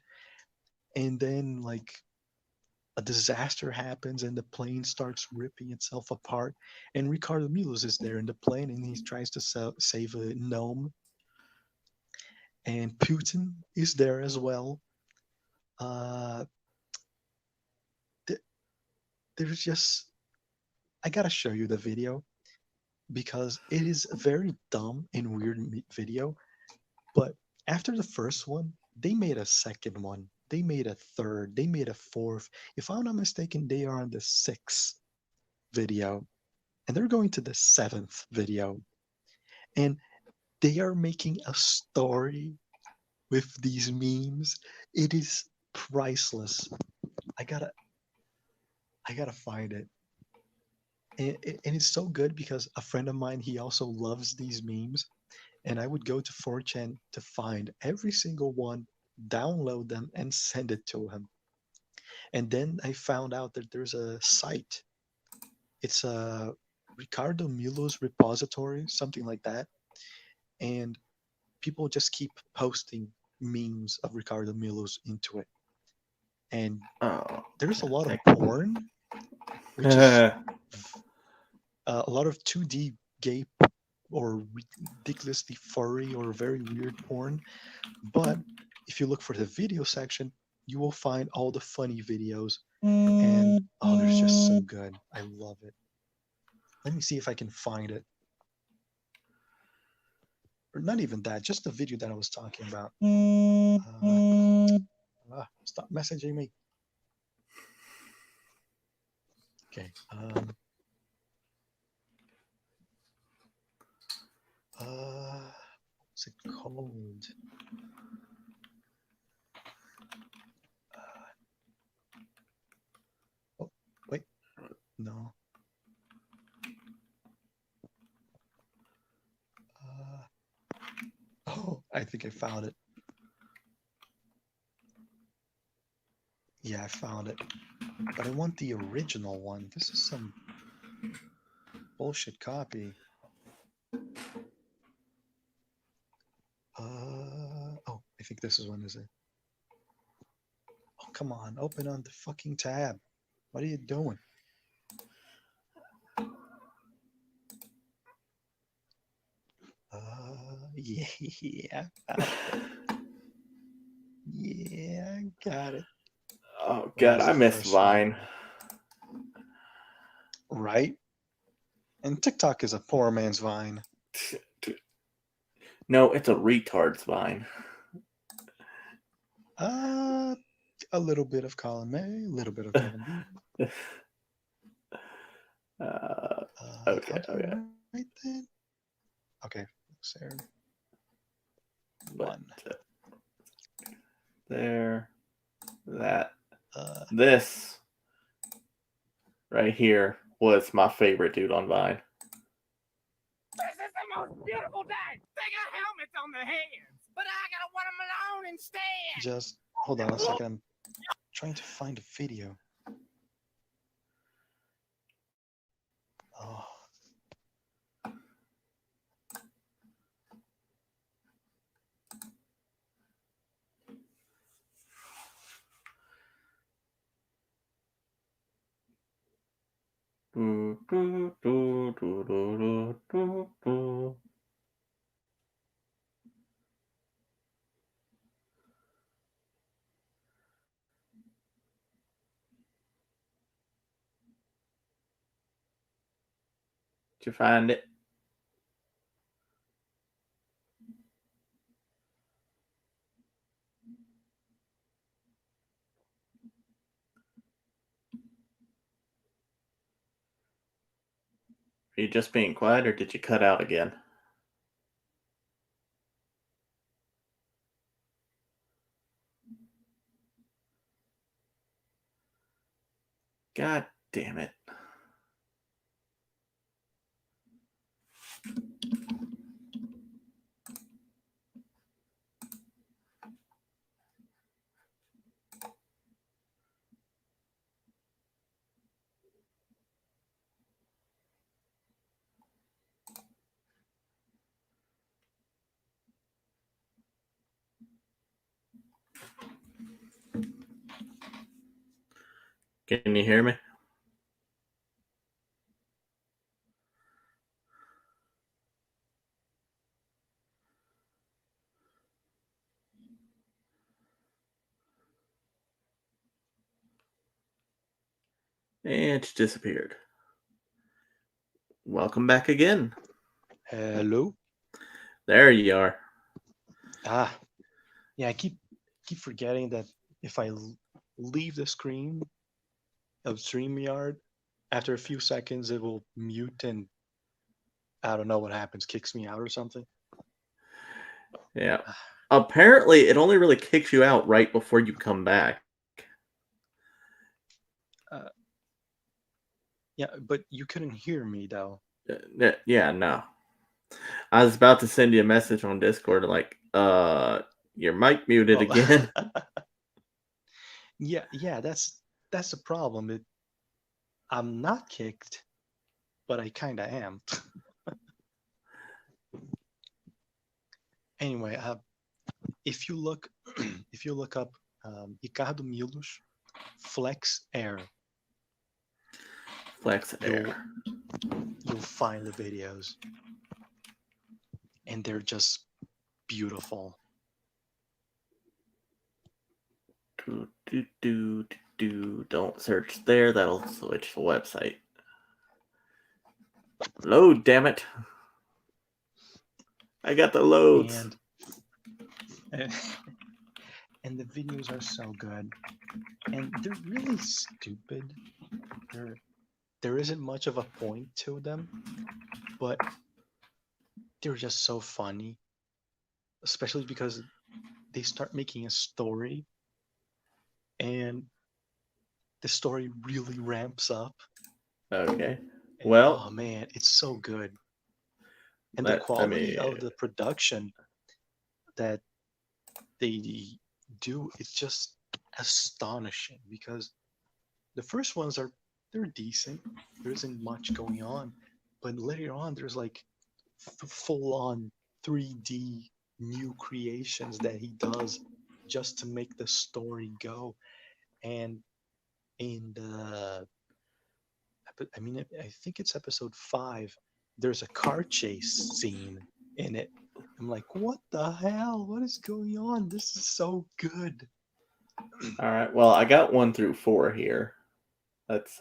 and then like a disaster happens and the plane starts ripping itself apart, and Ricardo Milos is there in the plane and he tries to save a gnome, and Putin is there as well. Uh, th- there's just I gotta show you the video because it is a very dumb and weird video. But after the first one, they made a second one. They made a third. They made a fourth. If I'm not mistaken, they are on the sixth video, and they're going to the seventh video, and they are making a story with these memes. It is priceless. I gotta, I gotta find it. And it's so good because a friend of mine, he also loves these memes, and I would go to 4chan to find every single one, download them, and send it to him. And then I found out that there's a site. It's a Ricardo Milos repository, something like that. And people just keep posting memes of Ricardo Milos into it. And Oh, there's a lot of okay. porn, which is a lot of 2D gay or ridiculously furry or very weird porn. But if you look for the video section, you will find all the funny videos. And oh, they're just so good. I love it. Let me see if I can find it. Or not even that, just the video that I was talking about. Stop messaging me. Okay. What's it called? Oh, wait. No. Oh, I think I found it. Yeah, I found it. But I want the original one. This is some bullshit copy. think this is one, is it? Oh, come on. Open on the fucking tab. What are you doing? Yeah. Yeah, I got it. Oh Where god, was I the miss first one? Vine. Right? And TikTok is a poor man's Vine. No, it's a retard's Vine. A little bit of column A, a little bit of column B. Okay, How do you okay. write that? Okay, Sarah. But, One. there. That. Uh, This. Right here was my favorite dude on Vine. This is the most beautiful day. They got helmets on their heads, but I gotta wear them alone instead. just hold on a second. I'm trying to find a video. Oh. Do, do, do, do, do, do, do. Did you find it? Are you just being quiet or did you cut out again? God damn it. Can you hear me? And it's disappeared. Welcome back again. Hello. There you are. Yeah, I keep forgetting that if I leave the screen of StreamYard, after a few seconds it will mute and I don't know what happens, kicks me out or something. Yeah. Apparently, it only really kicks you out right before you come back. Yeah, but you couldn't hear me though. Yeah, no. I was about to send you a message on Discord like, your mic muted again. Yeah, that's the problem. I'm not kicked, but I kind of am. Anyway, if you look up Ricardo Milos Flex Air, Flex Air. you'll find the videos, and they're just beautiful. Don't search there. That'll switch the website. Load, damn it. I got the loads. And the videos are so good. And they're really stupid. There isn't much of a point to them, but they're just so funny. Especially because they start making a story and the story really ramps up. Okay. And, Well, oh man, it's so good. And the quality of the production that they do is just astonishing, because the first ones they're decent. There isn't much going on, but later on there's like full on 3D new creations that he does just to make the story go. And in the, I mean, I think it's episode 5, there's a car chase scene in it. I'm like, what the hell? What is going on? This is so good. All right. Well, I got 1 through 4 here. Let's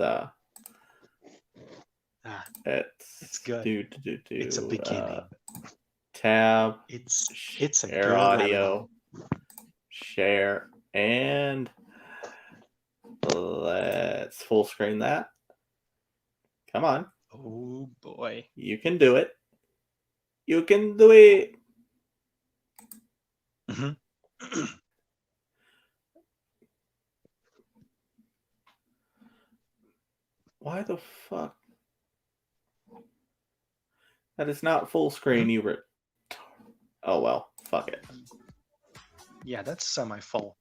It's good. do It's a beginning. tab. It's a Share good audio. level. Share, and let's full screen that. Come on. Oh boy. You can do it. You can do it. Mhm. Why the fuck? That is not full screen. You were. Oh well. Fuck it. Yeah, that's semi-full.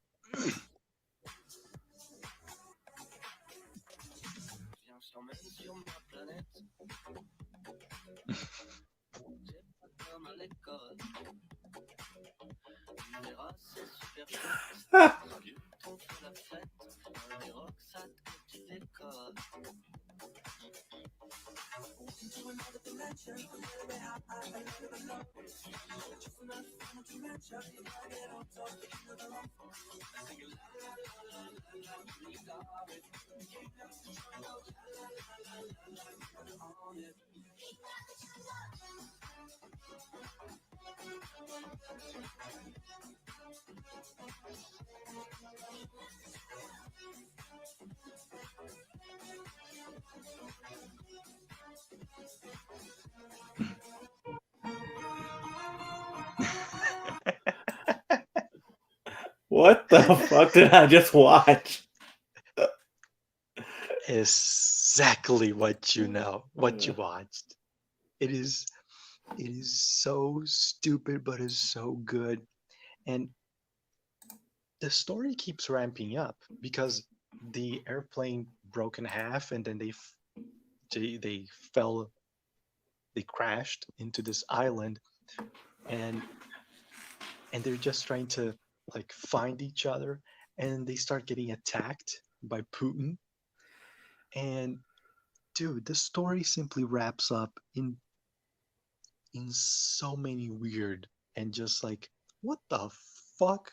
What the fuck did I just watch? Exactly what you know, what you watched. It is so stupid, but it's so good. And the story keeps ramping up because the airplane broke in half, and then they fell, they crashed into this island, and they're just trying to like find each other, and they start getting attacked by Putin. And dude, the story simply wraps up in so many weird and just like, what the fuck?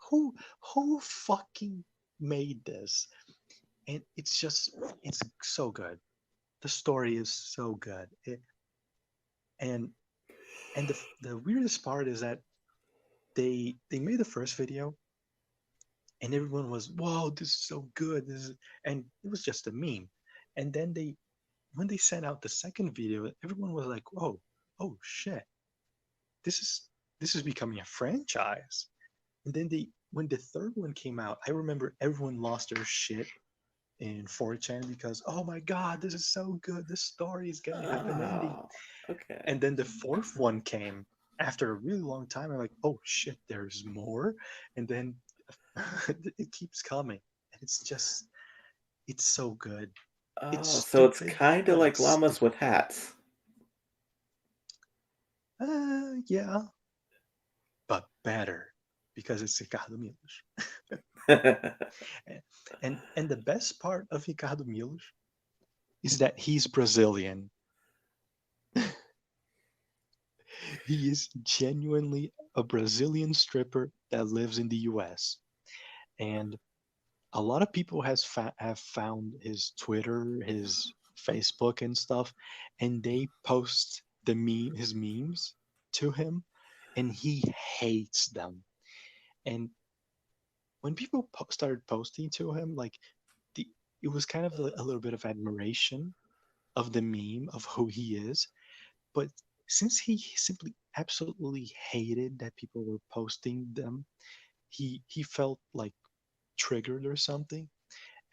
Who fucking made this? And it's so good. The story is so good. And the weirdest part is that they made the first video, and everyone was, whoa, this is so good. And it was just a meme. And then when they sent out the second video, everyone was like, whoa, oh shit, this is becoming a franchise. And then when the third one came out, I remember everyone lost their shit in 4chan because, oh my god, this is so good. This story is gonna have an ending. Okay. And then the fourth one came after a really long time. I'm like, oh shit, there's more. And then it keeps coming. And it's so good. It's Oh, so it's stupid, kind of but like it's llamas with stupid. hats. Yeah, but better because it's Ricardo Milos. And the best part of Ricardo Milos is that he's Brazilian. He is genuinely a Brazilian stripper that lives in the US. And a lot of people have found his Twitter, his Facebook and stuff, and they post his memes to him, and he hates them. And when people started posting to him, like the it was kind of a little bit of admiration of the meme of who he is. But since he simply absolutely hated that people were posting them, he felt like triggered or something,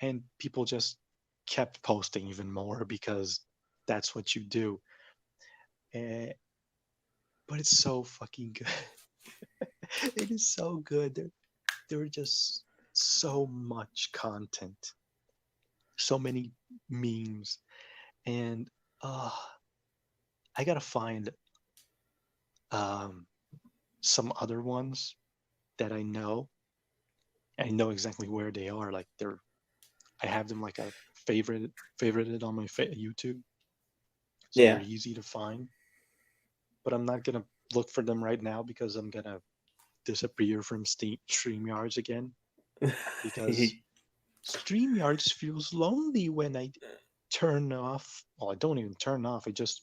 and people just kept posting even more because that's what you do. Uh, but it's so fucking good. It is so good. There are just so much content, so many memes, and uh, I gotta find um, some other ones that I know. I know exactly where they are. Like I have them like a favorited on my YouTube, so they're Yeah. easy to find. But I'm not gonna look for them right now because I'm gonna disappear from StreamYards again because StreamYards feels lonely when I turn off. Well, I don't even turn off. I just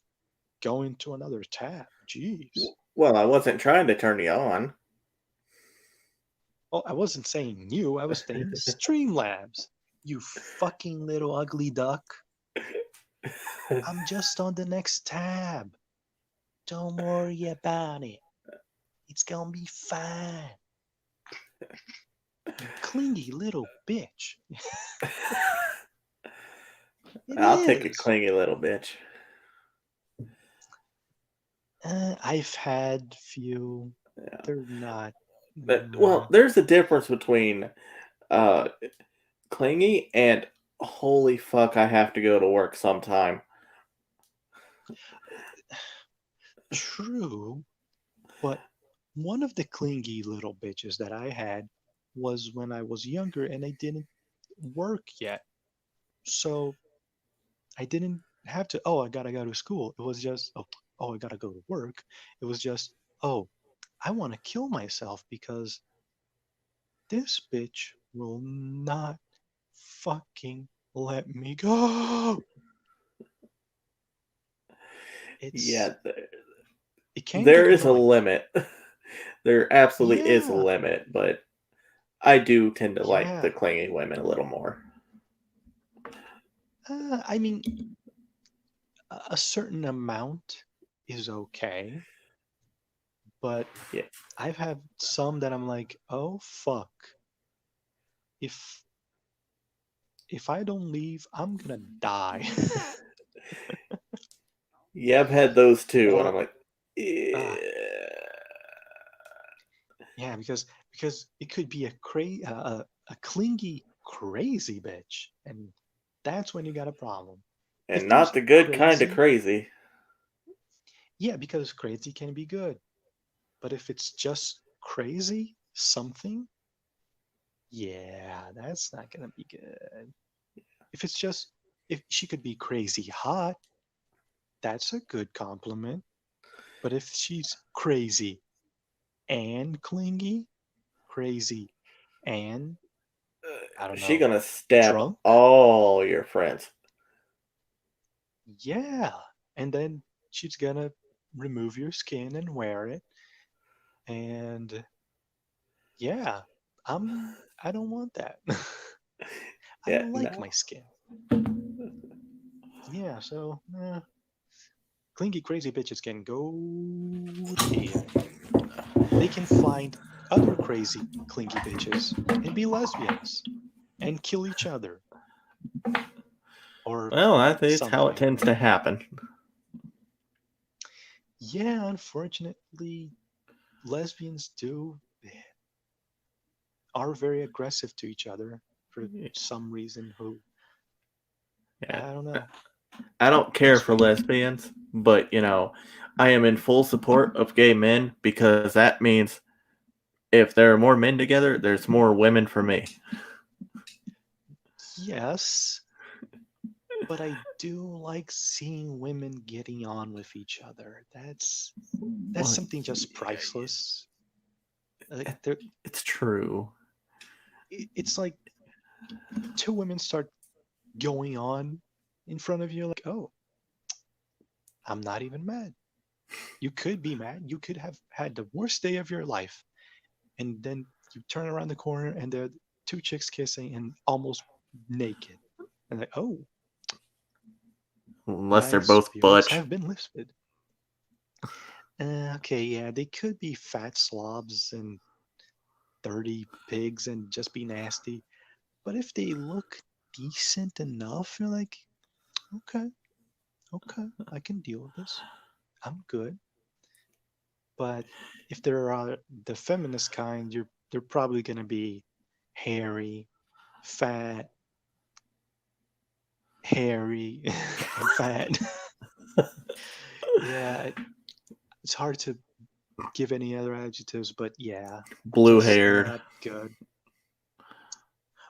go into another tab. Jeez. Well, I wasn't trying to turn you on. Well, I wasn't saying you. I was saying Streamlabs. You fucking little ugly duck. I'm just on the next tab. Don't worry about it. It's gonna be fine. You clingy little bitch. It I'll take a is. clingy little bitch. I've had few. Yeah. They're not. Well, there's a difference between uh, clingy and holy fuck, I have to go to work sometime. True, but one of the clingy little bitches that I had was when I was younger and I didn't work yet. So I didn't have to, oh, I gotta go to school. It was just, oh, I gotta go to work. It was just, oh, I want to kill myself because this bitch will not fucking let me go. Yeah, It can there get is a annoying. limit. There absolutely is a Yeah, limit, but I do tend to like the yeah. clingy women a little more. I mean, a certain amount is okay, but Yeah. I've had some that I'm like, oh fuck, if if I don't leave, I'm gonna die. Yeah, I've had those too, and Or I'm like, uh, yeah. yeah, because it could be a clingy crazy bitch, and that's when you got a problem. And If not there's the good kind of crazy, crazy. yeah, because crazy can be good, but if it's just crazy something, yeah, that's not gonna be good. If it's just if she could be crazy hot, that's a good compliment. But if she's crazy and clingy, crazy and I don't She know, gonna stab drunk, all your friends. yeah. And then she's gonna remove your skin and wear it. And yeah, I don't want that. I Yeah, don't like no. my skin. Yeah, so clingy crazy bitches can go to hell. They can find other crazy clingy bitches and be lesbians and kill each other or Well, I think it's how it something. tends to happen. Yeah, unfortunately, lesbians are very aggressive to each other for some reason. Who Yeah. I don't know. I don't care It's for weird. lesbians, but I am in full support of gay men because that means if there are more men together, there's more women for me. Yes, but I do like seeing women getting on with each other. That's Well, something just priceless. Like there, it's true. it's like two women start going on in front of you, like, oh, I'm not even mad. You could be mad. You could have had the worst day of your life. And then you turn around the corner and there are two chicks kissing and almost naked. And like, oh, Unless they're my both spirits butch. have been lifted. Okay, yeah, they could be fat slobs and dirty pigs and just be nasty. But if they look decent enough, you're like, okay, okay, I can deal with this. I'm good. But if there are the feminist kind, they're probably gonna be hairy, fat, hairy, and fat. Yeah, it's hard to give any other adjectives, but yeah, Blue just haired. not good.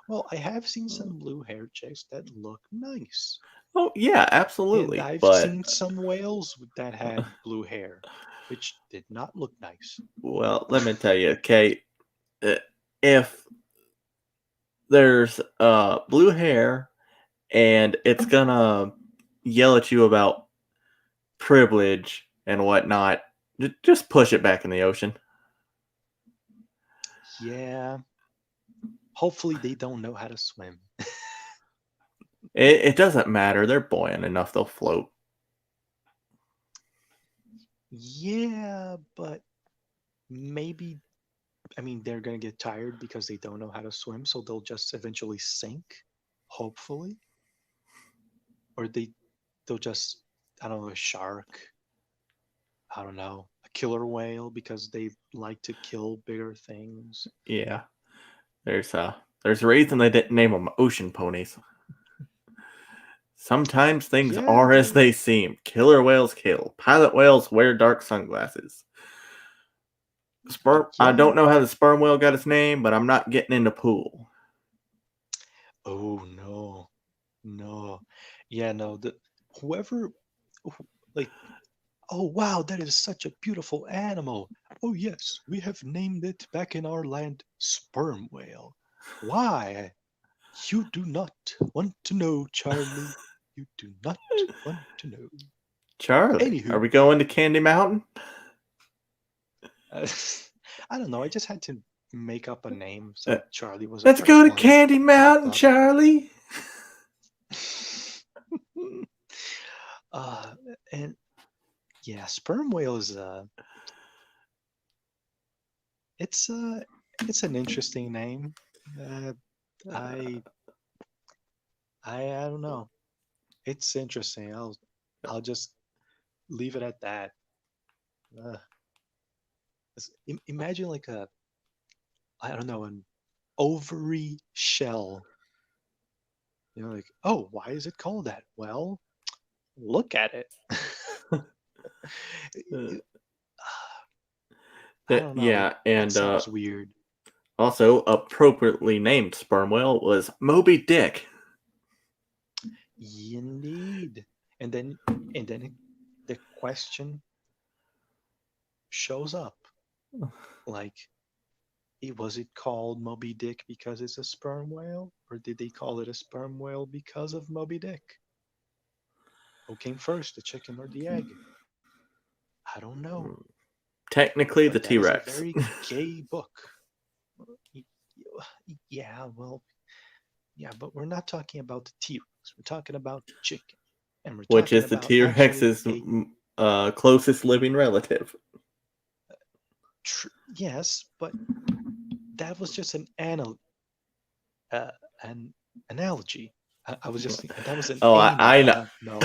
Well, I have seen some blue-haired chicks that look nice, Oh yeah, and absolutely. I've But seen some whales that had blue hair, which did not look nice. well, let me tell you, Kate, if there's blue hair and it's gonna yell at you about privilege and whatnot, just push it back in the ocean. Yeah, hopefully they don't know how to swim. It doesn't matter. They're buoyant enough; they'll float. Yeah, but maybe, I mean, they're gonna get tired because they don't know how to swim, so they'll just eventually sink, hopefully. Or they'll just, I don't know, a shark, I don't know, a killer whale because they like to kill bigger things. Yeah, there's a reason they didn't name them ocean ponies. Sometimes things Yeah, are as they seem. Killer whales kill. Pilot whales wear dark sunglasses. I yeah. don't know how the sperm whale got its name, but I'm not getting in the pool. Oh no, no. Yeah, no, the whoever like, oh wow, that is such a beautiful animal. Oh yes, we have named it back in our land sperm whale. Why? You do not want to know, Charlie. You do not want to know. Charlie, are Anywho, we going to Candy Mountain? uh, I don't know. I just had to make up a name, Uh, so Charlie was the Let's go first to one that Candy popped Mountain, up. Charlie. uh, and yeah, sperm whale is it's it's an interesting name. Uh, I I don't know. It's interesting. I'll just leave it at that. Uh, imagine like a, I don't know, an ovary shell. You know, like, oh, why is it called that? Well, look at it. Uh, I don't know. yeah, That and sounds weird. also appropriately named sperm whale was Moby Dick. Indeed. And then the question shows up. Like, was it called Moby Dick because it's a sperm whale? Or did they call it a sperm whale because of Moby Dick? Who came first, the chicken or the egg? I don't know. Technically, the But that T is a Rex. very gay book. Yeah, well, yeah, but we're not talking about the T-Rex. We're talking about the chicken. And we're Which talking is the about T actually Rex's a closest living relative. yes, but that was just an analogy. I was just thinking that was an Oh, anal. I know. No,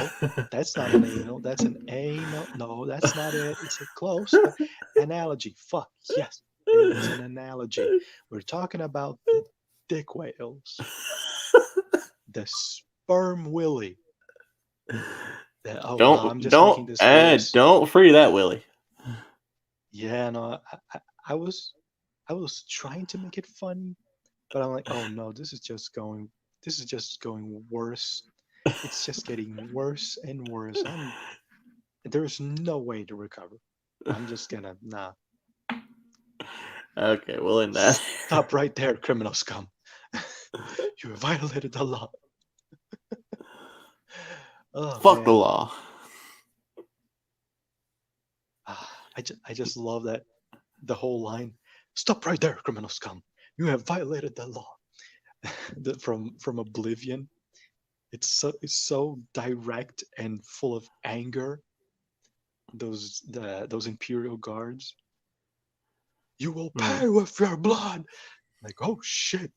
that's not an anal. That's an anal. No, that's not it. It's a close, but analogy. Fuck yes, it was an analogy. We're talking about the dick whales, the sperm willy. Oh no, I'm just making this worse. Don't free that Willie. Yeah, no, I was I was trying to make it funny, but I'm like, oh no, this is just going worse. It's just getting worse and worse. There's no way to recover. I'm just gonna nah. Okay, we'll end that. Stop right there, criminal scum. You have violated the law. Oh Fuck the man. law. I just love that the whole line. Stop right there, criminal scum. You have violated the law. From Oblivion. It's so direct and full of anger. Those Imperial guards. You will pay with your blood. Like, oh shit.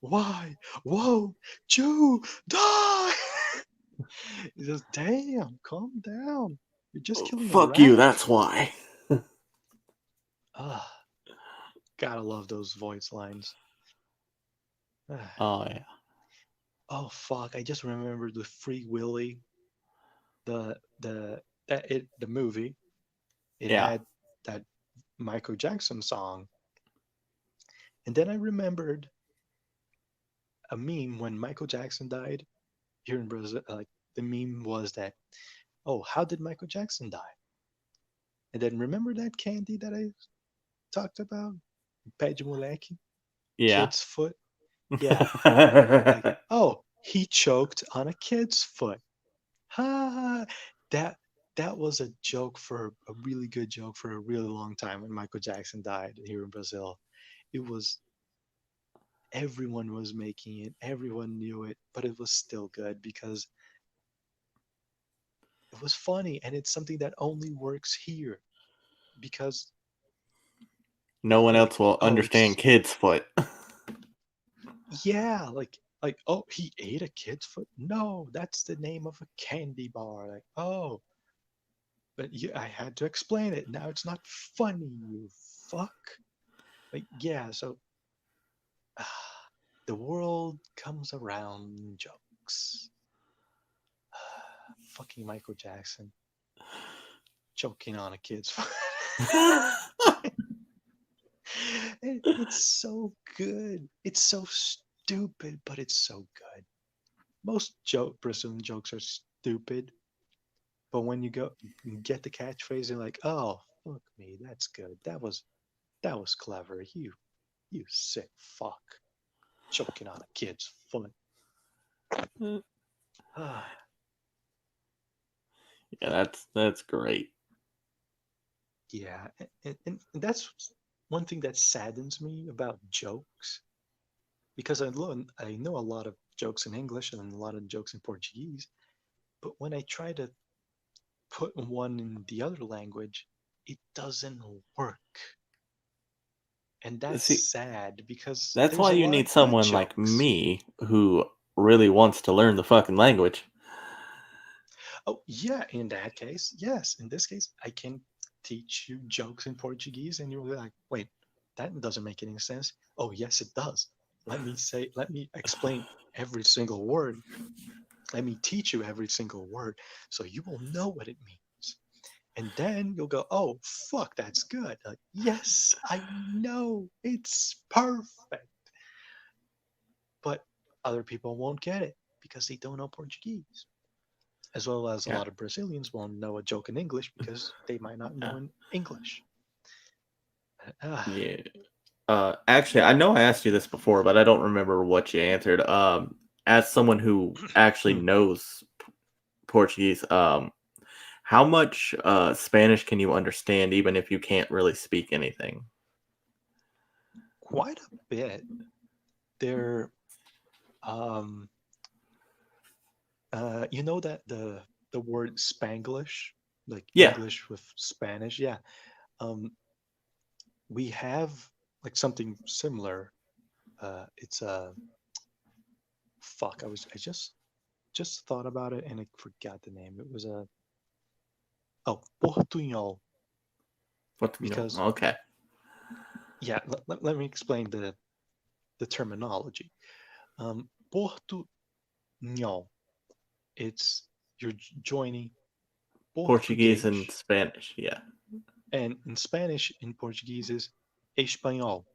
Why won't you die? It's just damn, calm down. You're just killing a Fuck you, rat. that's why. Ah, gotta love those voice lines. Ah. Oh, yeah. Oh fuck! I just remembered the Free Willy, the movie. It Yeah. had that Michael Jackson song. And then I remembered a meme when Michael Jackson died here in Brazil. Like the meme was that, oh, how did Michael Jackson die? And then remember that candy that I talked about? Pé de moleque, Yeah. kid's foot. Yeah. Like, oh, he choked on a kid's foot. Ha! That that was a joke for a really good joke for a really long time when Michael Jackson died here in Brazil. It was everyone was making it, everyone knew it, but it was still good because it was funny and it's something that only works here because No one like else will oh understand it's kid's foot. yeah like oh he ate a kid's foot, no that's the name of a candy bar, like oh but I had to explain it, now it's not funny you fuck, like yeah so the world comes around in jokes. Fucking Michael Jackson choking on a kid's foot. It's so good. It's so stupid, but it's so good. Most Brazilian jokes are stupid, but when you get the catchphrase, you're like, "Oh, fuck me, that's good. That was clever. You sick fuck, choking on a kid's foot." Ah, Yeah, that's great. yeah, and that's one thing that saddens me about jokes because I know a lot of jokes in English and a lot of jokes in Portuguese, but when I try to put one in the other language, it doesn't work. And that's See, sad because that's there's why a you lot need of good someone like jokes. me who really wants to learn the fucking language. Oh, yeah, in that case, yes. In this case, I can teach you jokes in Portuguese and you'll be like, wait, that doesn't make any sense. Oh, yes, it does. Let me explain every single word. Let me teach you every single word so you will know what it means. And then you'll go, oh, fuck, that's good. Like, yes, I know. It's perfect. But other people won't get it because they don't know Portuguese. As well as a Yeah. lot of Brazilians won't know a joke in English because they might not know in English. Yeah. Actually, I know I asked you this before, but I don't remember what you answered. As someone who actually knows Portuguese, how much Spanish can you understand, even if you can't really speak anything? Quite a bit. They're, um, you know that the word Spanglish, like Yeah. English with Spanish, yeah. Um, we have like something similar. It's a fuck. I just thought about it and I forgot the name. It was a Portunhol What? No. because Okay. yeah. Let me explain the terminology. Portunhol. It's you're joining Portuguese and Português, Spanish. Yeah. and in Spanish in Portuguese is espanhol.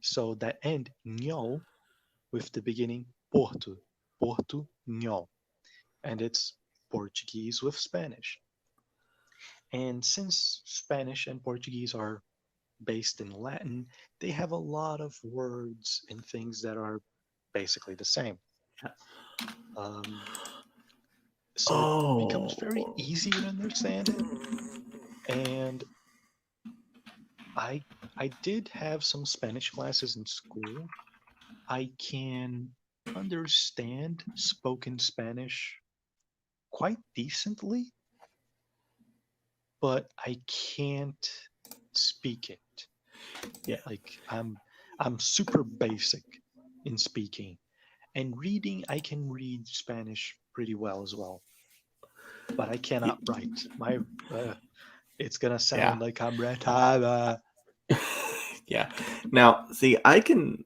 So that end nhol with the beginning Porto, Portunhol, and it's Portuguese with Spanish. And since Spanish and Portuguese are based in Latin, they have a lot of words and things that are basically the same. Um, so it becomes very Oh. easy to understand it. And I I did have some Spanish classes in school. I can understand spoken Spanish quite decently, but I can't speak it. Yeah. Like I'm super basic in speaking. And reading, I can read Spanish pretty well as well, but I cannot write. It's gonna Yeah. sound like I'm retarded. Yeah. Now, see, I can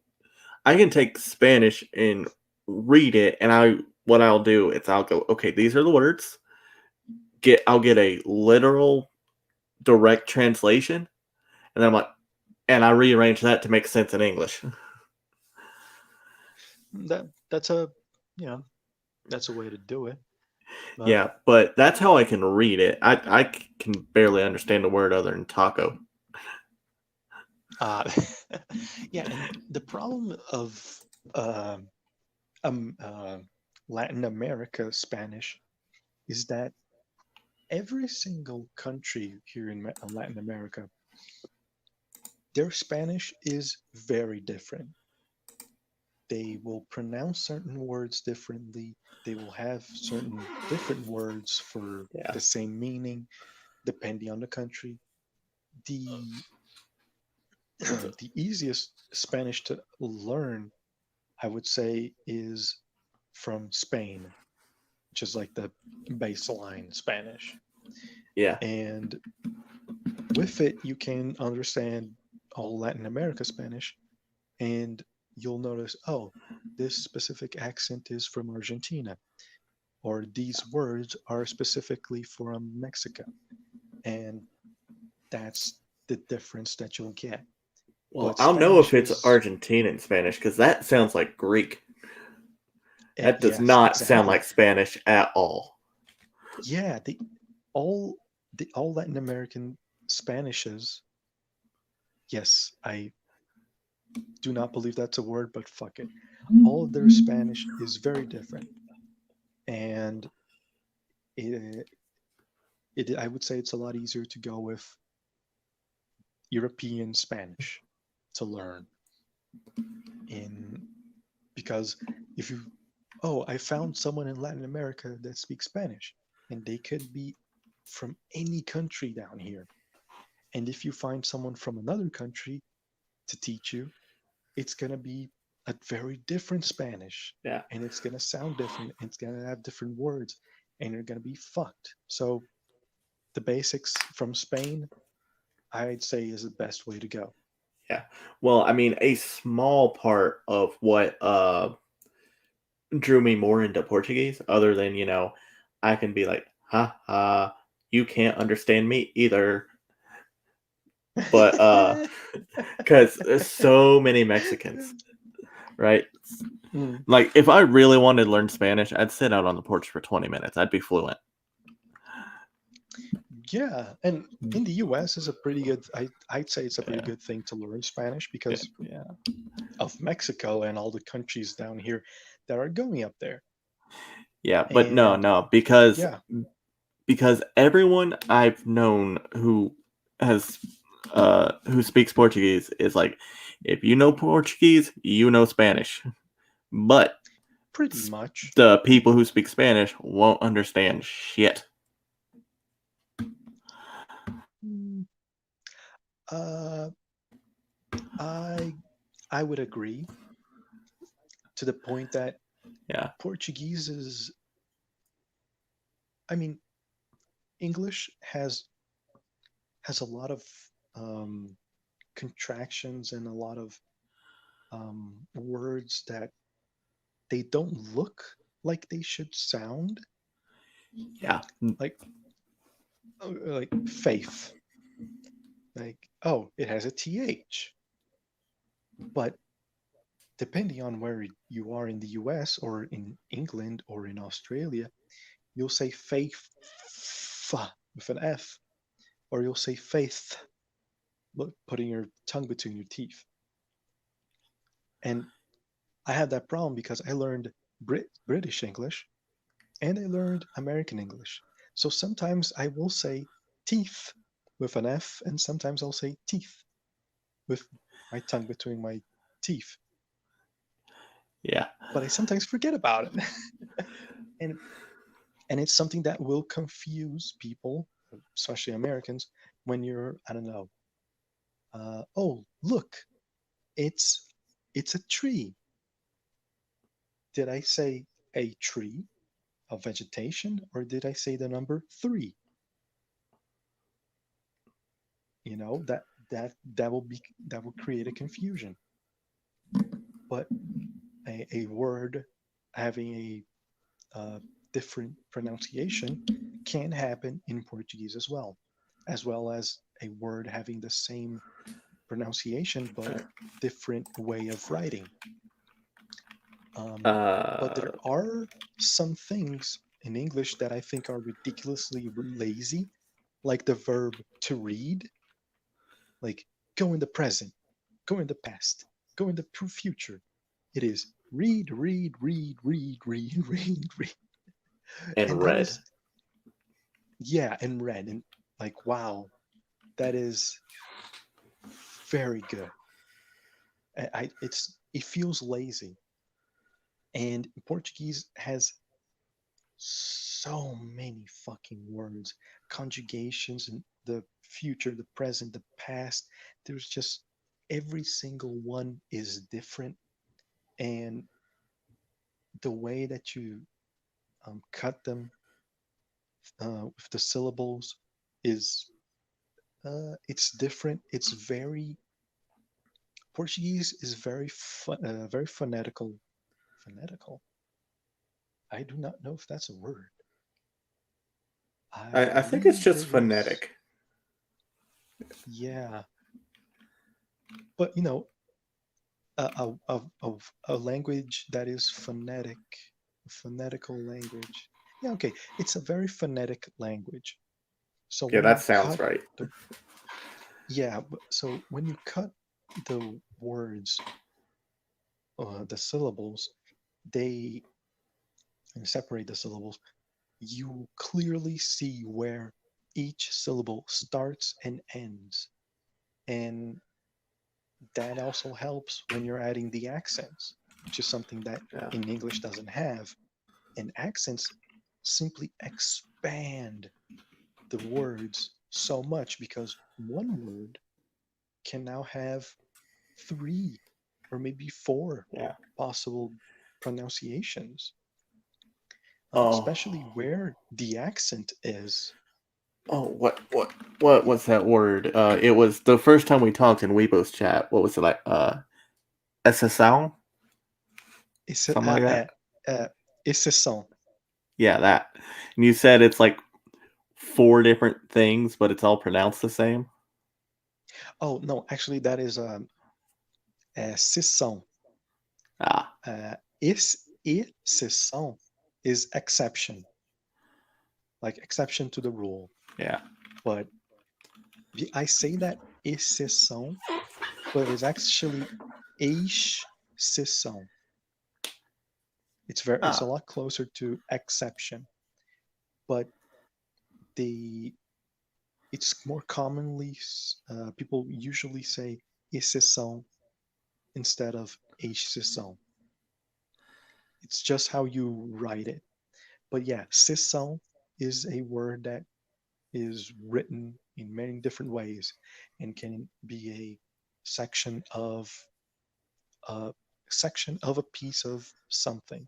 take Spanish and read it, and what I'll do is I'll go, okay, these are the words. I'll get a literal direct translation, and then I'm like, and I rearrange that to make sense in English. That's a that's a way to do it. But Yeah, but that's how I can read it. I can barely understand a word other than taco. uh, yeah, and the problem of uh, um, uh, Latin America Spanish is that every single country here in Latin America, their Spanish is very different. They will pronounce certain words differently. They will have certain different words for Yeah. the same meaning depending on the country. The the easiest Spanish to learn, I would say, is from Spain, which is like the baseline Spanish. Yeah. And with it, you can understand all Latin America Spanish, and you'll notice, oh, this specific accent is from Argentina, or these words are specifically from Mexico. And that's the difference that you'll get. Well, But I'll know Spanish if it's is, Argentinian Spanish because that sounds like Greek. That does yes, not sound exactly. like Spanish at all. Yeah, all all Latin American Spanishes, yes, I do not believe that's a word, but fuck it. All of their Spanish is very different. And it, I would say it's a lot easier to go with European Spanish to learn in because if you oh, I found someone in Latin America that speaks Spanish, and they could be from any country down here. And if you find someone from another country to teach you, it's going to be a very different Spanish, Yeah. and it's going to sound different, and it's going to have different words, and you're going to be fucked. So the basics from Spain, I'd say, is the best way to go. Yeah. Well, I mean, a small part of what drew me more into Portuguese, other than, I can be like, ha ha, you can't understand me either. But because there's so many Mexicans, right? Mm, Like, if I really wanted to learn Spanish, I'd sit out on the porch for 20 minutes. I'd be fluent. yeah, and in the U.S. is a pretty good. I'd say it's a pretty Yeah. good thing to learn Spanish Yeah. because of Mexico and all the countries down here that are going up there. Yeah, but And no, because yeah, everyone I've known has who speaks Portuguese is like, if you know Portuguese, you know Spanish. But pretty much. the people who speak Spanish won't understand shit. Mm, Uh, I I would agree to the point that Yeah. Portuguese is. I mean, English has a lot of um, contractions and a lot of words that they don't look like they should sound Yeah. like faith. Like, oh, it has a th, but depending on where you are in the US or in England or in Australia, you'll say faith with an F, or you'll say faith, putting your tongue between your teeth. And I had that problem because I learned British English and I learned American English. So sometimes I will say teeth with an F, and sometimes I'll say teeth with my tongue between my teeth. Yeah. But I sometimes forget about it. and and it's something that will confuse people, especially Americans, when you're, I don't know, oh, look, it's it's a tree. Did I say a tree of vegetation, or did I say the number three? That will be that will create a confusion. But a word having a different pronunciation can happen in Portuguese as well. as well as a word having the same pronunciation but different way of writing. But there Uh, are some things in English that I think are ridiculously lazy, like the verb to read, like go in the present, go in the past, go in the future. It is read, read, read, read, read, read, read. and And that red. is, yeah, and read. And like, wow, that is very good. It feels lazy. And Portuguese has so many fucking words, conjugations, and the future, the present, the past. There's just every single one is different, and the way that you cut them with the syllables is it's different. It's very Portuguese is very phonetical. Phonetical. I do not know if that's a word. I I think it's believe just it is. phonetic. Yeah, but you know, a language that is phonetic, a phonetical language. Yeah, okay, it's a very phonetic language. So Yeah, when that you sounds cut right. the yeah, so when you cut the words, the syllables, they and separate the syllables, you clearly see where each syllable starts and ends. And that also helps when you're adding the accents, which is something that Yeah. in English doesn't have. And accents simply expand the words so much because one word can now have three or maybe four Yeah. possible pronunciations, Oh. especially where the accent is. Oh, what was that word? It was the first time we talked in Weibo's chat. What was it like? SSL? It's Something like that? exceção. Yeah, that. And you said it's like four different things, but it's all pronounced the same? Oh no, actually that is exceção. Ah, Exceção is exception, like exception to the rule. yeah. But I say that exceção, but it's actually exceção. It's a Ah, lot closer to exception, but the it's more commonly people usually say exceção instead of exceção. It's just how you write it. But yeah, sessão is a word that is written in many different ways and can be section of a section of a piece of something.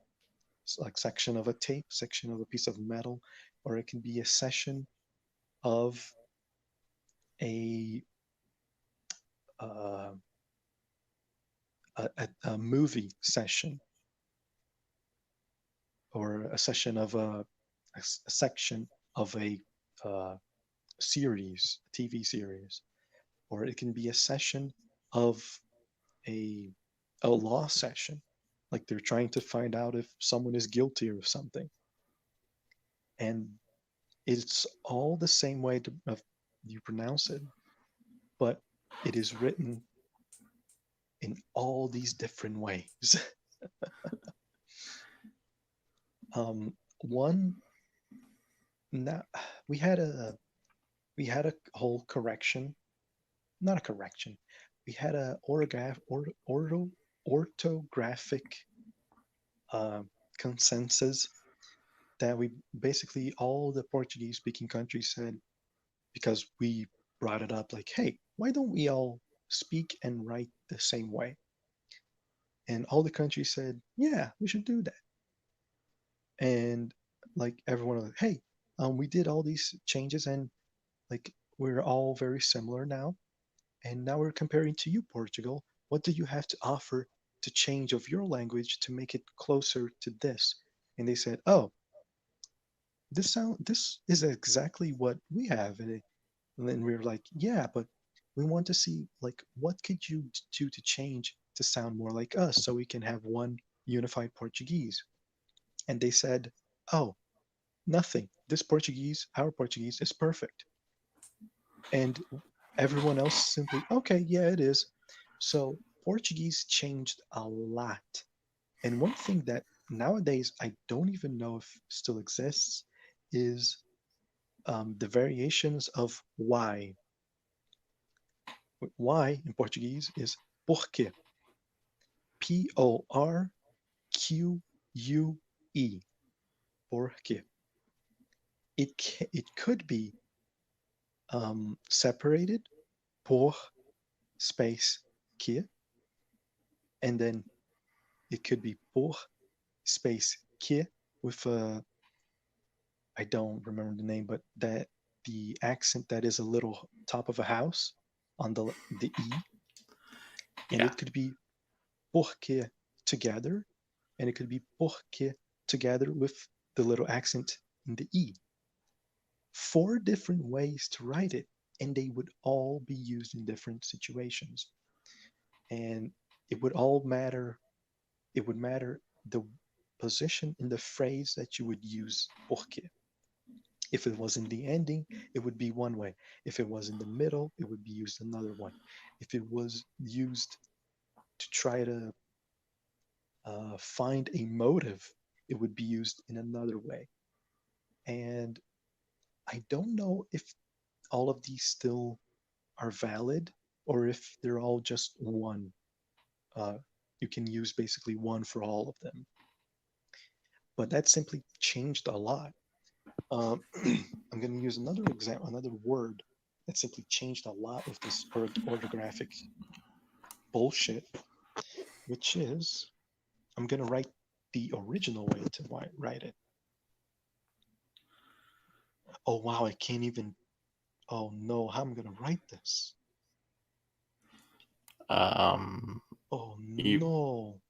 It's like section of a tape, section of a piece of metal, or it can be a session of a uh, a movie session or a session of a section of a uh, series, TV series, or it can be a session of a a law session, like they're trying to find out if someone is guilty of something, and it's all the same way you pronounce it, but it is written in all these different ways. One now we had a we had a whole correction, not a correction. We had a orthographic uh, consensus that we basically all the Portuguese speaking countries said because we brought it up like, hey, why don't we all speak and write the same way? And all the countries said, yeah, we should do that. And like everyone was like, hey, we did all these changes and like we're all very similar now. And now we're comparing to you, Portugal. What do you have to offer to change of your language to make it closer to this? And they said, oh, this is exactly what we have. And then we were like, yeah, but we want to see like what could you do to change to sound more like us so we can have one unified Portuguese. And they said, oh, nothing. This Portuguese, our Portuguese, is perfect. And everyone else simply, okay, yeah, it is. So Portuguese changed a lot. And one thing that nowadays I don't even know if still exists is the variations of why. Why in Portuguese is porque. Porque. Porque. It could be separated por space que, and then it could be por space que with a I don't remember the name, but that the accent that is a little top of a house on the e, and Yeah. it could be porque together, and it could be porque together with the little accent in the e. 4 different ways to write it, and they would all be used in different situations, and it would all matter. It would matter the position in the phrase that you would use porque. If it was in the ending, it would be one way. If it was in the middle, it would be used another one. If it was used to try to find a motive, it would be used in another way. And I don't know if all of these still are valid or if they're all just one. Uh, you can use basically one for all of them. But that simply changed a lot. I'm going to use another example, another word that simply changed a lot with this orthographic bullshit, which is I'm going to write the original way to write it. Oh, wow, I can't even. Oh, no, how am I going to write this? Um, Oh, you no.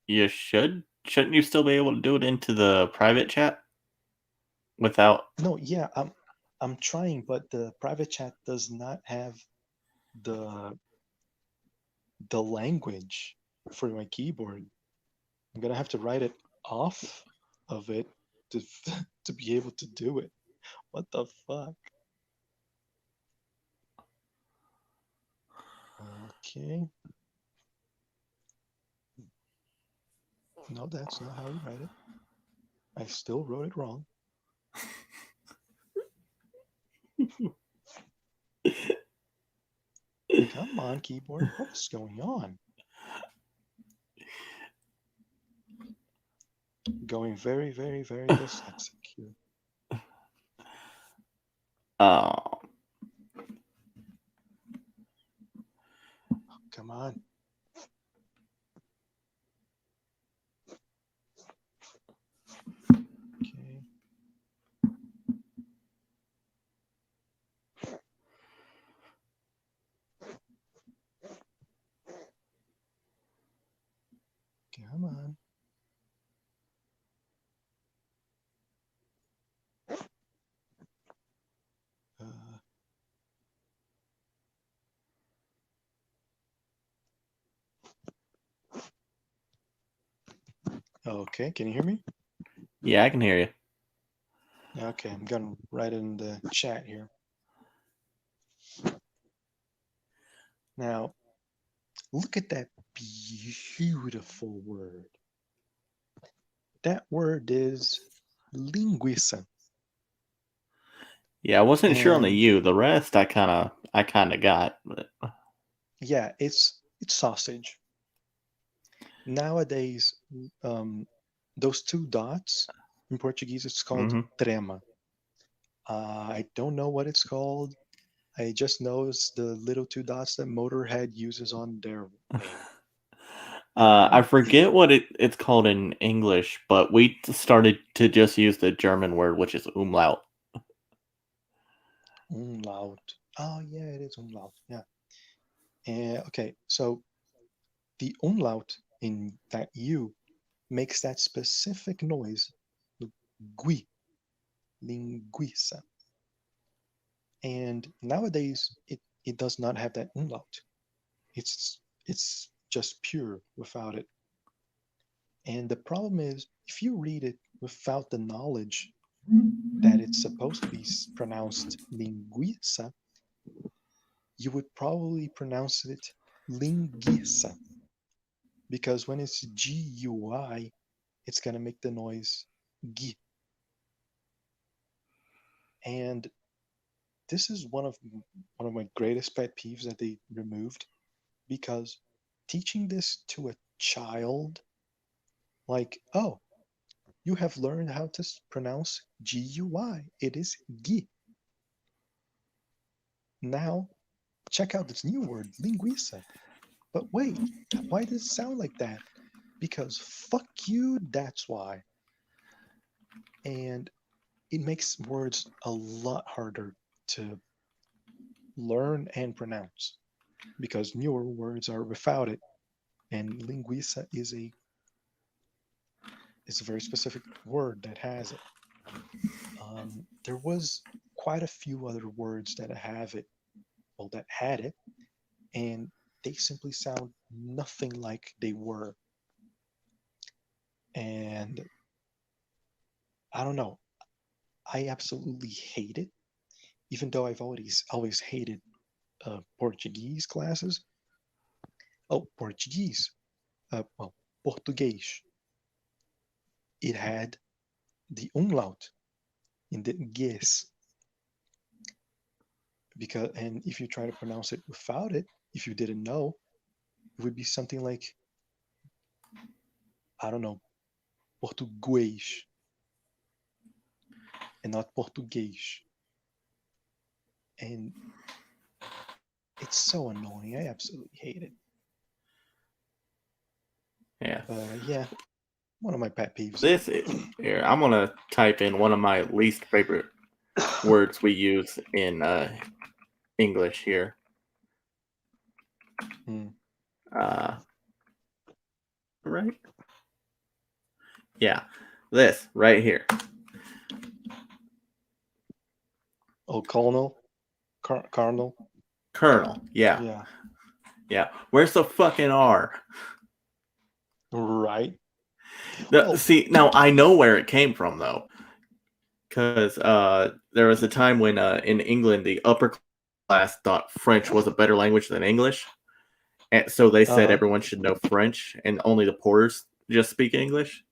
you shouldn't you still be able to do it into the private chat without? No, yeah, I'm trying, but the private chat does not have the the language for my keyboard. I'm gonna have to write it off of it to to be able to do it. What the fuck? Okay. No, that's not how you write it. I still wrote it wrong. Come on, keyboard. What is going on? Going very, very, very dyslexic here. Uh, Come on. Okay. Come on. Uh, okay, can you hear me? yeah, I can hear you. Okay, I'm gonna write it in the chat here. Now, look at that beautiful word. That word is linguiça. Yeah, I wasn't sure on the And U. The rest I kind of got. But yeah, it's sausage. Nowadays, those 2 dots in Portuguese, it's called mhm. trema. I don't know what it's called. I just know it's the little 2 dots that Motorhead uses on their name. I forget what it's called in English, but we started to just use the German word, which is umlaut. Umlaut. Oh, yeah, it is umlaut. Yeah. Okay, so the umlaut in that U makes that specific noise, gui, linguiça. And nowadays, it does not have that umlaut. It's just pure without it. And the problem is, if you read it without the knowledge that it's supposed to be pronounced linguiça, you would probably pronounce it linguiça, because when it's GUI, it's going to make the noise G. And this is one of my greatest pet peeves that they removed, because teaching this to a child, like, oh, you have learned how to pronounce GUI. It is G. Now, check out this new word, linguiça. But wait, why does it sound like that? Because fuck you, that's why. And it makes words a lot harder to learn and pronounce, because newer words are without it, and linguiça is a very specific word that has it. There was quite a few other words that have it, well, that had it, and they simply sound nothing like they were. And I don't know, I absolutely hate it, even though I've always hated Portuguese classes. Oh, Portuguese. Well, português. It had the umlaut in the guess, because, and if you try to pronounce it without it, if you didn't know, it would be something like, I don't know, português, and not português. And it's so annoying. I absolutely hate it. Yeah. Yeah, one of my pet peeves. This is here. I'm gonna type in one of my least favorite words we use in English here. Right? Yeah, this right here. Oh, colonel, Colonel. Colonel. Yeah. Yeah. Yeah. Where's the fucking R? Right. See, now I know where it came from though, because there was a time when in England the upper class thought French was a better language than English, and so they said everyone should know French, and only the poor's just speak English.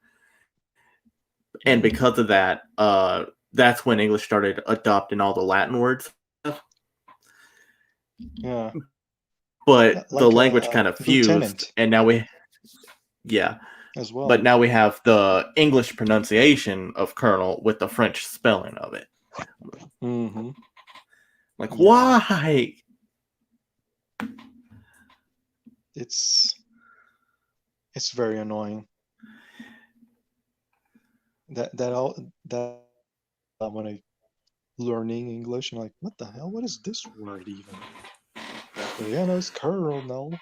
And because of that, that's when English started adopting all the Latin words. Yeah. But the language kind of fused, lieutenant. And now as well. But now we have the English pronunciation of colonel with the French spelling of it. Mm-hmm. Like, why? It's very annoying. That when I learning English, I'm like, what the hell? What is this word even? Yeah, no, it's colonel.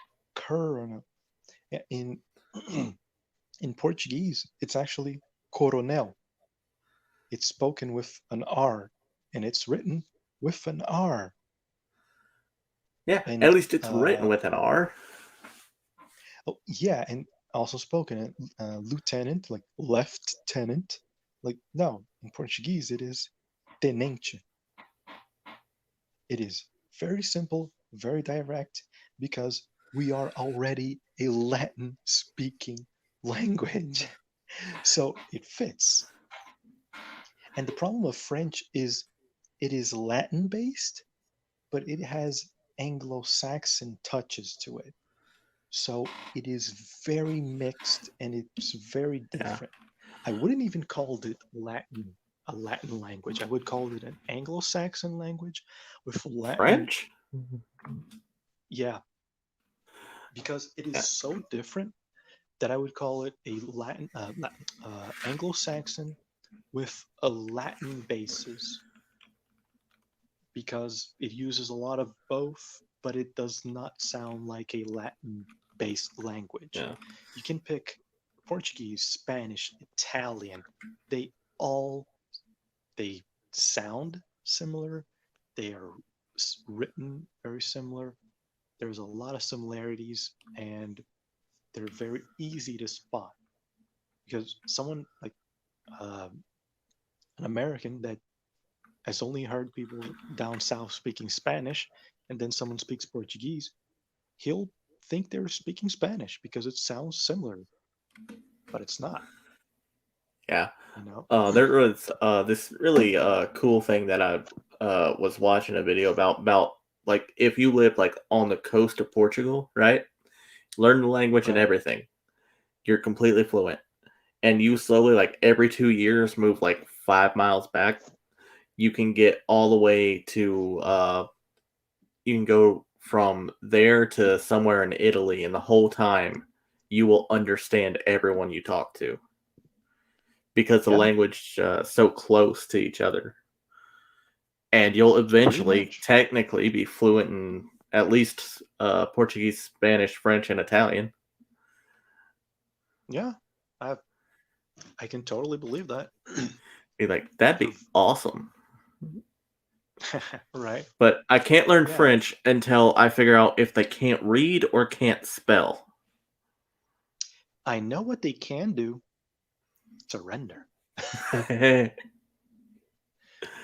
In in Portuguese, it's actually coronel. It's spoken with an R, and it's written with an R. Yeah, and, at least it's written with an R. Oh, yeah, and also spoken lieutenant, like lieutenant. Like, no, in Portuguese it is tenente. It is very simple, very direct, because we are already a Latin speaking language. So it fits. And the problem of French is it is Latin based, but it has Anglo-Saxon touches to it. So it is very mixed and it's very different. I wouldn't even call it Latin, a Latin language. I would call it an Anglo-Saxon language with Latin. French? Yeah. Because it is so different that I would call it a Latin, Anglo-Saxon with a Latin basis, because it uses a lot of both, but it does not sound like a Latin-based language. Yeah. You can pick Portuguese, Spanish, Italian. They sound similar, They are written very similar. There's a lot of similarities, and they're very easy to spot because someone like um, an American that has only heard people down south speaking Spanish, and then someone speaks Portuguese, he'll think they're speaking Spanish because it sounds similar, but it's not. Yeah. You know? There was this really cool thing that I was watching a video about like if you live like on the coast of Portugal, right? Learn the language and Right. everything. You're completely fluent. And you slowly like every 2 years move like 5 miles back. You can get all the way to you can go from there to somewhere in Italy, and the whole time you will understand everyone you talk to because the Yeah, language so close to each other. And you'll pretty eventually much. technically be fluent in at least Portuguese, Spanish, French, and Italian. Yeah, I I can totally believe that. Be like, that'd be awesome. Right. But I can't learn Yeah, French until I figure out if they can't read or can't spell. I know what they can do. Surrender.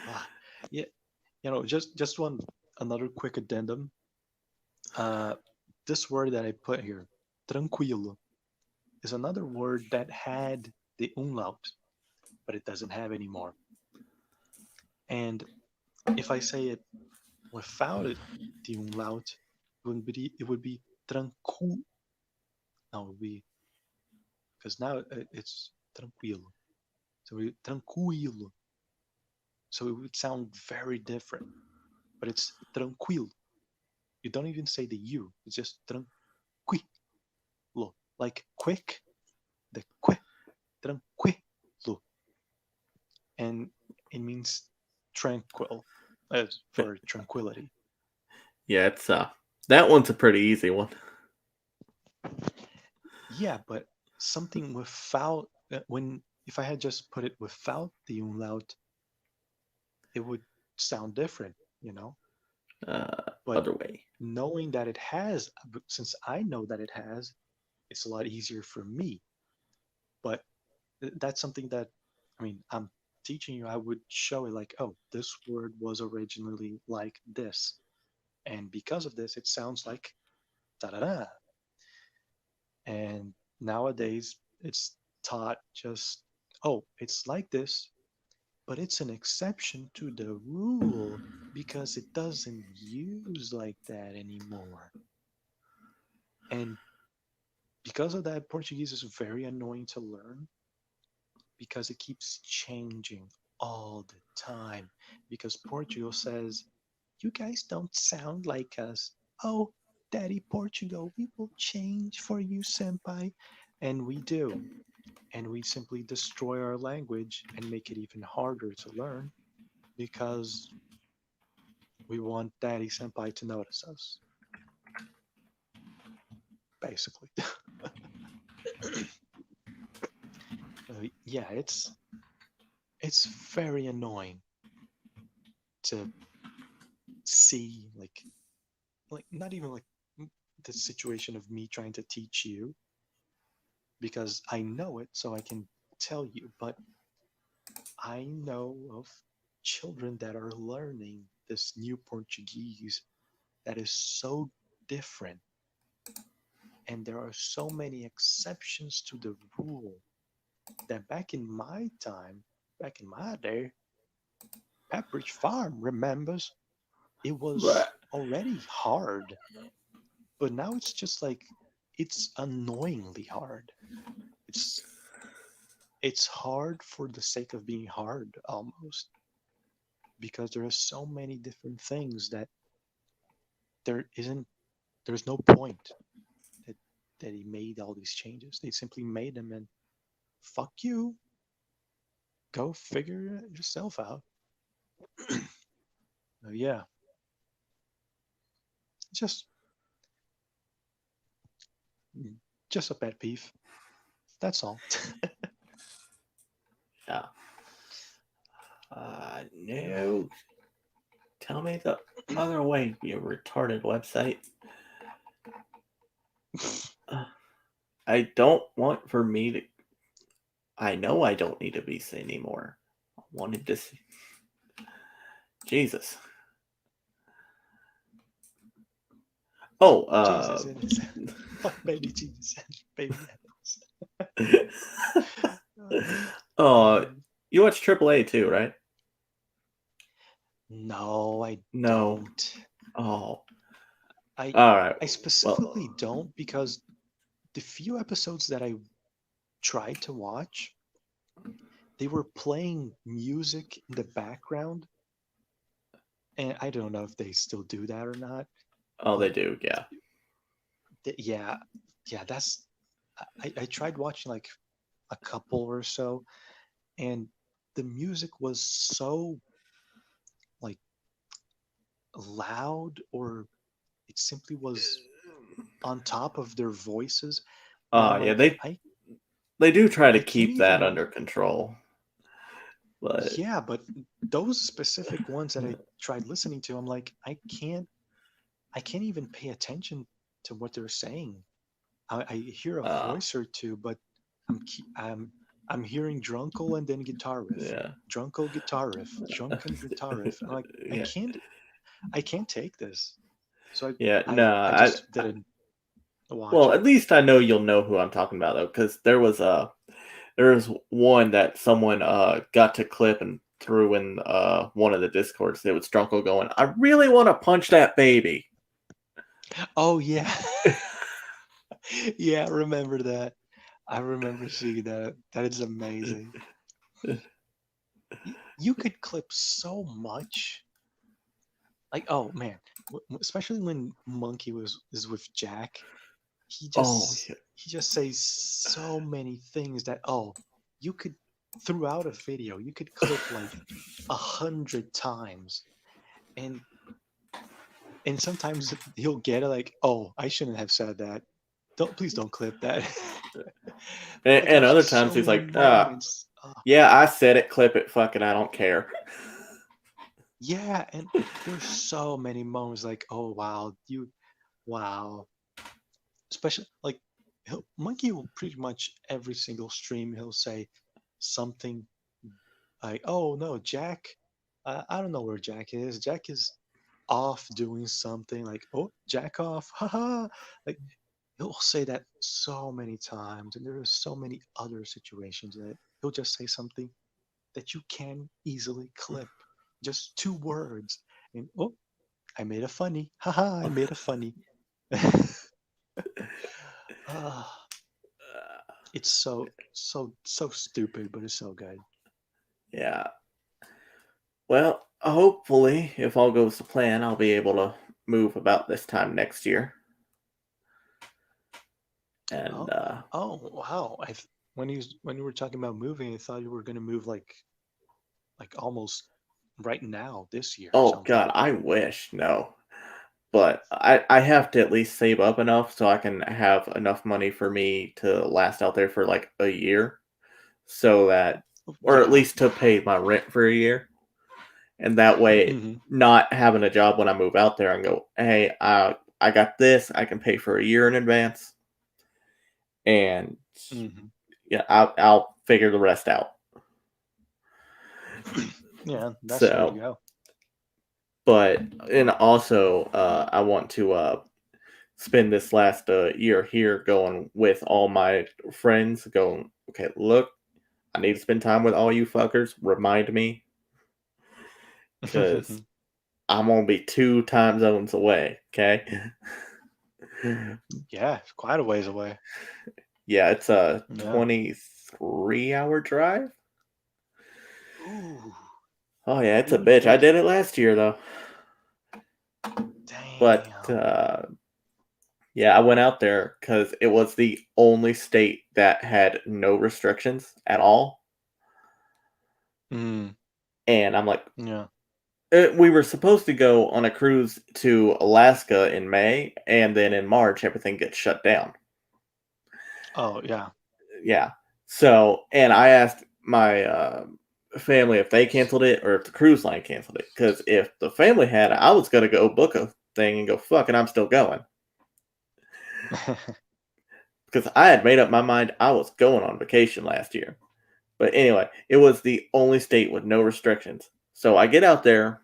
Ah, yeah, just one another quick addendum. Uh, this word that I put here, tranquilo, is another word that had the umlaut, but it doesn't have anymore. And if I say it without it, the umlaut, it would be tranquilo. No, it would be because now it's tranquilo. So tranquilo. So it would sound very different, but it's tranquilo. You don't even say the U. It's just tranquilo, like quick, the que, tranquilo, and it means tranquil, as for tranquility. Yeah, it's that one's a pretty easy one. Yeah, but something without when if I had just put it without the umlaut, it would sound different, you know. But Other way. knowing that it has, since I know that it has, it's a lot easier for me. But that's something that, I mean, I'm teaching you. I would show it like, oh, this word was originally like this, and because of this, it sounds like da da da. And nowadays, it's taught just, oh, it's like this, but it's an exception to the rule because it doesn't use like that anymore. And because of that, Portuguese is very annoying to learn because it keeps changing all the time. Because Portugal says, you guys don't sound like us. Oh, Daddy Portugal, we will change for you, Senpai. And we do. And we simply destroy our language and make it even harder to learn because we want Daddy Senpai to notice us, basically. Yeah, it's very annoying to see like not even like the situation of me trying to teach you because I know it so I can tell you, but I know of children that are learning this new Portuguese that is so different and there are so many exceptions to the rule that back in my time, back in my day, Pepperidge Farm remembers it was already hard, but now it's just like it's annoyingly hard. It's it's hard for the sake of being hard almost because there are so many different things that there isn't there's no point that that he made all these changes. They simply made them and fuck you. Go figure it yourself out. Yeah, just just a pet peeve. That's all. Yeah. No. Tell me the other way, you retarded website. I don't want for me to. I know I don't need to be seen anymore. I wanted to see. Jesus. Oh, Jesus innocent. Fuck baby Jesus. Baby oh, you watch AAA too, right? No, I No. don't. Oh, I all right. I specifically don't because the few episodes that I tried to watch, they were playing music in the background, and I don't know if they still do that or not. Oh, they do, yeah. Yeah, that's. I tried watching like a couple or so, and the music was so like loud, or it simply was on top of their voices that I'm Yeah, like, they do try to I can't keep that even. under control, but Yeah, but those specific ones that I tried listening to, I'm like, I can't even pay attention to what they're saying. I hear a voice or two, but I'm hearing drunkle and then guitar riff, yeah, drunkle guitar riff, drunken guitar riff. I'm like, yeah, I can't take this. So yeah. I No, I just didn't watch well, it. at least I know you'll know who I'm talking about though, because there was one that someone got to clip and threw in one of the discords. It was Drunkle going, "I really want to punch that baby." Oh yeah. Yeah, I remember that. I remember seeing that. That is amazing. You could clip so much. Like, oh man, especially when Monkey is with Jack, Oh, yeah. he just says so many things that you could throughout a video you could clip like 100 times, and sometimes he'll get it like, oh, I shouldn't have said that. Please don't clip that. Like And there's other just times so he's many like, moments. yeah, I said it, clip it, fucking, I don't care. Yeah, and there's so many moments like, oh wow, wow. Especially like Monkey will pretty much every single stream he'll say something like, oh no, Jack, I don't know where Jack is. Jack is off doing something, like, oh, Jack off, haha. Like he'll say that so many times, and there are so many other situations that he'll just say something that you can easily clip, just 2 words, and oh, I made a funny, haha, I made a funny. Ah, it's so stupid, but it's so good. Yeah. Well, hopefully, if all goes to plan, I'll be able to move about this time next year. And Oh wow! When you were talking about moving, I thought you were gonna move like almost right now this year or oh something. god, I wish no. But I have to at least save up enough so I can have enough money for me to last out there for like a year. So that, or at Yeah. least to pay my rent for a year. And that way, Hmm. not having a job when I move out there and go, hey, I got this, I can pay for a year in advance. And Hmm. yeah, I'll figure the rest out. Yeah, that's the way to So, go. but, and also, I want to spend this last year here going with all my friends, going, okay, look, I need to spend time with all you fuckers. Remind me, because I'm gonna be 2 time zones away. Okay. Yeah, it's quite a ways away. Yeah, it's a Yeah. 23-hour drive. Ooh, Oh yeah, it's a ooh, bitch. I wait, did it last year though, but damn. yeah, I went out there because it was the only state that had no restrictions at all, Mm, and I'm like, yeah. we were supposed to go on a cruise to Alaska in May, and then in March everything gets shut down. Oh yeah. Yeah. So, and I asked my family if they canceled it or if the cruise line canceled it. Because if the family had it, I was gonna go book a thing and go fuck it. I'm still going because I had made up my mind I was going on vacation last year. But anyway, it was the only state with no restrictions. So I get out there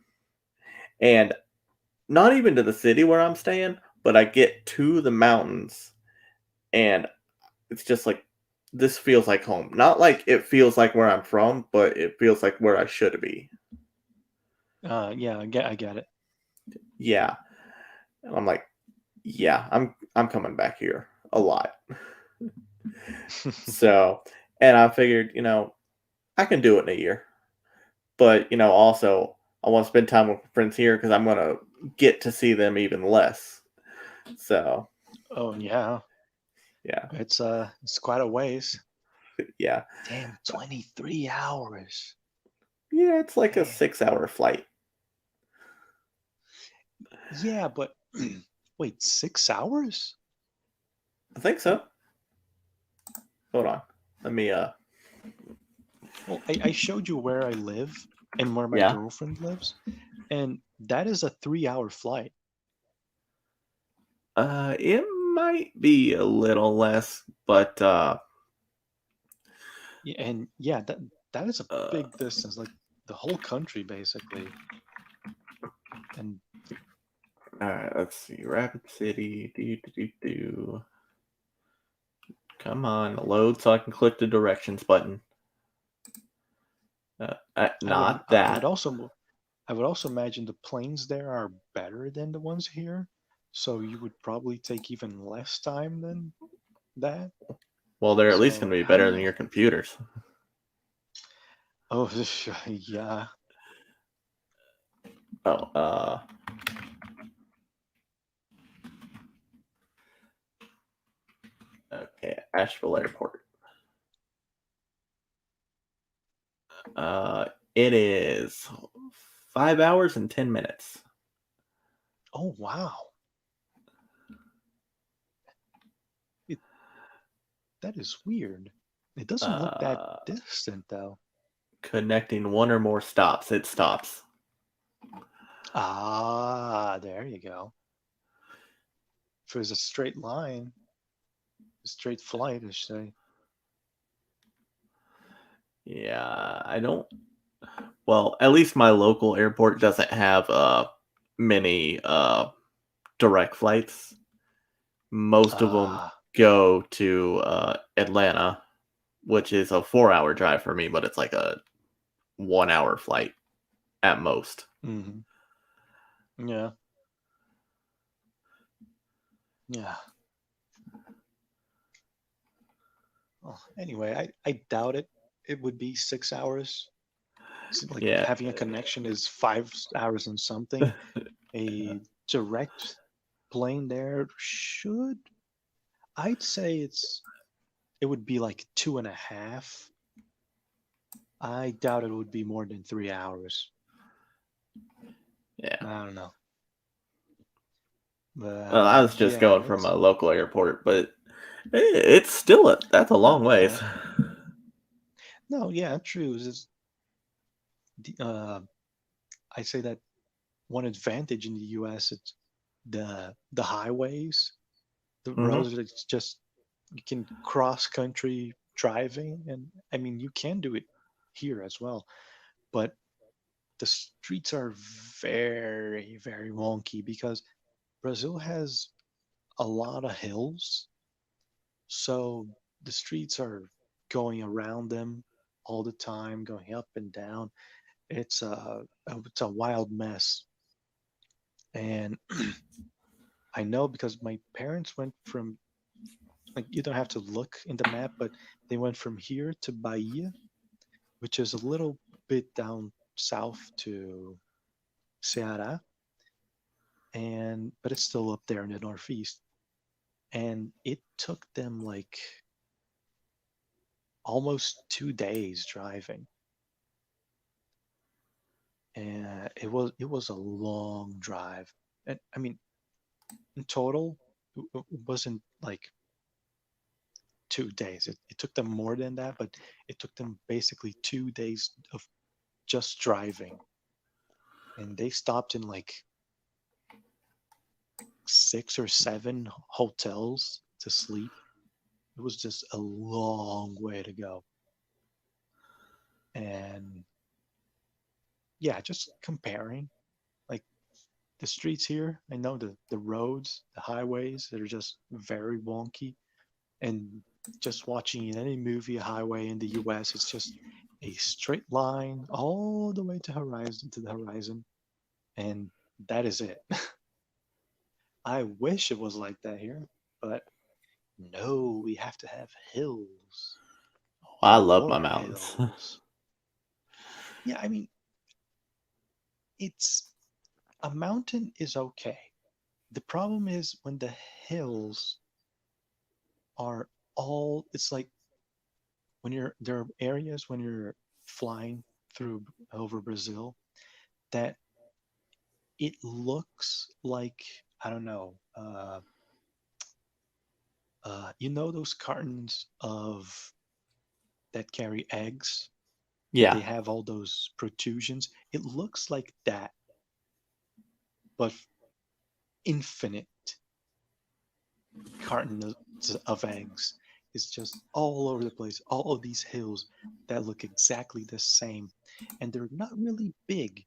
and not even to the city where I'm staying, but I get to the mountains and it's just like this feels like home. Not like it feels like where I'm from, but it feels like where I should be. Yeah, I get it. Yeah. And I'm like, yeah, I'm coming back here a lot. So, and I figured, I can do it in a year. But, also I want to spend time with friends here because I'm going to get to see them even less. So, Oh yeah, yeah. it's quite a ways. Yeah. Damn, 23 hours. Yeah, it's like a Damn. 6-hour flight. Yeah, but wait, 6 hours? I think so. Hold on. Let me Well, I showed you where I live and where my yeah. girlfriend lives, and that is a 3-hour flight. It might be a little less, but And yeah, that is a uh big distance, like the whole country basically. And all right, let's see. Rapid City. Do. Come on, load so I can click the directions button. Not I would that. also imagine the planes there are better than the ones here, so you would probably take even less time than that. Well, they're at least So going to be I don't better than know. your computers. Oh, yeah. Oh, okay, Asheville Airport. Uh, it is 5 hours and 10 minutes. Oh, wow. That is weird. It doesn't look that Uh, distant though. connecting one or more stops. It stops. Ah, there you go. If it was a straight line, a straight flight, I should say. Yeah, I don't. Well, at least my local airport doesn't have many direct flights. Most of them Ah, go to Atlanta, which is a 4-hour drive for me, but it's like a 1-hour flight at most. mm-hmm. Yeah. Yeah. Well, anyway, I doubt it. It would be 6 hours. Like Yeah. having a connection is 5 hours and something. A direct plane there I'd say it would be like 2.5. I doubt it would be more than 3 hours. Yeah. I don't know. Well, I But was just yeah, going from a local airport, but it's still that's a long ways. no, yeah, true. I say that one advantage in the U.S. it's the highways, the Hmm. roads. It's just you can cross country driving, and I mean you can do it here as well, but the streets are very very wonky because Brazil has a lot of hills, so the streets are going around them all the time, going up and down. It's a wild mess, and I know because my parents went from, like, you don't have to look in the map, but they went from here to Bahia, which is a little bit down south to Ceará, and but it's still up there in the northeast. And it took them like almost 2 days driving, and it was a long drive. And I mean, in total, it wasn't like 2 days. It took them more than that, but it took them basically 2 days of just driving, and they stopped in like 6 or 7 hotels to sleep. It was just a long way to go. And yeah, just comparing like the streets here. I know the roads, the highways, they're just very wonky. And just watching in any movie, a highway in the US, it's just a straight line all the way to the horizon. And that is it. I wish it was like that here, but no, we have to have hills. I love my More mountains. hills. Yeah, I mean, it's a mountain is okay. The problem is when the hills are all, it's like when there are areas when you're flying through over Brazil that it looks like, I don't know, you know those cartons of that carry eggs and they Yeah. have all those protrusions. It looks like that, but infinite cartons of eggs. It's just all over the place. All of these hills that look exactly the same, and they're not really big,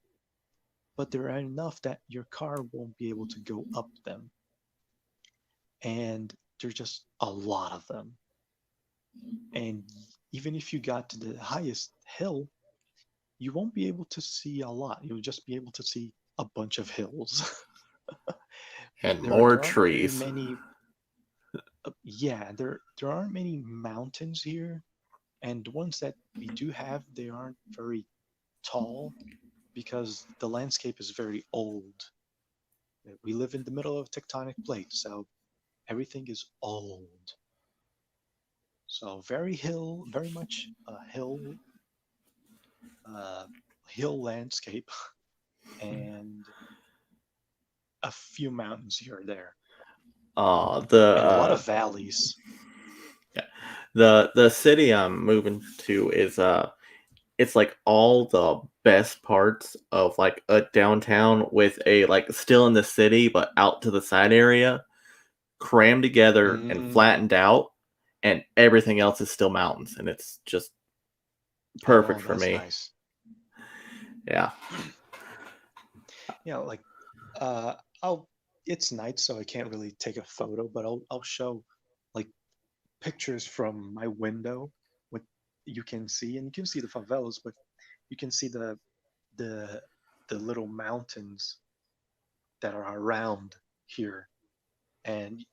but they're enough that your car won't be able to go up them. And there's just a lot of them. And even if you got to the highest hill, you won't be able to see a lot. You'll just be able to see a bunch of hills. And there more there aren't very trees. many. Yeah, there aren't many mountains here, and the ones that we do have, they aren't very tall because the landscape is very old. We live in the middle of a tectonic plate, so everything is old. So very much a uh, hill landscape, and a few mountains here or there, The and a lot of valleys. yeah, the city I'm moving to is it's like all the best parts of like a downtown with a like still in the city but out to the side area crammed together and Mm. flattened out, and everything else is still mountains, and it's just perfect Oh, for that's me. nice. Yeah. Yeah, like uh, I'll. It's night, so I can't really take a photo, but I'll show like pictures from my window. What you can see, and you can see the favelas, but you can see the the little mountains that are around here, and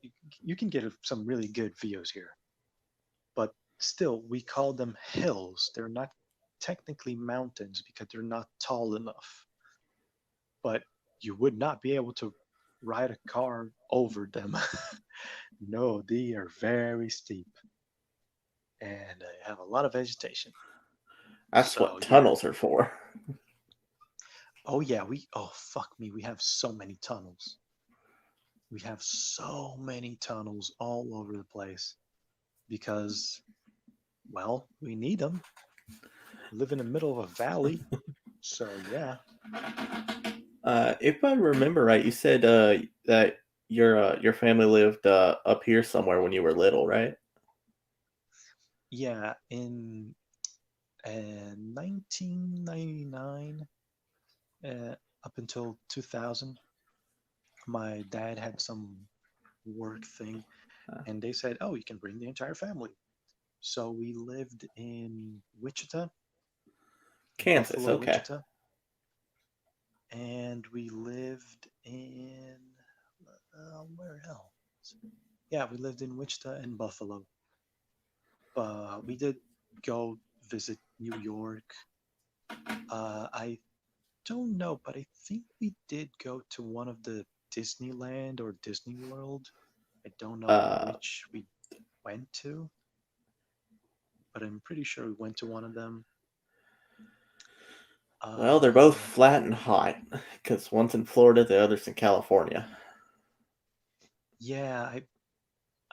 you can get some really good views here. But still, we call them hills. They're not technically mountains because they're not tall enough. But you would not be able to ride a car over them. No, they are very steep and have a lot of vegetation. That's So what yeah. tunnels are for. Oh yeah, oh fuck me, we have so many tunnels. We have so many tunnels all over the place because, well, we need them. We live in the middle of a valley, so yeah. If I remember right, you said that your family lived up here somewhere when you were little, right? Yeah, in 1999, uh, up until 2000, my dad had some work thing, Uh, and they said, "Oh, you can bring the entire family." So we lived in Wichita, Kansas, Buffalo, okay. Wichita, and we lived in where else? Yeah, we lived in Wichita and Buffalo. We did go visit New York. I don't know, but I think we did go to one of the Disneyland or Disney World. I don't know Uh, which we went to, but I'm pretty sure we went to one of them. well, they're both Uh, flat and hot because one's in Florida, the other's in California. yeah,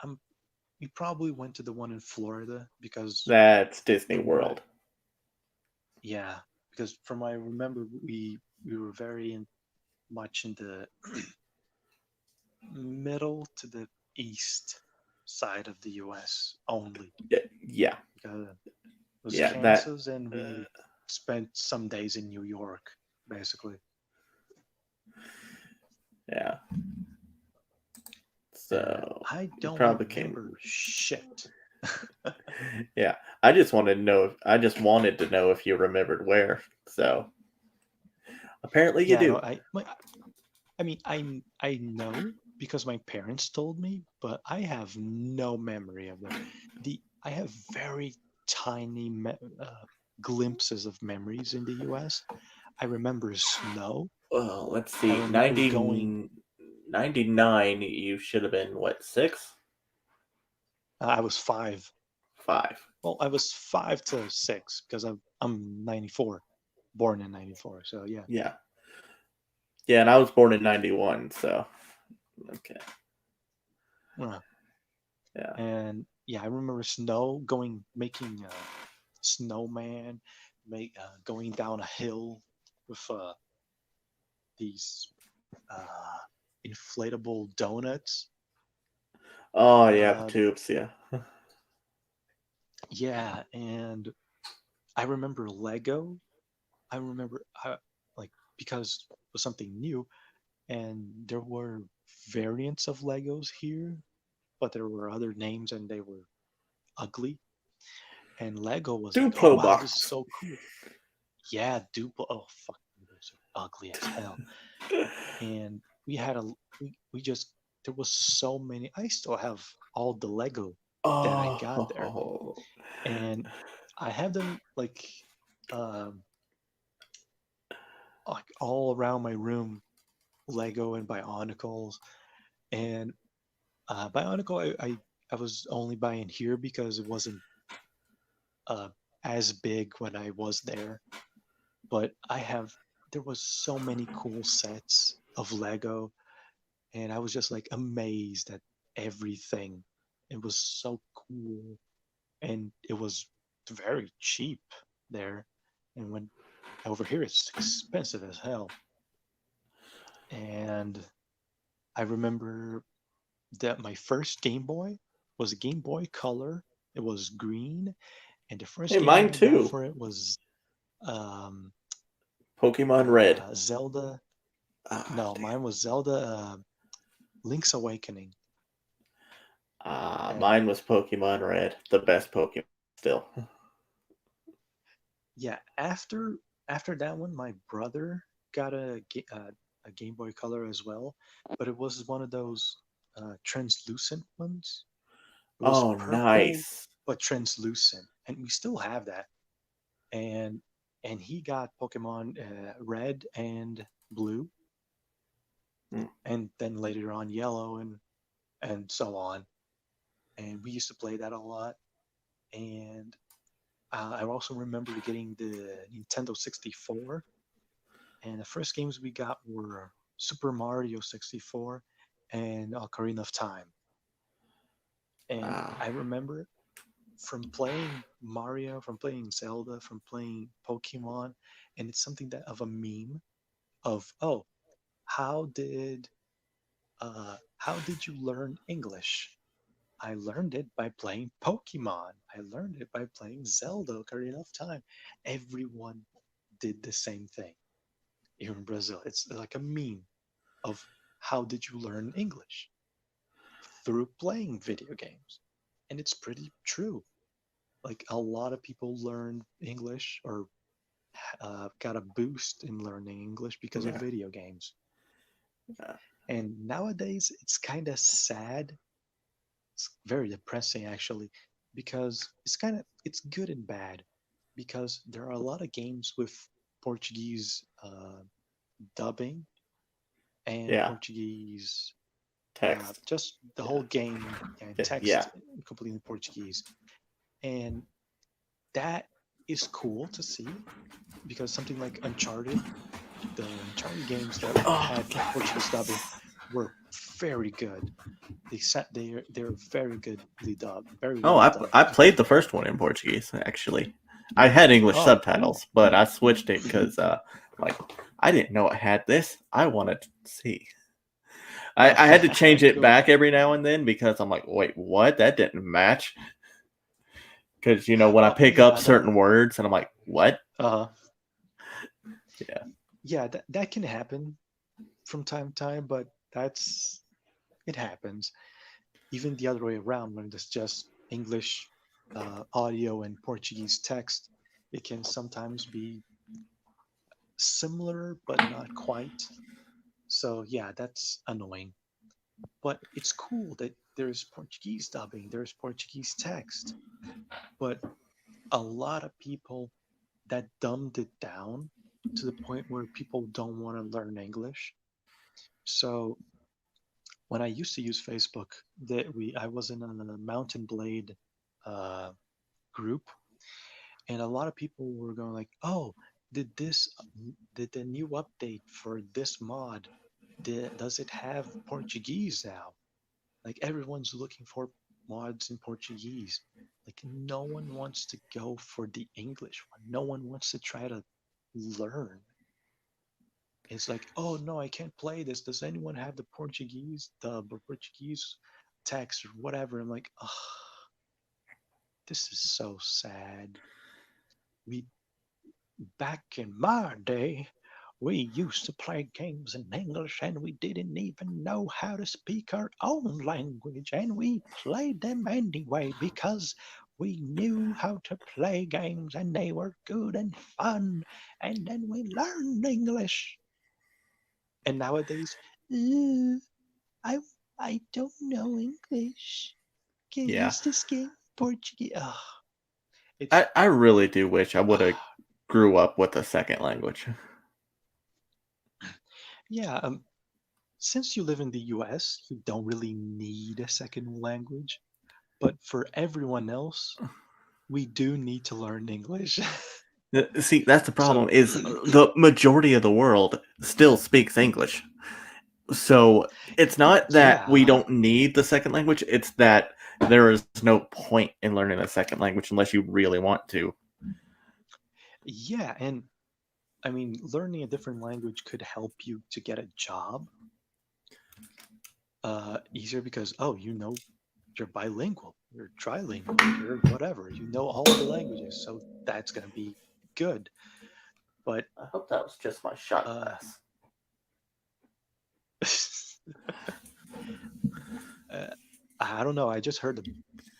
I'm. We probably went to the one in Florida because That's Disney the one. World. Yeah, because from what I remember, we were very much in the middle to the east side of the U.S. only. Yeah, Because it was yeah. That. Kansas, and we spent some days in New York, basically. Yeah. And So I you don't probably remember came. shit. Yeah, I just wanted to know. I just wanted to know if you remembered where. So apparently you Yeah, do. no, I mean, I know because my parents told me, but I have no memory of them. I have very tiny glimpses of memories in the U.S. I remember snow. Well, let's I see. remember going. 99, you should have been, what, 6? I was 5. 5. Well, I was 5 to 6 because I'm 94, born in 94. So yeah. Yeah. Yeah, and I was born in 91, so. Okay. Uh, Yeah. and yeah, I remember snow making a snowman, going down a hill with these uh, inflatable donuts. Oh, yeah, the Uh, tubes, yeah. yeah, and I remember Lego. I remember like because it was something new, and there were variants of Legos here, but there were other names and they were ugly. And Lego was like, oh Duplo wow, this is box. so cool. Yeah, Duplo. Oh fuck, those are ugly as hell. And we had we just there was so many. I still have all the Lego that I got there, Oh. and I have them um like all around my room, Lego and Bionicles. And Bionicle, I was only buying here because it wasn't uh, as big when I was there. But there was so many cool sets of Lego, and I was just like amazed at everything. It was so cool, and it was very cheap there. And when over here, it's expensive as hell. And I remember that my first Game Boy was a Game Boy Color. It was green, and the first Hey, game mine I got too. for it was um, Pokemon Red. Zelda. Ah, No, damn. mine was Zelda Link's Awakening. Mine And was Pokemon Red. The best Pokemon still. yeah, after that one, my brother got a Game Boy Color as well, but it was one of those translucent ones. It was Oh, purple nice. but translucent, and we still have that. And he got Pokemon Red and Blue, Hmm. and then later on Yellow and so on. And we used to play that a lot. And I also remember getting the Nintendo 64, and the first games we got were Super Mario 64 and Ocarina of Time. And Ah. I remember from playing Mario, from playing Zelda, from playing Pokemon, and it's something that of a meme of, oh, how did you learn English? I learned it by playing Pokemon. I learned it by playing Zelda Ocarina of Time. Everyone did the same thing here in Brazil. It's like a meme of how did you learn English? Through playing video games. And it's pretty true. Like a lot of people learn English or got a boost in learning English because of Yeah. video games. Yeah. And nowadays, it's kind of sad. It's very depressing, actually, because it's good and bad. Because there are a lot of games with Portuguese dubbing and Yeah. Portuguese, Text. just the whole game and Yeah. text completely in Portuguese. And that is cool to see because something like Uncharted, the Uncharted games that Oh, had Portuguese dubbing were very good. They're very goodly dubbed, very Oh, well dubbed. I played the first one in Portuguese, actually. I had English Oh, subtitles, but I switched it because, like, I didn't know it had this. I wanted to see. I had to change it cool. back every now and then because I'm like, wait, what? That didn't match. Because, when I pick up Yeah, certain words and I'm like, what? uh, Yeah. yeah, that can happen from time to time, but it happens. Even the other way around, when it's just English audio and Portuguese text, it can sometimes be similar but not quite. So yeah, that's annoying. But it's cool that there's Portuguese dubbing, there's Portuguese text. But a lot of people that dumbed it down to the point where people don't want to learn English. So when I used to use Facebook, I was in a Mountain Blade uh, group, and a lot of people were going like, "Oh, did this did the new update for this mod? Does it have Portuguese now?" Like everyone's looking for mods in Portuguese. Like no one wants to go for the English one. No one wants to try to learn. It's like, oh no, I can't play this. Does anyone have the Portuguese dub or Portuguese text or whatever? I'm like, oh, this is so sad. We Back in my day, we used to play games in English and we didn't even know how to speak our own language, and we played them anyway because we knew how to play games and they were good and fun, and then we learned English. And nowadays, I I don't know English. Yeah. Is this game Portuguese? Ugh, it's I really do wish I would have grew up with a second language. yeah. Since you live in the US, you don't really need a second language. But for everyone else, we do need to learn English. See, that's the problem So, is the majority of the world still speaks English. So it's not that we yeah, don't need the second language, it's that there is no point in learning a second language unless you really want to. yeah. And I mean, learning a different language could help you to get a job easier because, oh, you're bilingual, you're trilingual, you're whatever, you know all the languages. So that's going to be good. But I hope that was just my shot uh, glass. I don't know. I just heard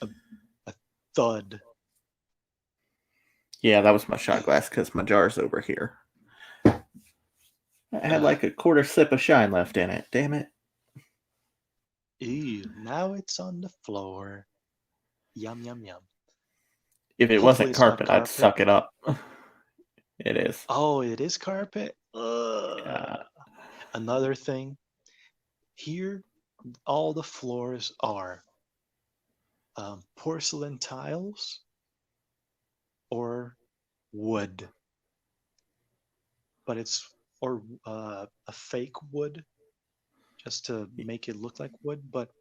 a, a thud. Yeah, that was my shot glass because my jar's over here. I had Uh, like a quarter sip of shine left in it. Damn it. Ew, now it's on the floor. Yum, yum, yum. If it Hopefully wasn't it's not carpet, I'd carpet. suck it up. It is. Oh, it is carpet? Yeah. Another thing, here, all the floors are porcelain tiles or wood. But or a fake wood just to make it look like wood. But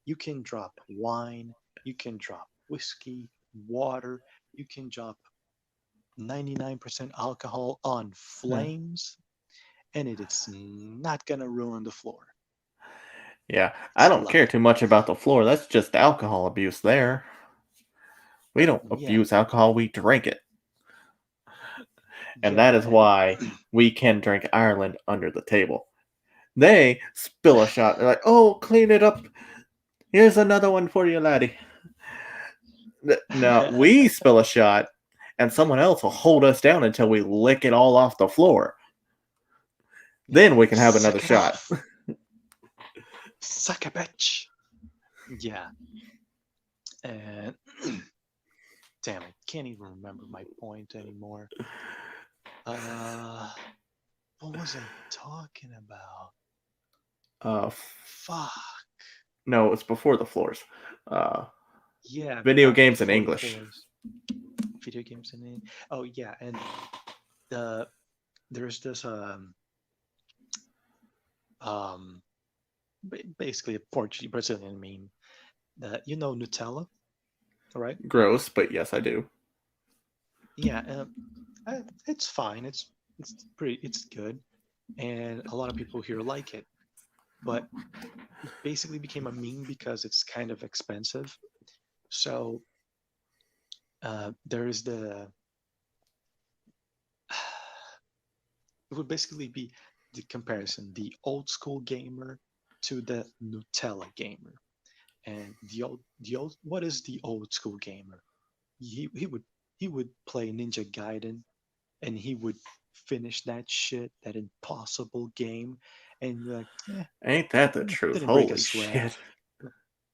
you can drop wine, you can drop whiskey, water, you can drop 99% alcohol on flames, and it is not going to ruin the floor. Yeah, I It's don't care lovely. too much about the floor. That's just alcohol abuse there. We don't Yeah, abuse alcohol, we drink it. And that yeah, is why we can drink Ireland under the table. They spill a shot. They're like, oh, clean it up. Here's another one for you, laddie. No, we spill a shot, and someone else will hold us down until we lick it all off the floor. Then we can have another suck it shot. off, suck a bitch. Yeah, and damn it, can't even remember my point anymore. What was I talking about? F- Fuck. no, it's before the floors. Uh, Yeah, video games in before the English. floors. Video games in it. Oh yeah, and there's this um basically a Portuguese Brazilian meme that Nutella, right? Gross, but yes, I do. Yeah, it's fine. It's good, and a lot of people here like it. But it basically became a meme because it's kind of expensive. So there is the it would basically be the comparison, the old school gamer to the Nutella gamer. And the old what is the old school gamer? He would play Ninja Gaiden and he would finish that shit, that impossible game, and be like, Ain't that the truth? didn't break a Holy sweat. shit.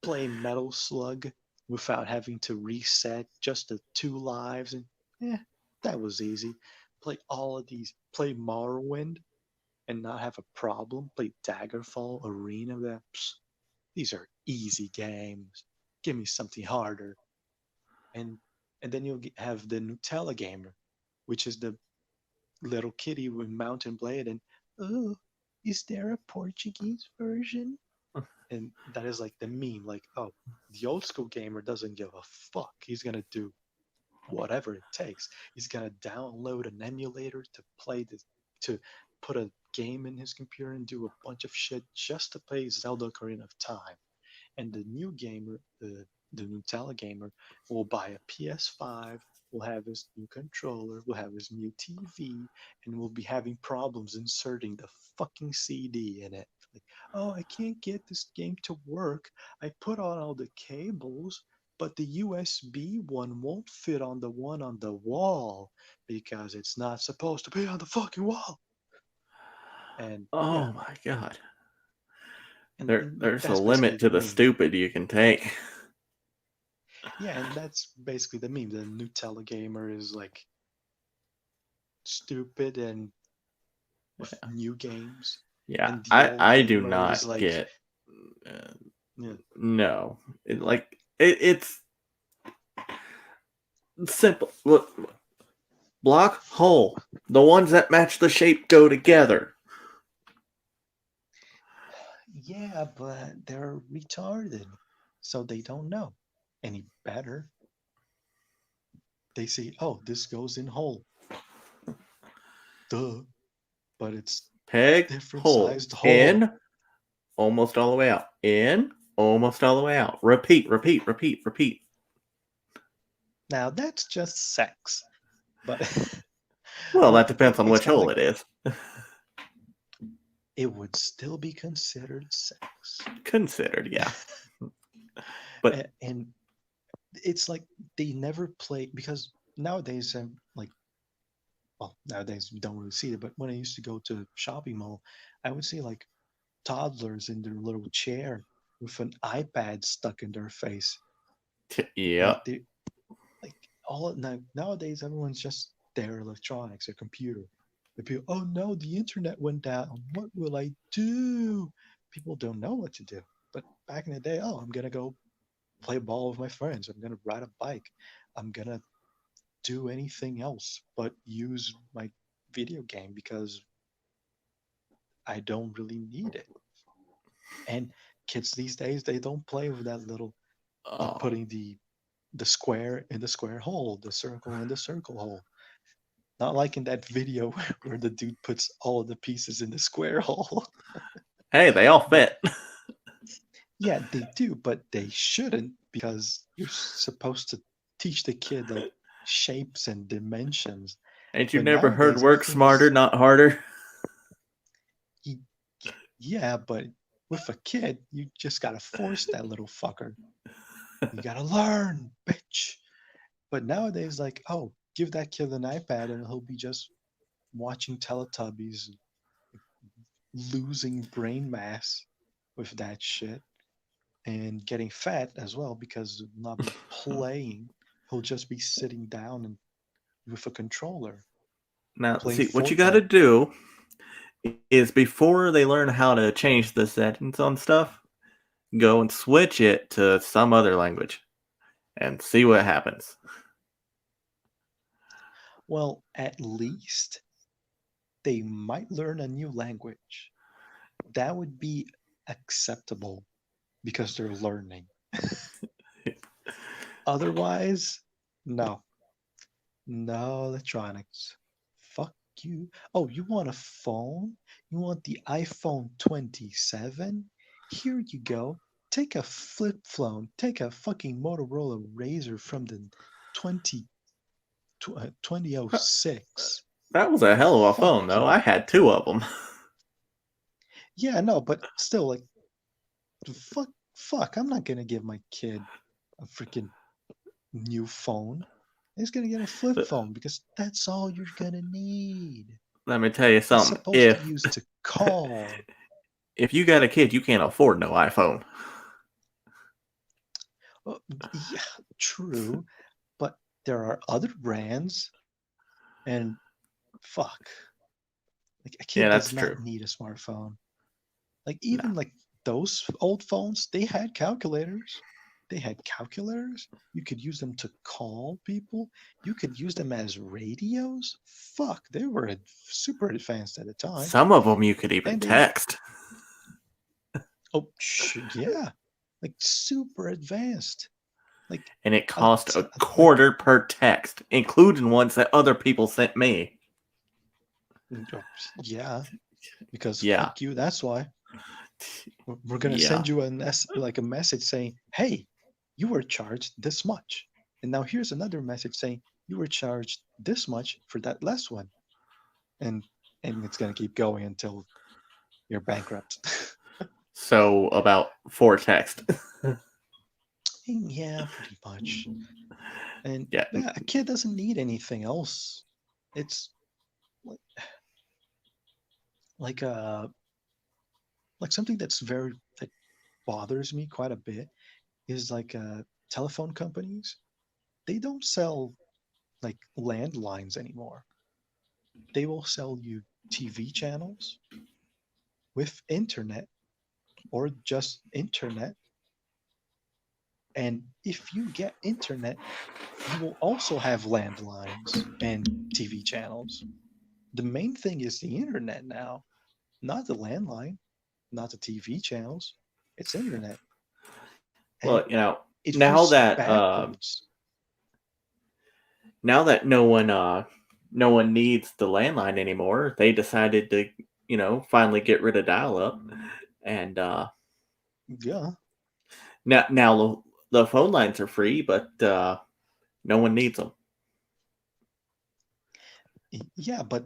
Play Metal Slug without having to reset just the 2 lives, and that was easy. Play all of these. Play Morrowind and not have a problem. Play Daggerfall, Arena. These are easy games. Give me something harder. And and then you'll have the Nutella gamer, which is the little kitty with Mountain Blade. And oh, is there a Portuguese version? And that is like the meme. Like, oh, the old school gamer doesn't give a fuck. He's gonna do whatever it takes. He's gonna download an emulator to play this, to put a game in his computer and do a bunch of shit just to play Zelda Ocarina of Time. And the new gamer, the Nutella gamer, will buy a PS5, will have his new controller, will have his new TV, and will be having problems inserting the fucking CD in it. Like, oh, I can't get this game to work. I put on all the cables, but the USB one won't fit on the one on the wall because it's not supposed to be on the fucking wall. And yeah, Oh my god. and There's a that's basically limit to the the meme. stupid you can take. Yeah, and that's basically the meme. The Nutella gamer is like stupid and with new games, Yeah, and the I old I do gamer is not like, get. Uh, yeah, no, it's simple. Look, block hole. The ones that match the shape go together. yeah, but they're retarded, so they don't know any better. They say, oh, this goes in hole, duh, but it's Peg different hole sized hole. in, almost all the way out. In, almost all the way out. Repeat, repeat, repeat, repeat. Now that's just sex, but Well, but that depends on it's which kind of hole like it is. it would still be considered sex. Considered, yeah. But And it's like they never play because nowadays like, well, nowadays we don't really see it, but when I used to go to shopping mall, I would see like toddlers in their little chair with an iPad stuck in their face. yeah. Like they like all nowadays everyone's just their electronics, their computer. The people, oh no, the internet went down. What will I do? People don't know what to do. But back in the day, oh, I'm gonna go play ball with my friends. I'm gonna ride a bike. I'm gonna do anything else but use my video game because I don't really need it. And kids these days, they don't play with that little Oh, putting the square in the square hole, the circle in the circle hole. Not like in that video where the dude puts all of the pieces in the square hole. hey, they all But fit. yeah, they do, but they shouldn't because you're supposed to teach the kid like shapes and dimensions. Ain't you But never heard nowadays work everything smarter, is not harder? yeah, but with a kid, you just gotta force that little fucker. You gotta learn, bitch. But nowadays, like, oh, give that kid an iPad and he'll be just watching Teletubbies, losing brain mass with that shit and getting fat as well because he'll not be playing. He'll just be sitting down and with a controller Now, playing see, what you got to Fortnite. do is before they learn how to change the settings on stuff, go and switch it to some other language and see what happens. Well, at least they might learn a new language. That would be acceptable because they're learning. Otherwise, no. No electronics. Fuck you. Oh, you want a phone? You want the iPhone 27? Here you go. Take a flip phone. Take a fucking Motorola Razr from the 20, 2006. That was a hell of a Fuck phone, though. you. I had two of them. Yeah, no, but still, like, fuck. I'm not gonna give my kid a freaking new phone. He's gonna get a flip phone because that's all you're gonna need. Let me tell you It's something. supposed to use to call. If you got a kid, you can't afford no iPhone. Well, yeah, true, but there are other brands, and fuck, like a Yeah, kid that's does true. not need a smartphone. Like No. even like those old phones, they had calculators. They had calculators. You could use them to call people. You could use them as radios. Fuck, they were super advanced at the time, Some of them you could even and they text, yeah, like super advanced. Like and it a cost a like quarter per text, including ones that other people sent me. yeah, because Yeah, fuck you. That's why we're gonna yeah. send you like a message saying, "Hey, you were charged this much," and now here's another message saying you were charged this much for that last one, and it's gonna keep going until you're bankrupt. So about 4 text. Yeah, pretty much. And Yeah, yeah, a kid doesn't need anything else. It's like like uh like something that bothers me quite a bit is like telephone companies. They don't sell like landlines anymore. They will sell you TV channels with internet or just internet. And if you get internet, you will also have landlines and TV channels. The main thing is the internet now, not the landline, not the TV channels. It's internet. And well, you know, it now feels that backwards. now that no one needs the landline anymore, they decided to, finally get rid of dial up. And Yeah. now the phone lines are free, but no one needs them. Yeah, but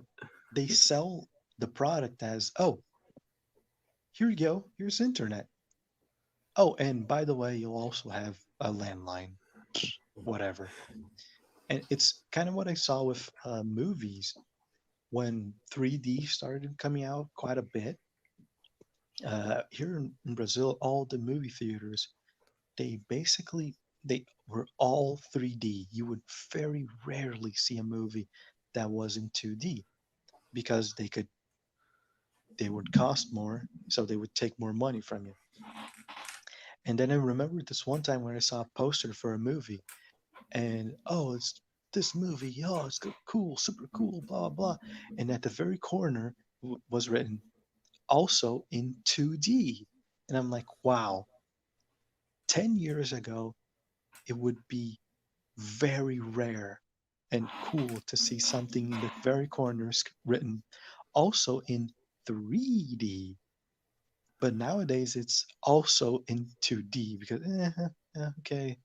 they sell the product as, oh, here you go, here's internet. Oh, and by the way, you'll also have a landline, whatever. And it's kind of what I saw with movies when 3D started coming out quite a bit. Here in Brazil, all the movie theaters, they basically they were all 3D. You would very rarely see a movie that was in 2D because they would cost more, so they would take more money from you. And then I remember this one time when I saw a poster for a movie, and oh, it's this movie, oh, it's cool, super cool, blah blah. And at the very corner was written also in 2D, and I'm like, wow, 10 years ago it would be very rare and cool to see something in the very corners written also in 3D. But nowadays it's also in 2D because okay,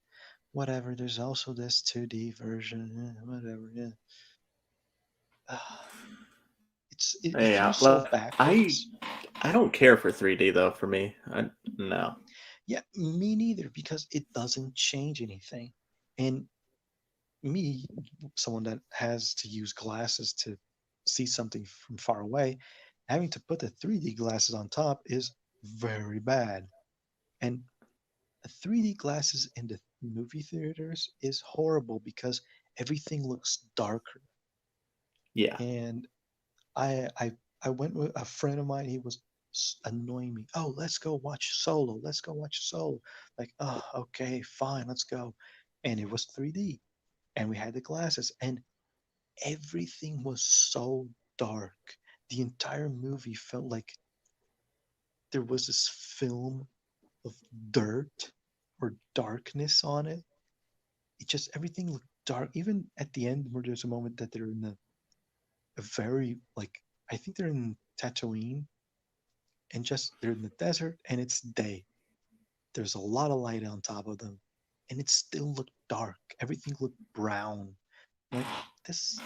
whatever. There's also this 2D version, whatever. Yeah, it Yeah, feels so well, backwards. I don't care for 3D though. For me, no. Yeah, me neither because it doesn't change anything. And me, someone that has to use glasses to see something from far away, having to put the 3D glasses on top is very bad. And 3D glasses in the movie theaters is horrible because everything looks darker. Yeah. And I I I went with a friend of mine. He was annoying me. Oh, let's go watch Solo. Let's go watch Solo. Like, oh, okay, fine, let's go. And it was 3D, and we had the glasses, and everything was so dark. The entire movie felt like there was this film of dirt or darkness on it. It just everything looked dark. Even at the end, where there's a moment that they're in a very like I think they're in Tatooine, and just they're in the desert, and it's day. There's a lot of light on top of them, and it still looked dark. Everything looked brown. Like this,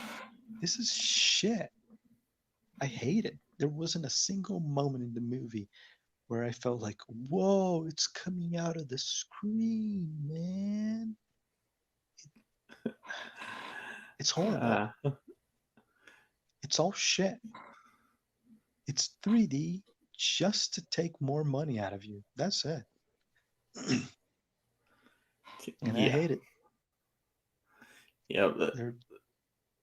this is shit. I hate it. There wasn't a single moment in the movie where I felt like, whoa, it's coming out of the screen, man. It's horrible. It's all shit. It's 3D just to take more money out of you. That's it. And I yeah, hate it. yeah. They're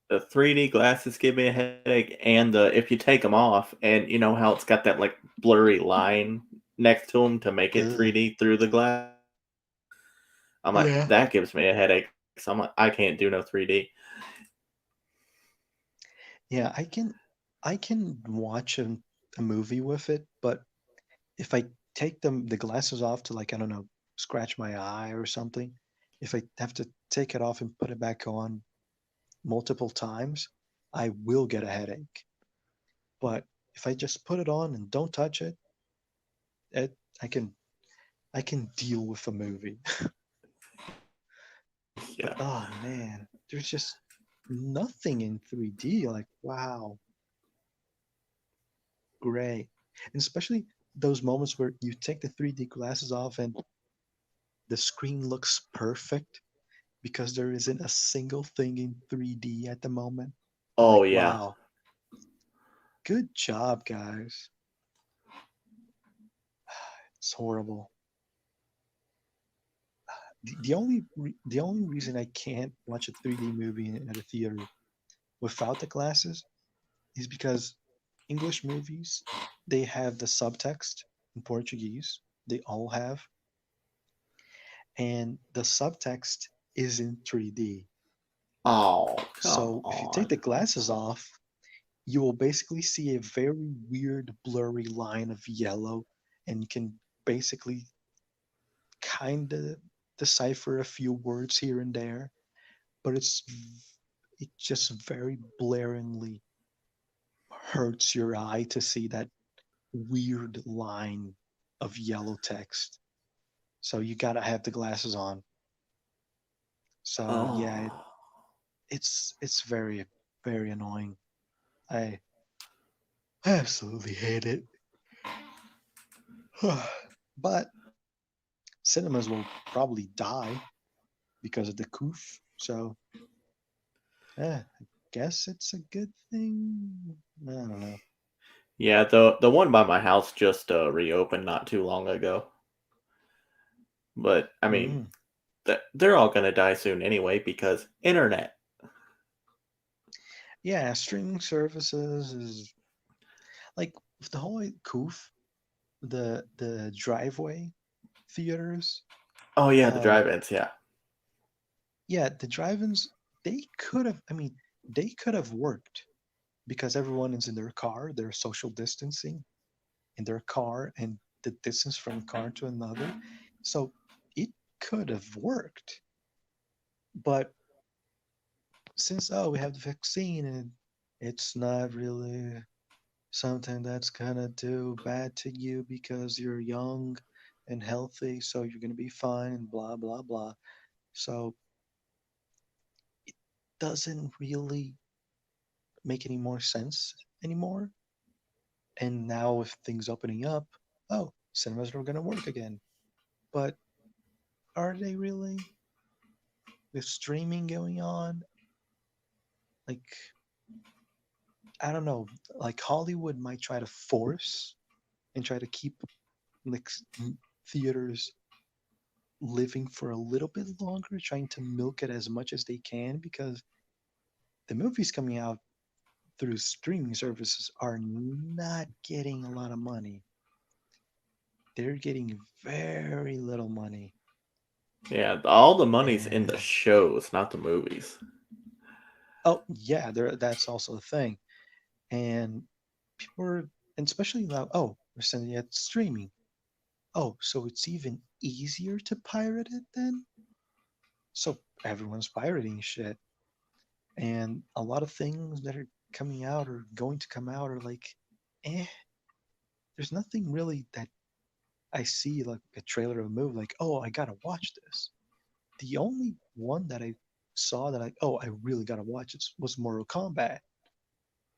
The 3D glasses give me a headache, and if you take them off, and you know how it's got that like blurry line next to them to make it ugh. 3D through the glass. I'm like, Yeah. that gives me a headache. So I'm like, I can't do no 3D. Yeah, I can watch a movie with it, but if I take the glasses off to like, I don't know, scratch my eye or something, if I have to take it off and put it back on multiple times, I will get a headache. But if I just put it on and don't touch it, it I can I can deal with a movie. But Yeah. oh man, there's just nothing in 3D. Like, wow, great. And especially those moments where you take the 3D glasses off and the screen looks perfect because there isn't a single thing in 3D at the moment. I'm Oh like, yeah. wow, good job, guys. It's horrible. The only reason I can't watch a 3D movie at a theater without the glasses is because English movies, they have the subtext in Portuguese. They all have, and the subtext is in 3D. Oh come So if you take on. the glasses off, you will basically see a very weird, blurry line of yellow, and you can basically kind of decipher a few words here and there, but it just very blaringly hurts your eye to see that weird line of yellow text. So you gotta have the glasses on. So yeah, Oh. it's very annoying. I absolutely hate it. But cinemas will probably die because of the coof. So I guess it's a good thing. I don't know. Yeah, the one by my house just reopened not too long ago. But I mean, Mm. they're all gonna die soon anyway because internet. Yeah, streaming services is like with the whole coof, the driveway theaters. Oh yeah, the Um, drive-ins. Yeah. yeah, the drive-ins, they could have. I mean, they could have worked because everyone is in their car. They're social distancing in their car and the distance from car to another. So it could have worked. But since we have the vaccine and it's not really something that's gonna do bad to you because you're young and healthy, so you're gonna be fine and blah blah blah. So it doesn't really make any more sense anymore. And now with things opening up, oh, cinemas are gonna work again. But are they really? With streaming going on, like I don't know, like Hollywood might try to force and try to keep like theaters living for a little bit longer, trying to milk it as much as they can because the movies coming out through streaming services are not getting a lot of money. They're getting very little money. Yeah, all the money's in the And shows, not the movies. oh yeah, that's also a thing. And people are, and especially now, oh, we're sending it streaming. Oh, so it's even easier to pirate it then? So everyone's pirating shit, and a lot of things that are coming out or going to come out are like, eh. There's nothing really that I see like a trailer of a movie like, oh, I gotta watch this. The only one that I saw that I really gotta watch it was Mortal Kombat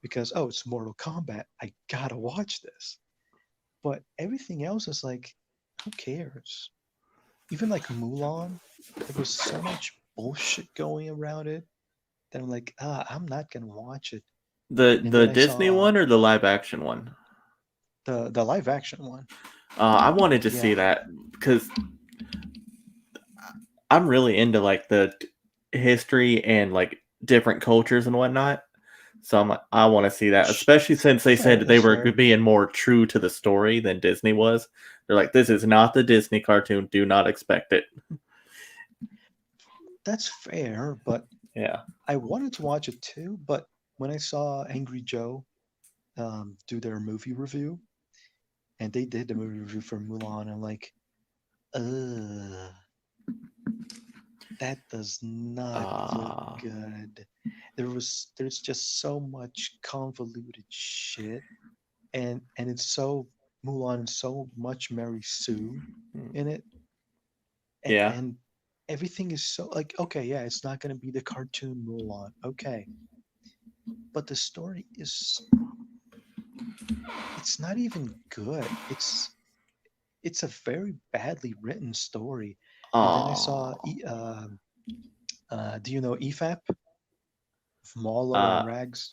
because it's Mortal Kombat. I gotta watch this. But everything else is like, who cares? Even like Mulan, there was so much bullshit going around it that I'm like, I'm not gonna watch it. And The then I Disney saw one or the live action one? the live action one. I wanted to see Yeah, that because I'm really into like the history and like different cultures and whatnot. So I want to see that, especially since they said they that's were fair. being more true to the story than Disney was. They're like, this is not the Disney cartoon. Do not expect it. That's fair, but Yeah. I wanted to watch it too. But when I saw Angry Joe do their movie review, and they did the movie review for Mulan, I'm like, ugh, that does not look Uh, good. There's just so much convoluted shit, and it's so Mulan is so much Mary Sue in it, yeah. and everything is so like, okay, yeah, it's not gonna be the cartoon Mulan, okay, but the story is it's not even good. It's a very badly written story. And then I saw Oh. do you know EFAP? Maulo and Uh, Rags?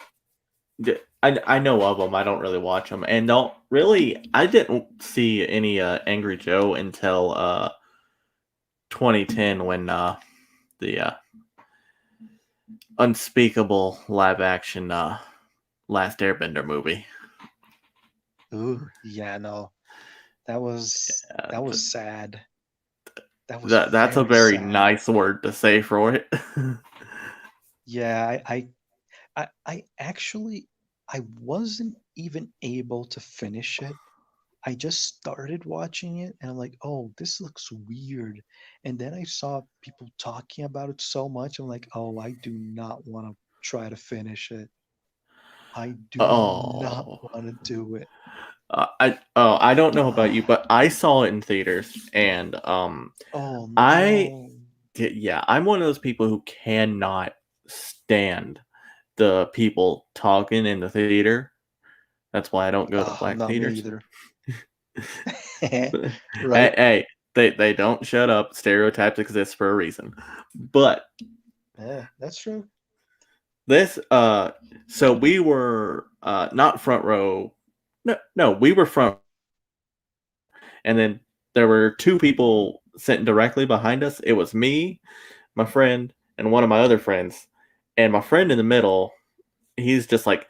I know of them. I don't really watch them, and don't really. I didn't see any Angry Joe until 2010 when the unspeakable live action Last Airbender movie. Ooh, yeah, no. That was sad. That was That's a very very sad. nice word to say for it. Yeah, I actually I wasn't even able to finish it. I just started watching it and I'm like, oh, this looks weird. And then I saw people talking about it so much. I'm like, oh, I do not want to try to finish it. I do not Oh, want to do it. I don't know about you, Ah, but I saw it in theaters, and oh I no. yeah, I'm one of those people who cannot stand the people talking in the theater. That's why I don't go to Oh, black not me theaters. either. hey, Right? hey, they don't shut up. Stereotypes exist for a reason. But Yeah, that's true. this so we were not front row. No, we were front, and then there were two people sitting directly behind us. It was me, my friend, and one of my other friends. And my friend in the middle, he's just like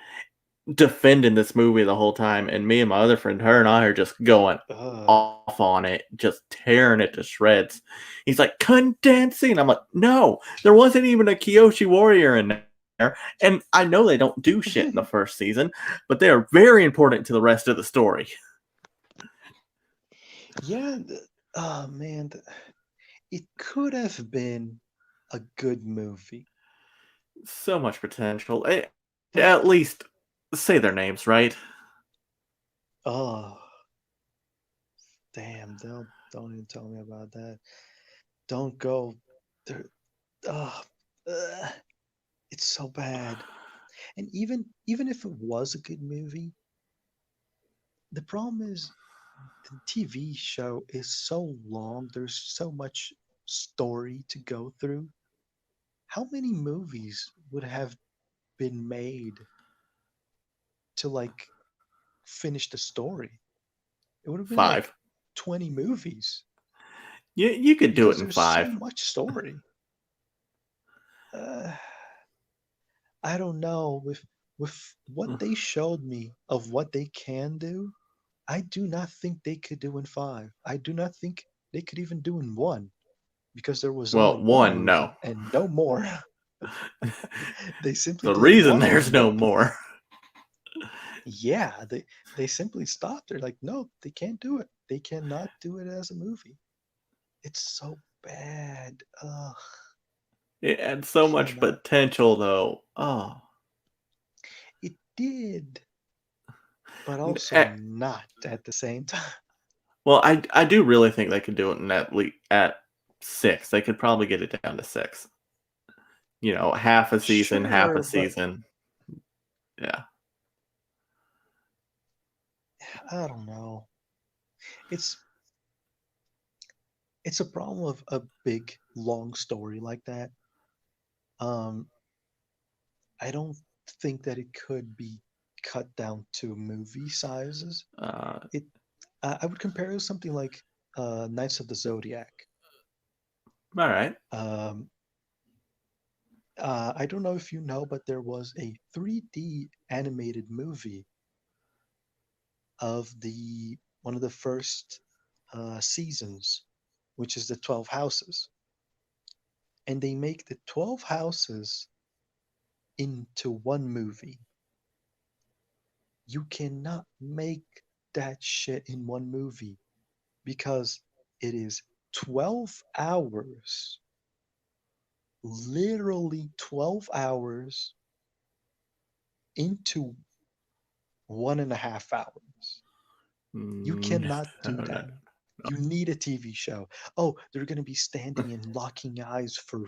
defending this movie the whole time, and me and my other friend, her and I, are just going Uh, off on it, just tearing it to shreds. He's like, condensing. I'm like, no, there wasn't even a Kyoshi warrior in there. And I know they don't do shit in the first season, but they are very important to the rest of the story. yeah, oh man, it could have been a good movie, So much potential. but At least say their names, right? oh, damn, don't even tell me about that. Don't go there. Oh, ugh, it's so bad. And even if it was a good movie, the problem is the TV show is so long. There's so much story to go through. How many movies would have been made to like finish the story? It would have been like 5. 20 movies You could do it because in there's so 5. much story. Uh, I don't know with what they showed me of what they can do. I do not think they could do in five. I do not think they could even do in one because there was only Well, one 1, no. movie and no more. They simply The did reason one there's and no nope. more. Yeah, they simply stopped. They're like, no, they can't do it. They cannot do it as a movie. It's so bad. Ugh. It had so much Cannot. potential, though. Oh, It did, but also Eh, not at the same time. well, I do really think they could do it in at 6. They could probably get it down to 6. Half a season, half a Sure, but season. Yeah. I don't know. It's it's a problem of a big long story like that. Um, I don't think that it could be cut down to movie sizes. Uh, It I would compare it to something like Knights of the Zodiac. all right. Um, I don't know if you know, but there was a 3D animated movie of the one of the first seasons, which is the 12 houses, and they make the 12 houses into one movie. You cannot make that shit in one movie because it is 12 hours, literally 12 hours into 1.5 hours. You No, cannot do no, no, that. no. You need a TV show. Oh, they're going to be standing and locking eyes for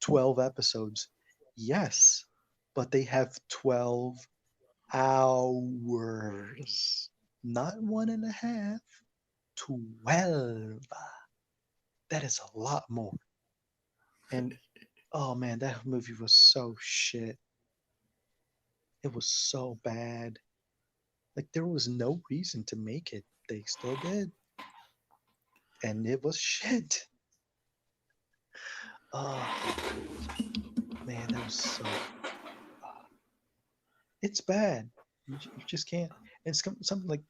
12 episodes. Yes, but they have 12 hours, not 1.5, 12. That is a lot more. And oh man, that movie was so shit. It was so bad. Like there was no reason to make it. They still did. And it was shit. Oh man, that was so. Uh, it's bad. You just can't. It's something like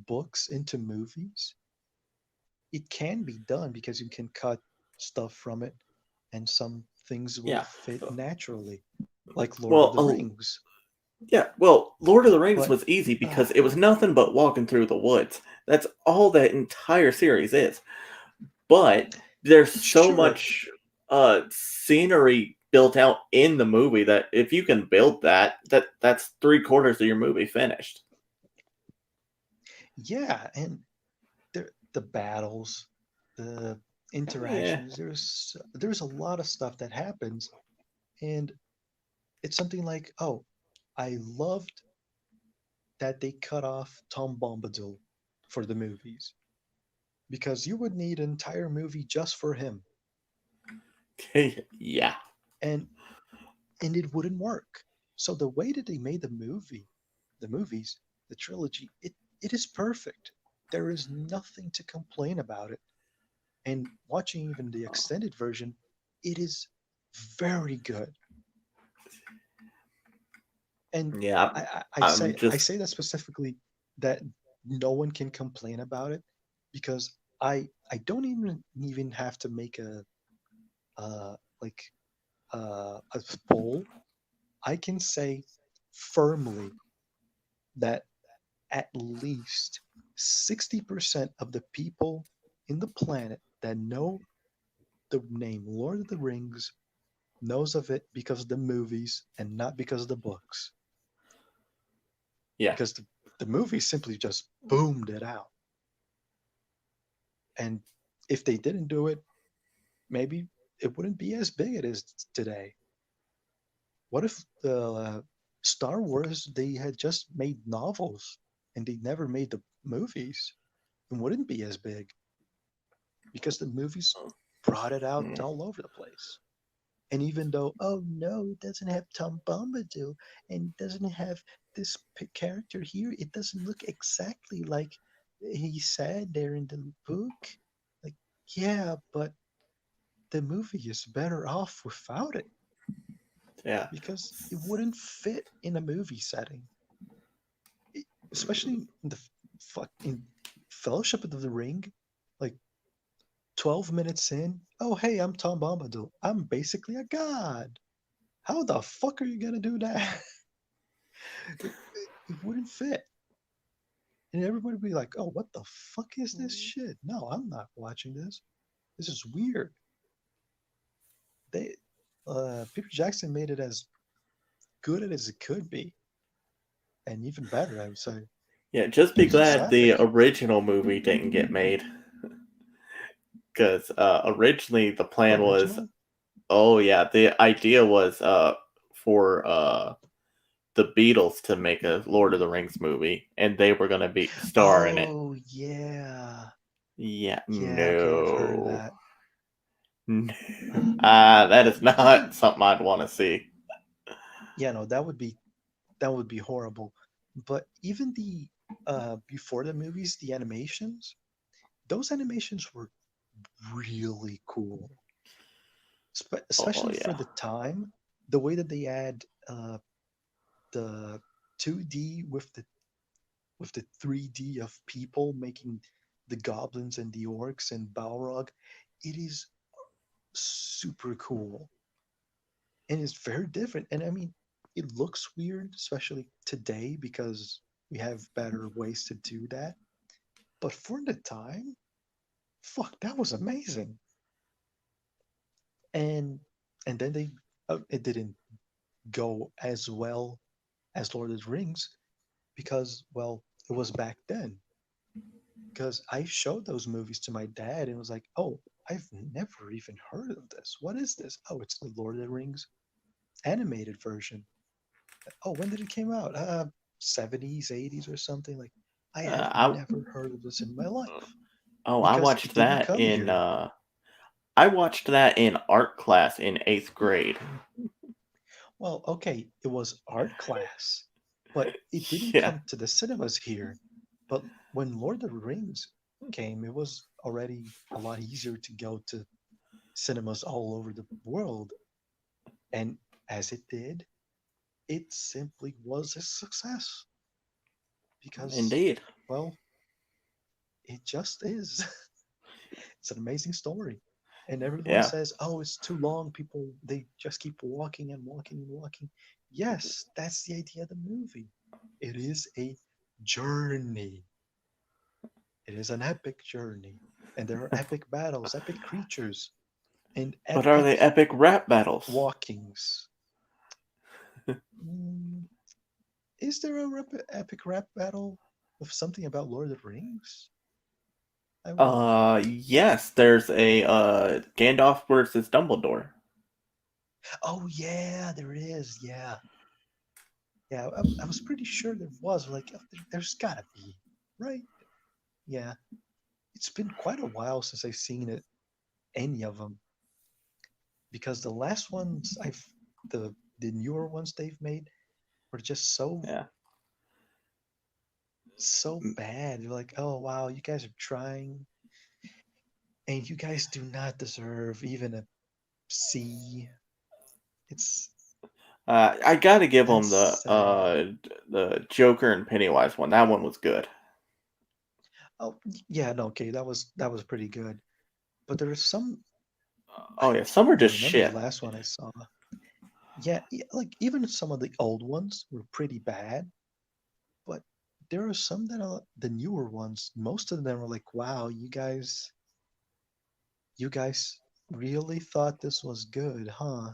books into movies. It can be done because you can cut stuff from it, and some things will Yeah. fit naturally, like Lord of Well, the Rings. yeah. Well, Lord of the Rings But was easy uh, because it was nothing but walking through the woods. That's all that entire series is. But there's so sure, much scenery built out in the movie that if you can build that's 3/4 of your movie finished. yeah, and the battles, the Yeah. interactions. There's a lot of stuff that happens, and it's something like, oh, I loved that they cut off Tom Bombadil for the movies because you would need an entire movie just for him, Yeah. and it wouldn't work. So the way that they made the movies, the trilogy, it is perfect. There is nothing to complain about it. And watching even the extended version, it is very good. And Yeah. I'm I just say that specifically that no one can complain about it because I don't even have to make uh like a poll. I can say firmly that at least 60% of the people in the planet that know the name Lord of the Rings knows of it because of the movies and not because of the books. yeah. Because the movie simply just boomed it out. And if they didn't do it, maybe it wouldn't be as big as it is today. What if the Star Wars they had just made novels and they never made the movies? It wouldn't be as big because the movies brought it out Mm. all over the place. And even though, oh no, it doesn't have Tom Bombadil and doesn't have this character here, it doesn't look exactly like he said there in the book. Like, yeah, but the movie is better off without it Yeah. because it wouldn't fit in a movie setting, especially in the in Fellowship of the Ring. Like 12 minutes in, oh hey, I'm Tom Bombadil. I'm basically a god. How the fuck are you gonna do that? it wouldn't fit. And everybody would be like, oh, what the fuck is this shit? No, I'm not watching this. This is weird. they Peter Jackson made it as good as it could be, and even better, I would say. Yeah, just It be was just glad the epic. original movie didn't get made. Because originally the The plan was, original? oh yeah, the idea was for the Beatles to make a Lord of the Rings movie, and they were gonna be star in it. Oh yeah, Yeah, yeah. Okay, I've heard of no, that. that is not something I'd want to see. Yeah, no, that would be horrible. But even the before the movies, the animations, those animations were really cool. Oh Especially for yeah, the time, the way that they add the 2D with the 3D of people making the goblins and the orcs and Balrog, it is super cool. And it's very different. And I mean, it looks weird, especially today because we have better ways to do that. But for the time, fuck, that was amazing. And and then it didn't go as well as Lord of the Rings because, well, it was back then. Because I showed those movies to my dad and was like, oh, I've never even heard of this. What is this? Oh, it's the Lord of the Rings animated version. Oh, when did it came out? 70s, 80s or something. Like, I have I never heard of this in my life I because watched it didn't that come in here. art class in 8th grade. Well, okay, it was art class, but it didn't Yeah, come to the cinemas here. But when Lord of the Rings came, it was already a lot easier to go to cinemas all over the world. And as it did, it simply was a success because, indeed. well, it just is. It's an amazing story. And everyone Yeah, says, oh, it's too long. People, they just keep walking and walking and walking. Yes, that's the idea of the movie. It is a journey, it is an epic journey. And there are epic battles, epic creatures, and but are they epic epic rap battles? walkings. Mm, is there a epic rap battle of something about Lord of the Rings? I would. Yes, there's a Gandalf versus Dumbledore. Oh yeah, there is. Yeah, yeah. I was pretty sure there was. Like, oh, there's gotta be, right? Yeah. It's been quite a while since I've seen it, any of them, because the last ones the newer ones they've made were just Yeah. so bad. You're like, oh wow, you guys are trying, and you guys do not deserve even a C. It's I gotta give them that's sad. the Joker and Pennywise one. That one was good. Oh yeah, no, okay, that was pretty good. But there are some Oh I yeah, some can't are even just remember the shit. last one I saw. Yeah, like even some of the old ones were pretty bad, but there are some that are the newer ones. Most of them are like, wow, you guys really thought this was good, huh?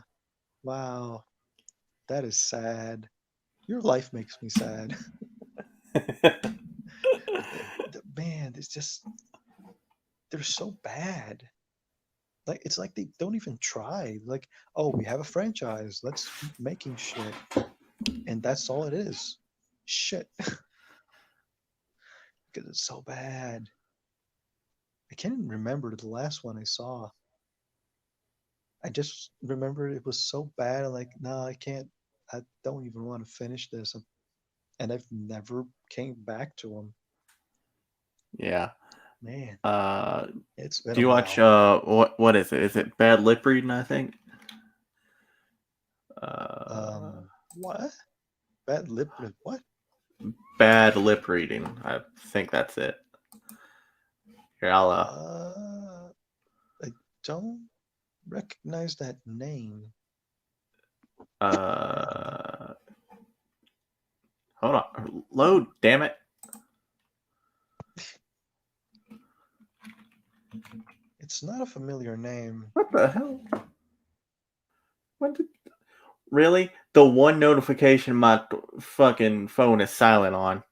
Wow, that is sad. Your life makes me sad. Man, it's just they're so bad. Like it's like they don't even try. Like, oh, we have a franchise. Let's keep making shit. And that's all it is. Shit. Because it's so bad. I can't even remember the last one I saw. I just remember it was so bad. I'm like, no, I can't. I don't even want to finish this. And I've never came back to them. Yeah. Man, Uh, it's been do a you watch while. what is it? Is it Bad Lip Reading? I think. Uh, What? Bad lip? What? Bad Lip Reading. I think that's it. Here, I'll I don't recognize that name. uh hold on. Load, damn it. It's not a familiar name. What the hell? Really? The one notification my fucking phone is silent on,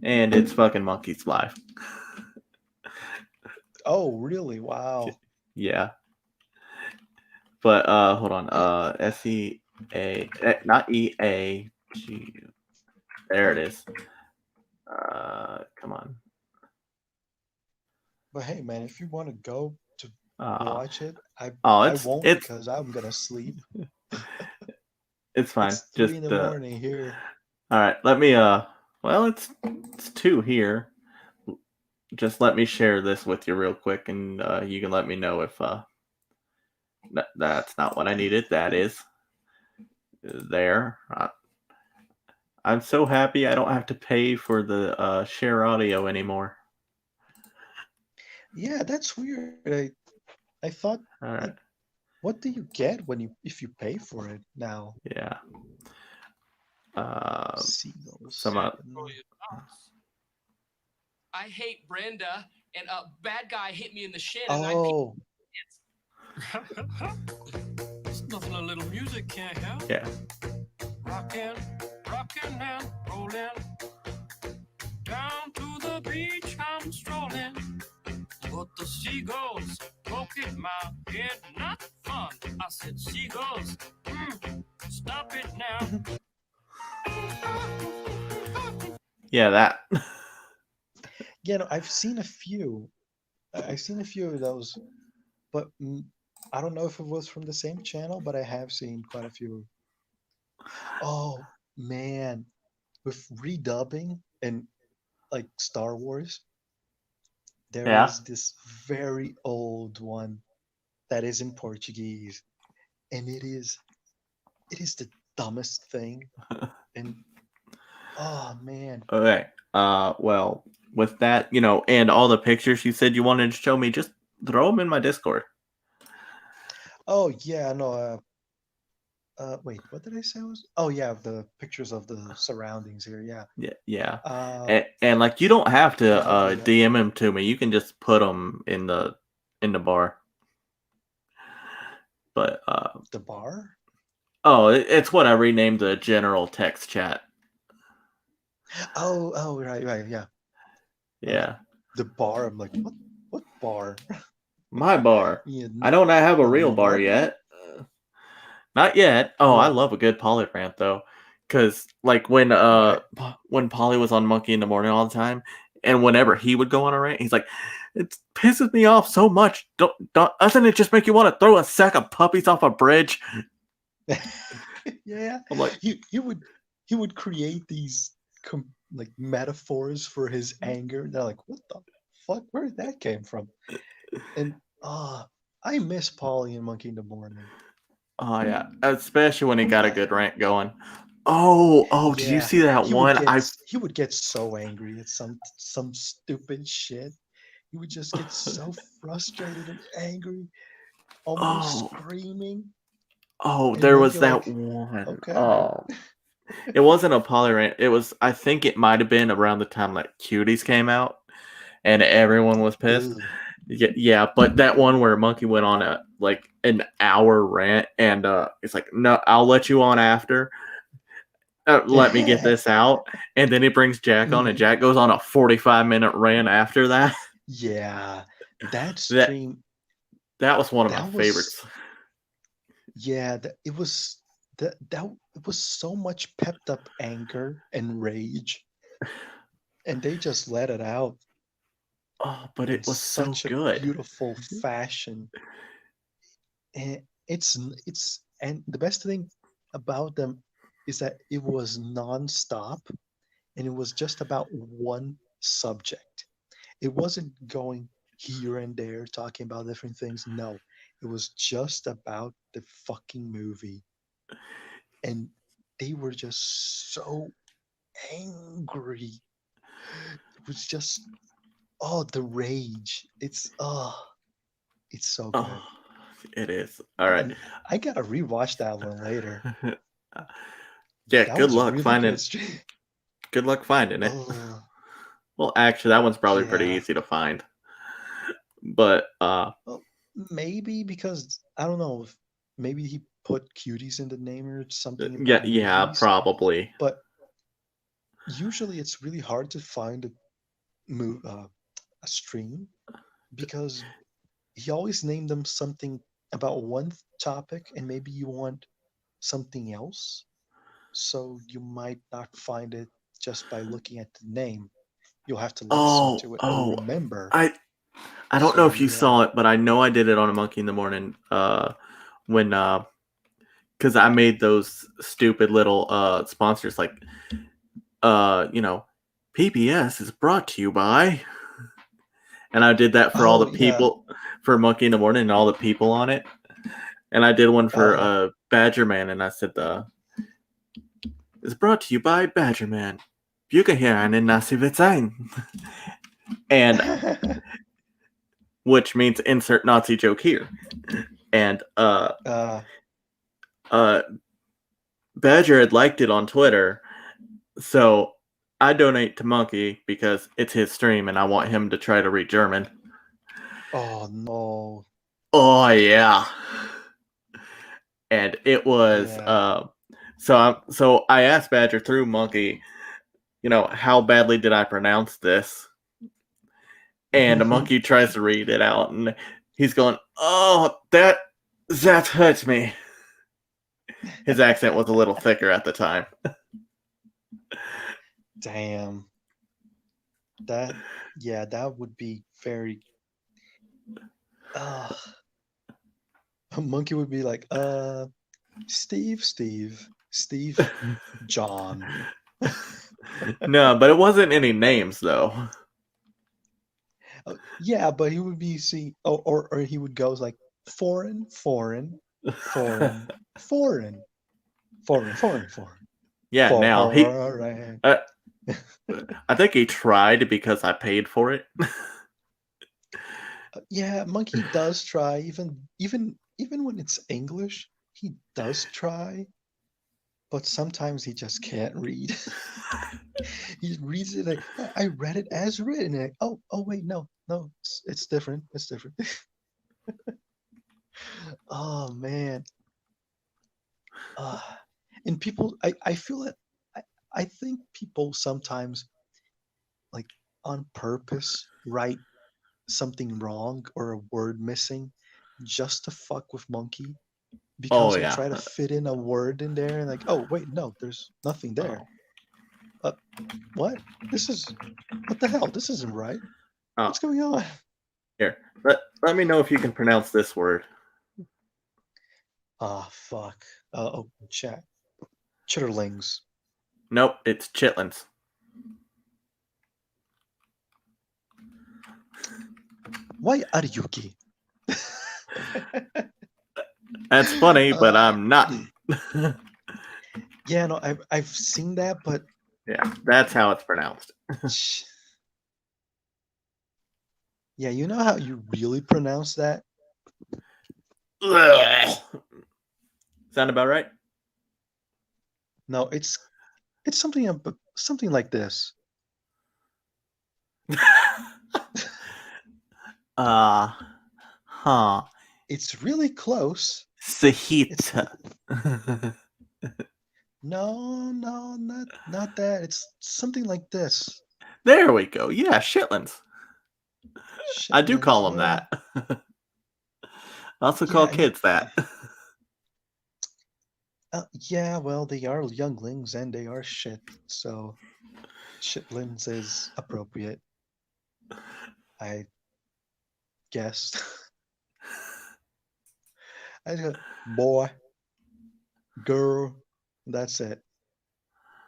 and it's fucking Monkey's Live. Oh, really? Wow. Yeah. But hold on. SEA, not EAG. There it is. Come on. But hey, man, if you want to go to watch it, I won't it's because I'm gonna sleep. it's fine. It's 3 Just in the morning here. all right. Let me well, it's 2 here. Just let me share this with you real quick, and you can let me know if that's not what I needed. That is there. I'm so happy I don't have to pay for the share audio anymore. Yeah, that's weird. I thought, All right. like, what do you get if you pay for it now? Yeah. Seagulls. Some I hate Brenda, and a bad guy hit me in the shin, and Oh, It's nothing a little music can't help. yeah. Rockin', rockin' and rollin'. Down to the beach I'm strolling. But the seagulls poke at my head, not fun. I said, seagulls, stop it now. Yeah, that. yeah, no, I've seen a few. I've seen a few of those, but I don't know if it was from the same channel, but I have seen quite a few. Oh man, with redubbing and like Star Wars, there Yeah. is this very old one that is in Portuguese, and it is the dumbest thing. And oh man, Okay. Well, with that, and all the pictures you said you wanted to show me, just throw them in my Discord. oh yeah, no. Wait, what did I say was? Oh yeah, the pictures of the surroundings here. Yeah. Yeah. Uh, And like, you don't have to yeah, I'll do that. DM them to me. You can just put them in the bar. But The bar? it's what I renamed the general text chat. Oh, right, yeah. Yeah. The bar. I'm like, what bar? My bar. Yeah, I don't have a real bar what? yet. Not yet. Oh, I What? love a good Polly rant though, because like when Right. when Polly was on Monkey in the Morning all the time, and whenever he would go on a rant, he's like, "It pisses me off so much. Doesn't it just make you want to throw a sack of puppies off a bridge?" yeah. I'm like, He would create these like metaphors for his anger. They're like, what the fuck? Where did that came from? And I miss Polly and Monkey in the Morning. oh yeah, especially when he got a good rant going. Oh, did you Yeah, see that one? he would get so angry at some stupid shit. He would just get so frustrated and angry, almost Oh, screaming. And there then was you're that like, one. okay. Oh, it wasn't a Polly rant. It was. I think it might have been around the time like Cuties came out, and everyone was pissed. Ugh. Yeah, but that one where Monkey went on an hour rant, and it's like, no, I'll let you on after. Let me get this out, and then he brings Jack on, and Jack goes on a 45-minute rant after that. Yeah, that stream. That was one of That my was favorites. yeah. It was it was so much pepped up anger and rage, and they just let it out Oh, but in it was so such a good. beautiful fashion. And and the best thing about them is that it was non-stop, and it was just about one subject. It wasn't going here and there talking about different things. No, it was just about the fucking movie. And they were just so angry. It was just the rage. It's so good. Oh, it is. All right. And I gotta rewatch that one later. Yeah, That good was a luck really finding. good stream. Good luck finding it. Oh, Well, actually, that one's probably pretty yeah. easy to find. But Well, maybe because I don't know. Maybe put cuties in the name or something Yeah, about yeah, movies. probably. But usually it's really hard to find a stream because he always named them something about one topic and maybe you want something else. So you might not find it just by looking at the name. You'll have to listen Oh, to it or oh, remember. I don't know So if you yeah. saw it, but I know I did it on a Monkey in the Morning. When because I made those stupid little sponsors like PBS is brought to you by, and I did that for all Oh the yeah. people for Monkey in the Morning and all the people on it, and I did one for Uh, Badger Man, and I said it's brought to you by Badger Man. Bücher hier einen Nasi sein, and which means insert Nazi joke here, and Badger had liked it on Twitter, so I donate to Monkey because it's his stream and I want him to try to read German. oh no. Oh yeah, and it was Yeah. so I asked Badger through Monkey, how badly did I pronounce this? And the Monkey tries to read it out, and he's going, "Oh, that hurts me." His accent was a little thicker at the time. Damn. That would be very uh a monkey would be like, Steve, John. No, but it wasn't any names though. Yeah, but he would be or he would go like foreign. Yeah, now he. Foreign. I think he tried because I paid for it. Yeah, monkey does try even when it's English, he does try, but sometimes he just can't read. He reads it like I read it as written. Like, oh wait, no, it's different. It's different. Oh man. And people, I feel that I think people sometimes like on purpose write something wrong or a word missing just to fuck with monkey because Oh they yeah. try to fit in a word in there and like, oh wait, no, there's nothing there. What? What the hell? This isn't right. Oh. What's going on? Here, let me know if you can pronounce this word. Fuck. Chat. Chitterlings. Nope, it's chitlins. Why are you gay? That's funny, but I'm not. Yeah, no, I've seen that, but yeah, that's how it's pronounced. yeah, you know how you really pronounce that? Sound about right? No, it's something like this. Huh. It's really close. Sahita. No, not that. It's something like this. There we go. Yeah, shitlins. I do call them yeah. that. I also call kids that. Yeah, well, they are younglings and they are shit, so shitlins is appropriate, I guess. I go, boy, girl, that's it.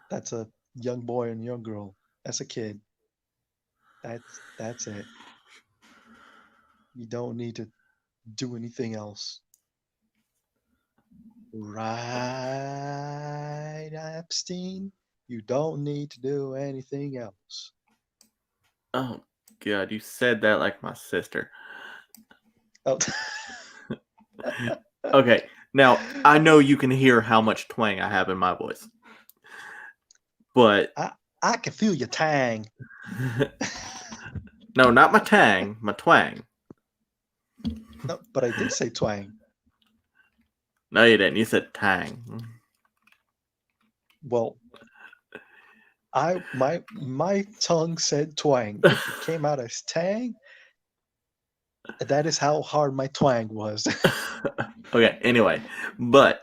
That's a young boy and young girl. That's a kid. That's it. You don't need to do anything else. Right, Epstein? You don't need to do anything else. Oh, God, you said that like my sister. Oh. Okay, now, I know you can hear how much twang I have in my voice. But... I can feel your tang. No, not my tang, my twang. No, but I did say twang. No, you didn't. You said tang. Well, my tongue said twang. If it came out as tang, that is how hard my twang was. Okay, anyway. But,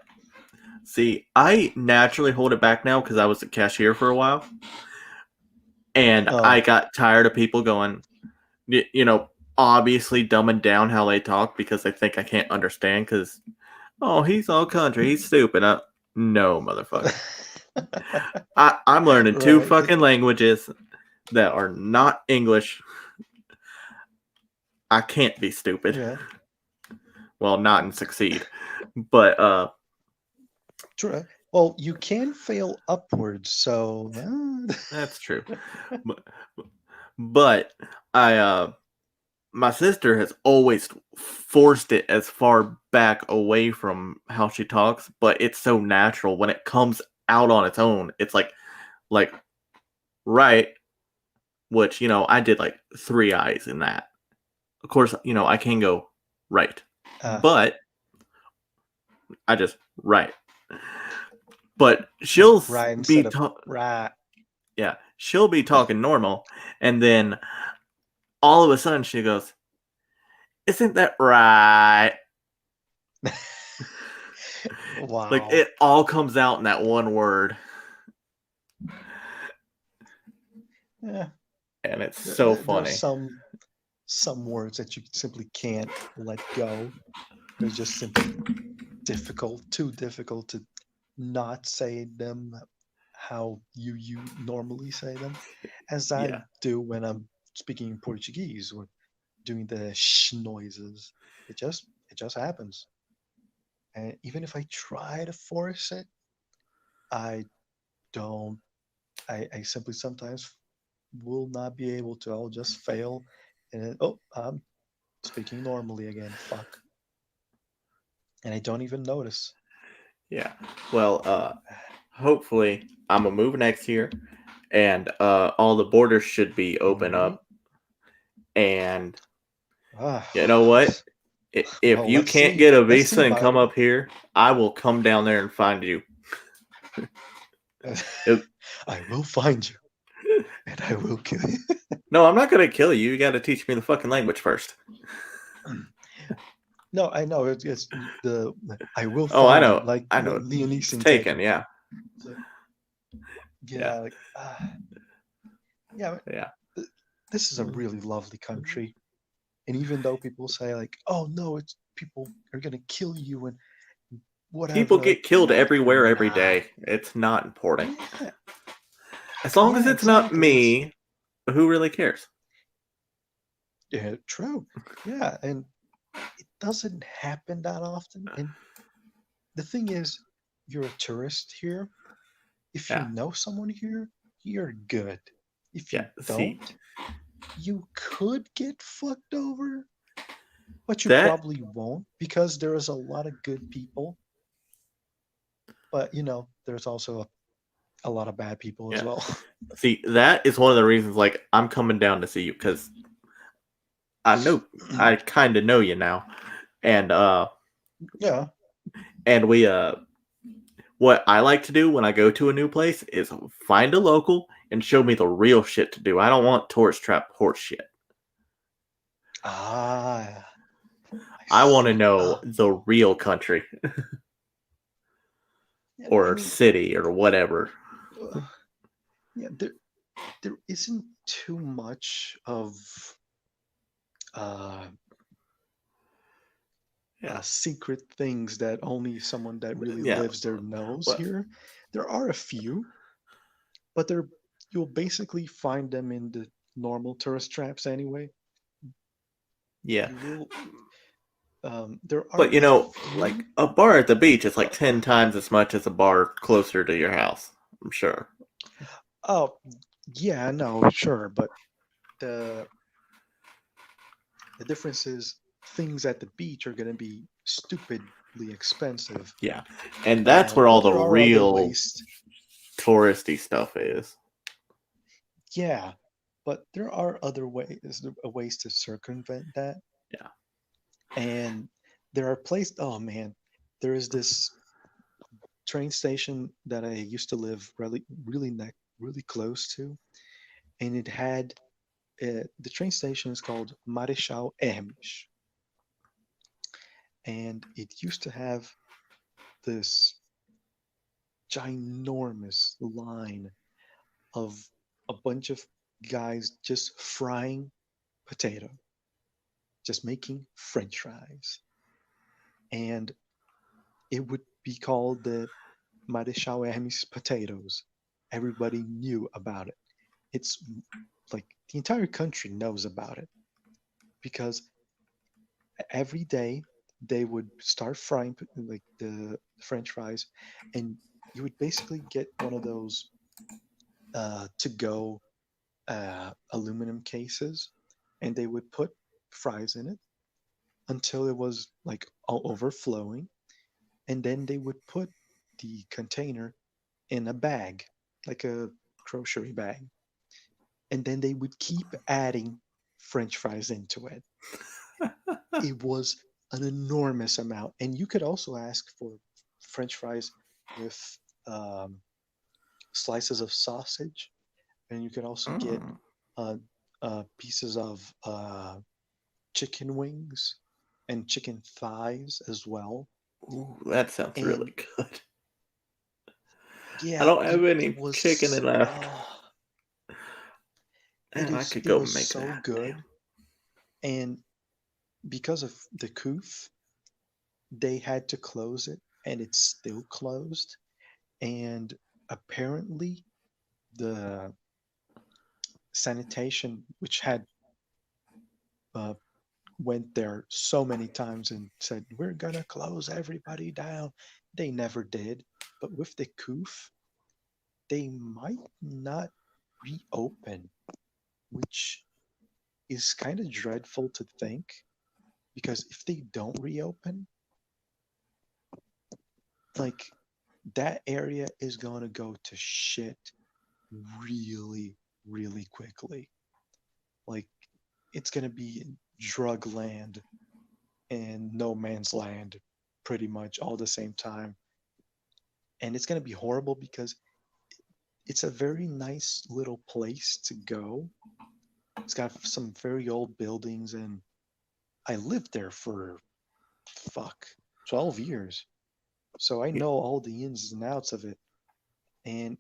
see, I naturally hold it back now because I was a cashier for a while. And I Oh, got tired of people going, obviously dumbing down how they talk because they think I can't understand because, oh, he's all country. He's stupid. No, motherfucker. I'm learning two right. fucking languages that are not English. I can't be stupid. Yeah, Well, not and succeed. But true. Well, you can fail upwards, so that's true. But I my sister has always forced it as far back away from how she talks, but it's so natural when it comes out on its own. It's like right, which I did like 3 eyes in that. Of course, I can go right, uh, but I just right. But she'll right be instead of right. yeah, she'll be talking normal, and then all of a sudden she goes, "Isn't that right?" Like Wow. it all comes out in that one word, Yeah, and it's so there's funny. some words that you simply can't let go. They're just simply too difficult to not say them how you normally say them, as I Yeah, do when I'm speaking Portuguese or doing the sh noises. It just happens. And even if I try to force it, I don't. I simply sometimes will not be able to. I'll just fail, and then, oh, I'm speaking normally again. Fuck, and I don't even notice. yeah. Well, hopefully I'm gonna move next year, and all the borders should be open Mhm. up. And Ah, you know what? If well, you can't get a let's see visa and about come up here, I will come down there and find you. it. It- I will find you, and I will kill you. no, I'm not gonna kill you. You got to teach me the fucking language first. No, I know it's the I will Oh, I find you, know. like I know. Liam It's Neeson taken. taken. Yeah. So, Yeah. yeah, like yeah. Yeah. This is a really lovely country, and even though people say like, "Oh no, it's people are gonna kill you and People whatever," like, get killed no, they're everywhere every not. day. It's not important. Yeah, As long as yeah, it's not exactly. It's me, who really cares? yeah, true. Yeah, and it doesn't happen that often. And the thing is, you're a tourist here. If you Yeah. know someone here, you're good. If Yeah. you See, don't, you could get fucked over, but you that probably won't because there is a lot of good people. But there's also a lot of bad people as yeah. well. See, that is one of the reasons like I'm coming down to see you cuz I kind of know you now. And Yeah. we what I like to do when I go to a new place is find a local and show me the real shit to do. I don't want tourist trap horse shit. Ah, I I want to see. know the real country Yeah, I or mean, city or whatever. uh, yeah, there isn't too much of uh, Yeah. secret things that only someone that really Yeah. lives there knows What? here. There are a few, but you'll basically find them in the normal tourist traps anyway. Yeah. You will. There are But a like few. a bar at the beach is Uh, like 10 times as much as a bar closer to your house. I'm sure. oh, yeah, no, sure, but the the difference is things at the beach are going to be stupidly expensive. Yeah. And that's where all But the there are other real ways. touristy stuff is. Yeah, but there are other ways to circumvent that. Yeah. And there are places. Oh man, there is this train station that I used to live really close to, and it had the train station is called Marechal Hermes, and it used to have this ginormous line of a bunch of guys just frying potato, just making French fries, and it would be called the Marechal Hermes potatoes. Everybody knew about it. It's like the entire country knows about it because every day they would start frying like the French fries, and you would basically get one of those to go aluminum cases, and they would put fries in it until it was like all overflowing, and then they would put the container in a bag, like a grocery bag, and then they would keep adding French fries into it. It was an enormous amount, and you could also ask for French fries with um, slices of sausage, and you could also get Mm. uh, pieces of chicken wings and chicken thighs as well. Ooh, that sounds And really good. I yeah, don't have it any chicken was left. Man, I could it go was make so that. Damn. good. And because of the coof, they had to close it, and it's still closed. And apparently, the sanitation, which had uh, went there so many times and said, "We're gonna close everybody down," they never did. But with the coof, they might not reopen, which is kind of dreadful to think, because if they don't reopen, like that area is going to go to shit really, really quickly. Like it's going to be drug land and no man's land pretty much all the same time. And it's going to be horrible because it's a very nice little place to go. It's got some very old buildings, and I lived there for fuck 12 years. So I know all the ins and outs of it. And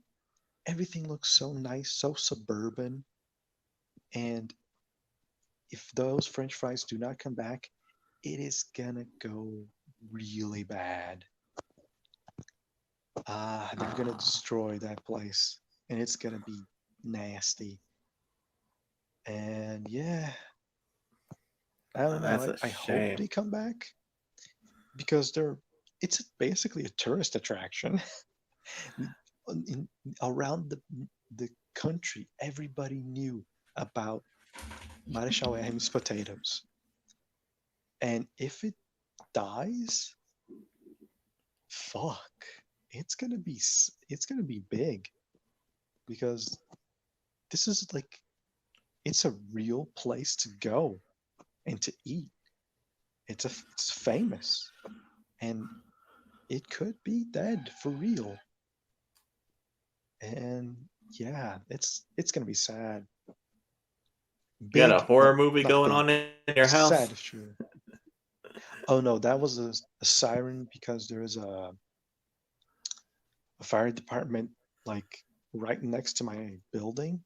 everything looks so nice, so suburban. And if those French fries do not come back, it is gonna go really bad. They're gonna Ah, destroy that place, and it's gonna be nasty. And yeah, I don't know. that's a I hope shame. they come back because it's basically a tourist attraction. in, around the country, everybody knew about Marechal Hermes potatoes. And if it dies, fuck, it's gonna be big because this is like it's a real place to go and to eat. It's famous, and it could be dead for real. And yeah, it's gonna be sad. You got a Big, horror but movie not going big. on in your Sad house? is true. Oh no, that was a siren because there is a fire department like right next to my building,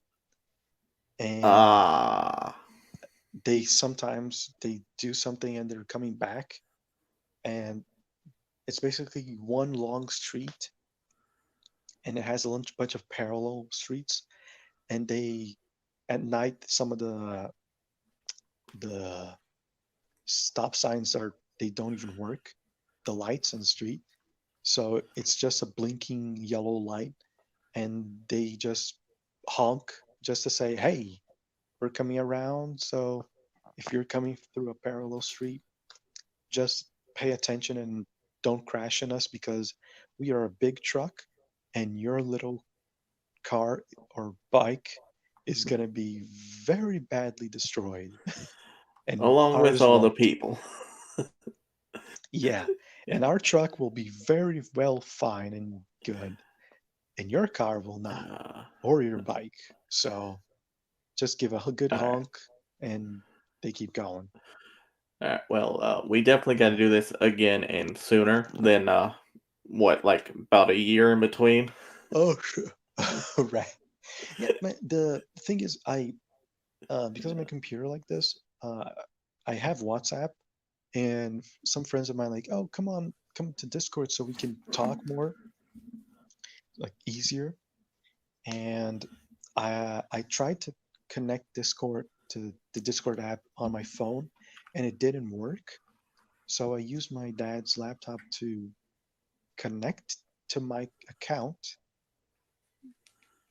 and Ah, they do something and they're coming back, and it's basically one long street, and it has a bunch of parallel streets, and they at night some of the stop signs are they don't even work, the lights on the street, so it's just a blinking yellow light, and they just honk just to say, "Hey, we're coming around." So if you're coming through a parallel street, just pay attention and don't crash in us because we are a big truck, and your little car or bike is going to be very badly destroyed, and along with ours all the won't. people. Yeah. And our truck will be very well fine and good, and your car will not, Uh, or your bike. So just give a good all right. honk, and they keep going. All right. Well, we definitely got to do this again and sooner than what, like about a year in between. Oh, sure. Right. Yeah, the thing is, because of my computer like this, I have WhatsApp, and some friends of mine like, oh, come on, come to Discord so we can talk more, like easier. And I tried to connect Discord to the Discord app on my phone, and it didn't work. So I used my dad's laptop to connect to my account,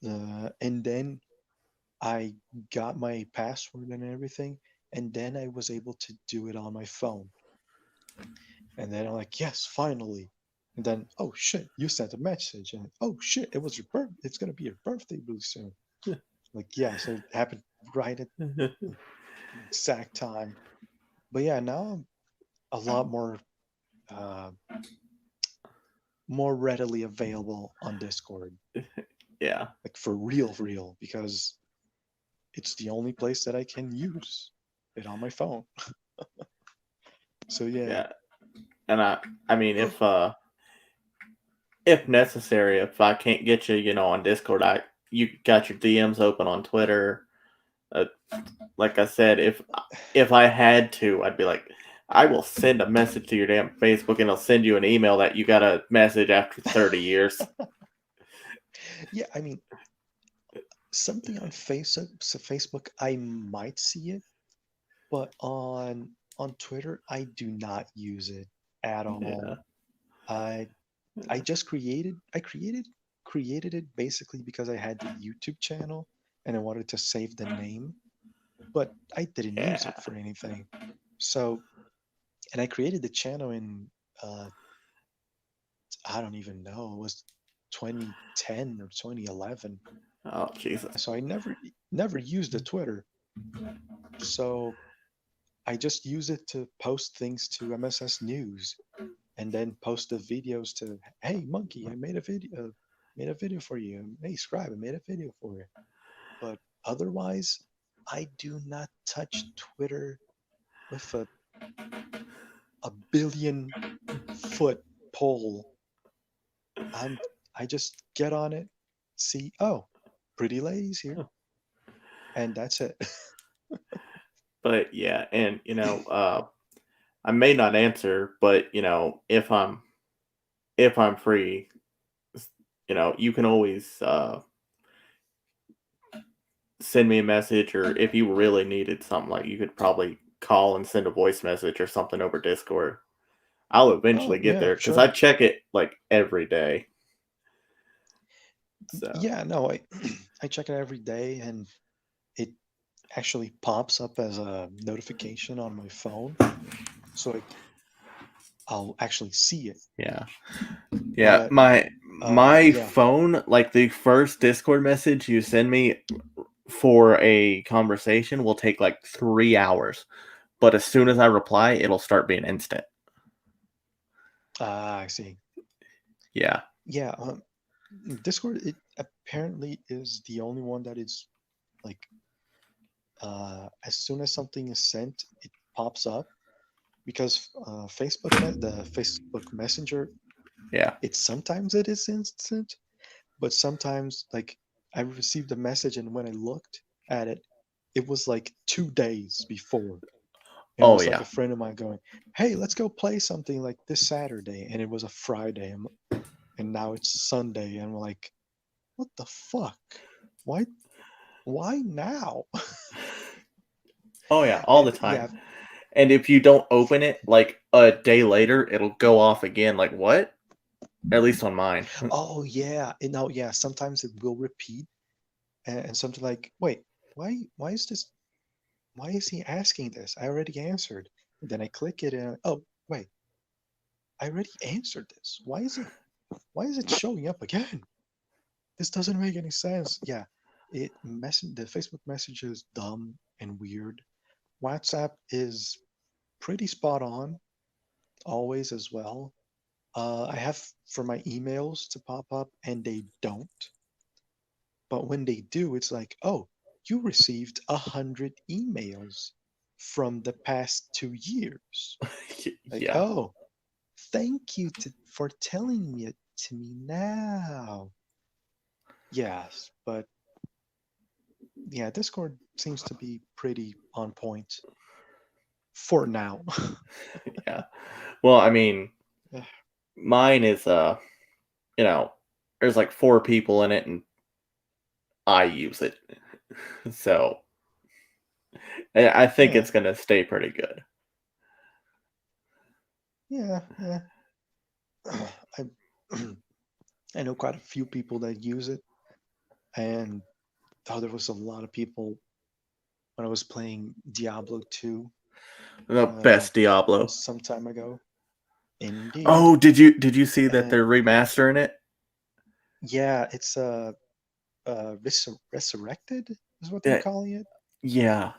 and then I got my password and everything, and then I was able to do it on my phone. And then I'm like, yes, finally. And then, oh shit, you sent a message, and oh shit, it was your birth. It's gonna be your birthday really soon. Like, yeah, so it happened right at the exact time. But yeah, now I'm a lot uh, more readily available on Discord, Yeah. like for real, because it's the only place that I can use it on my phone. So yeah. Yeah. And I mean, if necessary, if I can't get you, on Discord, you got your DMs open on Twitter. Uh, like I said, if I had to, I'd be like, I will send a message to your damn Facebook, and I'll send you an email that you got a message after 30 years. Yeah, I mean, something on Facebook, I might see it, but on Twitter, I do not use it at Yeah. all. I I just created it basically because I had the YouTube channel and I wanted to save the name, but I didn't use Yeah. it for anything. So, and I created the channel in uh I don't even know, it was 2010 or 2011. Oh Jesus. So I never used the Twitter. So I just use it to post things to MSS News, and then post the videos to, hey Monkey, I made a video for you. Hey Scribe, I made a video for you. But otherwise, I do not touch Twitter with a billion foot pole. I'm I just get on it, see, oh, pretty ladies here, and that's it. But yeah, and I may not answer, but if I'm free, you can always send me a message, or if you really needed something, like you could probably call and send a voice message or something over Discord. I'll Oh eventually get yeah, there because I sure. check it like every day. So Yeah, no, I I check it every day, and it actually pops up as a notification on my phone, so I'll actually see it. yeah, yeah. But My yeah. phone, like the first Discord message you send me for a conversation, will take like 3 hours. But as soon as I reply, it'll start being instant. Ah, I see. Yeah. Yeah, Discord, it apparently is the only one that is like, as soon as something is sent, it pops up, because the Facebook Messenger, Yeah. sometimes it is instant, but sometimes like I received a message, and when I looked at it, it was like 2 days before. And it Oh was like yeah. a friend of mine going, hey, let's go play something like this Saturday. And it was a Friday, and now it's Sunday. And we're like, what the fuck? Why why now? Oh yeah. All the Yeah. time. And if you don't open it, like a day later, it'll go off again. Like what? At least on mine. Oh yeah. And now, yeah, sometimes it will repeat, and something like, wait, why is this, why is he asking this? I already answered. And then I click it, and oh wait, I already answered this. Why is it showing up again? This doesn't make any sense. Yeah. The Facebook Messenger is dumb and weird. WhatsApp is pretty spot on, always as well. I have for my emails to pop up, and they don't. But when they do, it's like, oh, you received 100 emails from the past 2 years. Like, Yeah. oh, thank you for telling me it to me now. Yes, but yeah, Discord seems to be pretty on point for now. Yeah. Well, I mean, Ugh, mine is you know, there's like 4 people in it, and I use it, so I think yeah, it's gonna stay pretty good. yeah, yeah. I I know quite a few people that use it, and oh, there was a lot of people when I was playing Diablo 2 The uh, best Diablo. some time ago. Indeed. Oh, did you see that And they're remastering it? yeah, it's resurrected is what they're Yeah, calling it. yeah.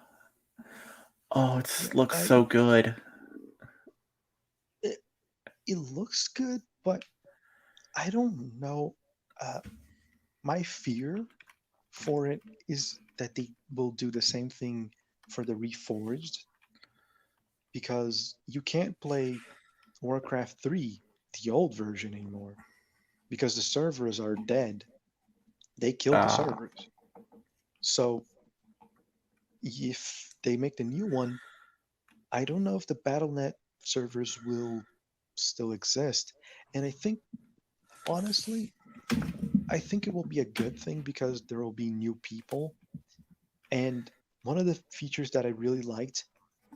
Oh, Yeah, it looks so good. it, it looks good, but I don't know. Uh, my fear for it is that they will do the same thing for the Reforged because you can't play Warcraft 3, the old version anymore, because the servers are dead. They killed the Ah, servers. So if they make the new one, I don't know if the BattleNet servers will still exist. And honestly, I think it will be a good thing because there will be new people. And one of the features that I really liked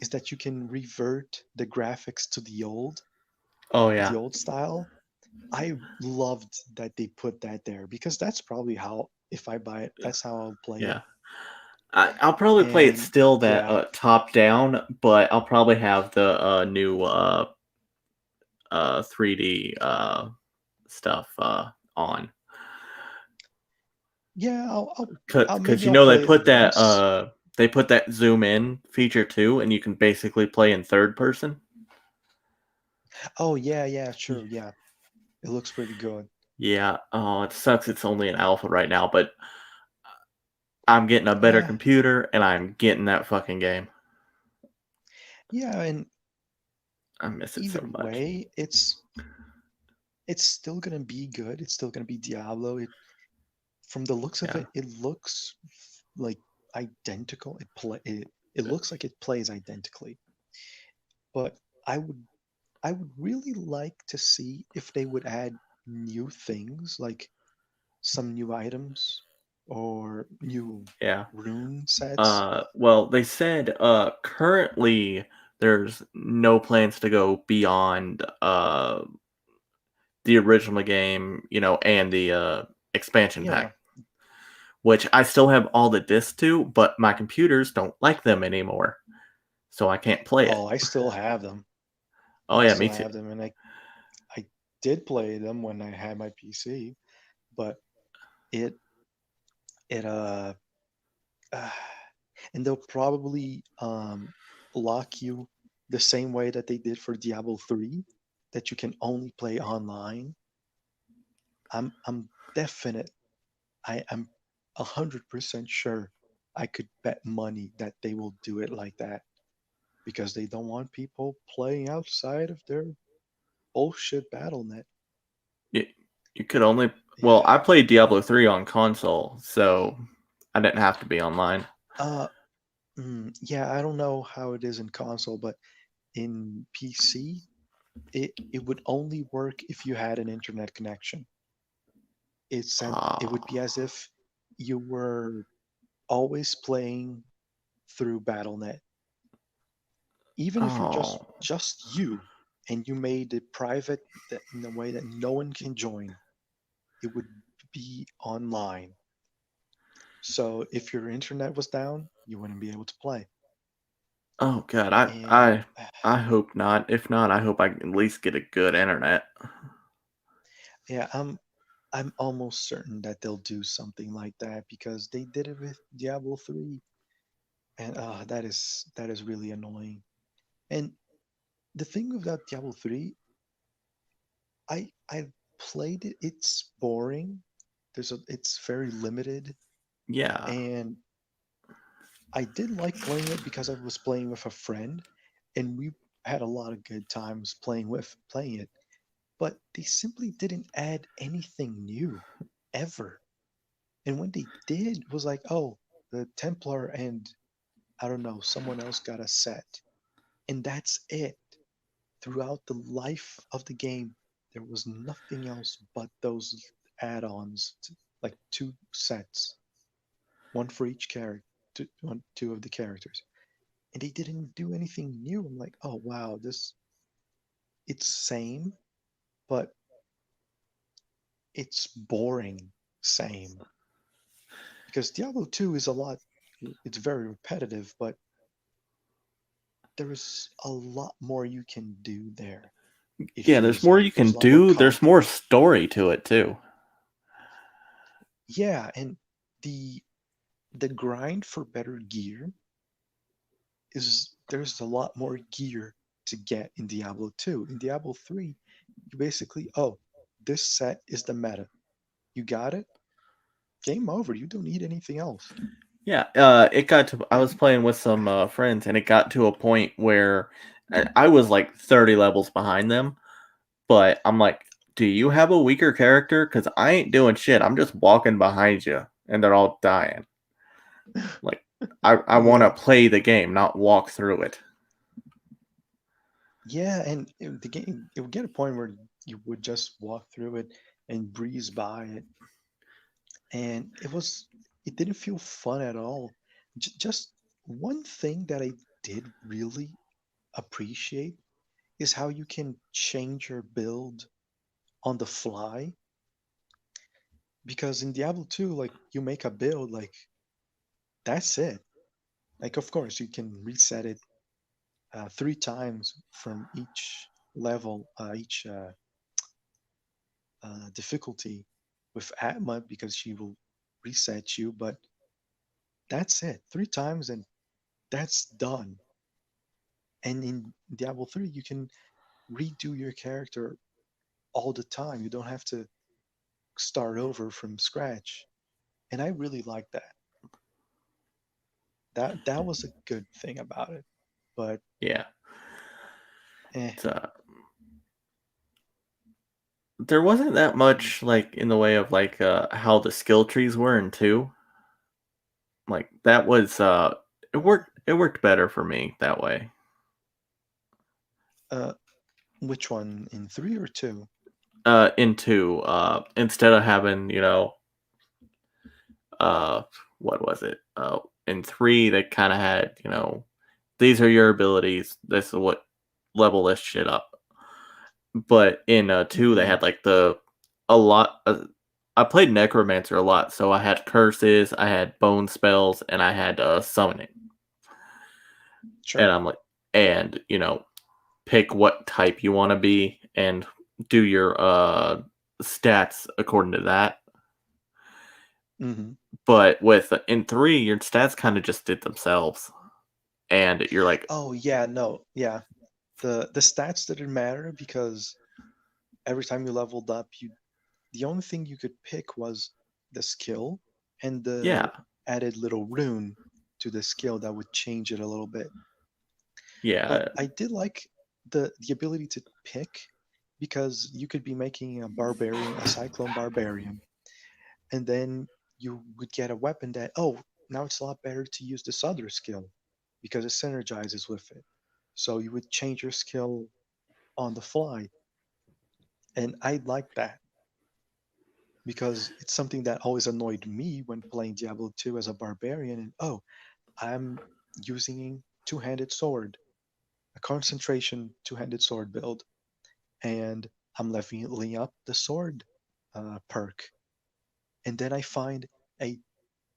is that you can revert the graphics to oh the yeah, old style. I loved that they put that there because that's probably how, if I buy it, that's how I'll play it. yeah. I'll probably play it And still that yeah, top down, but I'll probably have the new 3D stuff on. yeah, Because maybe you I'll know play it once. they put that zoom in feature too, and you can basically play in third person. Oh yeah, yeah, sure, yeah. It looks pretty good. Yeah. Oh, it sucks. It's only an alpha right now, but I'm getting a better Uh, computer, and I'm getting that fucking game. yeah, and I miss it so either much. way, it's still gonna be good. It's still gonna be Diablo. It from the looks of Yeah. it, it looks like identical. It looks like it plays identically. But I would I would really like to see if they would add new things like some new items or new Yeah. rune sets. Well, they said currently there's no plans to go beyond the original game, and the expansion Yeah. pack, which I still have all the discs to, but my computers don't like them anymore, so I can't play it. Oh, I still have them. Oh I yeah, still me too. have them, and I did play them when I had my PC, but it it uh and they'll probably lock you the same way that they did for Diablo 3 that you can only play online. I'm definite. I am 100% sure I could bet money that they will do it like that because they don't want people playing outside of their bullshit BattleNet. You, you could only. Well, Yeah. I played Diablo 3 on console, so I didn't have to be online. Uh, yeah, I don't know how it is in console, but in PC, it would only work if you had an internet connection. It would be Ah. as if you were always playing through BattleNet. Even if you're just Oh. just you and you made it private in a way that no one can join, it would be online. So if your internet was down, you wouldn't be able to play. Oh god, And I hope not. If not, I hope I can at least get a good internet. yeah, I'm almost certain that they'll do something like that because they did it with Diablo 3, and that is really annoying. And the thing about Diablo 3, I played it. It's boring. It's very limited, Yeah. and I did like playing it because I was playing with a friend, and we had a lot of good times playing it. But they simply didn't add anything new, ever. And when they did, it was like, oh, the Templar and I don't know, someone else got a set, and that's it. Throughout the life of the game, there was nothing else but those add-ons, like two sets, one for each character, two of the characters, and they didn't do anything new. I'm like, oh wow, this it's same, but it's boring same because Diablo 2 is a lot. It's very repetitive, but there's a lot more you can do there. It Yeah, there's feels more like you there's can a lot more do. There's more content. story to it too. Yeah, and the the grind for better gear is there's a lot more gear to get in Diablo 2. In Diablo 3, you basically, oh, this set is the meta. You got it? Game over. You don't need anything else. Yeah, it got to. I was playing with some friends, and it got to a point where I was like 30 levels behind them. But I'm like, do you have a weaker character? Because I ain't doing shit. I'm just walking behind you, and they're all dying. Like, I want to Yeah. play the game, not walk through it. Yeah, and the game it would get a point where you would just walk through it and breeze by it, and it didn't feel fun at all. Just one thing that I did really appreciate is how you can change your build on the fly. Because in Diablo 2, like you make a build, like that's it. Like of course you can reset it 3 times from each level, each difficulty with Atma because she will reset you, but that's it. 3 times and that's done. And in Diablo 3, you can redo your character all the time. You don't have to start over from scratch. And I really like that. That was a good thing about it. But Yeah. eh, It's, there wasn't that much like in the way of like how the skill trees were in two. Like that was it worked better for me that way. uh, which one in 3 or 2? In two, instead of having, uh what was it? In three they kind of had, these are your abilities. This is what level this shit up. But in two they Hmm. had like a lot. I played Necromancer a lot, so I had curses, I had bone spells, and I had summoning. And Sure. I'm like, and pick what type you want to be and do your stats according to that. Hmm. But with in three, your stats kind of just did themselves, and you're like, Oh yeah, no, yeah. The stats didn't matter because every time you leveled up, you the only thing you could pick was the skill and the yeah, added little rune to the skill that would change it a little bit. But yeah, I did like the ability to pick because you could be making a barbarian, a cyclone barbarian, and then you would get a weapon that, oh, now it's a lot better to use this other skill because it synergizes with it. So you would change your skill on the fly. And I like that because it's something that always annoyed me when playing Diablo 2 as a barbarian. And oh, I'm using two-handed sword, a concentration two-handed sword build, and I'm leveling up the sword perk. And then I find a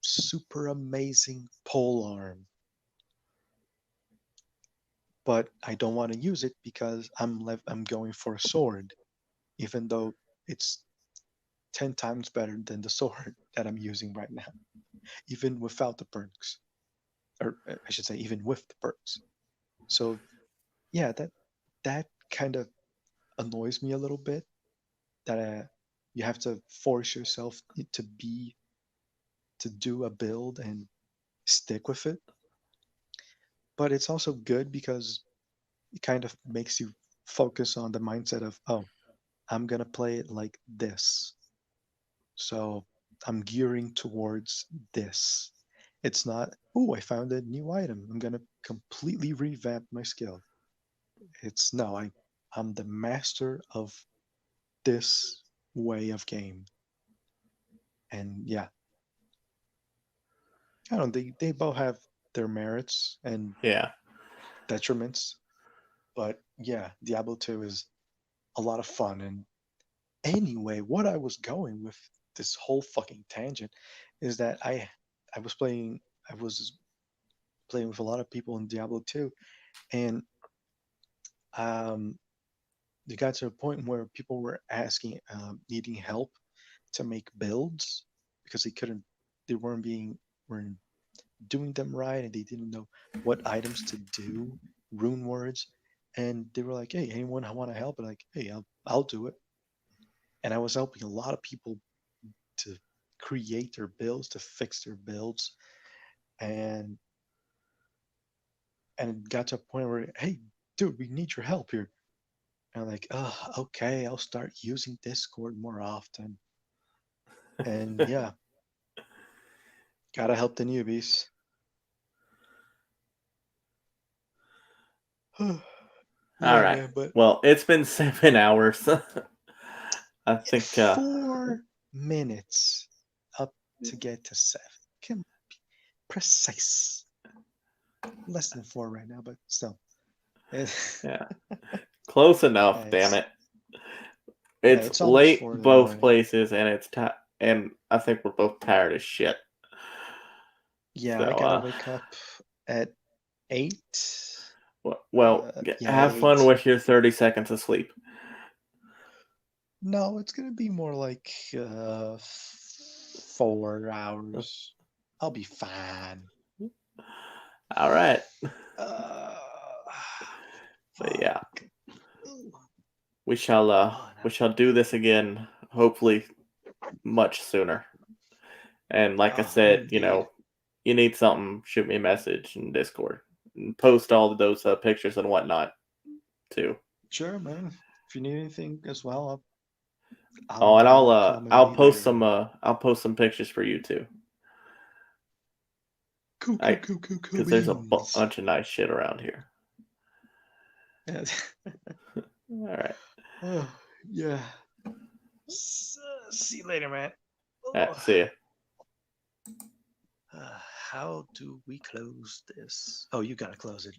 super amazing pole arm, but I don't want to use it because I'm going for a sword, even though it's 10 times better than the sword that I'm using right now, even without the perks, or I should say, even with the perks. So yeah, that kind of annoys me a little bit. that you have to force yourself to do a build and stick with it. But it's also good because it kind of makes you focus on the mindset of, oh, I'm gonna play it like this. So I'm gearing towards this. It's not, oh, I found a new item. I'm gonna completely revamp my skill. It's no, I'm the master of this way of game. And yeah, I don't know, they both have their merits and Yeah. detriments. But yeah, Diablo 2 is a lot of fun. And anyway, what I was going with this whole fucking tangent is that I was playing I was playing with a lot of people in Diablo 2, and um, it got to a point where people were asking, needing help to make builds because they weren't doing them right, and they didn't know what items to do, rune words, and they were like, "Hey, anyone want to help?" And like, "Hey, I'll do it." And I was helping a lot of people to create their builds, to fix their builds, and it got to a point where, hey, dude, we need your help here. And I'm like, oh, okay, I'll start using Discord more often. And yeah, gotta help the newbies. Yeah, All right. man, but Well, it's been 7 hours. I think 4 minutes up to get to 7. Can be precise. Less than 4 right now, but still. yeah. Close enough, damn It's, it. It's it's almost late 4 in the both morning. places and and I think we're both tired as shit. Yeah, So I gotta wake up at 8. well, Yeah, have fun 8. with your 30 seconds of sleep. No, it's gonna be more like 4 hours. I'll be fine. All right. Uh, But yeah, fuck. we shall do this again hopefully much sooner. And like I said, Indeed. you need something, shoot me a message in Discord. And post all of those pictures and whatnot too. Sure, man. If you need anything as well, Oh, and I'll comment I'll post later. some pictures for you too. Cool, Because there's a beans. bunch of nice shit around here. Yeah. All right. Oh, yeah. See you later, man. See ya. How do we close this? Oh, you gotta close it.